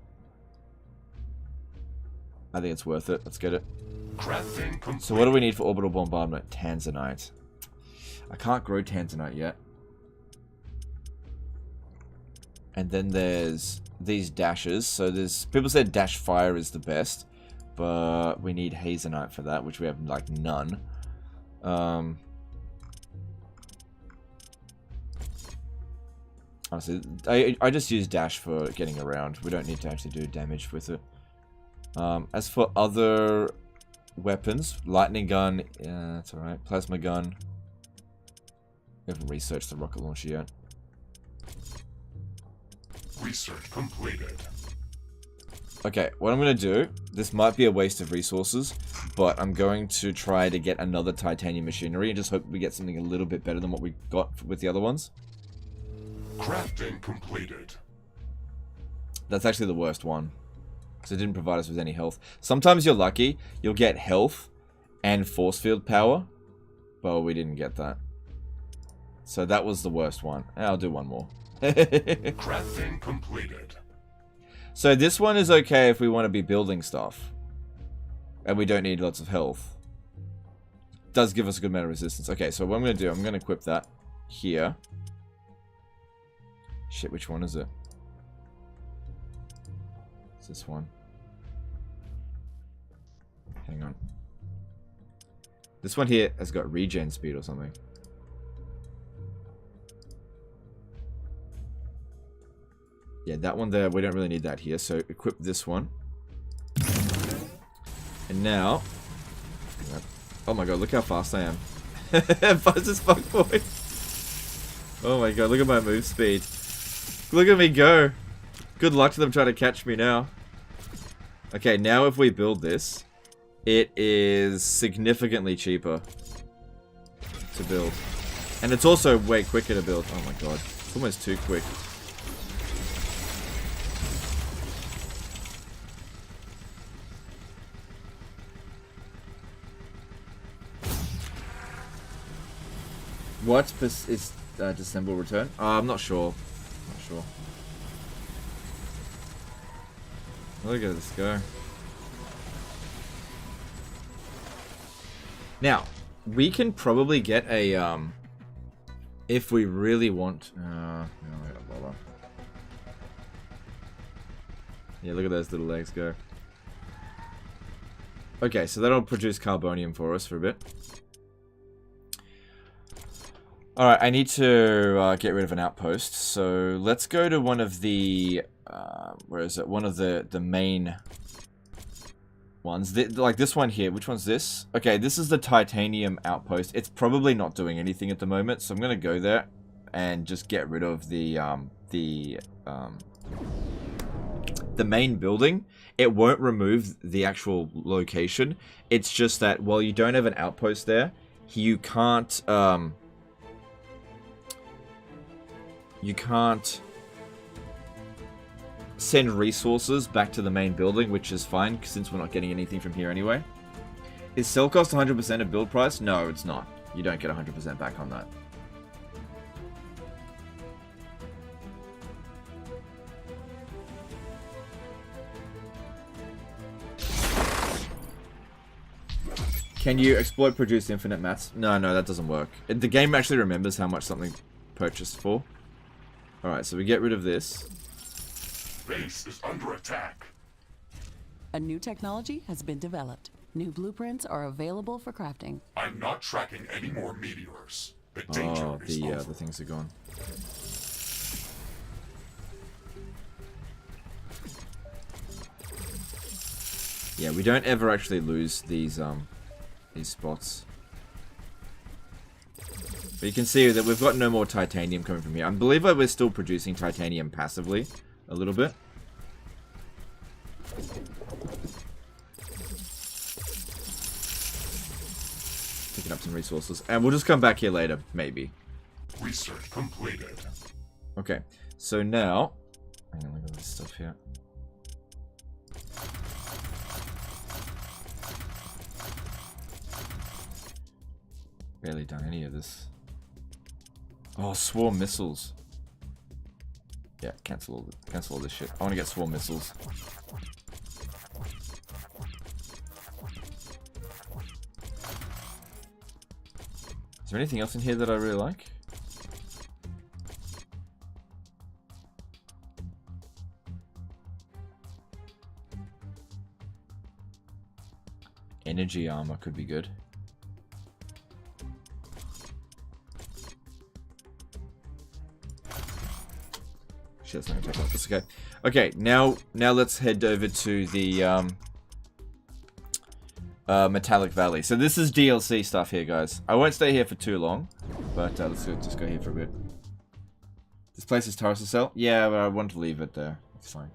I think it's worth it. Let's get it. So what do we need for orbital bombardment? Tanzanite. I can't grow tanzanite yet. And then there's these dashes. So there's people said dash fire is the best, but we need hazenite for that, which we have like none. Honestly, I just use dash for getting around. We don't need to actually do damage with it. As for other weapons, lightning gun, yeah, that's alright. Plasma gun. We haven't researched the rocket launcher yet. Research completed. Okay, what I'm going to do, this might be a waste of resources, but I'm going to try to get another titanium machinery and just hope we get something a little bit better than what we got with the other ones. Crafting completed. That's actually the worst one, because it didn't provide us with any health. Sometimes you're lucky, you'll get health and force field power, but we didn't get that. So that was the worst one. I'll do one more. Crafting completed. So this one is okay if we want to be building stuff. And we don't need lots of health. Does give us a good amount of resistance. Okay, so what I'm going to do, I'm going to equip that here. Shit, which one is it? It's this one. Hang on. This one here has got regen speed or something. Yeah, that one there, we don't really need that here, so equip this one. And now... oh my god, look how fast I am. Fast as fuck, boy. Oh my god, look at my move speed. Look at me go. Good luck to them trying to catch me now. Okay, now if we build this, it is significantly cheaper to build. And it's also way quicker to build. Oh my god, it's almost too quick. What is December return? I'm not sure. Not sure. Look at this go. Now, we can probably get a, if we really want, no, I gotta bother. Yeah, look at those little legs go. Okay, so that'll produce carbonium for us for a bit. Alright, I need to get rid of an outpost, so let's go to one of the, where is it? One of the main ones. Like this one here. Which one's this? Okay, this is the titanium outpost. It's probably not doing anything at the moment, so I'm going to go there and just get rid of the main building. It won't remove the actual location. It's just that while you don't have an outpost there, you can't send resources back to the main building, which is fine since we're not getting anything from here anyway. Is sell cost 100% of build price? No, it's not. You don't get 100% back on that. Can you exploit produce infinite mats? No, that doesn't work. The game actually remembers how much something purchased for. Alright, so we get rid of this. Base is under attack. A new technology has been developed. New blueprints are available for crafting. I'm not tracking any more meteors. The danger is over. The things are gone. Yeah, we don't ever actually lose these spots. But you can see that we've got no more titanium coming from here. I believe we're still producing titanium passively a little bit. Picking up some resources. And we'll just come back here later, maybe. Research completed. Okay, so now... Hang on, look at this stuff here. Barely done any of this. Oh, swarm missiles. Yeah, cancel all this shit. I want to get swarm missiles. Is there anything else in here that I really like? Energy armor could be good. Shit, that's not gonna take off. It's okay. Okay, now let's head over to the Metallic Valley. So this is DLC stuff here, guys. I won't stay here for too long, but let's just go here for a bit. This place is Taurus to sell? Yeah, but I want to leave it there. It's fine.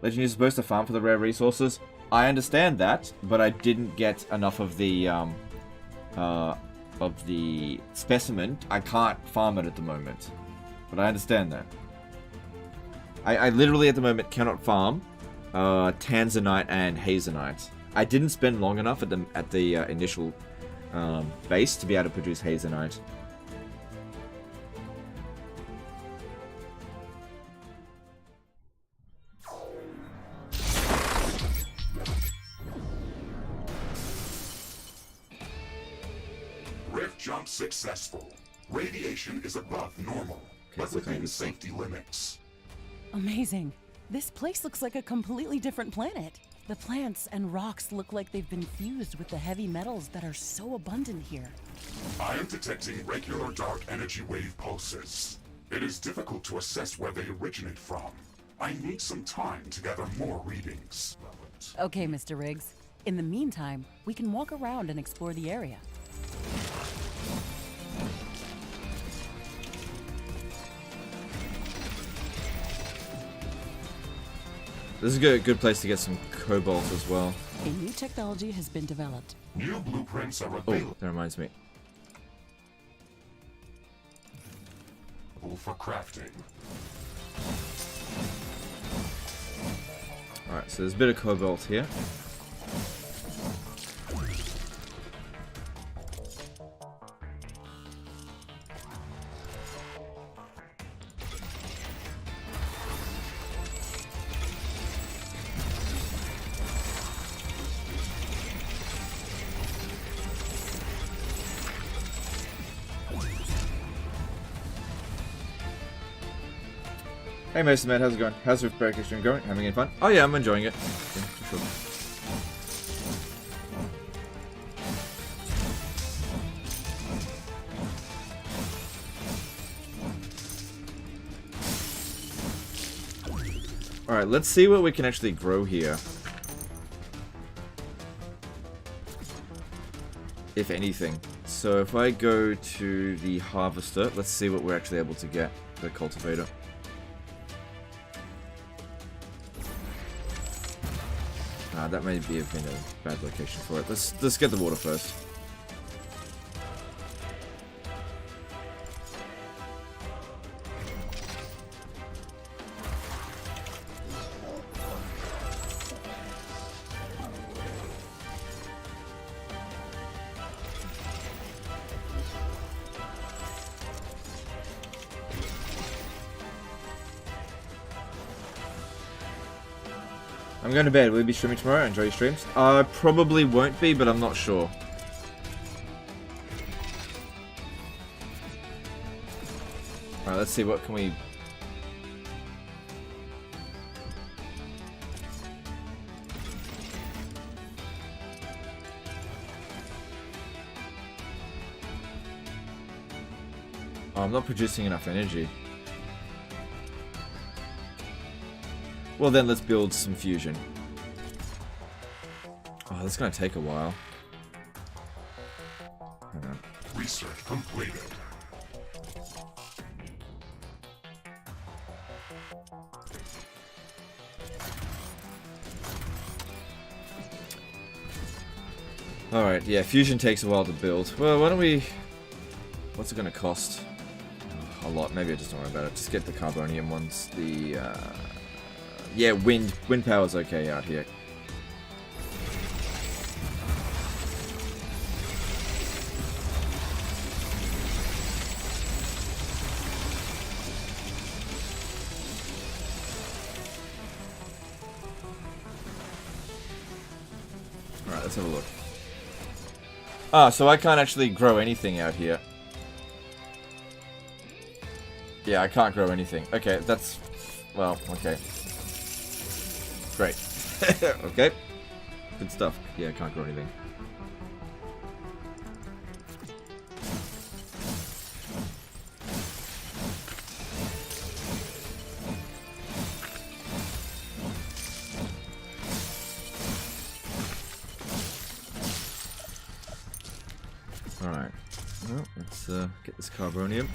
Legend is supposed to farm for the rare resources. I understand that, but I didn't get enough of the specimen. I can't farm it at the moment, but I understand that. I literally at the moment cannot farm tanzanite and hazenite. I didn't spend long enough at the initial base to be able to produce hazenite. Jump successful. Radiation is above normal, but within safety limits. Amazing. This place looks like a completely different planet. The plants and rocks look like they've been fused with the heavy metals that are so abundant here. I am detecting regular dark energy wave pulses. It is difficult to assess where they originate from. I need some time to gather more readings. Okay, Mr. Riggs. In the meantime, we can walk around and explore the area. This is a good place to get some cobalt as well. A new technology has been developed. New blueprints are Oh, available that reminds me. for crafting. Alright, so there's a bit of cobalt here. Hey Mason Man, how's it going? How's the reconnaissance going? Having any fun? Oh yeah, I'm enjoying it. Yeah, for sure. Alright, let's see what we can actually grow here. If anything. So if I go to the harvester, let's see what we're actually able to get. The cultivator. That may be have been a bad location for it. Let's get the water first. I'm going to bed. Will you be streaming tomorrow? Enjoy your streams. I probably won't be, but I'm not sure. Alright, let's see. What can we... Oh, I'm not producing enough energy. Well then, let's build some fusion. Oh, that's gonna take a while. Hang on. Research completed. Alright, yeah, fusion takes a while to build. Well, why don't we... What's it gonna cost? A lot. Maybe I just don't worry about it. Just get the carbonium ones. The, yeah, wind power's okay out here. Alright, let's have a look. Ah, so I can't actually grow anything out here. Yeah, I can't grow anything. Okay, that's... Well, okay. Great. Okay. Good stuff. Yeah, I can't grow anything. Alright. Well, let's get this carbonium.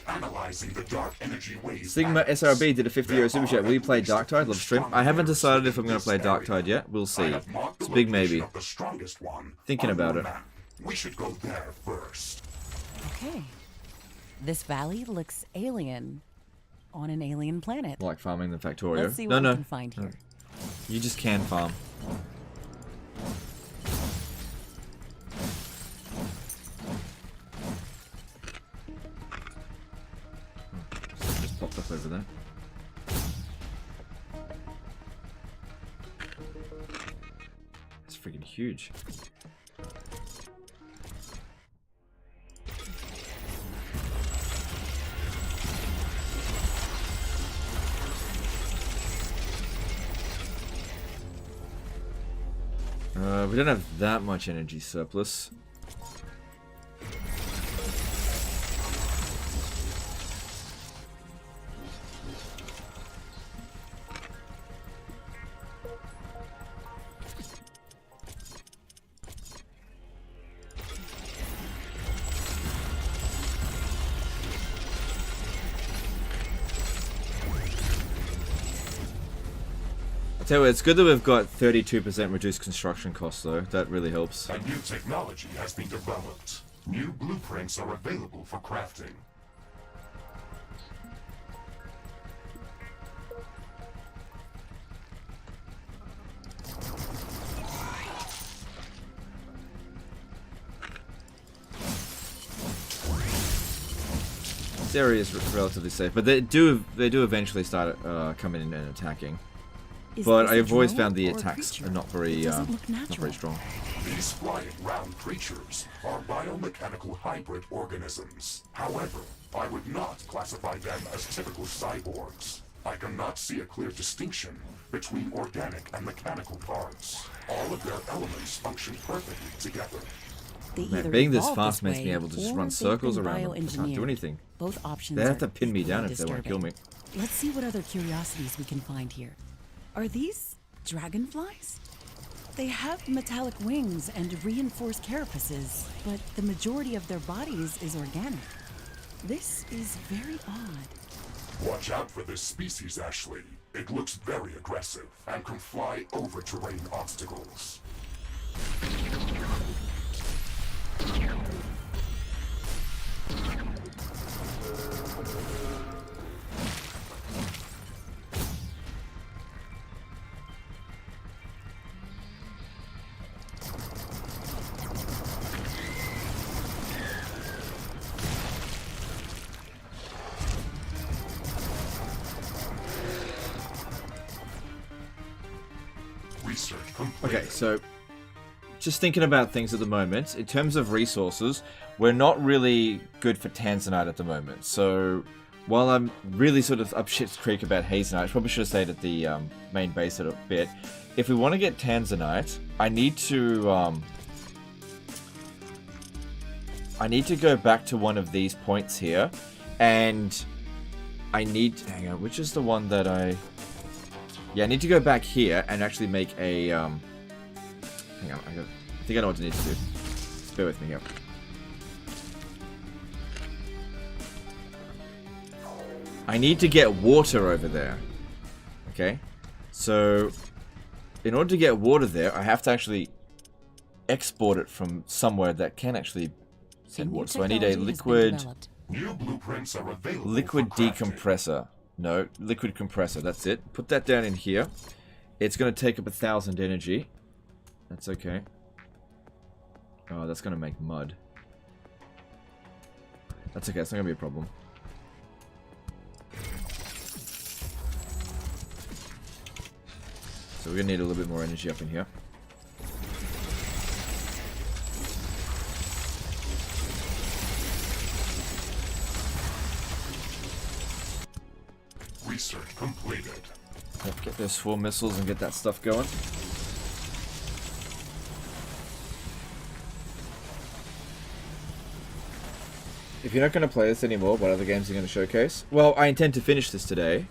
Analyzing the dark energy waves. Sigma SRB did a 50€ super chat. Will you play Darktide? Live stream. I haven't decided if I'm going to play Darktide yet. We'll see. It's a big maybe. Thinking about it. We should go there first. Okay. This valley looks alien on an alien planet. Like farming the Factorio. Let's see what we can find here. You just can farm. Popped up over there. It's freaking huge. We don't have that much energy surplus. Tell you, it's good that we've got 32% reduced construction costs, though. That really helps. A new technology has been developed. New blueprints are available for crafting. This area is relatively safe, but they do eventually start coming in and attacking. but this I've a always drone found the or a attacks creature? are not very It doesn't look natural. strong. These flying round creatures are biomechanical hybrid organisms. However, I would not classify them as typical cyborgs. I cannot see a clear distinction between organic and mechanical parts. All of their elements function perfectly together. They Man, either being this evolved fast this makes me way, able to just or run they've circles been around them. I can't do bioengineered. anything. Both options They have are to pin me equally down if they want to kill me. disturbing. Let's see what other curiosities we can find here. Are these dragonflies? They have metallic wings and reinforced carapaces, but the majority of their bodies is organic. This is very odd. Watch out for this species, Ashley. It looks very aggressive and can fly over terrain obstacles. Research complete. Okay, so just thinking about things at the moment, in terms of resources, we're not really good for Tanzanite at the moment. So while I'm really sort of up shit's creek about Hazenite, I probably should have stayed at the main base a bit. If we want to get Tanzanite, I need to go back to one of these points here, and I need, hang on, which is the one that yeah, I need to go back here and actually make a, hang on, I think I know what I need to do. Just bear with me here. I need to get water over there. Okay? So, in order to get water there, I have to actually export it from somewhere that can actually send water. So I need a liquid... New blueprints are available. Liquid for crafting. decompressor. No, liquid compressor. That's it. Put that down in here. It's going to take up 1,000 energy. That's okay. Oh, that's going to make mud. That's okay. It's not going to be a problem. So we're going to need a little bit more energy up in here. Research completed. Yep, get those 4 missiles and get that stuff going. If you're not going to play this anymore, what other games are you going to showcase? Well, I intend to finish this today.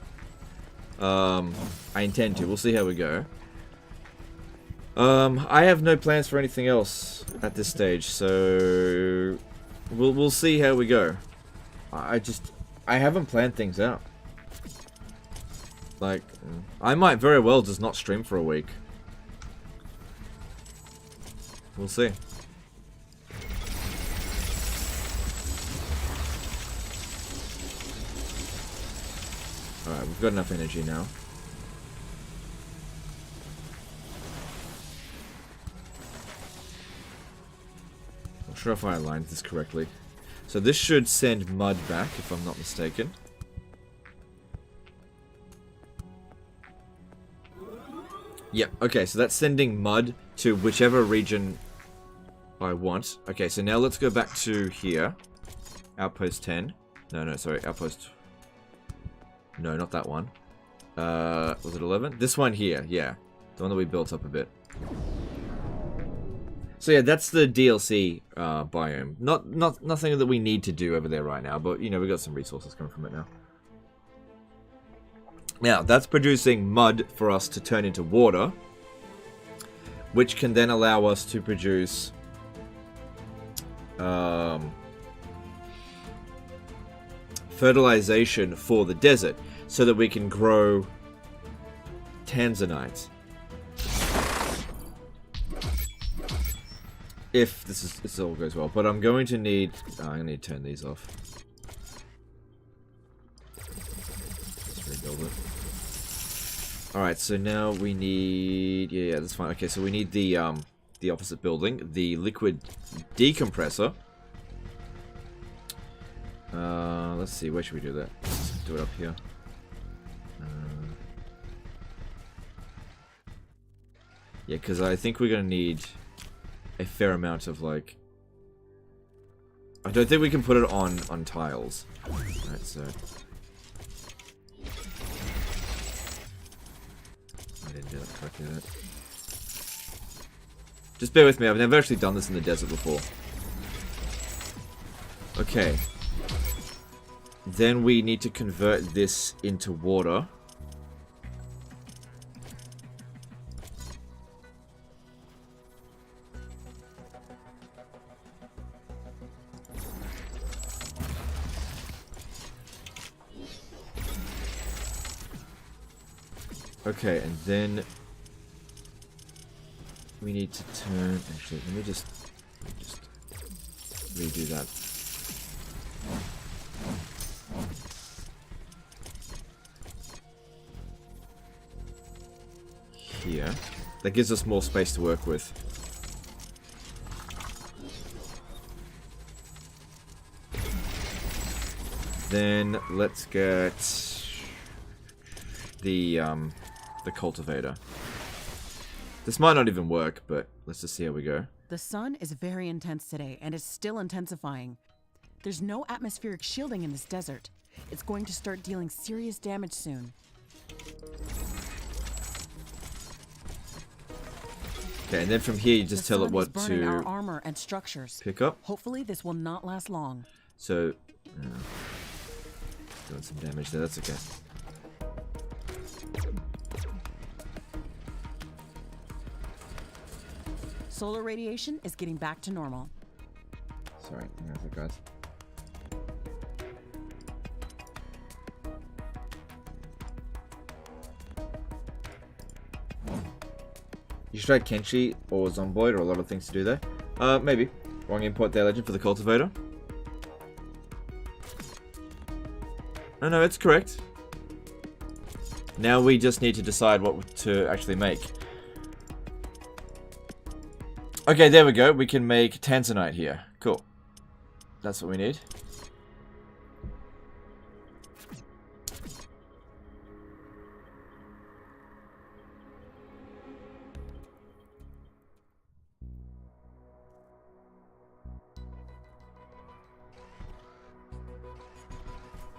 I intend to. We'll see how we go. I have no plans for anything else at this stage, so we'll see how we go. I haven't planned things out. Like, I might very well just not stream for a week. We'll see. Alright, we've got enough energy now. Not sure if I aligned this correctly. So this should send mud back, if I'm not mistaken. Yep, okay, so that's sending mud to whichever region I want. Okay, so now let's go back to here. Outpost 10. No, sorry, Outpost... No, not that one. Was it 11? This one here, yeah. The one that we built up a bit. So yeah, that's the DLC biome. Nothing that we need to do over there right now, but, you know, we got some resources coming from it now. Now, that's producing mud for us to turn into water, which can then allow us to produce fertilization for the desert, so that we can grow Tanzanite. If this all goes well, but I'm going to need... I'm going to need to turn these off. Let's rebuild it. Alright, so now we need... Yeah, that's fine. Okay, so we need the opposite building. The liquid decompressor. Let's see, where should we do that? Let's do it up here. Yeah, because I think we're going to need a fair amount of, like... I don't think we can put it on tiles. Alright, so... I didn't do that correctly, did I? Just bear with me, I've never actually done this in the desert before. Okay. Then we need to convert this into water. Okay, and then we need to turn. Actually, let me just redo that. Here, that gives us more space to work with. Then let's get the cultivator. This might not even work, but let's just see how we go. The sun is very intense today and is still intensifying. There's no atmospheric shielding in this desert. It's going to start dealing serious damage soon. Okay, and then from here you just tell it what burning to our armor and structures. pick up. Hopefully this will not last long. So, doing some damage there, that's okay. Solar radiation is getting back to normal. Sorry, hang on a sec, guys. You should try Kenshi or Zomboid, or a lot of things to do there. Maybe. Wrong import there, legend, for the cultivator. No, it's correct. Now we just need to decide what to actually make. Okay, there we go. We can make tanzanite here. Cool. That's what we need.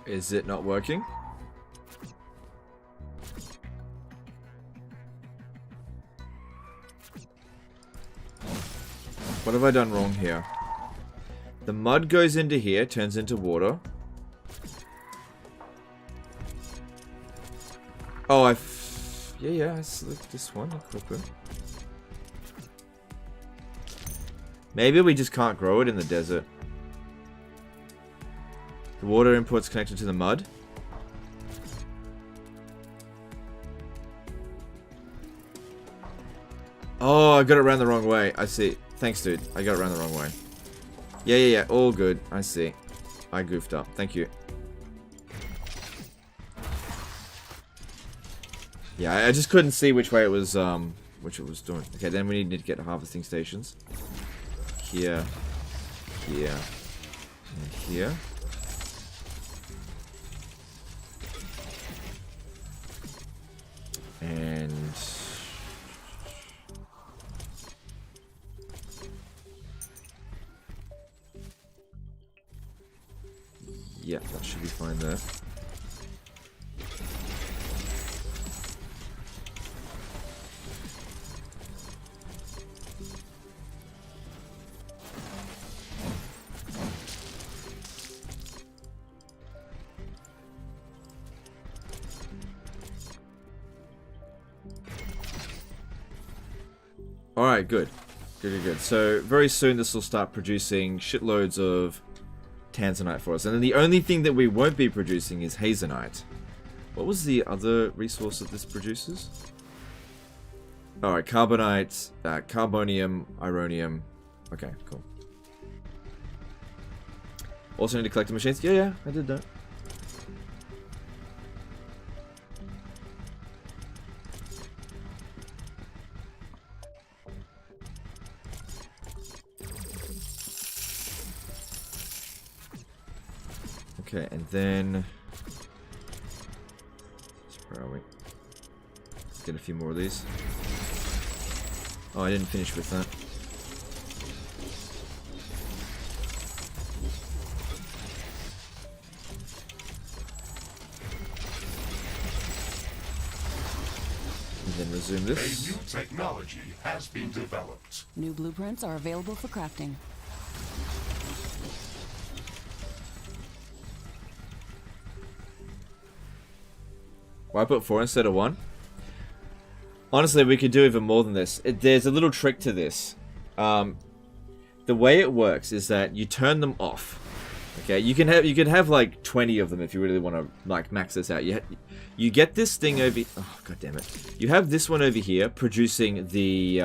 Is it not working? What have I done wrong here? The mud goes into here, turns into water. Oh, yeah, I select this one. Equip it. Maybe we just can't grow it in the desert. The water input's connected to the mud. Oh, I got it around the wrong way. I see. Thanks, dude. I got it around the wrong way. Yeah. All good. I see. I goofed up. Thank you. Yeah, I just couldn't see which way it was, which it was doing. Okay, then we need to get harvesting stations. Here. Here. And here. And... yeah, that should be fine there. Alright, good. Good. So, very soon this will start producing shitloads of tanzanite for us. And then the only thing that we won't be producing is hazenite. What was the other resource that this produces? Alright, carbonite, carbonium, ironium. Okay, cool. Also need to collect the machines. Yeah, I did that. Okay, and then... where are we? Let's get a few more of these. Oh, I didn't finish with that. And then resume this. A new technology has been developed. New blueprints are available for crafting. Why put 4 instead of 1? Honestly, we could do even more than this. There's a little trick to this. The way it works is that you turn them off. Okay, you can have like 20 of them if you really want to like max this out. You get this thing over. Oh god damn it! You have this one over here producing the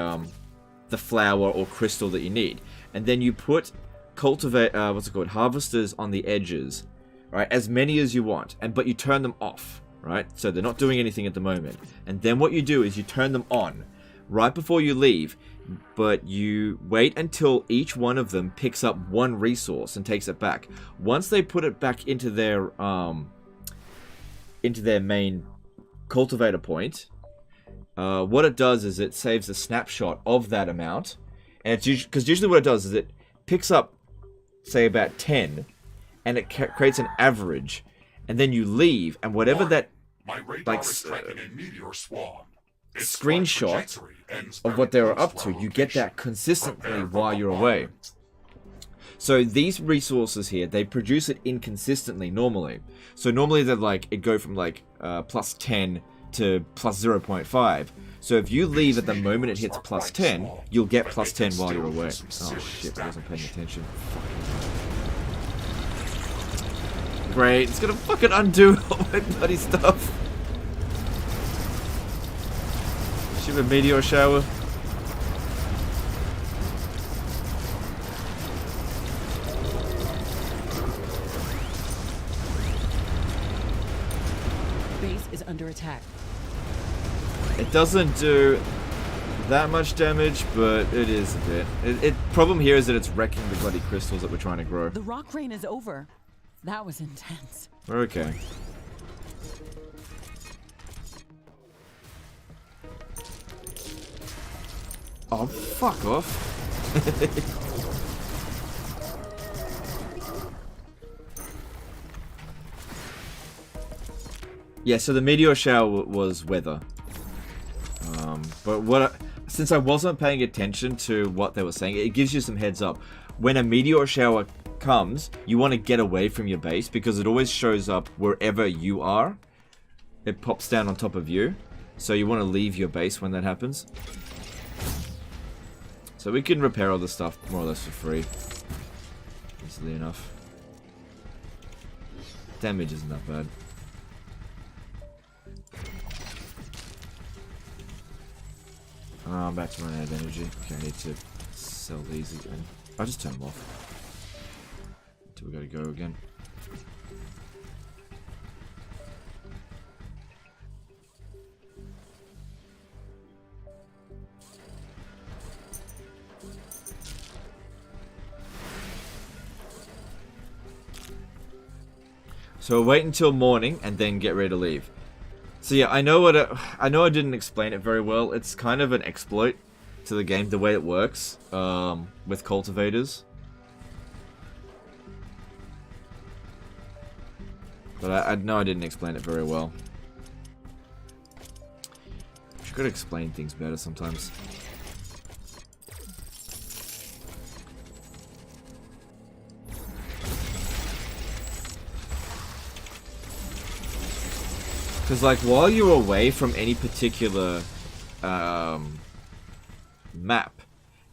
flower or crystal that you need, and then you put harvesters on the edges, right? As many as you want, but you turn them off. Right, so they're not doing anything at the moment. And then what you do is you turn them on right before you leave, but you wait until each one of them picks up one resource and takes it back. Once they put it back into their main cultivator point, what it does is it saves a snapshot of that amount, and it's because usually what it does is it picks up, say, about 10, and it creates an average. And then you leave, and whatever that like screenshot of what they were up to, you get that consistently while you're away. So these resources here, they produce it inconsistently normally. So normally they're like, it go from like plus 10 to plus 0.5. So if you leave at the moment it hits plus 10, you'll get plus 10 while you're away. Oh shit, I wasn't paying attention. Great, it's gonna fucking undo all my bloody stuff. Shoot a meteor shower. Base is under attack. It doesn't do that much damage, but it is a bit. Problem here is that it's wrecking the bloody crystals that we're trying to grow. The rock rain is over. That was intense. We're okay. Oh, fuck off. Yeah, so the meteor shower was weather. But since I wasn't paying attention to what they were saying, it gives you some heads up. When a meteor shower comes, you want to get away from your base because it always shows up wherever you are. It pops down on top of you, so you want to leave your base when that happens. So we can repair all the stuff more or less for free, easily enough. Damage isn't that bad. I'm back to running out of energy. Okay, I need to sell these again. I'll just turn them off. Until we gotta go again. So we'll wait until morning and then get ready to leave. So yeah, I know I didn't explain it very well. It's kind of an exploit to the game, the way it works with cultivators. But I know I didn't explain it very well. I could explain things better sometimes. Because, like, while you're away from any particular map,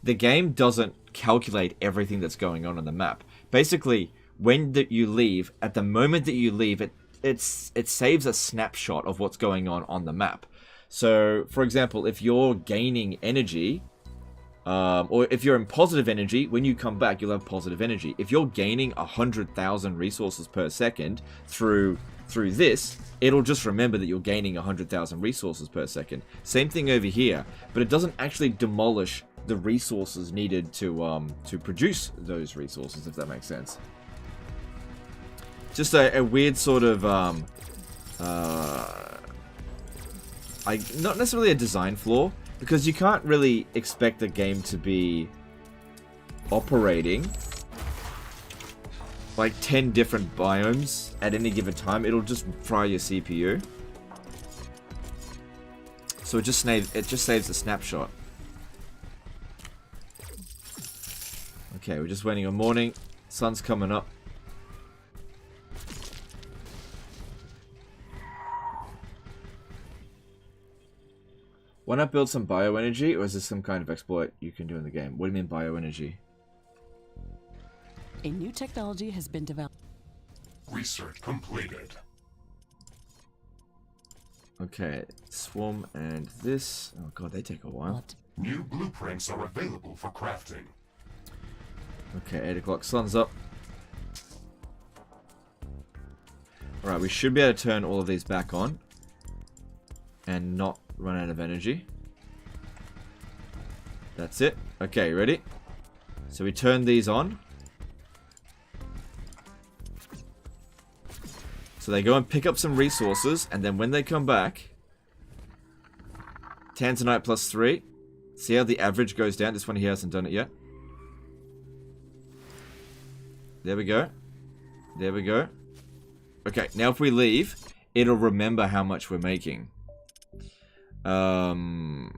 the game doesn't calculate everything that's going on the map. Basically, when you leave, at the moment that you leave, it saves a snapshot of what's going on the map. So, for example, if you're gaining energy, or if you're in positive energy, when you come back, you'll have positive energy. If you're gaining 100,000 resources per second through this, it'll just remember that you're gaining 100,000 resources per second. Same thing over here, but it doesn't actually demolish the resources needed to produce those resources, if that makes sense. Just a weird sort of not necessarily a design flaw, Because you can't really expect the game to be operating like 10 different biomes at any given time. It'll just fry your CPU. So it just saves the snapshot. Okay, we're just waiting on morning. Sun's coming up. Why not build some bioenergy, or is this some kind of exploit you can do in the game? What do you mean bioenergy? A new technology has been developed. Research completed. Okay, swarm and this. Oh god, they take a while. New blueprints are available for crafting. Okay, 8 o'clock, sun's up. Alright, we should be able to turn all of these back on and not run out of energy. That's it. Okay, ready? So we turn these on. So they go and pick up some resources, and then when they come back, Tanzanite plus 3. See how the average goes down? This one he hasn't done it yet. There we go. There we go. Okay, now if we leave, it'll remember how much we're making. And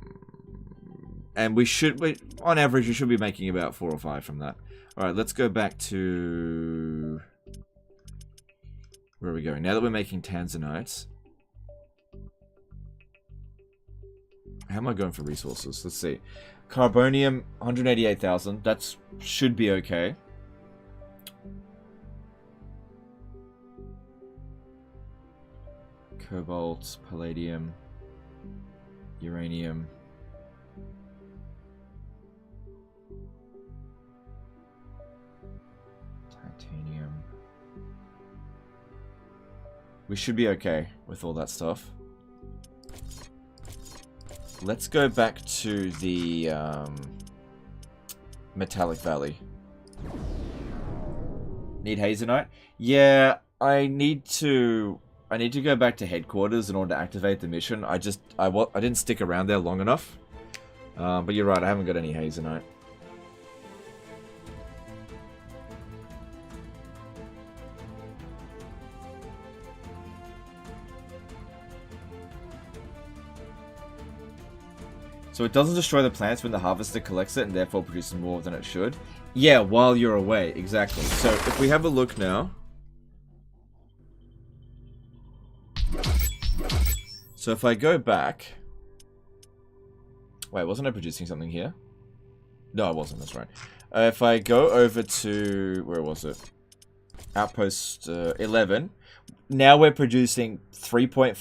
we should, on average, you should be making about 4 or 5 from that. Alright, let's go back to... Where are we going? Now that we're making Tanzanites. How am I going for resources? Let's see. Carbonium, 188,000. That should be okay. Cobalt, palladium, uranium. Titanium. We should be okay with all that stuff. Let's go back to the Metallic Valley. Need Hazenite? Yeah, I need to go back to headquarters in order to activate the mission. I didn't stick around there long enough. But you're right, I haven't got any Hazenite. So it doesn't destroy the plants when the harvester collects it and therefore produces more than it should? Yeah, while you're away, exactly. So if we have a look now. So if I go back... Wait, wasn't I producing something here? No, I wasn't, that's right. If I go over to... Where was it? Outpost 11. Now we're producing 3.5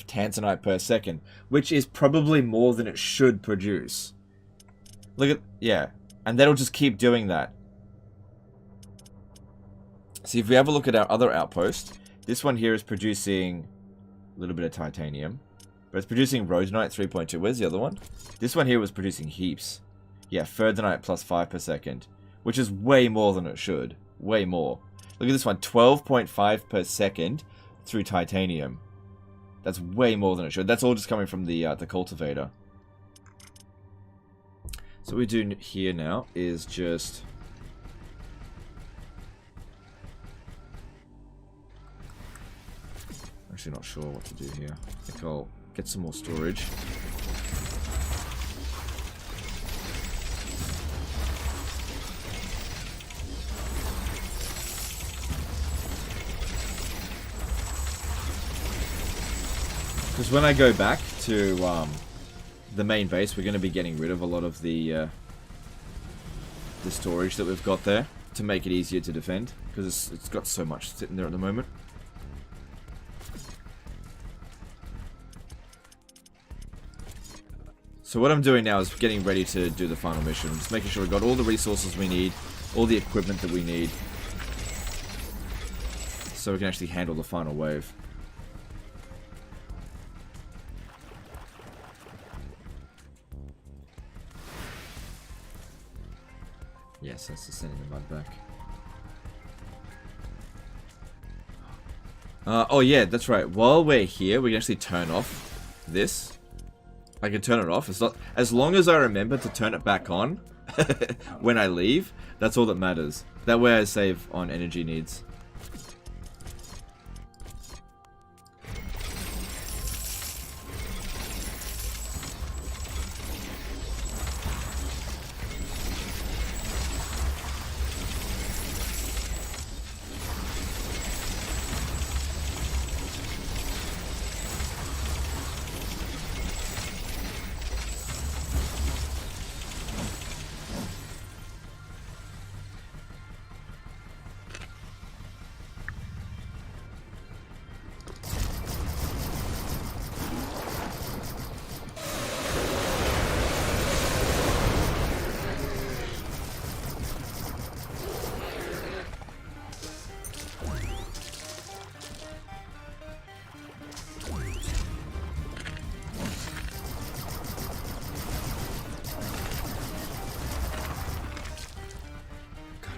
Tanzanite per second, which is probably more than it should produce. Look at... Yeah. And that'll just keep doing that. See, if we have a look at our other outpost, this one here is producing a little bit of titanium. But it's producing rhodonite 3.2. Where's the other one? This one here was producing heaps. Yeah, ferdinite plus 5 per second. Which is way more than it should. Way more. Look at this one. 12.5 per second through titanium. That's way more than it should. That's all just coming from the cultivator. So what we do here now is just... Actually not sure what to do here. I think I'll get some more storage. Because when I go back to the main base, we're going to be getting rid of a lot of the storage that we've got there to make it easier to defend. Because it's got so much sitting there at the moment. So what I'm doing now is getting ready to do the final mission. I'm just making sure we've got all the resources we need, all the equipment that we need, so we can actually handle the final wave. Yes, that's just sending the mud back. Oh yeah, that's right. While we're here, we can actually turn off this. I can turn it off. It's not, as long as I remember to turn it back on when I leave, that's all that matters. That way I save on energy needs.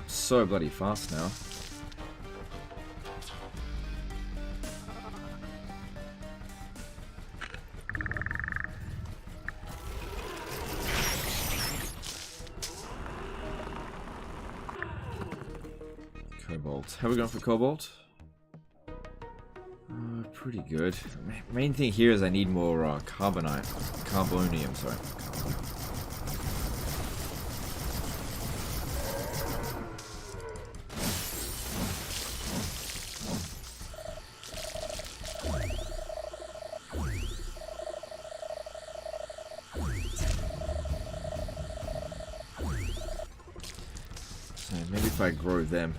So bloody fast now. Cobalt. How are we going for Cobalt? Pretty good. Main thing here is I need more carbonium, sorry. Maybe if I grow them.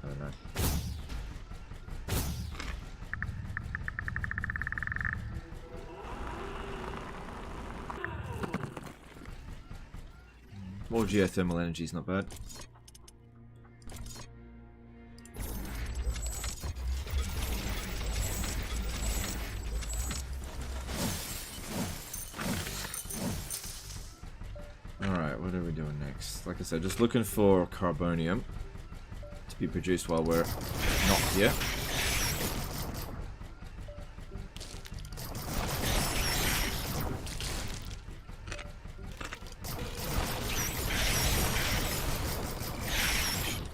I don't know. More geothermal energy is not bad. Alright, what are we doing next? Like I said, just looking for carbonium to be produced while we're not here.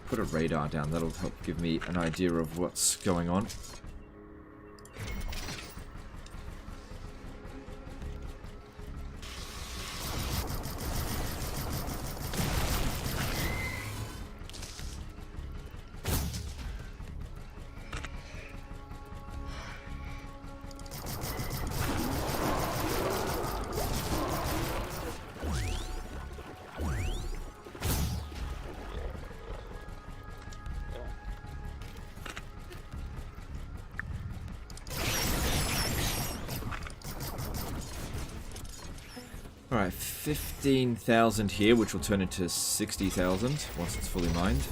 Put a radar down, that'll help give me an idea of what's going on. Alright, 15,000 here, which will turn into 60,000 once it's fully mined.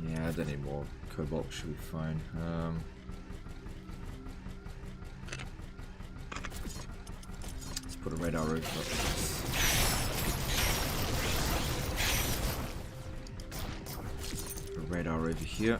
Yeah, I don't need more. Cobalt should be fine. Let's put a radar over this. A radar over here.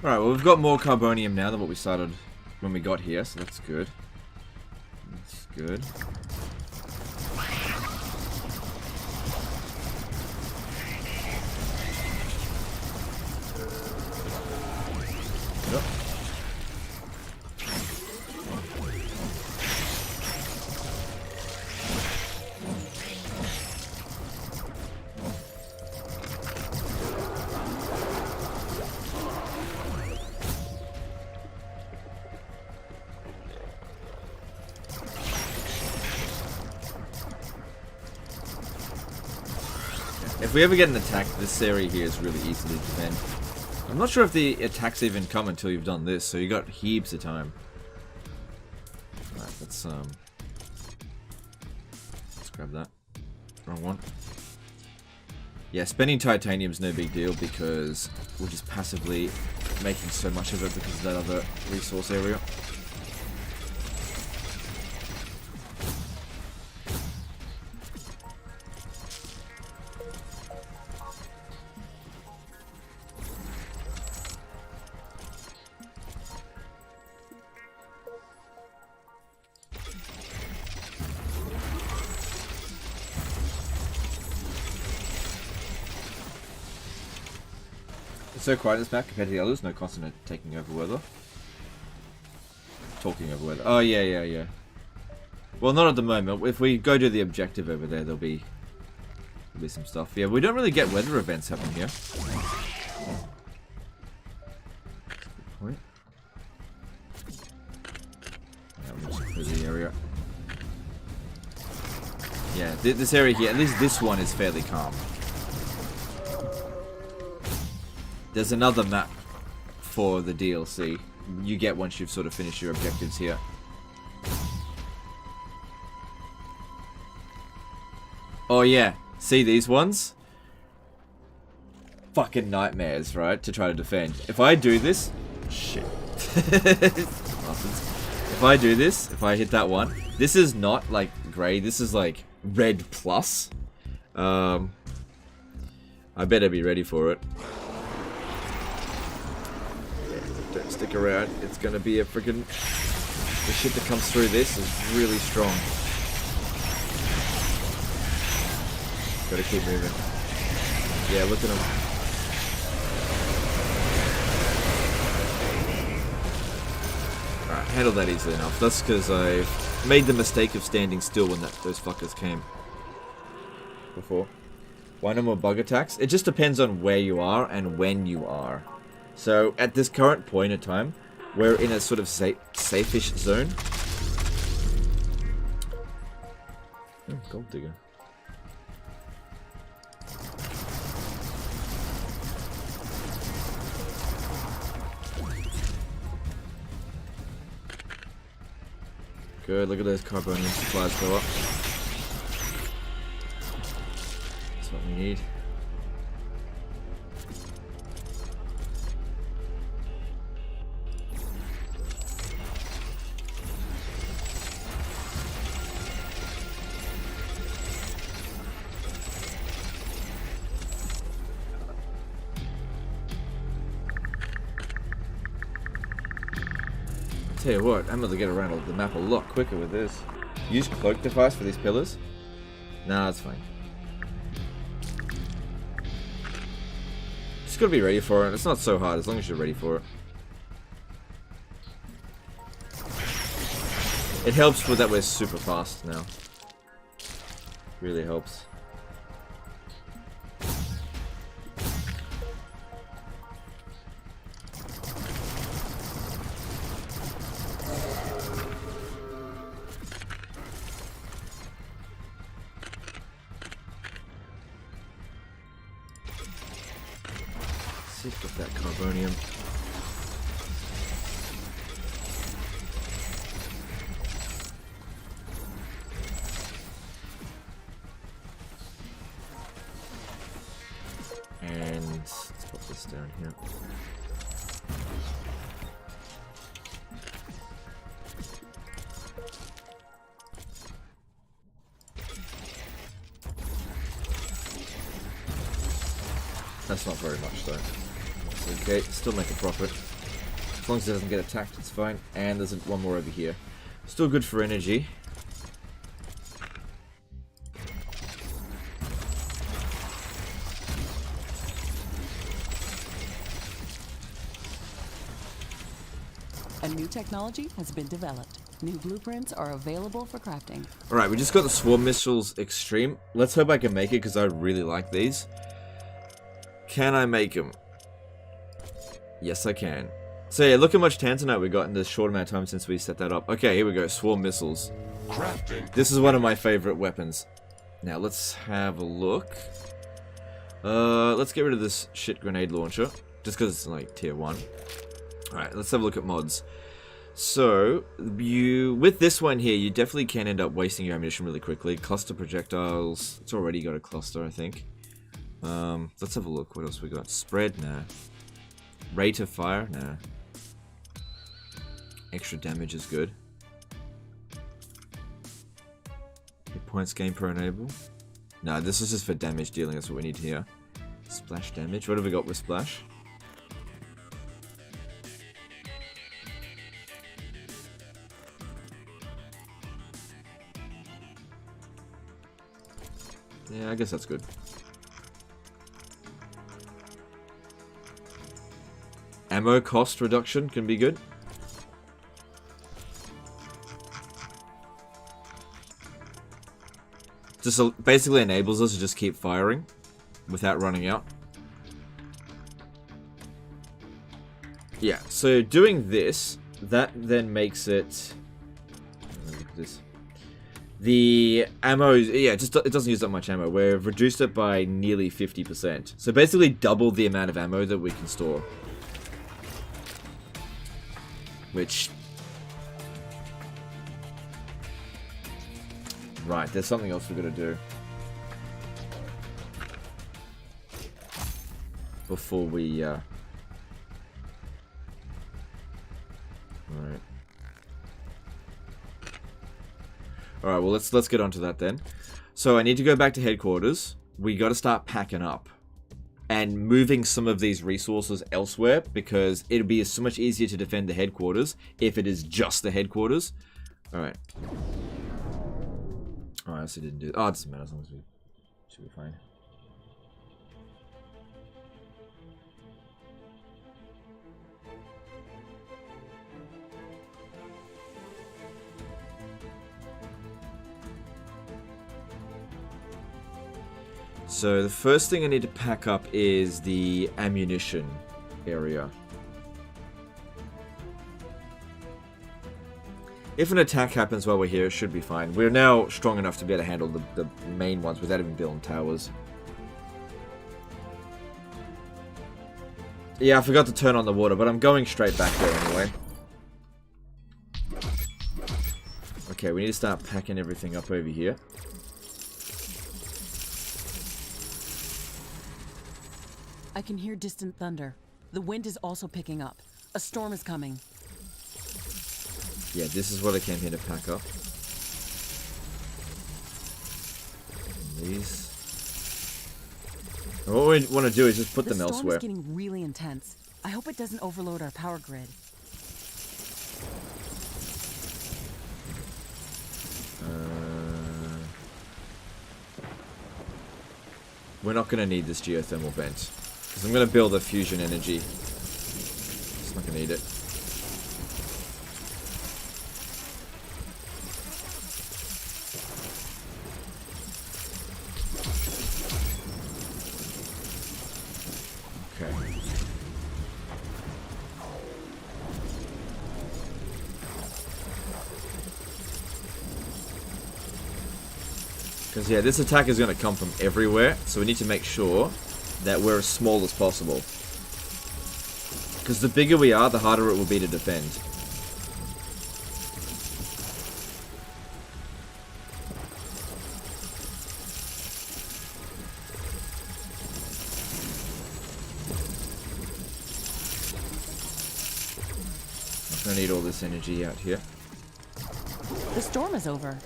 Alright, well we've got more carbonium now than what we started when we got here, so that's good. That's good. Yep. If we ever get an attack, this area here is really easy to defend. I'm not sure if the attacks even come until you've done this, so you got heaps of time. Alright, let's grab that. Wrong one. Yeah, spending titanium's no big deal because we're just passively making so much of it because of that other resource area. It's so quiet in this map compared to the others, no constant taking over weather. Talking over weather. Oh, yeah. Well, not at the moment. If we go to the objective over there, there'll be some stuff. Yeah, we don't really get weather events happening here. Good point. Yeah, we'll just clear the area. Yeah, this area here, at least this one is fairly calm. There's another map for the DLC you get once you've sort of finished your objectives here. Oh yeah, see these ones? Fucking nightmares, right? To try to defend. If I do this... Shit. If I do this, if I hit that one, this is not like grey, this is like red plus. I better be ready for it. Don't stick around. It's gonna be a freaking... The shit that comes through this is really strong. Gotta keep moving. Yeah, look at him. Alright, handled that easily enough. That's because I made the mistake of standing still when those fuckers came. Before. Why no more bug attacks? It just depends on where you are and when you are. So, at this current point in time, we're in a sort of safe-ish zone. Oh, gold digger. Good, look at those carbonium supplies go up. That's what we need. Tell you what, I'm able to get around the map a lot quicker with this. Use cloak device for these pillars? Nah, it's fine. Just gotta be ready for it. It's not so hard as long as you're ready for it. It helps with that we're super fast now. Really helps. Sick of that carbonium. And let's put this down here. That's not very much though. It's okay, still make a profit. As long as it doesn't get attacked, it's fine. And there's one more over here. Still good for energy. A new technology has been developed. New blueprints are available for crafting. Alright, we just got the Swarm Missiles Extreme. Let's hope I can make it, because I really like these. Can I make them? Yes, I can. So yeah, look how much Tanzanite we got in this short amount of time since we set that up. Okay, here we go. Swarm Missiles. Crafting. This is one of my favorite weapons. Now, let's have a look. Let's get rid of this shit grenade launcher. Just because it's like tier 1. Alright, let's have a look at mods. So, with this one here, you definitely can end up wasting your ammunition really quickly. Cluster projectiles. It's already got a cluster, I think. Let's have a look. What else we got? Spread? Nah. Rate of fire? Nah. Extra damage is good. Hit points gain per enable. Nah, this is just for damage dealing. That's what we need here. Splash damage. What have we got with splash? Yeah, I guess that's good. Ammo cost reduction can be good. Just basically enables us to just keep firing without running out. Yeah, so doing this, that then makes it... Look at this. The ammo, yeah, it doesn't use that much ammo. We've reduced it by nearly 50%. So basically double the amount of ammo that we can store. Which... Right, there's something else we've got to do. Before we, Alright. Alright, well let's get onto that then. So I need to go back to headquarters. We got to start packing up. And moving some of these resources elsewhere, because it'll be so much easier to defend the headquarters if it is just the headquarters. Alright. Oh, I also didn't do it. Oh, it doesn't matter as long as we should be fine. So the first thing I need to pack up is the ammunition area. If an attack happens while we're here, it should be fine. We're now strong enough to be able to handle the main ones without even building towers. Yeah, I forgot to turn on the water, but I'm going straight back there anyway. Okay, we need to start packing everything up over here. I can hear distant thunder. The wind is also picking up. A storm is coming. Yeah, this is what I came here to pack up. And these. And what we want to do is just put them elsewhere. The storm is getting really intense. I hope it doesn't overload our power grid. We're not going to need this geothermal vent. Because I'm going to build a fusion energy. Just not going to need it. Okay. Because, yeah, this attack is going to come from everywhere, so we need to make sure that we're as small as possible. Because the bigger we are, the harder it will be to defend. I'm going to need all this energy out here. The storm is over.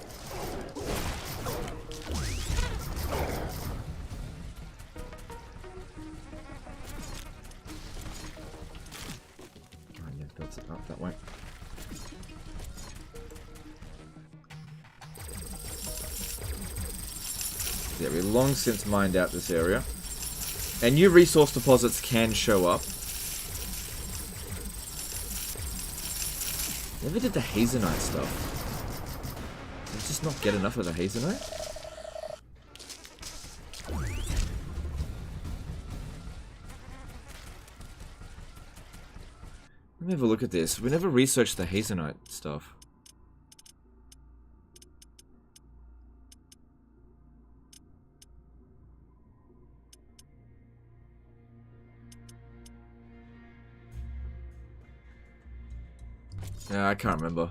Up that way. Yeah, we long since mined out this area. And new resource deposits can show up. Never did the Hazenite stuff. Did I just not get enough of the Hazenite? Let me have a look at this. We never researched the Hazenite stuff. Yeah, I can't remember.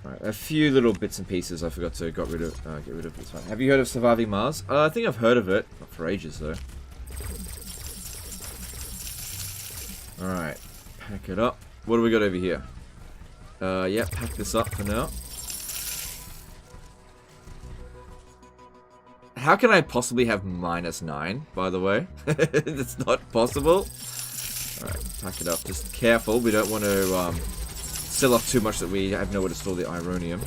Right, a few little bits and pieces I forgot to get rid of this one. Have you heard of Surviving Mars? I think I've heard of it. Not for ages though. Alright, pack it up. What do we got over here? Yeah, pack this up for now. How can I possibly have -9, by the way? It's not possible. Alright, pack it up. Just careful, we don't want to sell off too much that we have nowhere to store the Uranium.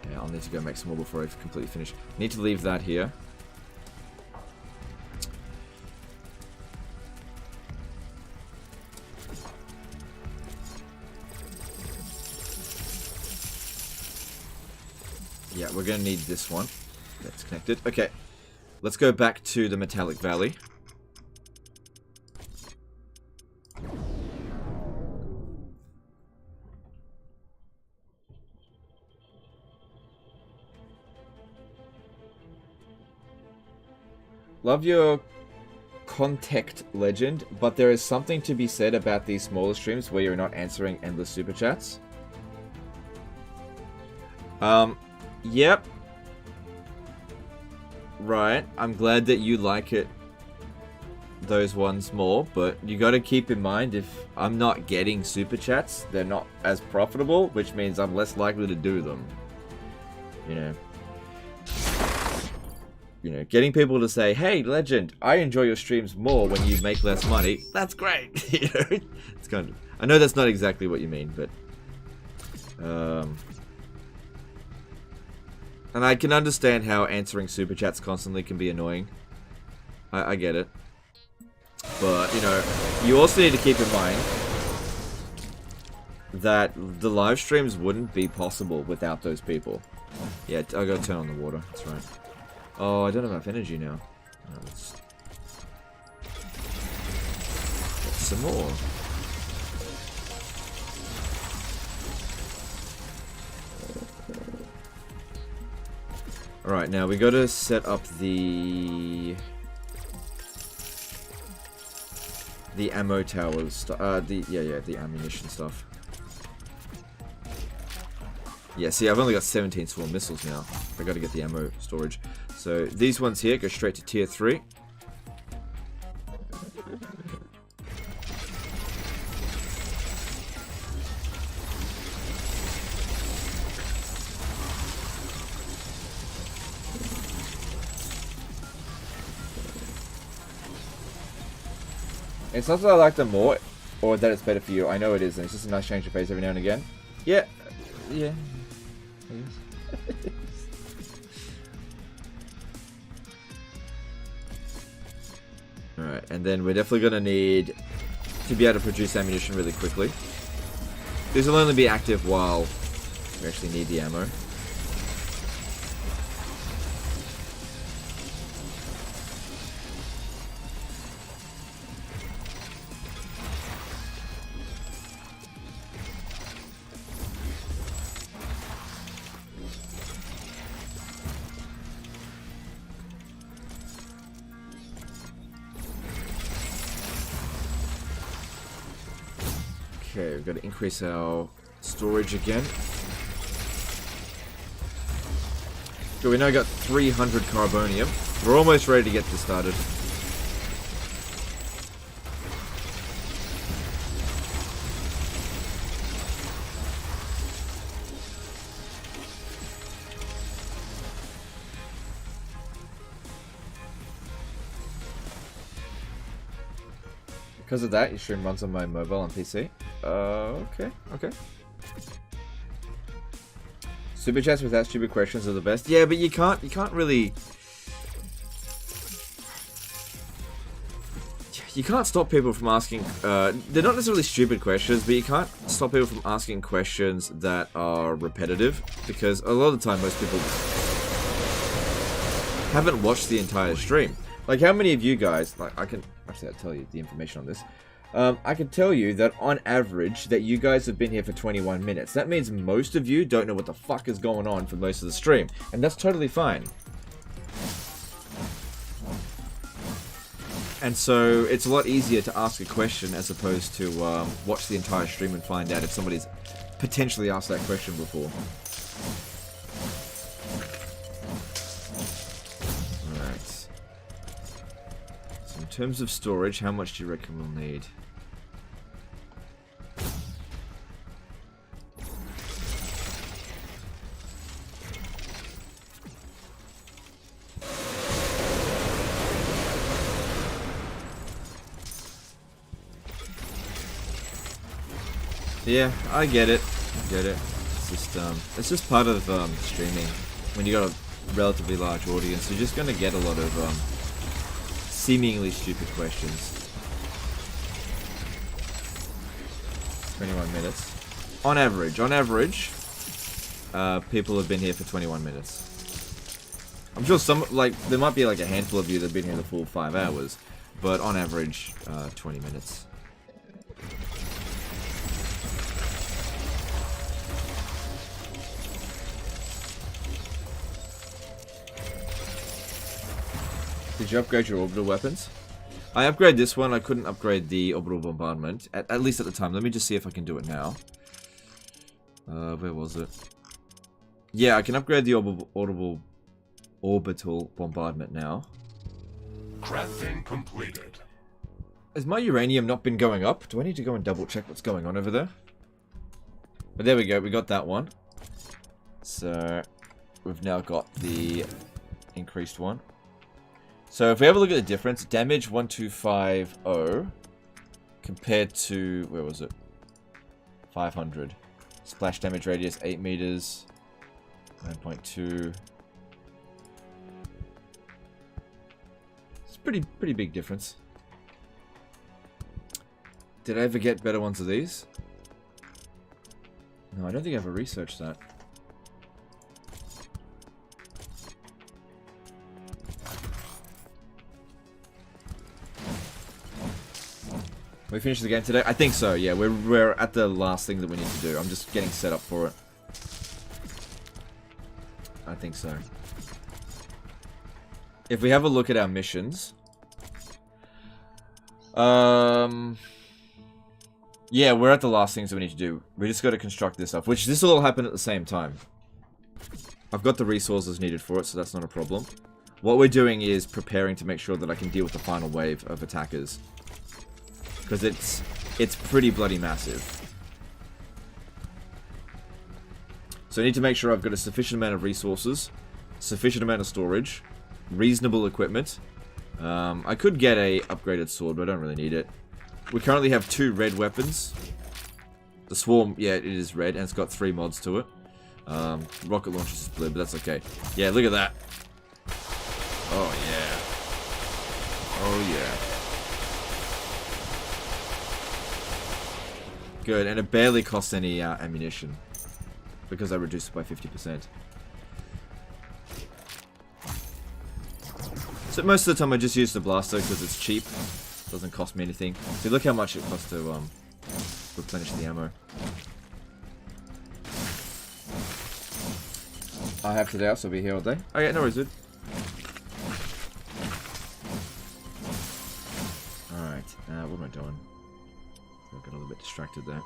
Yeah, I'll need to go make some more before I completely finish. Need to leave that here. Yeah, we're going to need this one. That's connected. Okay, let's go back to the Metallic Valley. Love your contact legend, but there is something to be said about these smaller streams where you're not answering endless super chats. Yep. Right. I'm glad that you like it, those ones more, but you got to keep in mind if I'm not getting super chats, they're not as profitable, which means I'm less likely to do them. You know, getting people to say, "Hey, legend, I enjoy your streams more when you make less money." That's great. You know, it's kind of. I know that's not exactly what you mean, but and I can understand how answering super chats constantly can be annoying. I get it. But, you know, you also need to keep in mind that the live streams wouldn't be possible without those people. Yeah, I gotta turn on the water. That's right. Oh, I don't have enough energy now. No, let's get some more. Alright, now we gotta set up the ammo towers, the ammunition stuff. Yeah, see, I've only got 17 small missiles now. I gotta get the ammo storage. So these ones here go straight to tier 3. It's not that I like them more, or that it's better for you. I know it is, and it's just a nice change of pace every now and again. Yeah. Yeah. Alright, and then we're definitely going to need to be able to produce ammunition really quickly. This will only be active while we actually need the ammo. Okay, we've got to increase our storage again. Okay, we now got 300 carbonium. We're almost ready to get this started. Because of that, your stream runs on my mobile and PC. Okay. Super chats without stupid questions are the best. Yeah, but you can't really. you can't stop people from asking, they're not necessarily stupid questions, but you can't stop people from asking questions that are repetitive, because a lot of the time most people haven't watched the entire stream. Like, how many of you guys, like, I'll tell you the information on this. I can tell you that on average, that you guys have been here for 21 minutes. That means most of you don't know what the fuck is going on for most of the stream, and that's totally fine. And so, it's a lot easier to ask a question as opposed to watch the entire stream and find out if somebody's potentially asked that question before. Alright. So in terms of storage, how much do you reckon we'll need? Yeah, I get it. It's just part of streaming. When you got a relatively large audience, you're just gonna get a lot of seemingly stupid questions. 21 minutes. On average, people have been here for 21 minutes. I'm sure there might be like a handful of you that have been here the full 5 hours, but on average, 20 minutes. Did you upgrade your orbital weapons? I upgraded this one. I couldn't upgrade the orbital bombardment, at least at the time. Let me just see if I can do it now. Where was it? Yeah, I can upgrade the orbital bombardment now. Crafting completed. Has my uranium not been going up? Do I need to go and double check what's going on over there? But there we go. We got that one. So we've now got the increased one. So if we have a look at the difference, damage 1250 compared to, where was it? 500. Splash damage radius 8 meters, 9.2. It's a pretty big difference. Did I ever get better ones of these? No, I don't think I ever researched that. We finished the game today? I think so, yeah. We're at the last thing that we need to do. I'm just getting set up for it. I think so. If we have a look at our missions... yeah, we're at the last things that we need to do. We just got to construct this up, which this will all happen at the same time. I've got the resources needed for it, so that's not a problem. What we're doing is preparing to make sure that I can deal with the final wave of attackers. Because it's pretty bloody massive. So I need to make sure I've got a sufficient amount of resources, sufficient amount of storage, reasonable equipment. I could get a upgraded sword, but I don't really need it. We currently have 2 red weapons. The swarm, yeah, it is red, and it's got 3 mods to it. Rocket launchers is blue, but that's okay. Yeah, look at that. Oh yeah. Oh yeah. Good, and it barely costs any ammunition because I reduced it by 50%. So most of the time I just use the blaster because it's cheap. Doesn't cost me anything. See, look how much it costs to replenish the ammo. I have today, so I'll be here all day. Oh yeah, no worries, dude. Alright, what am I doing? I got a little bit distracted there.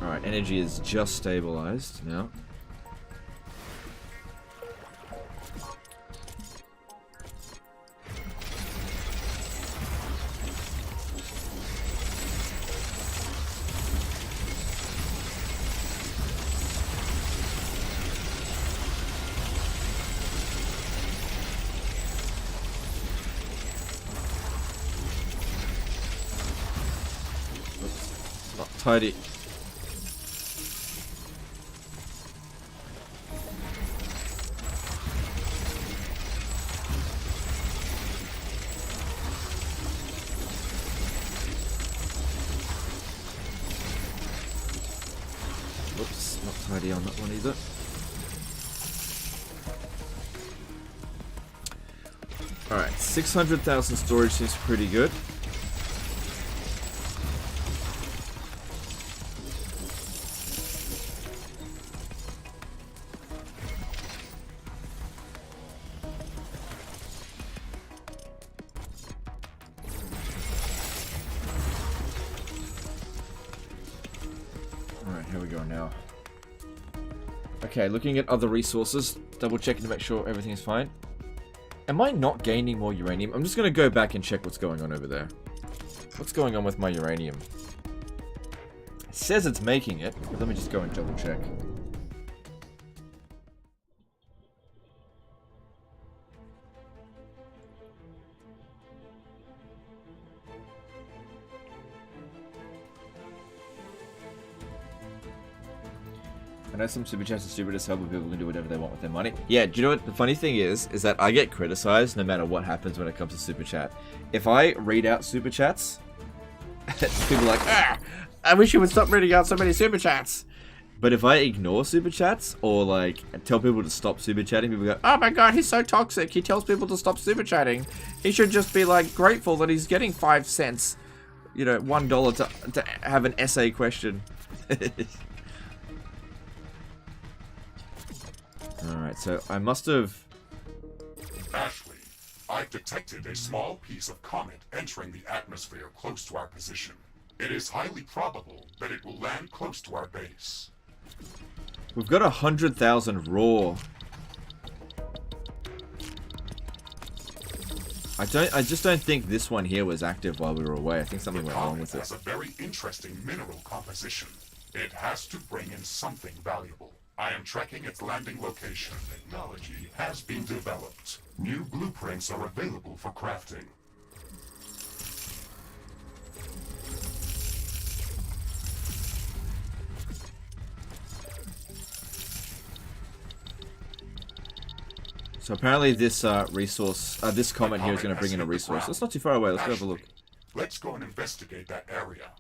Alright, energy is just stabilized now. Tidy. ready on that one either. Alright, 600,000 storage seems pretty good. Alright, here we go now. Okay, looking at other resources, double checking to make sure everything is fine. Am I not gaining more uranium? I'm just going to go back and check what's going on over there. What's going on with my uranium? It says it's making it, but let me just go and double check. I know some super chats are stupid as hell, but people can do whatever they want with their money. Yeah, do you know what the funny thing is that I get criticized no matter what happens when it comes to super chat. If I read out super chats, people are like, ah, I wish you would stop reading out so many super chats. But if I ignore super chats or like tell people to stop super chatting, people go, oh my god, he's so toxic. He tells people to stop super chatting. He should just be like grateful that he's getting 5 cents, you know, $1 to have an essay question. Alright, so I must have... Ashley, I've detected a small piece of comet entering the atmosphere close to our position. It is highly probable that it will land close to our base. We've got 100,000 raw. I just don't think this one here was active while we were away. I think something went wrong with it. It has a very interesting mineral composition. It has to bring in something valuable. I am tracking its landing location. Technology has been developed. New blueprints are available for crafting. So apparently this resource, this comet here is going to bring in a resource. It's not too far away. Let's go have a look. Let's go and investigate that area.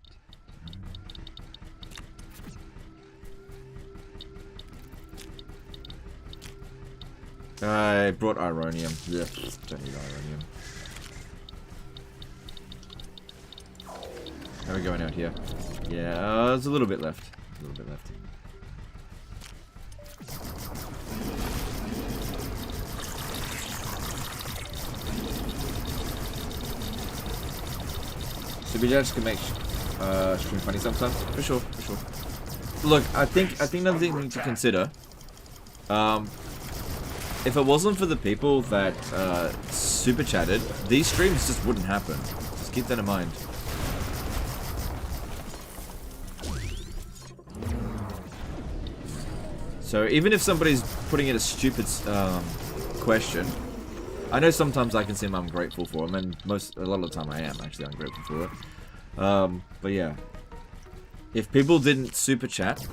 I brought Uranium. Yeah, don't need Uranium. How are we going out here? Yeah, there's a little bit left. A little bit left. Superchats can make stream funny sometimes. For sure, for sure. Look, I think another thing we need to consider. If it wasn't for the people that super chatted, these streams just wouldn't happen. Just keep that in mind. So even if somebody's putting in a stupid question, I know sometimes I can seem ungrateful for them, and a lot of the time I am actually ungrateful for it. But yeah, if people didn't super chat,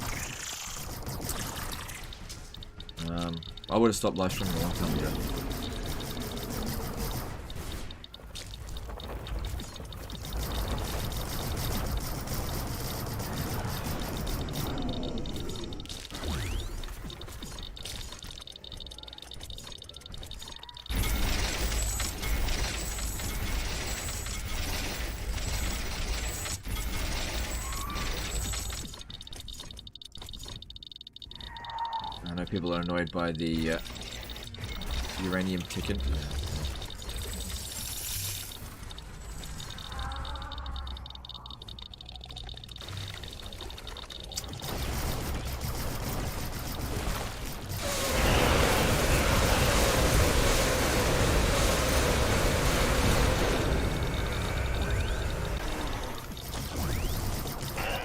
I would have stopped live streaming a long time ago. I know people are annoyed by the uranium ticking.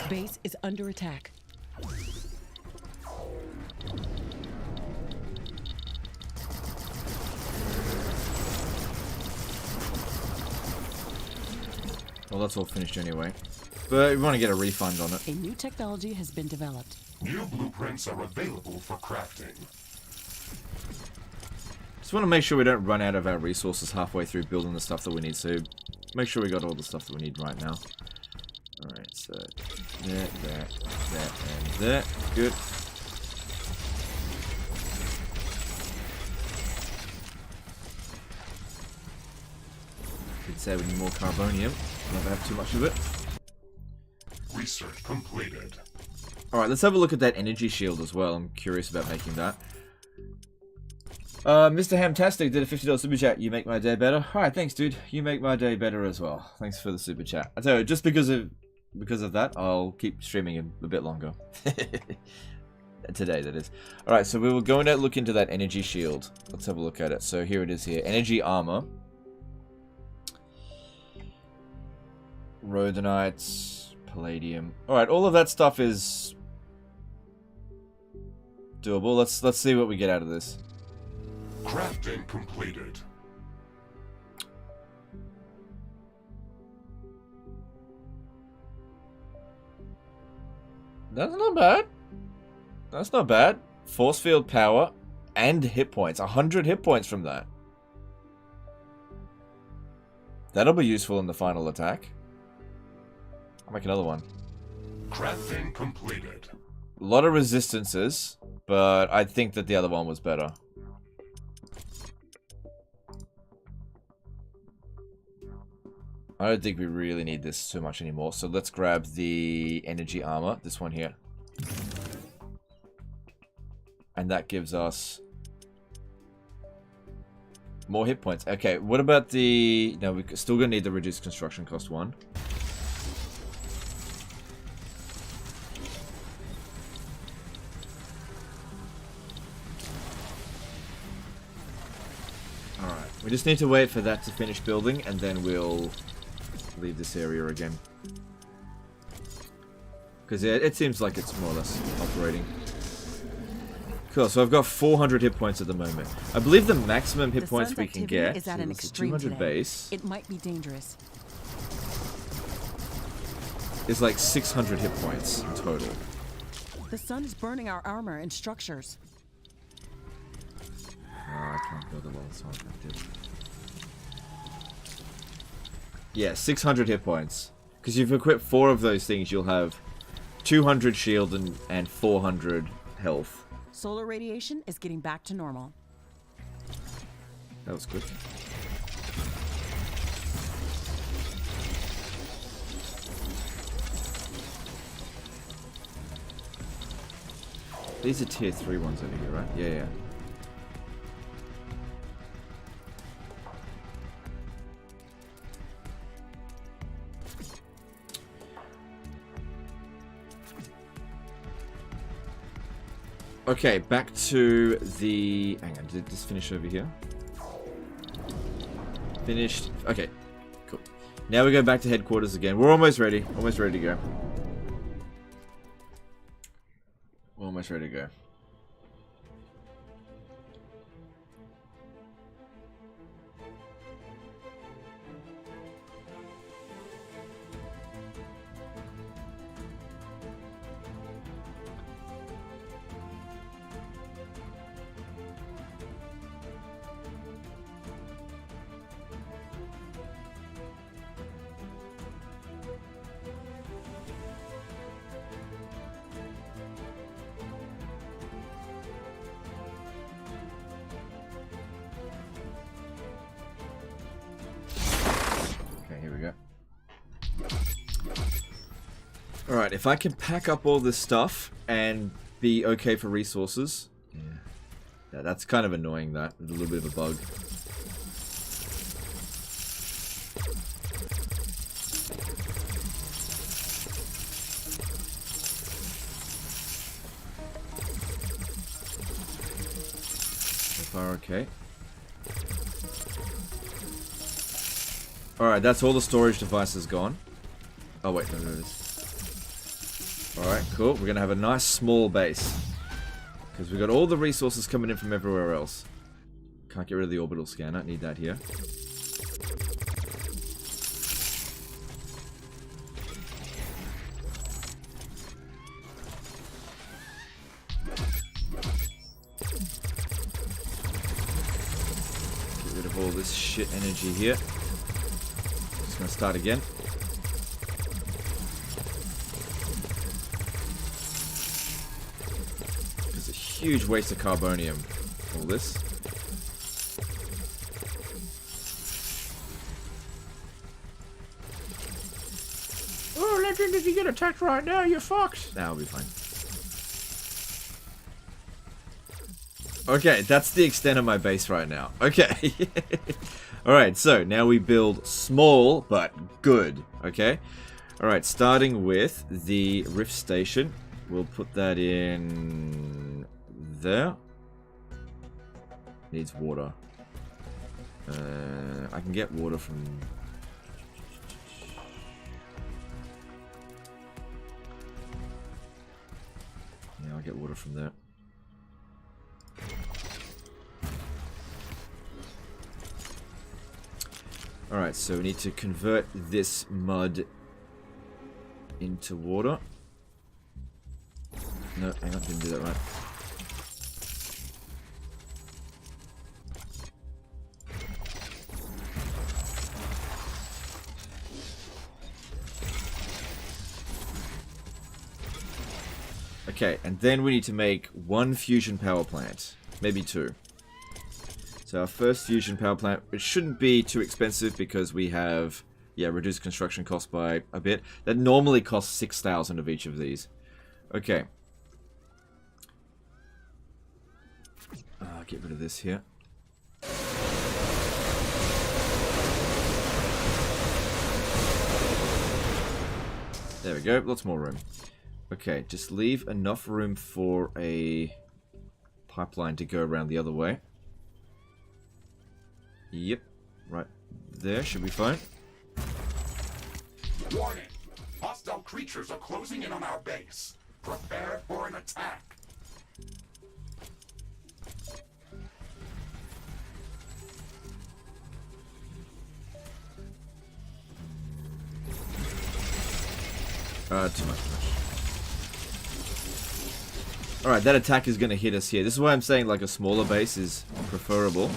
Base is under attack. Well, that's all finished anyway. But we want to get a refund on it. A new technology has been developed. New blueprints are available for crafting. Just want to make sure we don't run out of our resources halfway through building the stuff that we need. So make sure we got all the stuff that we need right now. Alright, so that, and that. Good. did say we need more carbonium. Never have too much of it. Research completed. Alright, let's have a look at that energy shield as well. I'm curious about making that. Mr. Hamtastic did a $50 super chat. You make my day better. Alright, thanks, dude. You make my day better as well. Thanks for the super chat. I tell you, just because of that, I'll keep streaming a bit longer. Today, that is. Alright, so we were going to look into that energy shield. Let's have a look at it. So here it is here. Energy armor. Rhodonite. Palladium. Alright, all of that stuff is doable. Let's see what we get out of this. Crafting completed. That's not bad. That's not bad. Force field power and hit points. 100 hit points from that. That'll be useful in the final attack. I'll make another one. Crafting completed. A lot of resistances, but I think that the other one was better. I don't think we really need this too much anymore, so let's grab the energy armor, this one here. And that gives us more hit points. Okay, what about the... No, we're still going to need the reduced construction cost one. Alright, we just need to wait for that to finish building, and then we'll leave this area again. Because it seems like it's more or less operating. Cool, so I've got 400 hit points at the moment. I believe the maximum hit points we can get is at an is extreme 200 today. base. It might be dangerous. Is like 600 hit points in total. The sun is burning our armor and structures. Oh, I can't build a wall, so I did. Yeah, 600 hit points. Because if you equip 4 of those things, you'll have 200 shield and 400 health. Solar radiation is getting back to normal. That was good. These are tier 3 ones over here, right? Yeah, yeah. Okay, back to the... Hang on, did this finish over here? Finished. Okay, cool. Now we go back to headquarters again. We're almost ready. Almost ready to go. We're almost ready to go. Alright, if I can pack up all this stuff and be okay for resources. Yeah, that's kind of annoying, that. There's a little bit of a bug. So far, okay. Alright, that's all the storage devices gone. Oh wait, no, there it is. Alright, cool. We're gonna have a nice small base. Because we've got all the resources coming in from everywhere else. Can't get rid of the orbital scanner. Need that here. Get rid of all this shit energy here. Just gonna start again. Huge waste of carbonium. All this. if you get attacked right now, you're fucked. Nah, I'll be fine. Okay, that's the extent of my base right now. Okay. Alright, so now we build small, but good. Okay. Alright, starting with the Rift Station. We'll put that in there. Needs water. I can get water from... Yeah, I'll get water from there. Alright, so we need to convert this mud into water. No, hang on, didn't do that right. Okay, and then we need to make one fusion power plant. Maybe two. So our first fusion power plant, it shouldn't be too expensive because we have, yeah, reduced construction cost by a bit. That normally costs 6,000 of each of these. Okay. Get rid of this here. There we go, lots more room. Okay, just leave enough room for a pipeline to go around the other way. Yep, right there should be fine. Warning! Hostile creatures are closing in on our base. Prepare for an attack. Too much. Alright, that attack is going to hit us here. This is why I'm saying like a smaller base is preferable.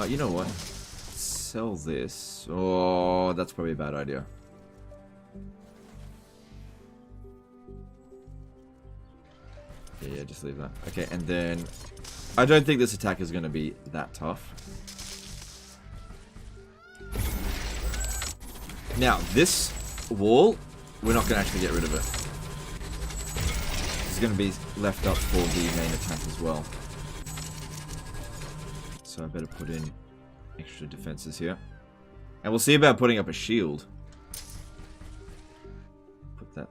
You know what? Sell this. Oh, that's probably a bad idea. Yeah, just leave that. Okay, and then... I don't think this attack is going to be that tough. Now, this wall, we're not going to actually get rid of it. It's going to be left up for the main attack as well. So I better put in extra defenses here. And we'll see about putting up a shield. Put that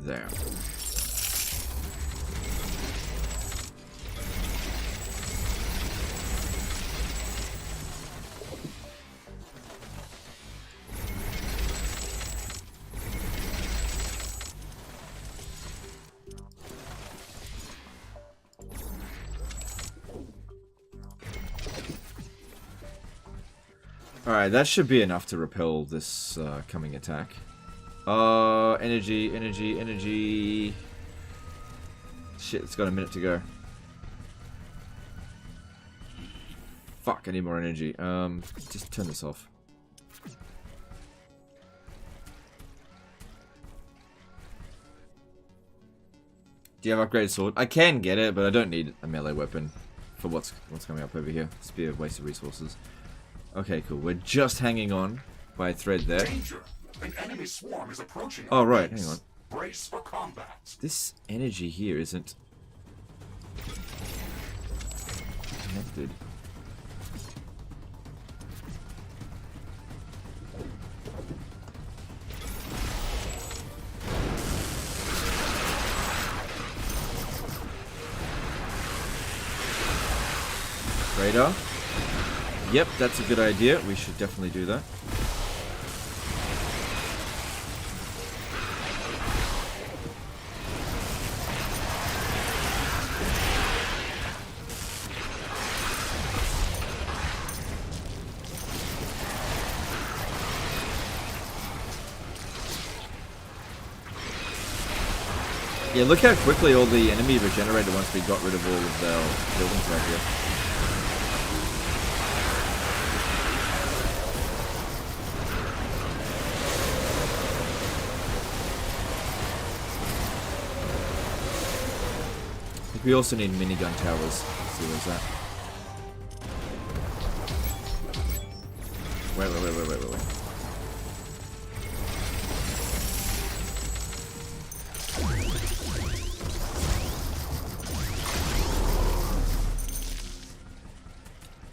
there. Alright, that should be enough to repel this coming attack. Energy. Shit, it's got a minute to go. Fuck, I need more energy. Just turn this off. Do you have upgraded sword? I can get it, but I don't need a melee weapon for what's coming up over here. It's be a waste of resources. Okay, cool. We're just hanging on by a thread there. Danger! An enemy swarm is approaching. Oh, right. Hang on. Brace for combat. This energy here isn't connected. Radar. Yep, that's a good idea. We should definitely do that. Yeah, look how quickly all the enemy regenerated once we got rid of all of their buildings right here. We also need minigun towers. Let's see where's that. Wait.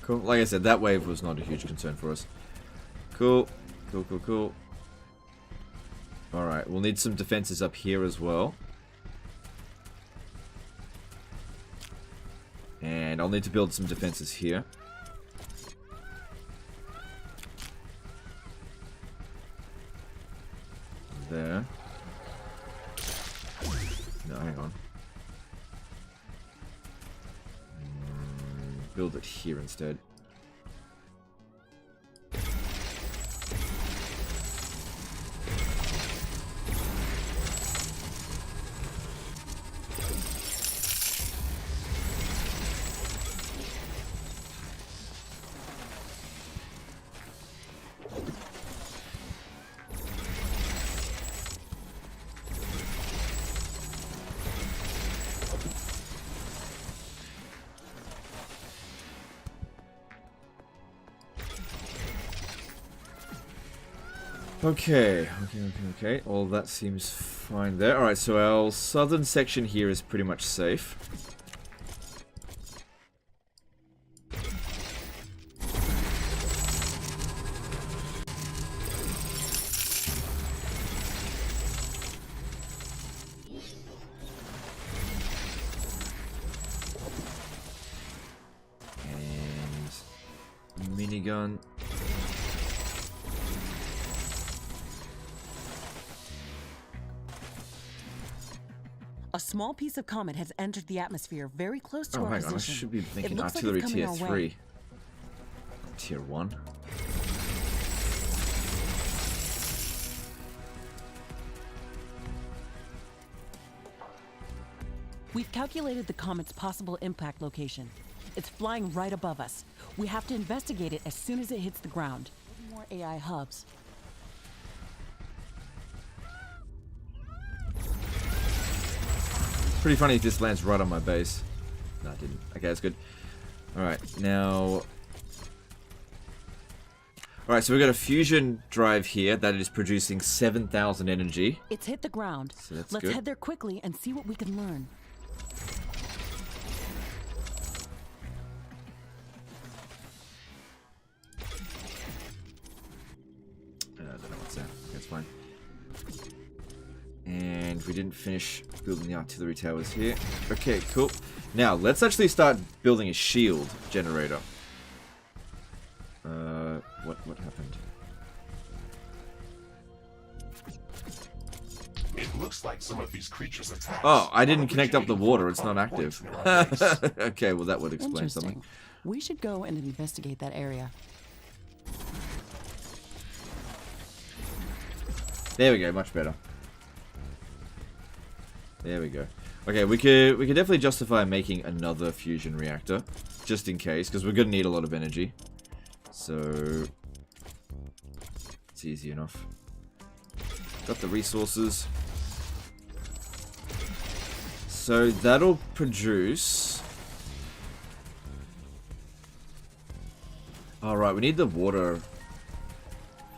Cool. Like I said, that wave was not a huge concern for us. Cool. Cool. Alright, we'll need some defenses up here as well. And I'll need to build some defenses here. There. No, hang on. Build it here instead. Okay. All that seems fine there. Alright, so our southern section here is pretty much safe. And minigun. A small piece of comet has entered the atmosphere very close to Oh, our hang on, I position. should be making looks like artillery it's tier coming our 3. way. Tier 1. We've calculated the comet's possible impact location. It's flying right above us. We have to investigate it as soon as it hits the ground. More AI hubs. Pretty funny if this lands right on my base. No, it didn't. Okay, that's good. Alright, now... Alright, so we've got a fusion drive here that is producing 7,000 energy. It's hit the ground. So that's Let's good. head there quickly and see what we can learn. I don't know what's that. That's fine. And we didn't finish building the artillery towers here. Okay, cool. Now, let's actually start building a shield generator. What happened? It looks like some of these creatures' attacks. Oh, I didn't connect up the originating water. from It's not other points active. in our base. Okay, well that would explain Interesting. something. We should go and investigate that area. There we go, much better. There we go. Okay, we could definitely justify making another fusion reactor, just in case, because we're gonna need a lot of energy. So it's easy enough. Got the resources. So that'll produce. Alright, we need the water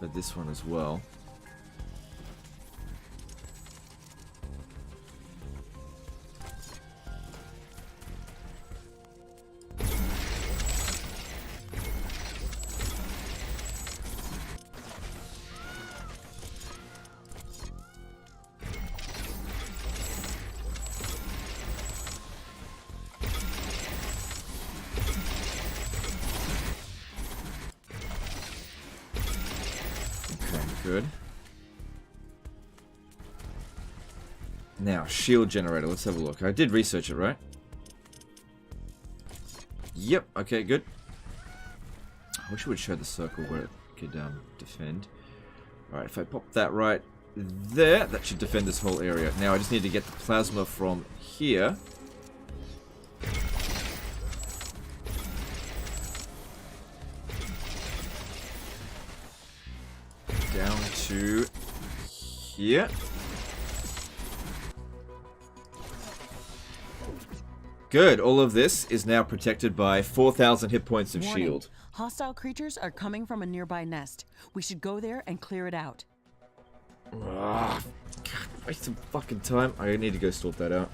for this one as well. Good. Now, shield generator. Let's have a look. I did research it, right? Yep. Okay, good. I wish it would show the circle where it could defend. Alright, if I pop that right there, that should defend this whole area. Now, I just need to get the plasma from here. Down to here. Good. All of this is now protected by 4,000 hit points of Warning. shield. Hostile creatures are coming from a nearby nest. We should go there and clear it out. God, waste some fucking time. I need to go sort that out.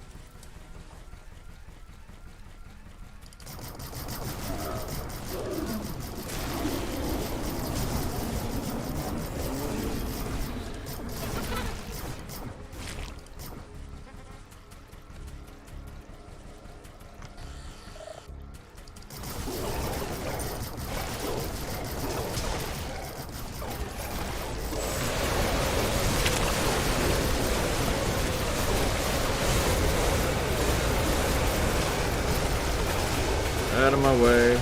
Out of my way.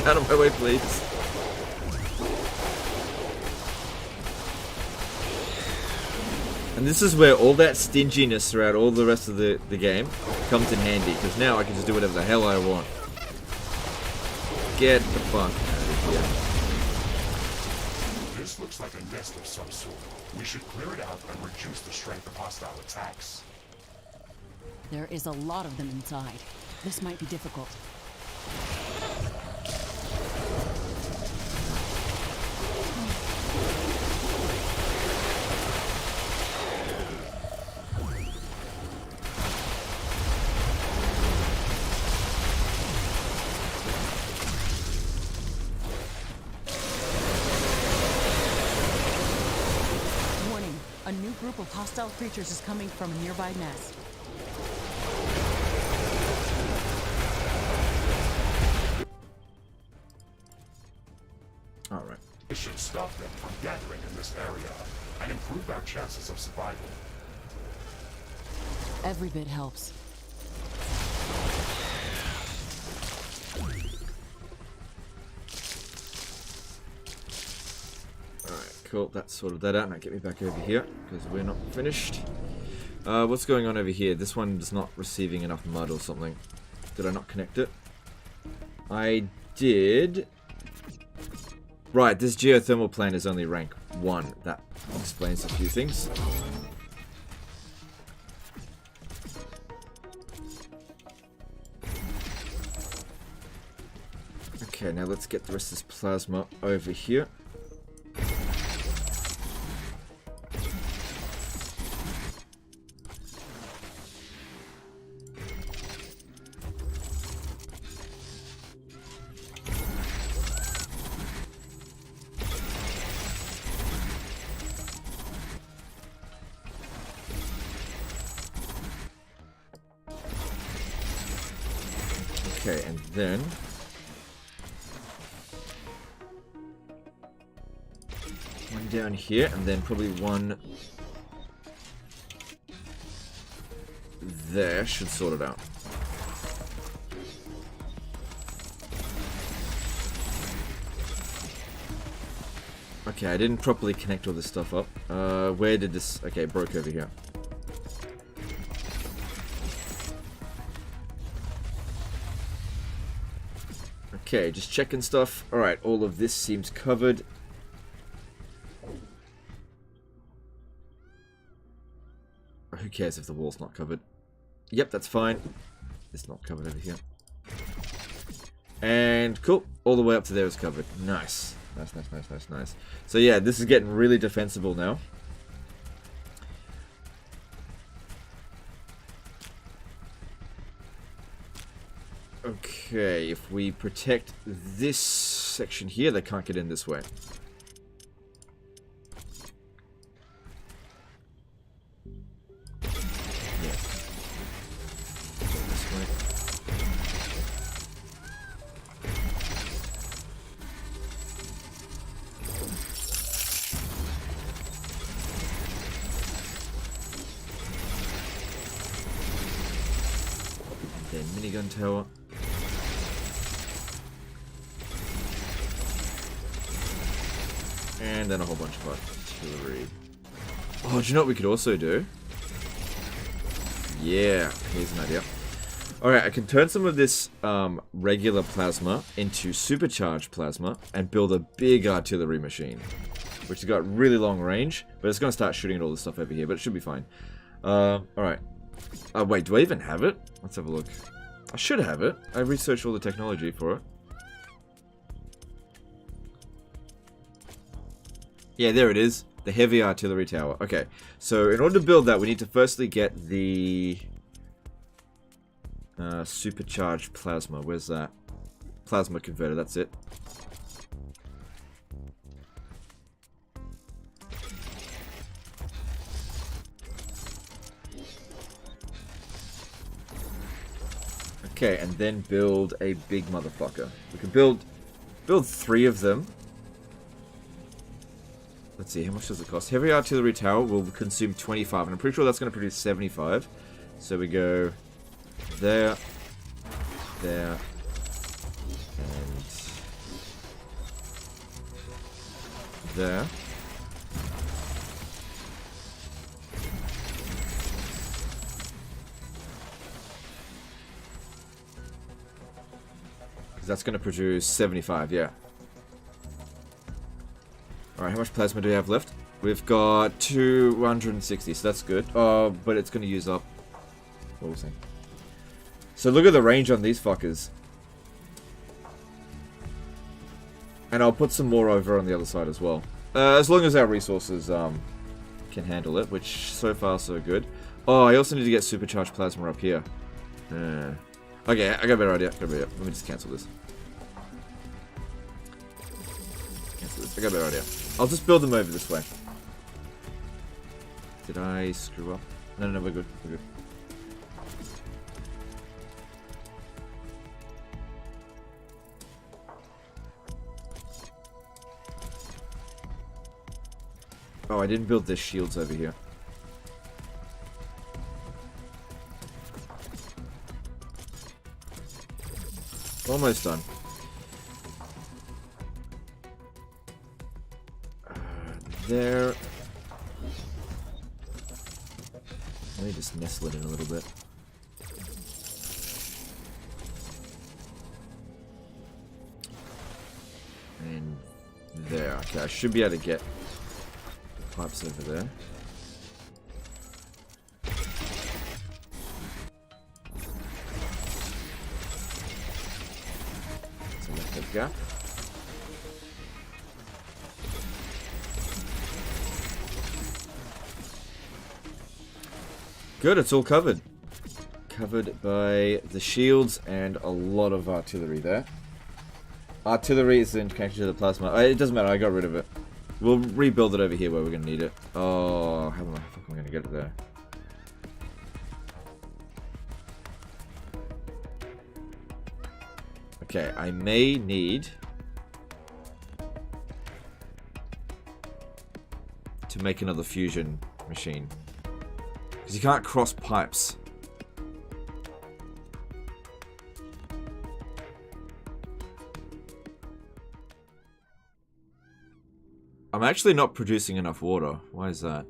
Out of my way, please. And this is where all that stinginess throughout all the rest of the game comes in handy, because now I can just do whatever the hell I want. Get the fuck out of here. This looks like a nest of some sort. We should clear it out and reduce the strength of hostile attacks. There is a lot of them inside. This might be difficult. Warning, a new group of hostile creatures is coming from a nearby nest. Alright. This should stop them from gathering in this area and improve our chances of survival. Every bit helps. Alright, cool. That sorted that out. Now get me back over here, because we're not finished. What's going on over here? This one is not receiving enough mud or something. Did I not connect it? I did. Right, this geothermal plant is only rank 1. That explains a few things. Okay, now let's get the rest of this plasma over here. Okay, and then one down here, and then probably one there should sort it out. Okay, I didn't properly connect all this stuff up. Where did this... Okay, it broke over here. Okay, just checking stuff. Alright, all of this seems covered. Who cares if the wall's not covered? Yep, that's fine. It's not covered over here. And cool. All the way up to there is covered. Nice. Nice. So yeah, this is getting really defensible now. Okay, if we protect this section here, they can't get in this way. Yeah. This way. Then minigun tower. And then a whole bunch of artillery. Oh, do you know what we could also do? Yeah, here's an idea. Alright, I can turn some of this regular plasma into supercharged plasma and build a big artillery machine. Which has got really long range, but it's going to start shooting at all this stuff over here, but it should be fine. Alright. Wait, do I even have it? Let's have a look. I should have it. I researched all the technology for it. Yeah, there it is. The heavy artillery tower. Okay, so in order to build that, we need to firstly get the supercharged plasma. Where's that? Plasma converter, that's it. Okay, and then build a big motherfucker. We can build 3 of them. Let's see, how much does it cost? Heavy artillery tower will consume 25, and I'm pretty sure that's going to produce 75. So we go there, there. And there. That's going to produce 75, yeah. Alright, how much plasma do we have left? We've got 260, so that's good. But it's going to use up... What was I saying? So look at the range on these fuckers. And I'll put some more over on the other side as well. As long as our resources can handle it, which so far so good. Oh, I also need to get supercharged plasma up here. Okay, I got a better idea. Let me just cancel this. I got a better idea. I'll just build them over this way. Did I screw up? No, we're good. We're good. Oh, I didn't build the shields over here. Almost done. There. Let me just nestle it in a little bit. And there. Okay, I should be able to get the pipes over there. So let that gap. Good, it's all covered. Covered by the shields and a lot of artillery there. Artillery is in connection to the plasma. It doesn't matter, I got rid of it. We'll rebuild it over here where we're going to need it. Oh, how the fuck am I going to get it there? Okay, I may need to make another fusion machine. Because you can't cross pipes. I'm actually not producing enough water. Why is that?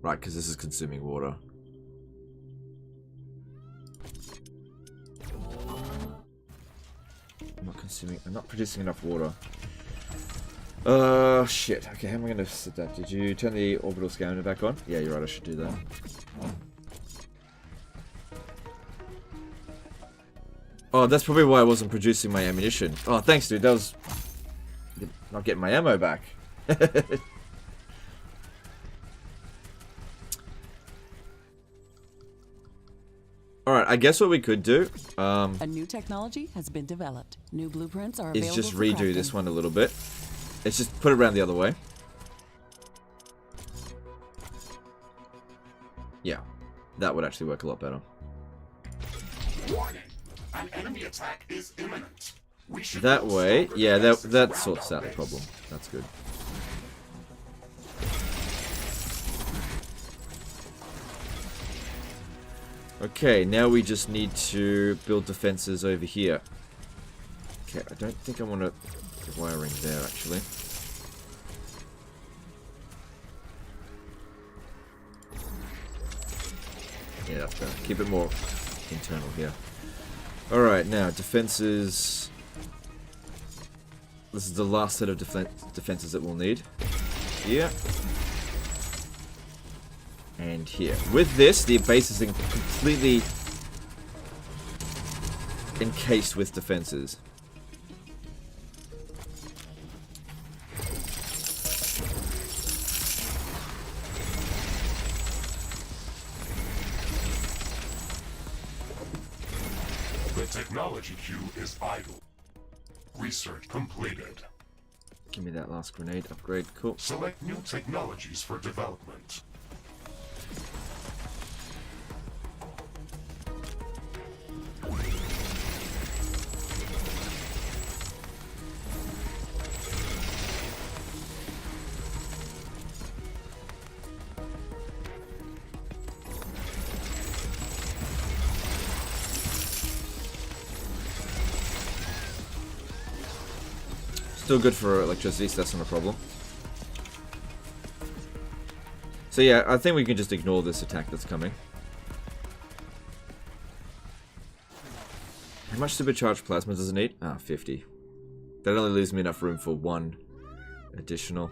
Right, because this is consuming water. I'm not producing enough water. Shit. Okay, how am I going to set that? Did you turn the orbital scanner back on? Yeah, you're right, I should do that. Oh, that's probably why I wasn't producing my ammunition. Oh, thanks, dude. That was... not getting my ammo back. Alright, I guess what we could do... a new technology has been developed. New blueprints are available is just for redo crafting. this one a little bit. Let's just put it around the other way. Yeah, that would actually work a lot better. Warning! An enemy attack is imminent. We should That build way, stronger yeah, defenses that around sorts our out the base. problem. That's good. Okay, now we just need to build defenses over here. Okay, I don't think I want to put wiring there, actually. Yeah, that's better. Keep it more internal here. Alright, now, defenses... This is the last set of defenses that we'll need. Here. And here. With this, the base is completely encased with defenses. The technology queue is idle. Research completed. Give me that last grenade upgrade. Cool. Select new technologies for development. Still good for electricity, so that's not a problem. So yeah, I think we can just ignore this attack that's coming. How much supercharged plasma does it need? Ah, 50. That only leaves me enough room for one additional.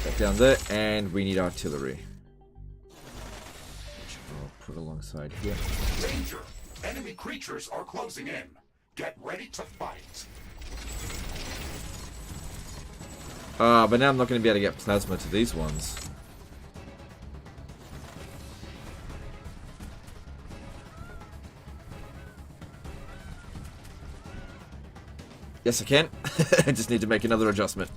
Back down there, and we need artillery. Which I'll put alongside here. Danger! Enemy creatures are closing in. Get ready to fight. But now I'm not going to be able to get plasma to these ones. Yes, I can. I just need to make another adjustment.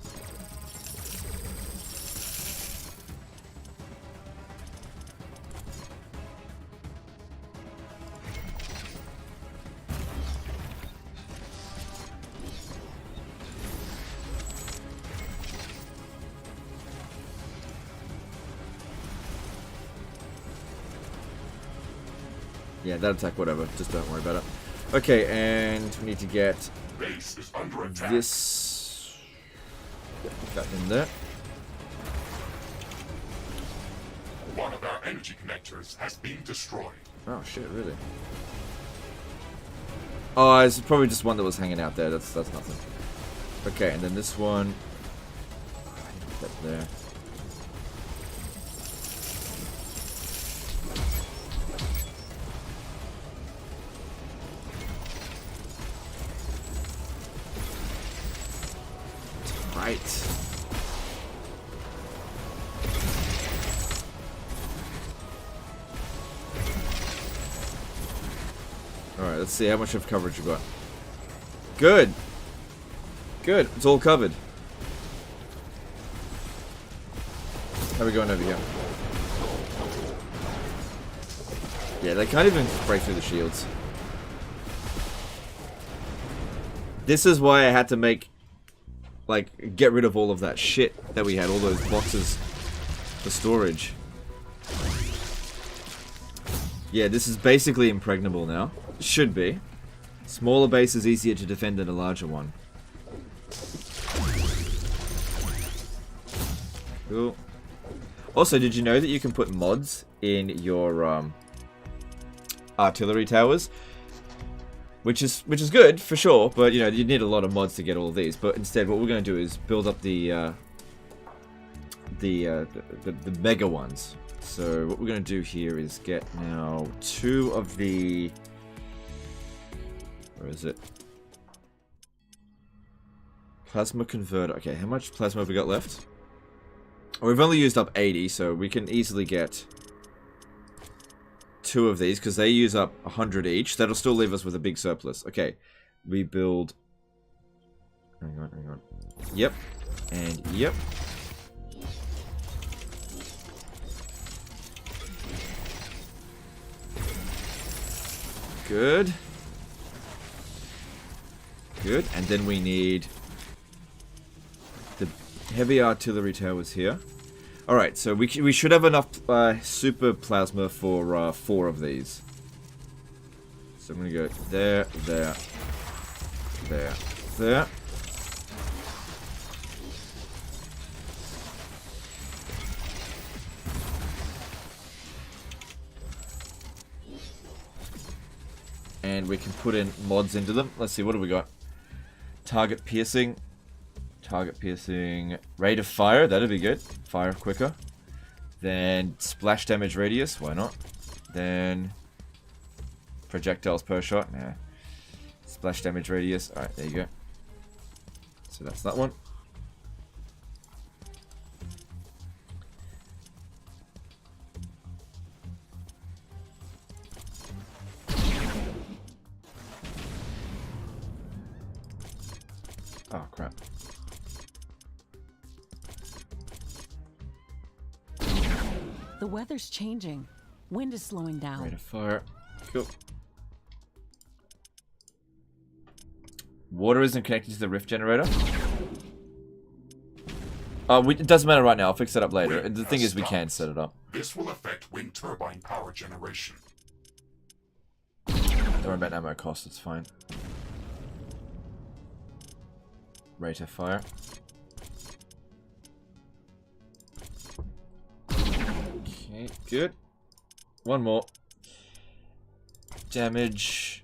Yeah, that attack, whatever. Just don't worry about it. Okay, and we need to get Base is under attack. this. Put that in there. One of our energy connectors has been destroyed. Oh shit, really? Oh, it's probably just one that was hanging out there. That's nothing. Okay, and then this one. Put that there. Right. Alright, let's see how much of coverage you got. Good. Good. It's all covered. How are we going over here? Yeah, they can't even break through the shields. This is why I had to make... like, get rid of all of that shit that we had, all those boxes for storage. Yeah, this is basically impregnable now. It should be. Smaller base is easier to defend than a larger one. Cool. Also, did you know that you can put mods in your artillery towers? Which is good for sure, but you know you need a lot of mods to get all of these. But instead, what we're going to do is build up the mega ones. So what we're going to do here is get now 2 of the. Where is it? Plasma converter. Okay, how much plasma have we got left? Oh, we've only used up 80, so we can easily get 2 of these, because they use up 100 each. That'll still leave us with a big surplus. Okay, we build... Hang on. Yep. And yep. Good. Good. And then we need the heavy artillery towers here. Alright, so we should have enough super plasma for 4 of these. So I'm going to go there, there, there, there. And we can put in mods into them. Let's see, what do we got? Target piercing. Target piercing. Rate of fire, that'd be good. Fire quicker. Then splash damage radius, why not? Then projectiles per shot, nah. Splash damage radius, alright, there you go. So that's that one. Oh crap. The weather's changing. Wind is slowing down. Rate of fire. Cool. Water isn't connected to the rift generator. It doesn't matter right now. I'll fix it up later. The thing is, we can set it up. This will affect wind turbine power generation. Don't worry about ammo cost, it's fine. Rate of fire. Okay, good. One more. Damage.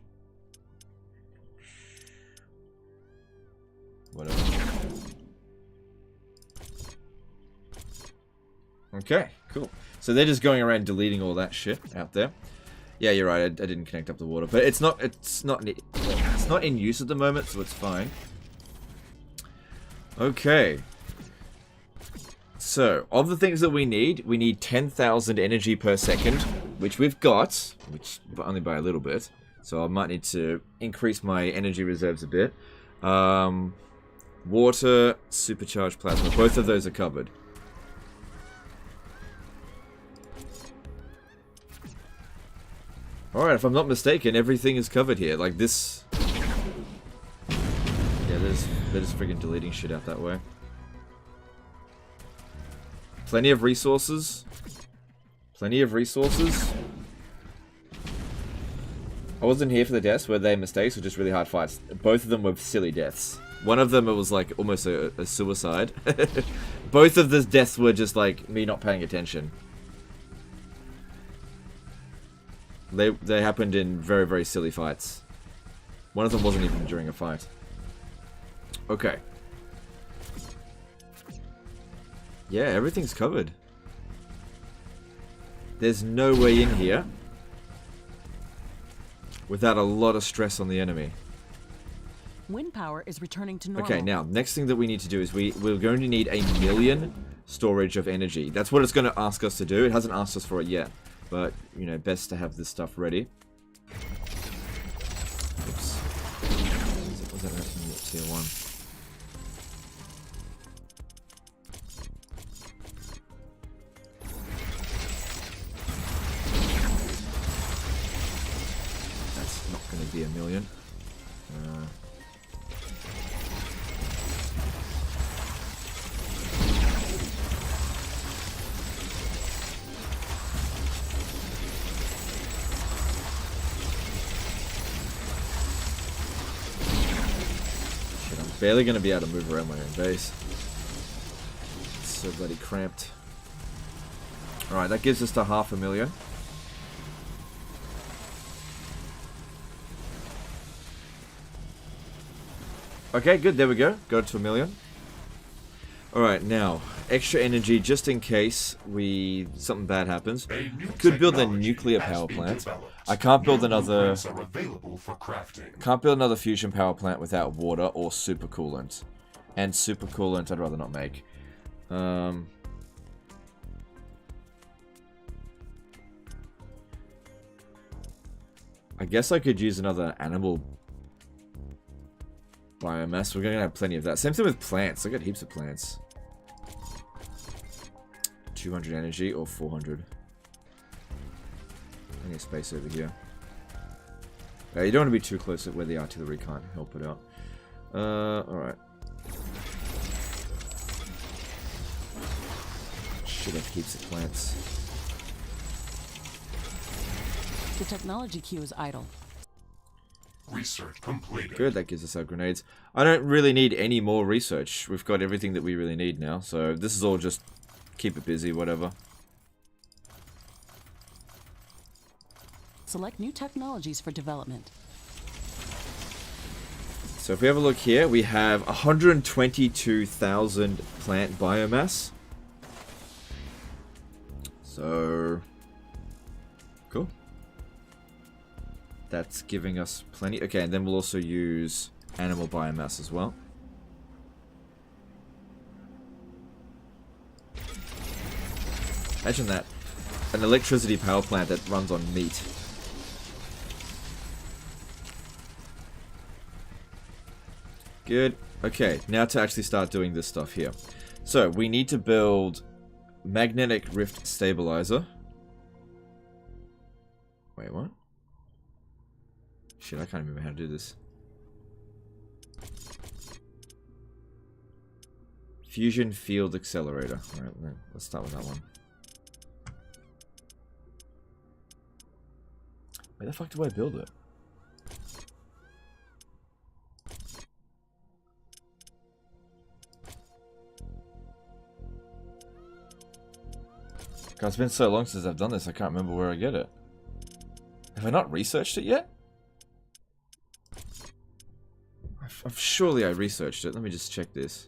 Whatever. Okay, cool. So they're just going around deleting all that shit out there. Yeah, you're right. I didn't connect up the water, but it's not in use at the moment, so it's fine. Okay. So, of the things that we need 10,000 energy per second, which we've got, but only by a little bit. So I might need to increase my energy reserves a bit. Water, supercharged plasma, both of those are covered. Alright, if I'm not mistaken, everything is covered here. Like this... Yeah, they're just friggin' deleting shit out that way. Plenty of resources. Plenty of resources. I wasn't here for the deaths. Were they mistakes or just really hard fights? Both of them were silly deaths. One of them, it was like almost a suicide. Both of the deaths were just like me not paying attention. They happened in very, very silly fights. One of them wasn't even during a fight. Okay. Yeah, everything's covered. There's no way in here without a lot of stress on the enemy. Wind power is returning to normal. Okay, now, next thing that we need to do is we're going to need 1,000,000 storage of energy. That's what it's going to ask us to do. It hasn't asked us for it yet. But, you know, best to have this stuff ready. Oops. Was that tier 1? That's not going to be 1,000,000. Barely going to be able to move around my own base. It's so bloody cramped. Alright, that gives us to 500,000. Okay, good, there we go. Got it to 1,000,000. Alright, now, extra energy just in case something bad happens. I could build a nuclear power plant. I can't build another fusion power plant without water or supercoolant. And supercoolant I'd rather not make. I guess I could use another animal biomass. We're going to have plenty of that. Same thing with plants. I got heaps of plants. 200 energy or 400. I need space over here. You don't want to be too close at where the artillery can't help it out. Alright. Should have heaps of plants. The technology queue is idle. Research completed. Good, that gives us our grenades. I don't really need any more research. We've got everything that we really need now, so this is all just keep it busy, whatever. Select new technologies for development. So if we have a look here, we have 122,000 plant biomass. So, cool. That's giving us plenty. Okay, and then we'll also use animal biomass as well. Imagine that. An electricity power plant that runs on meat. Good. Okay, now to actually start doing this stuff here. So, we need to build magnetic rift stabilizer. Wait, what? Shit, I can't remember how to do this. Fusion field accelerator. Alright, let's start with that one. Where the fuck do I build it? God, it's been so long since I've done this, I can't remember where I get it. Have I not researched it yet? Surely I researched it. Let me just check this.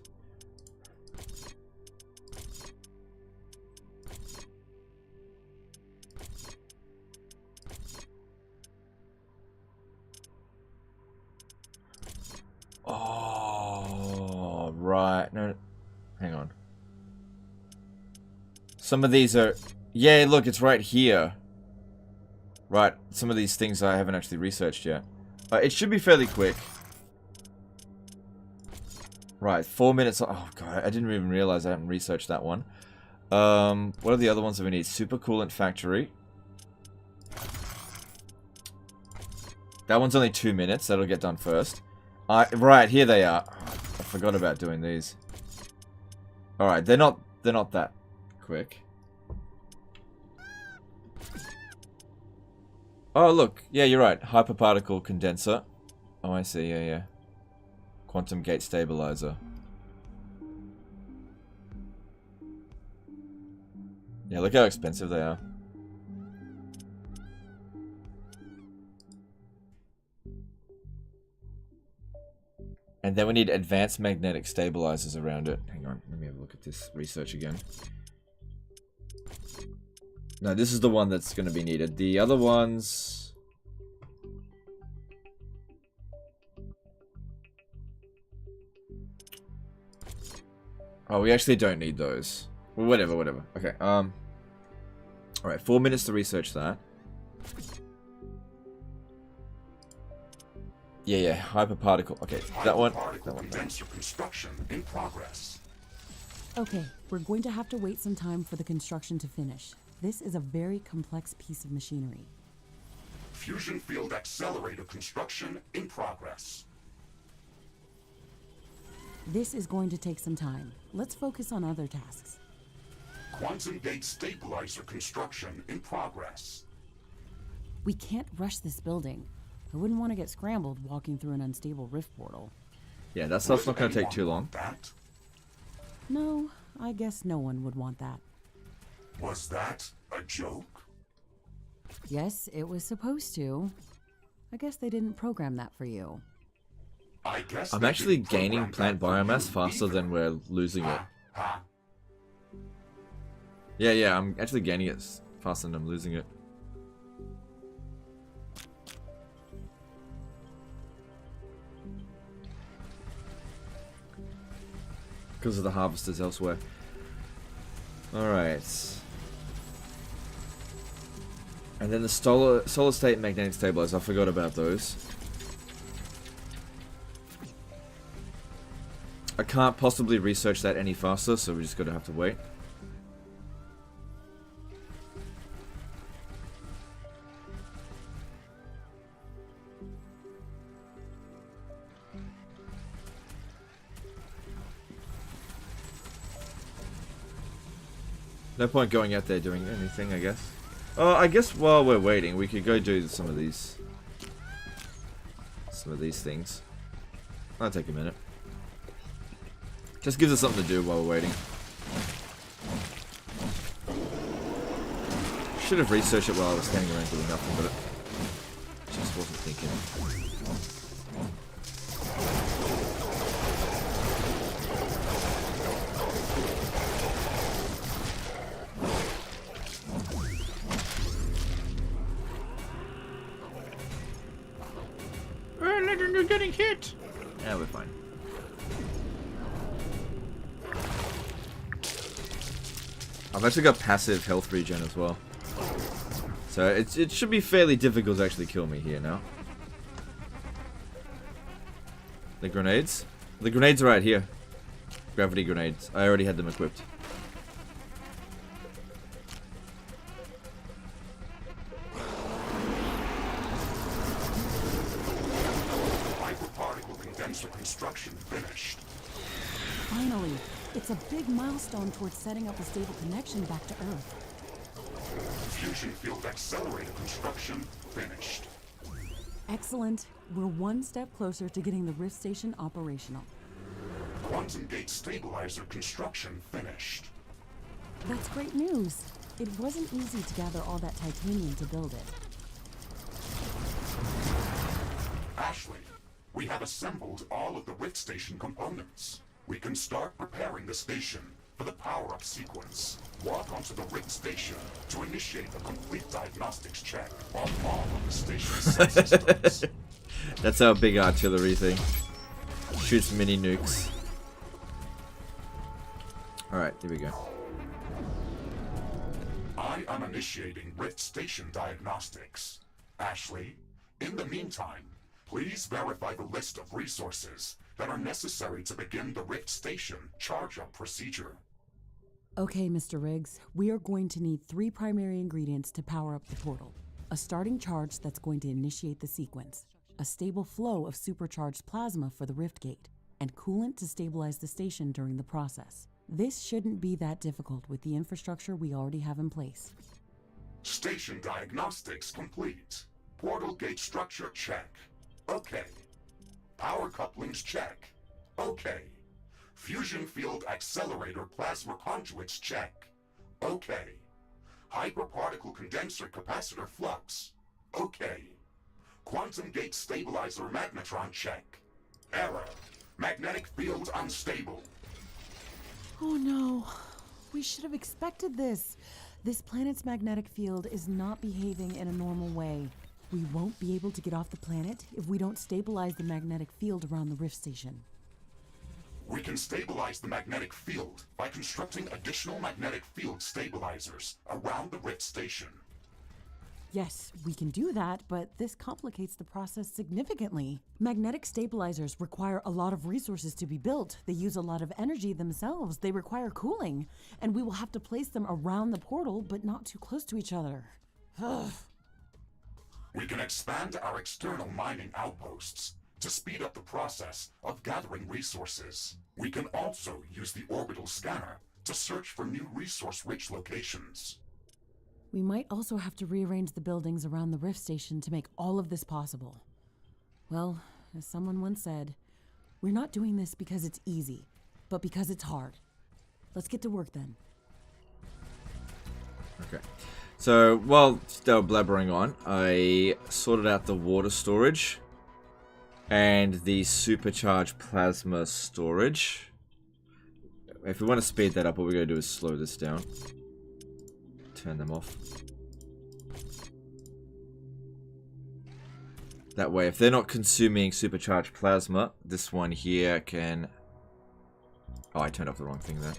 Oh, right. No, hang on. Some of these are... Yeah, look, it's right here. Right, some of these things I haven't actually researched yet. It should be fairly quick. Right, 4 minutes... Oh, God, I didn't even realize I haven't researched that one. What are the other ones that we need? Supercoolant factory. That one's only 2 minutes. That'll get done first. Right, here they are. Oh, I forgot about doing these. Alright, they're not that quick. Oh, look. Yeah, you're right. Hyperparticle condenser. Oh, I see. Yeah, yeah. Quantum gate stabilizer. Yeah, look how expensive they are. And then we need advanced magnetic stabilizers around it. Hang on, let me have a look at this research again. No, this is the one that's going to be needed. The other ones... Oh, we actually don't need those. Well, whatever. Okay, Alright, 4 minutes to research that. Yeah, hyperparticle. Okay, that one. Condenser construction in progress. Okay, we're going to have to wait some time for the construction to finish. This is a very complex piece of machinery. Fusion field accelerator construction in progress. This is going to take some time. Let's focus on other tasks. Quantum gate stabilizer construction in progress. We can't rush this building. I wouldn't want to get scrambled walking through an unstable rift portal. Yeah, that stuff's not going to take too long. No, I guess no one would want that. Was that a joke? Yes, it was supposed to. I guess they didn't program that for you. I guess I'm actually gaining plant biomass faster than we're losing it. Yeah, I'm actually gaining it faster than I'm losing it. Because of the harvesters elsewhere. Alright. And then the solid state magnetic stabilizer. I forgot about those. I can't possibly research that any faster, so we're just gonna have to wait. No point going out there doing anything, I guess. I guess while we're waiting, we could go do some of these things. That'll take a minute. Just gives us something to do while we're waiting. Should have researched it while I was standing around doing nothing, but it just wasn't thinking. Legend, you're getting hit! Yeah, we're fine. I've actually got passive health regen as well. So it should be fairly difficult to actually kill me here now. The grenades? The grenades are right here. Gravity grenades. I already had them equipped. Construction finished. Finally, it's a big milestone towards setting up a stable connection back to Earth. Fusion field accelerator construction finished. Excellent. We're one step closer to getting the Rift Station operational. Quantum gate stabilizer construction finished. That's great news. It wasn't easy to gather all that titanium to build it. Ashley, we have assembled all of the Rift Station components. We can start preparing the station for the power-up sequence. Walk onto the Rift Station to initiate a complete diagnostics check on all of the station's subsystems. That's our big artillery thing. Shoots mini nukes. Alright, here we go. I am initiating Rift Station diagnostics. Ashley, in the meantime, please verify the list of resources that are necessary to begin the Rift Station charge-up procedure. Okay, Mr. Riggs, we are going to need 3 primary ingredients to power up the portal. A starting charge that's going to initiate the sequence, a stable flow of supercharged plasma for the rift gate, and coolant to stabilize the station during the process. This shouldn't be that difficult with the infrastructure we already have in place. Station diagnostics complete. Portal gate structure check. Okay. Power couplings check. Okay. Fusion field accelerator plasma conduits check. Okay. Hyperparticle condenser capacitor flux. Okay. Quantum gate stabilizer magnetron check. Error. Magnetic field unstable. Oh no, we should have expected this. This planet's magnetic field is not behaving in a normal way. We won't be able to get off the planet if we don't stabilize the magnetic field around the Rift Station. We can stabilize the magnetic field by constructing additional magnetic field stabilizers around the Rift Station. Yes, we can do that, but this complicates the process significantly. Magnetic stabilizers require a lot of resources to be built. They use a lot of energy themselves. They require cooling. And we will have to place them around the portal, but not too close to each other. Ugh. We can expand our external mining outposts to speed up the process of gathering resources. We can also use the orbital scanner to search for new resource-rich locations. We might also have to rearrange the buildings around the Rift Station to make all of this possible. Well, as someone once said, we're not doing this because it's easy, but because it's hard. Let's get to work then. Okay. So, while still blabbering on, I sorted out the water storage and the supercharged plasma storage. If we want to speed that up, what we're going to do is slow this down. Turn them off. That way, if they're not consuming supercharged plasma, this one here can... Oh, I turned off the wrong thing there.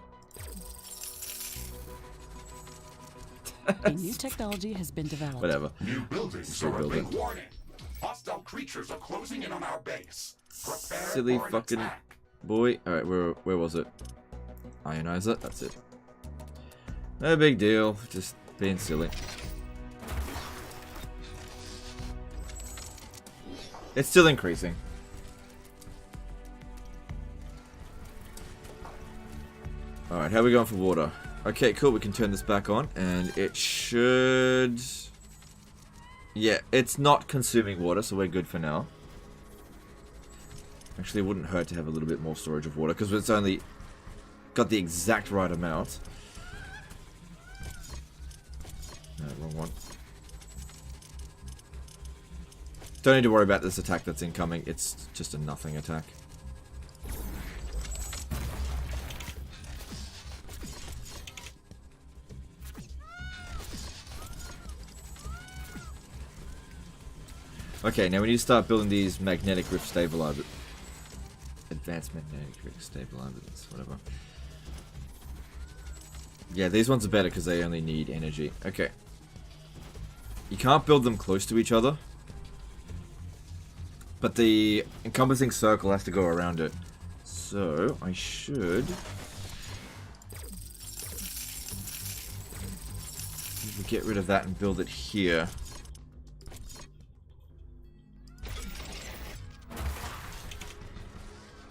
A new technology has been developed. Whatever. New buildings are a big warning. Hostile creatures are closing in on our base. Prepare Silly for an fucking attack. boy. Alright, where was it? Ionizer? That's it. No big deal. Just being silly. It's still increasing. Alright, how are we going for water? Okay, cool. We can turn this back on, and it should... Yeah, it's not consuming water, so we're good for now. Actually, it wouldn't hurt to have a little bit more storage of water, because it's only got the exact right amount. No, wrong one. Don't need to worry about this attack that's incoming. It's just a nothing attack. Okay, now we need to start building these magnetic rift stabilizers. Advanced magnetic rift stabilizers, whatever. Yeah, these ones are better because they only need energy. Okay. You can't build them close to each other. But the encompassing circle has to go around it. So, I should... get rid of that and build it here.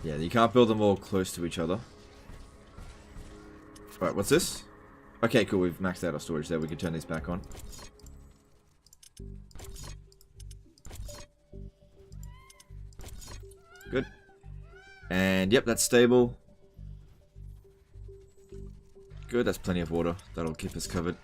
Yeah, you can't build them all close to each other. Alright, what's this? Okay, cool. We've maxed out our storage there. We can turn these back on. Good. And yep, that's stable. Good, that's plenty of water. That'll keep us covered.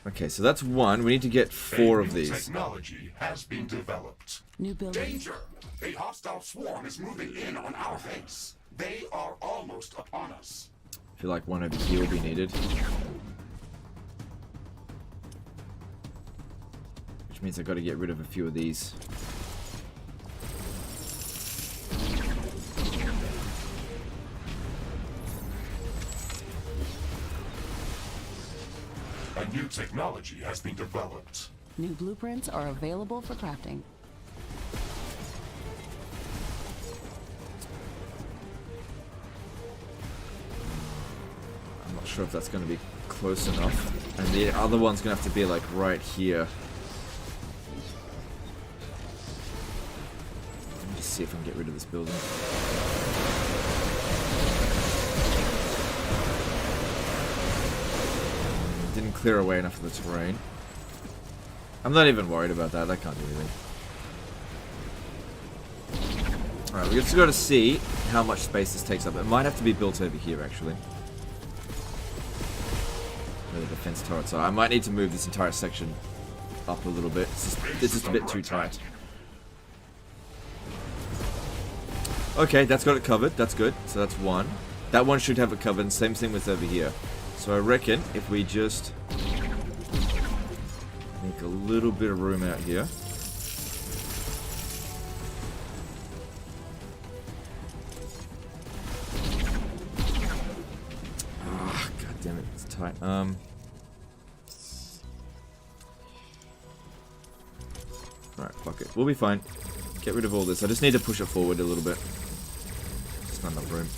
Okay, so that's one. We need to get 4 of these. Technology has been developed. New building. Danger! A hostile swarm is moving in on our base. They are almost upon us. I feel like one over here will be needed. Which means I've got to get rid of a few of these. A new technology has been developed. New blueprints are available for crafting. I'm not sure if that's going to be close enough. And the other one's going to have to be like right here. Let me just see if I can get rid of this building. Didn't clear away enough of the terrain. I'm not even worried about that. That can't do anything. Alright, we just got to see how much space this takes up. It might have to be built over here, actually. Where the defense turrets are. I might need to move this entire section up a little bit. It's just a bit too tight. Okay, that's got it covered. That's good. So that's one. That one should have it covered. Same thing with over here. So I reckon if we just make a little bit of room out here. Ah, god damn it, it's tight. Alright, fuck it. We'll be fine. Get rid of all this. I just need to push it forward a little bit. Just not enough room.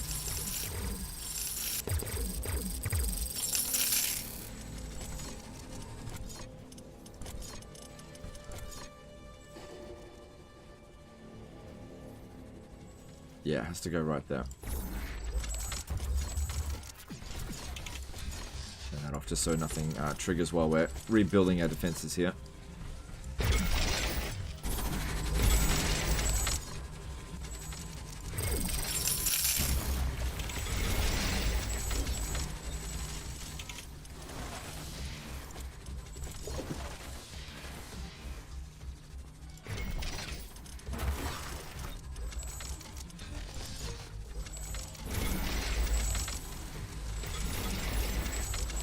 Yeah, it has to go right there. Turn that off just so nothing triggers while we're rebuilding our defenses here.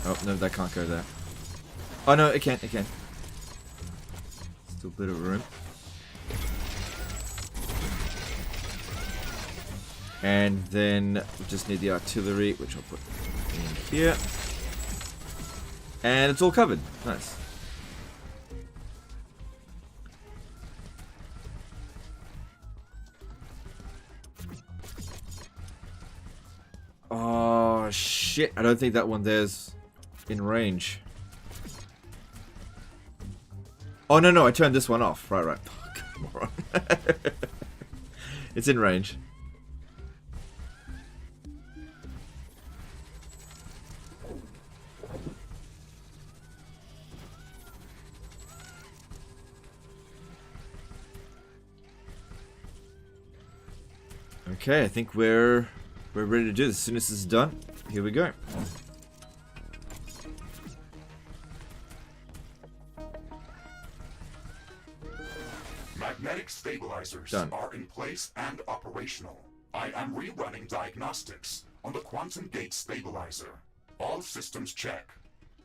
Oh, no, that can't go there. Oh, no, it can, it can. Still a bit of room. And then we just need the artillery, which I'll put in here. And it's all covered. Nice. Oh, shit. I don't think that one there's in range. Oh, no, no, I turned this one off. Right, right. Fuck, it's in range. Okay, I think we're ready to do this. As soon as this is done, here we go. Magnetic stabilizers Done. are in place and operational. I am rerunning diagnostics on the quantum gate stabilizer. All systems check.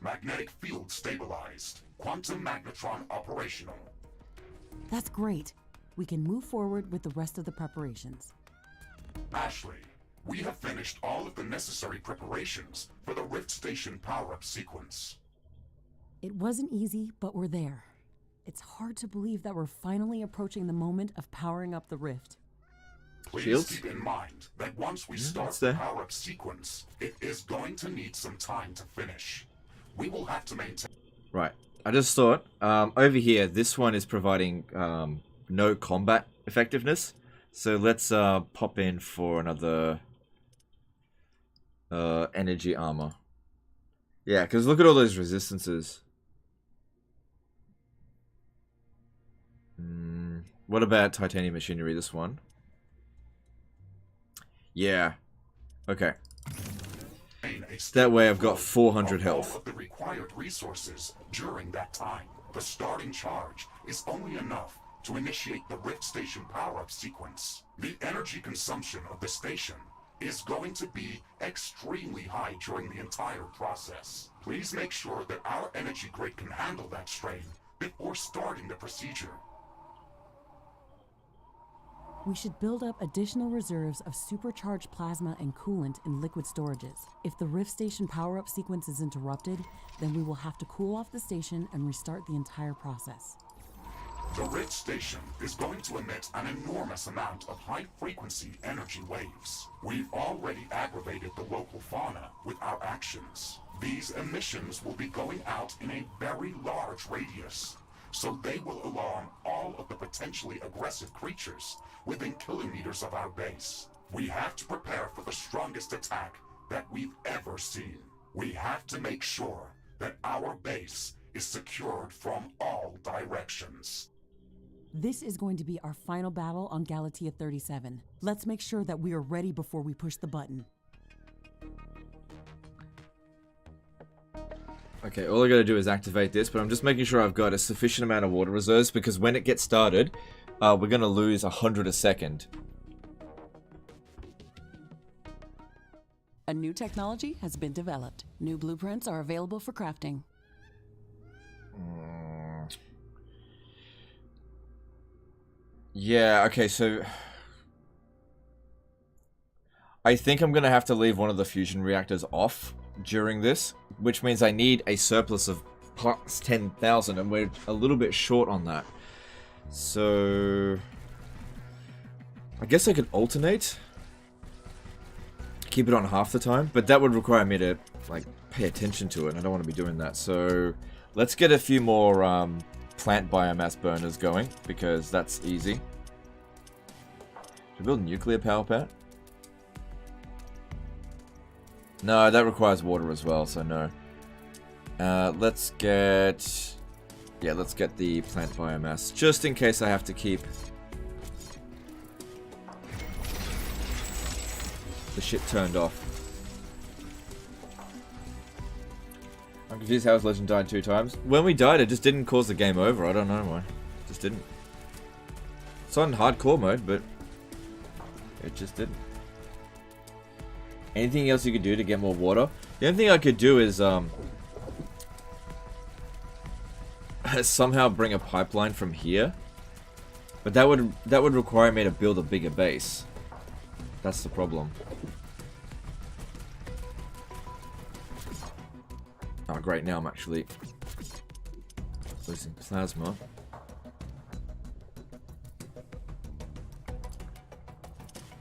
Magnetic field stabilized. Quantum magnetron operational. That's great. We can move forward with the rest of the preparations. Ashley, we have finished all of the necessary preparations for the Rift Station power-up sequence. It wasn't easy, but we're there. It's hard to believe that we're finally approaching the moment of powering up the rift. Please Shields? keep in mind that once we start that's the there. power-up sequence, it is going to need some time to finish. We will have to maintain... Right. I just thought, over here, this one is providing no combat effectiveness. So let's pop in for another energy armor. Yeah, because look at all those resistances. What about titanium machinery, this one? Yeah. Okay. That way I've got 400 health. All of the required resources during that time. The starting charge is only enough to initiate the Rift Station power-up sequence. The energy consumption of the station is going to be extremely high during the entire process. Please make sure that our energy grid can handle that strain before starting the procedure. We should build up additional reserves of supercharged plasma and coolant in liquid storages. If the Rift Station power-up sequence is interrupted, then we will have to cool off the station and restart the entire process. The Rift Station is going to emit an enormous amount of high-frequency energy waves. We've already aggravated the local fauna with our actions. These emissions will be going out in a very large radius, so they will alarm all of the potentially aggressive creatures within kilometers of our base. We have to prepare for the strongest attack that we've ever seen. We have to make sure that our base is secured from all directions. This is going to be our final battle on Galatea 37. Let's make sure that we are ready before we push the button. Okay, all I gotta do is activate this, but I'm just making sure I've got a sufficient amount of water reserves, because when it gets started, we're gonna lose 100 a second. A new technology has been developed. New blueprints are available for crafting. Yeah, okay, so I think I'm gonna have to leave one of the fusion reactors off during this, which means I need a surplus of plus 10,000, and we're a little bit short on that. So I guess I could alternate, keep it on half the time, but that would require me to like pay attention to it, and I don't want to be doing that. So let's get a few more plant biomass burners going, because that's easy. Should we build a nuclear power plant? No, that requires water as well, so no. Let's get... Yeah, let's get the plant biomass, just in case I have to keep the shit turned off. I'm confused how his legend died 2 times. When we died, it just didn't cause the game over. I don't know why. It just didn't. It's on hardcore mode, but it just didn't. Anything else you could do to get more water? The only thing I could do is somehow bring a pipeline from here, but that would require me to build a bigger base. That's the problem. Oh great, now I'm actually losing plasma.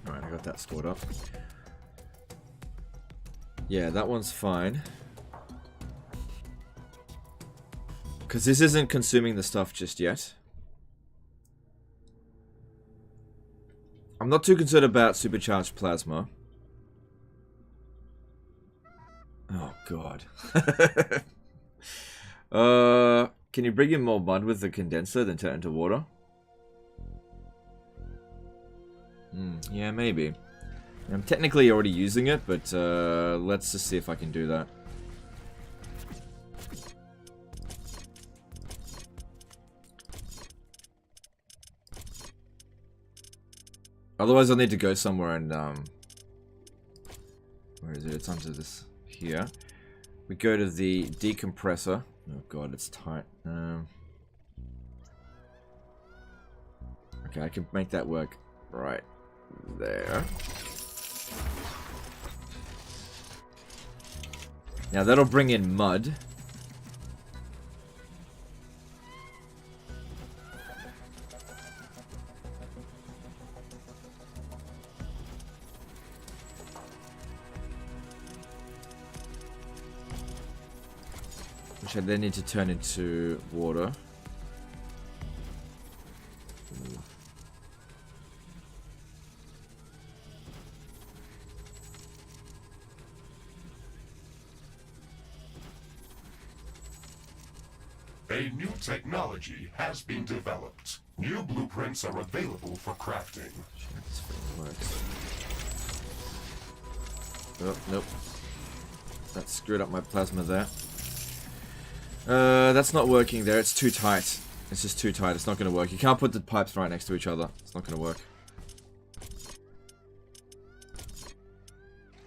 Alright, I got that stored up. Yeah, that one's fine. Because this isn't consuming the stuff just yet. I'm not too concerned about supercharged plasma. Oh, God. Can you bring in more mud with the condenser then turn it into water? Yeah, maybe. I'm technically already using it, but let's just see if I can do that. Otherwise, I'll need to go somewhere and, where is it? It's under this here. We go to the decompressor. Oh god, it's tight. Okay, I can make that work right there. Now that'll bring in mud. Which I then need to turn into water. A new technology has been developed. New blueprints are available for crafting. This thing works. Oh, nope. That screwed up my plasma there. That's not working there. It's too tight. It's just too tight. It's not going to work. You can't put the pipes right next to each other. It's not going to work.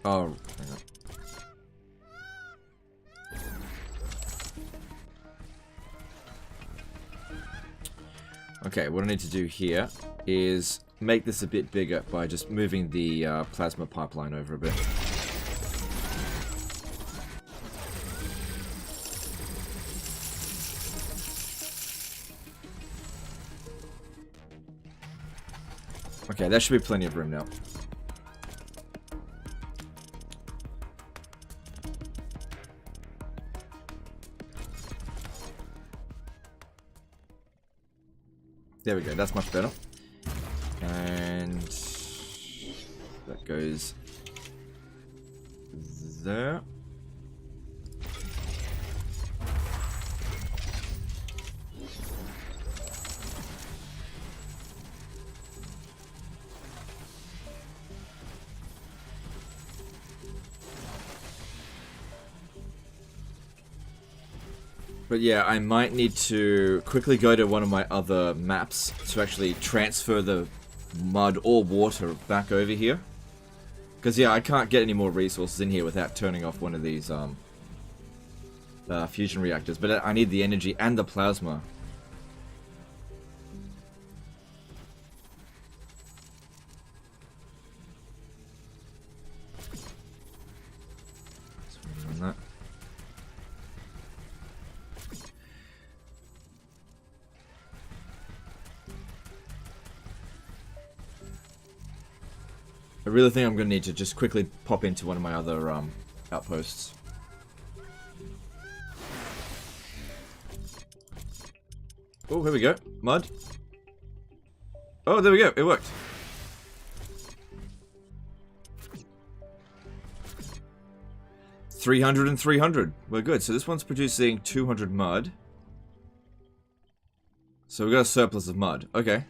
Oh, hang on. Okay, what I need to do here is make this a bit bigger by just moving the plasma pipeline over a bit. Okay, there should be plenty of room now. There we go, that's much better. And that goes there. But yeah, I might need to quickly go to one of my other maps to actually transfer the mud or water back over here. Because yeah, I can't get any more resources in here without turning off one of these fusion reactors. But I need the energy and the plasma. That. I really think I'm going to need to just quickly pop into one of my other outposts. Oh, here we go. Mud. Oh, there we go. It worked. $300 and $300. We're good. So this one's producing 200 mud. So we've got a surplus of mud. Okay.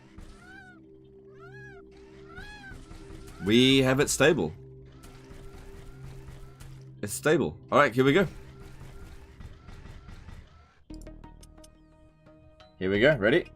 We have it stable. It's stable. Alright, here we go. Here we go. Ready?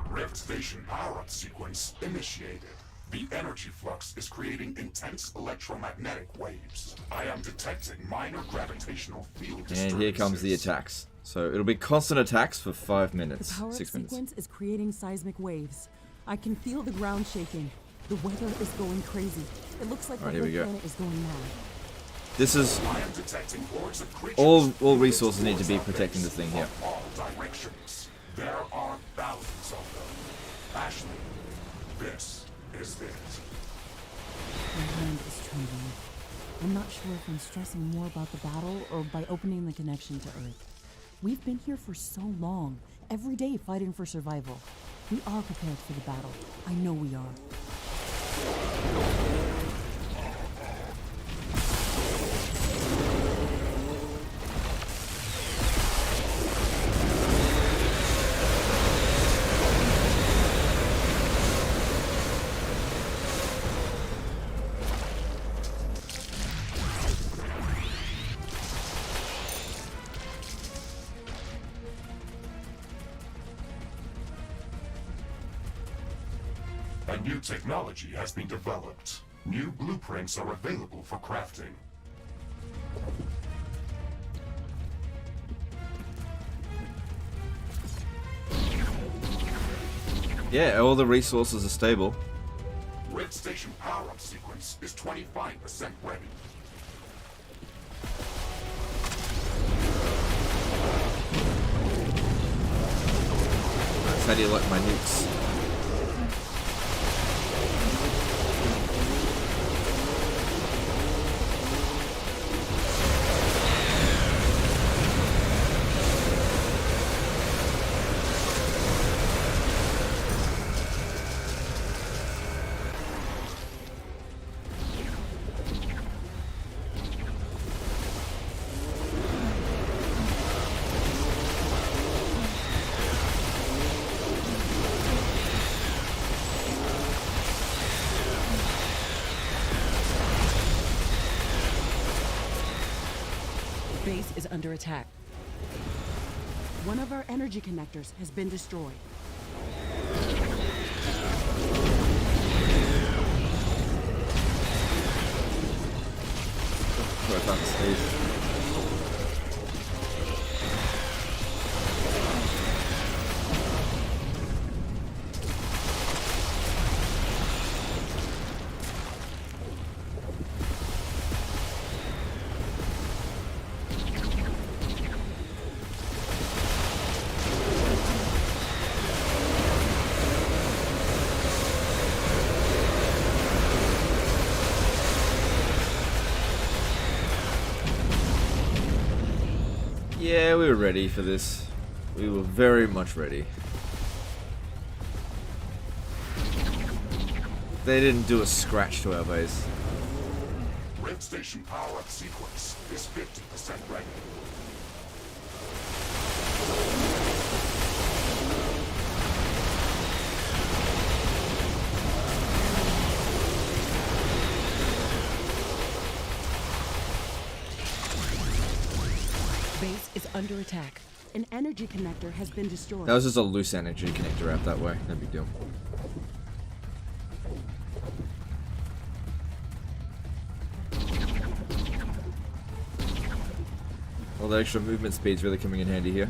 Rift station power-up sequence initiated. The energy flux is creating intense electromagnetic waves. I am detecting minor gravitational field disturbances. And here comes the attacks. So it'll be constant attacks for 5 minutes. The power-up 6 minutes. sequence is creating seismic waves. I can feel the ground shaking. The weather is going crazy. It looks like the whole planet is going mad. This is I am detecting hordes of creatures. all resources need to be protecting this thing here. All directions. There are thousands of them. Ashley, this is it. My hand is trembling. I'm not sure if I'm stressing more about the battle or by opening the connection to Earth. We've been here for so long, every day fighting for survival. We are prepared for the battle. I know we are. A new technology has been developed. New blueprints are available for crafting. Yeah, all the resources are stable. Rift station power-up sequence is 25% ready. How do you like my nukes? Base is under attack. One of our energy connectors has been destroyed. I can't sneeze. Yeah, we were ready for this. We were very much ready. They didn't do a scratch to our base. Rift station power-up sequence is 50% ready. Base is under attack. An energy connector has been destroyed. That was just a loose energy connector out that way. No big deal. All the extra movement speed's really coming in handy here.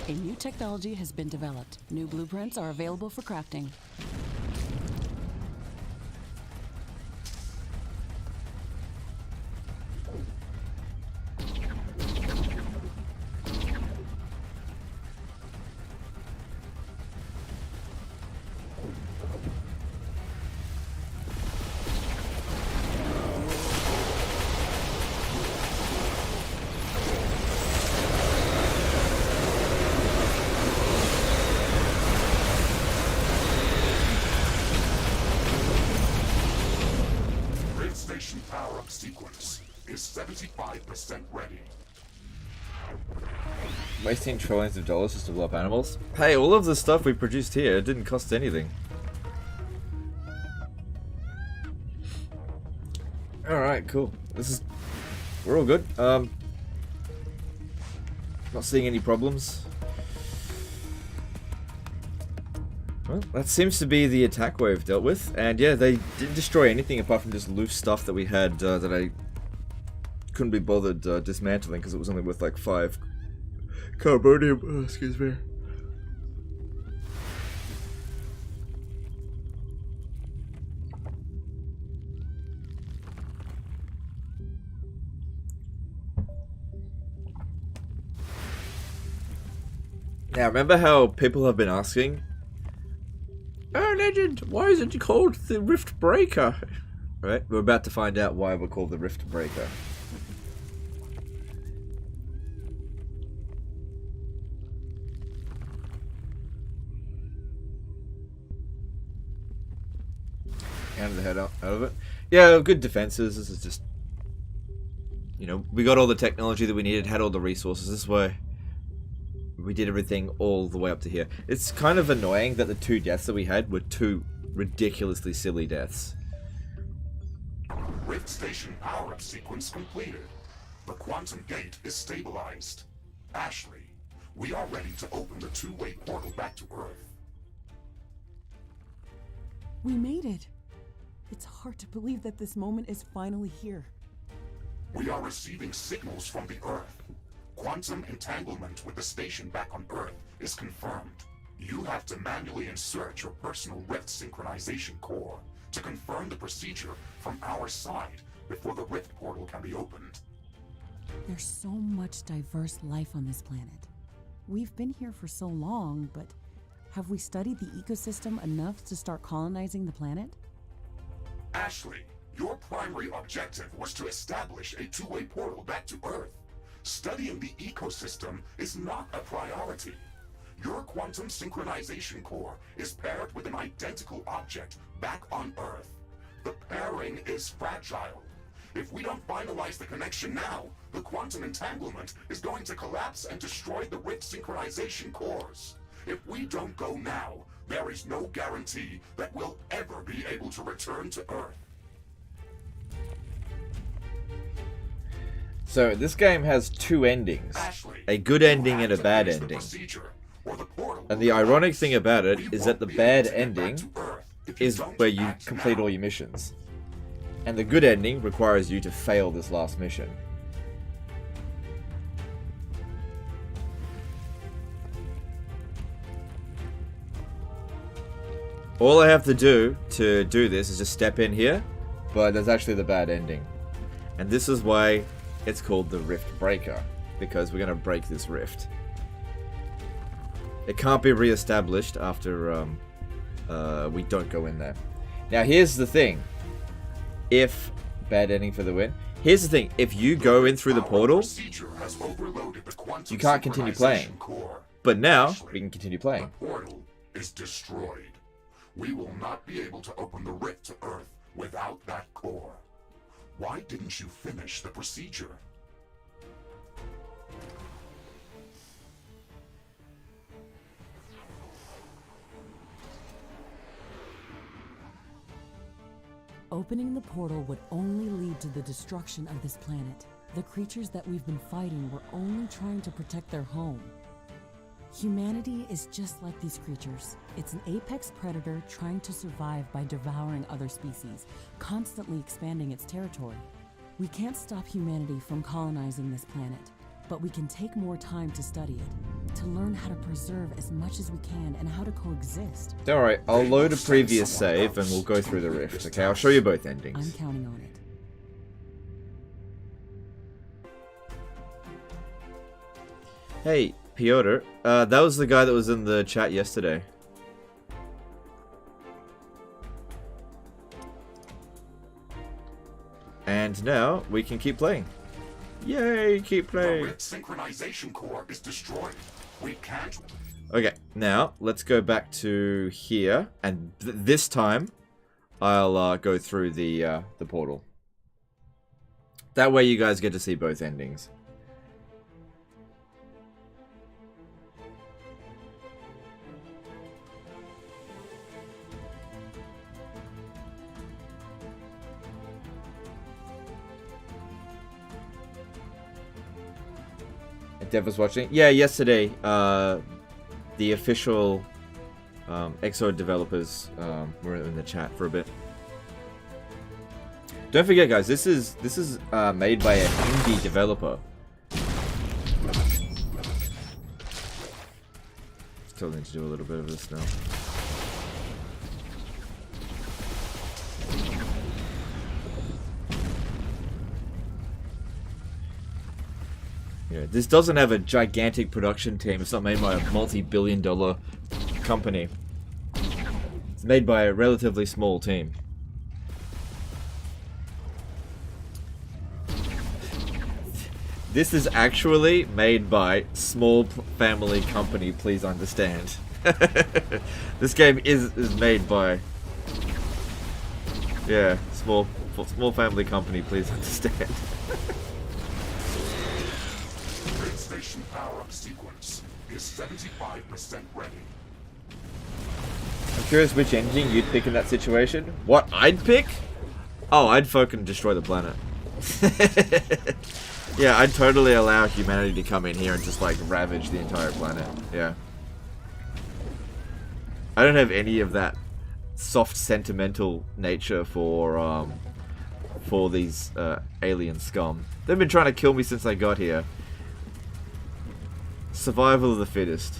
A new technology has been developed. New blueprints are available for crafting. Power-up sequence is 75% ready. Wasting trillions of dollars just to blow up animals? Hey, all of the stuff we produced here didn't cost anything. Alright, cool. We're all good. Not seeing any problems. Well, that seems to be the attack wave dealt with, and yeah, they didn't destroy anything apart from just loose stuff that we had that I couldn't be bothered dismantling because it was only worth like 5 carbonium. Oh, excuse me. Now, remember how people have been asking, "Oh, Legend, why is it called the Rift Breaker?" Right, we're about to find out why we're called the Rift Breaker. Out of the head out of it. Yeah, good defenses. This is just, you know, we got all the technology that we needed, had all the resources. This way, we did everything all the way up to here. It's kind of annoying that the 2 deaths that we had were 2 ridiculously silly deaths. Rift station power-up sequence completed. The quantum gate is stabilized. Ashley, we are ready to open the 2-way portal back to Earth. We made it. It's hard to believe that this moment is finally here. We are receiving signals from the Earth. Quantum entanglement with the station back on Earth is confirmed. You have to manually insert your personal Rift synchronization core to confirm the procedure from our side before the Rift portal can be opened. There's so much diverse life on this planet. We've been here for so long, but have we studied the ecosystem enough to start colonizing the planet? Ashley, your primary objective was to establish a 2-way portal back to Earth. Studying the ecosystem is not a priority. Your quantum synchronization core is paired with an identical object back on Earth. The pairing is fragile. If we don't finalize the connection now, the quantum entanglement is going to collapse and destroy the rift synchronization cores. If we don't go now, there is no guarantee that we'll ever be able to return to Earth. So this game has two endings. Ashley, A good ending and a bad ending. And the ironic thing about it is that the bad ending is where you complete all your missions. And the good ending requires you to fail this last mission. All I have to do this is just step in here, but that's actually the bad ending. And this is why it's called the Rift Breaker, because we're going to break this rift. It can't be re-established after we don't go in there. Now here's the thing. If bad ending for the win. Here's the thing. If you go in through the portal, you can't continue playing. But now we can continue playing. The portal is destroyed. We will not be able to open the rift to Earth without that core. Why didn't you finish the procedure? Opening the portal would only lead to the destruction of this planet. The creatures that we've been fighting were only trying to protect their home. Humanity is just like these creatures. It's an apex predator trying to survive by devouring other species, constantly expanding its territory. We can't stop humanity from colonizing this planet, but we can take more time to study it, to learn how to preserve as much as we can and how to coexist. Don't worry, I'll load a previous save and we'll go through the rift, okay? I'll show you both endings. I'm counting on it. Hey, Piotr, that was the guy that was in the chat yesterday. And now we can keep playing. Yay, keep playing. The rift synchronization core is destroyed. We can't. Okay, now let's go back to here, and this time I'll go through the portal. That way you guys get to see both endings. Dev was watching. Yeah, yesterday, the official Exo developers were in the chat for a bit. Don't forget, guys, this is made by an indie developer. Still need to do a little bit of this now. Yeah, this doesn't have a gigantic production team. It's not made by a multi-billion-dollar company. It's made by a relatively small team. This is actually made by small family company, please understand. This game is made by... Yeah, small family company, please understand. Station power-up sequence is 75% ready. I'm curious which engine you'd pick in that situation. What I'd pick? Oh, I'd fucking destroy the planet. Yeah, I'd totally allow humanity to come in here and just like ravage the entire planet. Yeah. I don't have any of that soft sentimental nature for these alien scum. They've been trying to kill me since I got here. Survival of the fittest.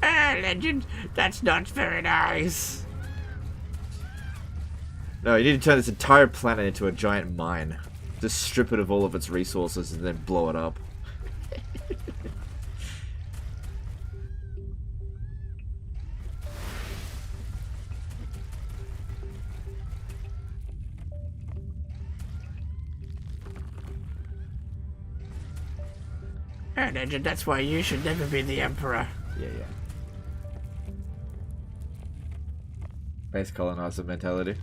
Ah, legend, that's not very nice. No, you need to turn this entire planet into a giant mine. Just strip it of all of its resources and then blow it up. And that's why you should never be the Emperor. Yeah. Base colonizer mentality.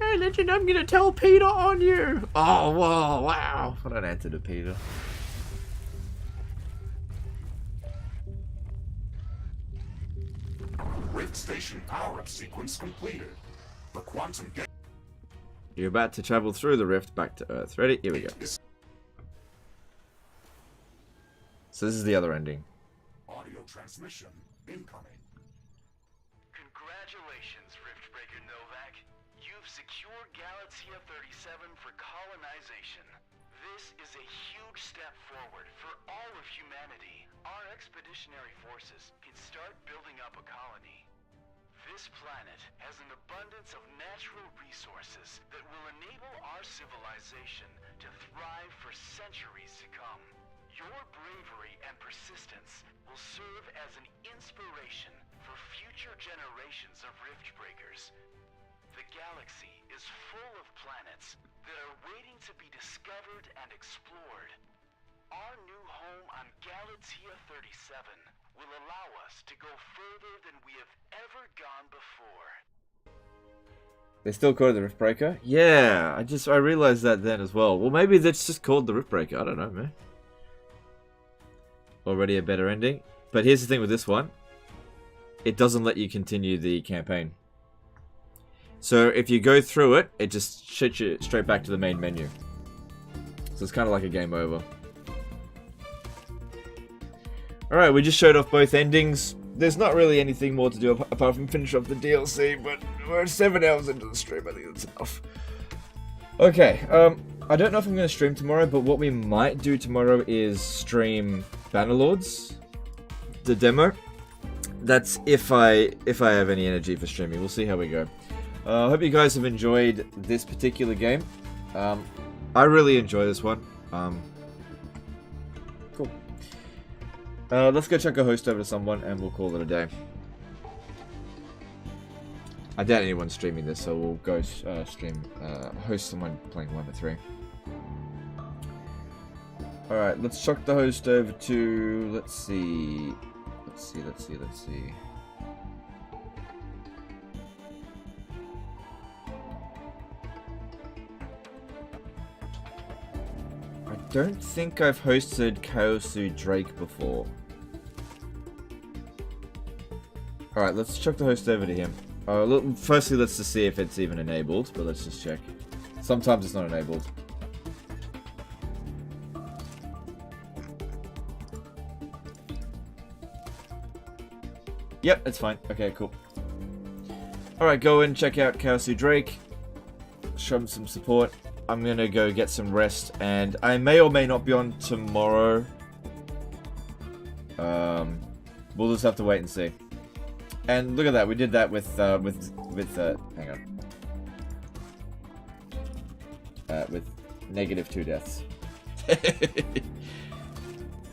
Hey, Legend, I'm gonna tell Peter on you. Oh, whoa, wow. What an answer to Peter. Rift station power-up sequence completed. The quantum gate You're about to travel through the rift back to Earth. Ready? Here we go. is So this is the other ending. audio transmission incoming. Congratulations, Riftbreaker Novak. You've secured Galaxia 37 for colonization. This is a huge step forward for all of humanity. Our expeditionary forces can start building up a colony. This planet has an abundance of natural resources that will enable our civilization to thrive for centuries to come. Your bravery and persistence will serve as an inspiration for future generations of Riftbreakers. The galaxy is full of planets that are waiting to be discovered and explored. Our new home on Galaxia 37 will allow us to go further than we have ever gone before. They still call it the Riftbreaker? Yeah, I realized that then as well. Well, maybe that's just called the Riftbreaker. I don't know, man. Already a better ending. But here's the thing with this one. It doesn't let you continue the campaign. So if you go through it, it just shits you straight back to the main menu. So it's kind of like a game over. Alright, we just showed off both endings. There's not really anything more to do apart from finish off the DLC, but we're 7 hours into the stream, I think that's enough. Okay, I don't know if I'm going to stream tomorrow, but what we might do tomorrow is stream Bannerlords, the demo. That's if I have any energy for streaming. We'll see how we go. I hope you guys have enjoyed this particular game. I really enjoy this one. Cool. Let's go chuck a host over to someone and we'll call it a day. I doubt anyone's streaming this, so we'll go host someone playing 1v3. Alright, let's chuck the host over to, let's see. I don't think I've hosted Kaosu Drake before. Alright, let's chuck the host over to him. Firstly, let's just see if it's even enabled, but let's just check. Sometimes it's not enabled. Yep, it's fine. Okay, cool. Alright, go and check out Kaosu Drake. Show him some support. I'm gonna go get some rest, and I may or may not be on tomorrow. We'll just have to wait and see. And look at that, we did that with hang on. With -2 deaths.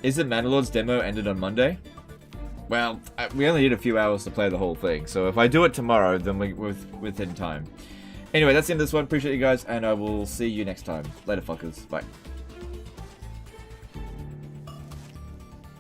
Is it Mandalord's demo ended on Monday? Well, we only need a few hours to play the whole thing, so if I do it tomorrow, then we're within time. Anyway, that's the end of this one. Appreciate you guys, and I will see you next time. Later, fuckers. Bye.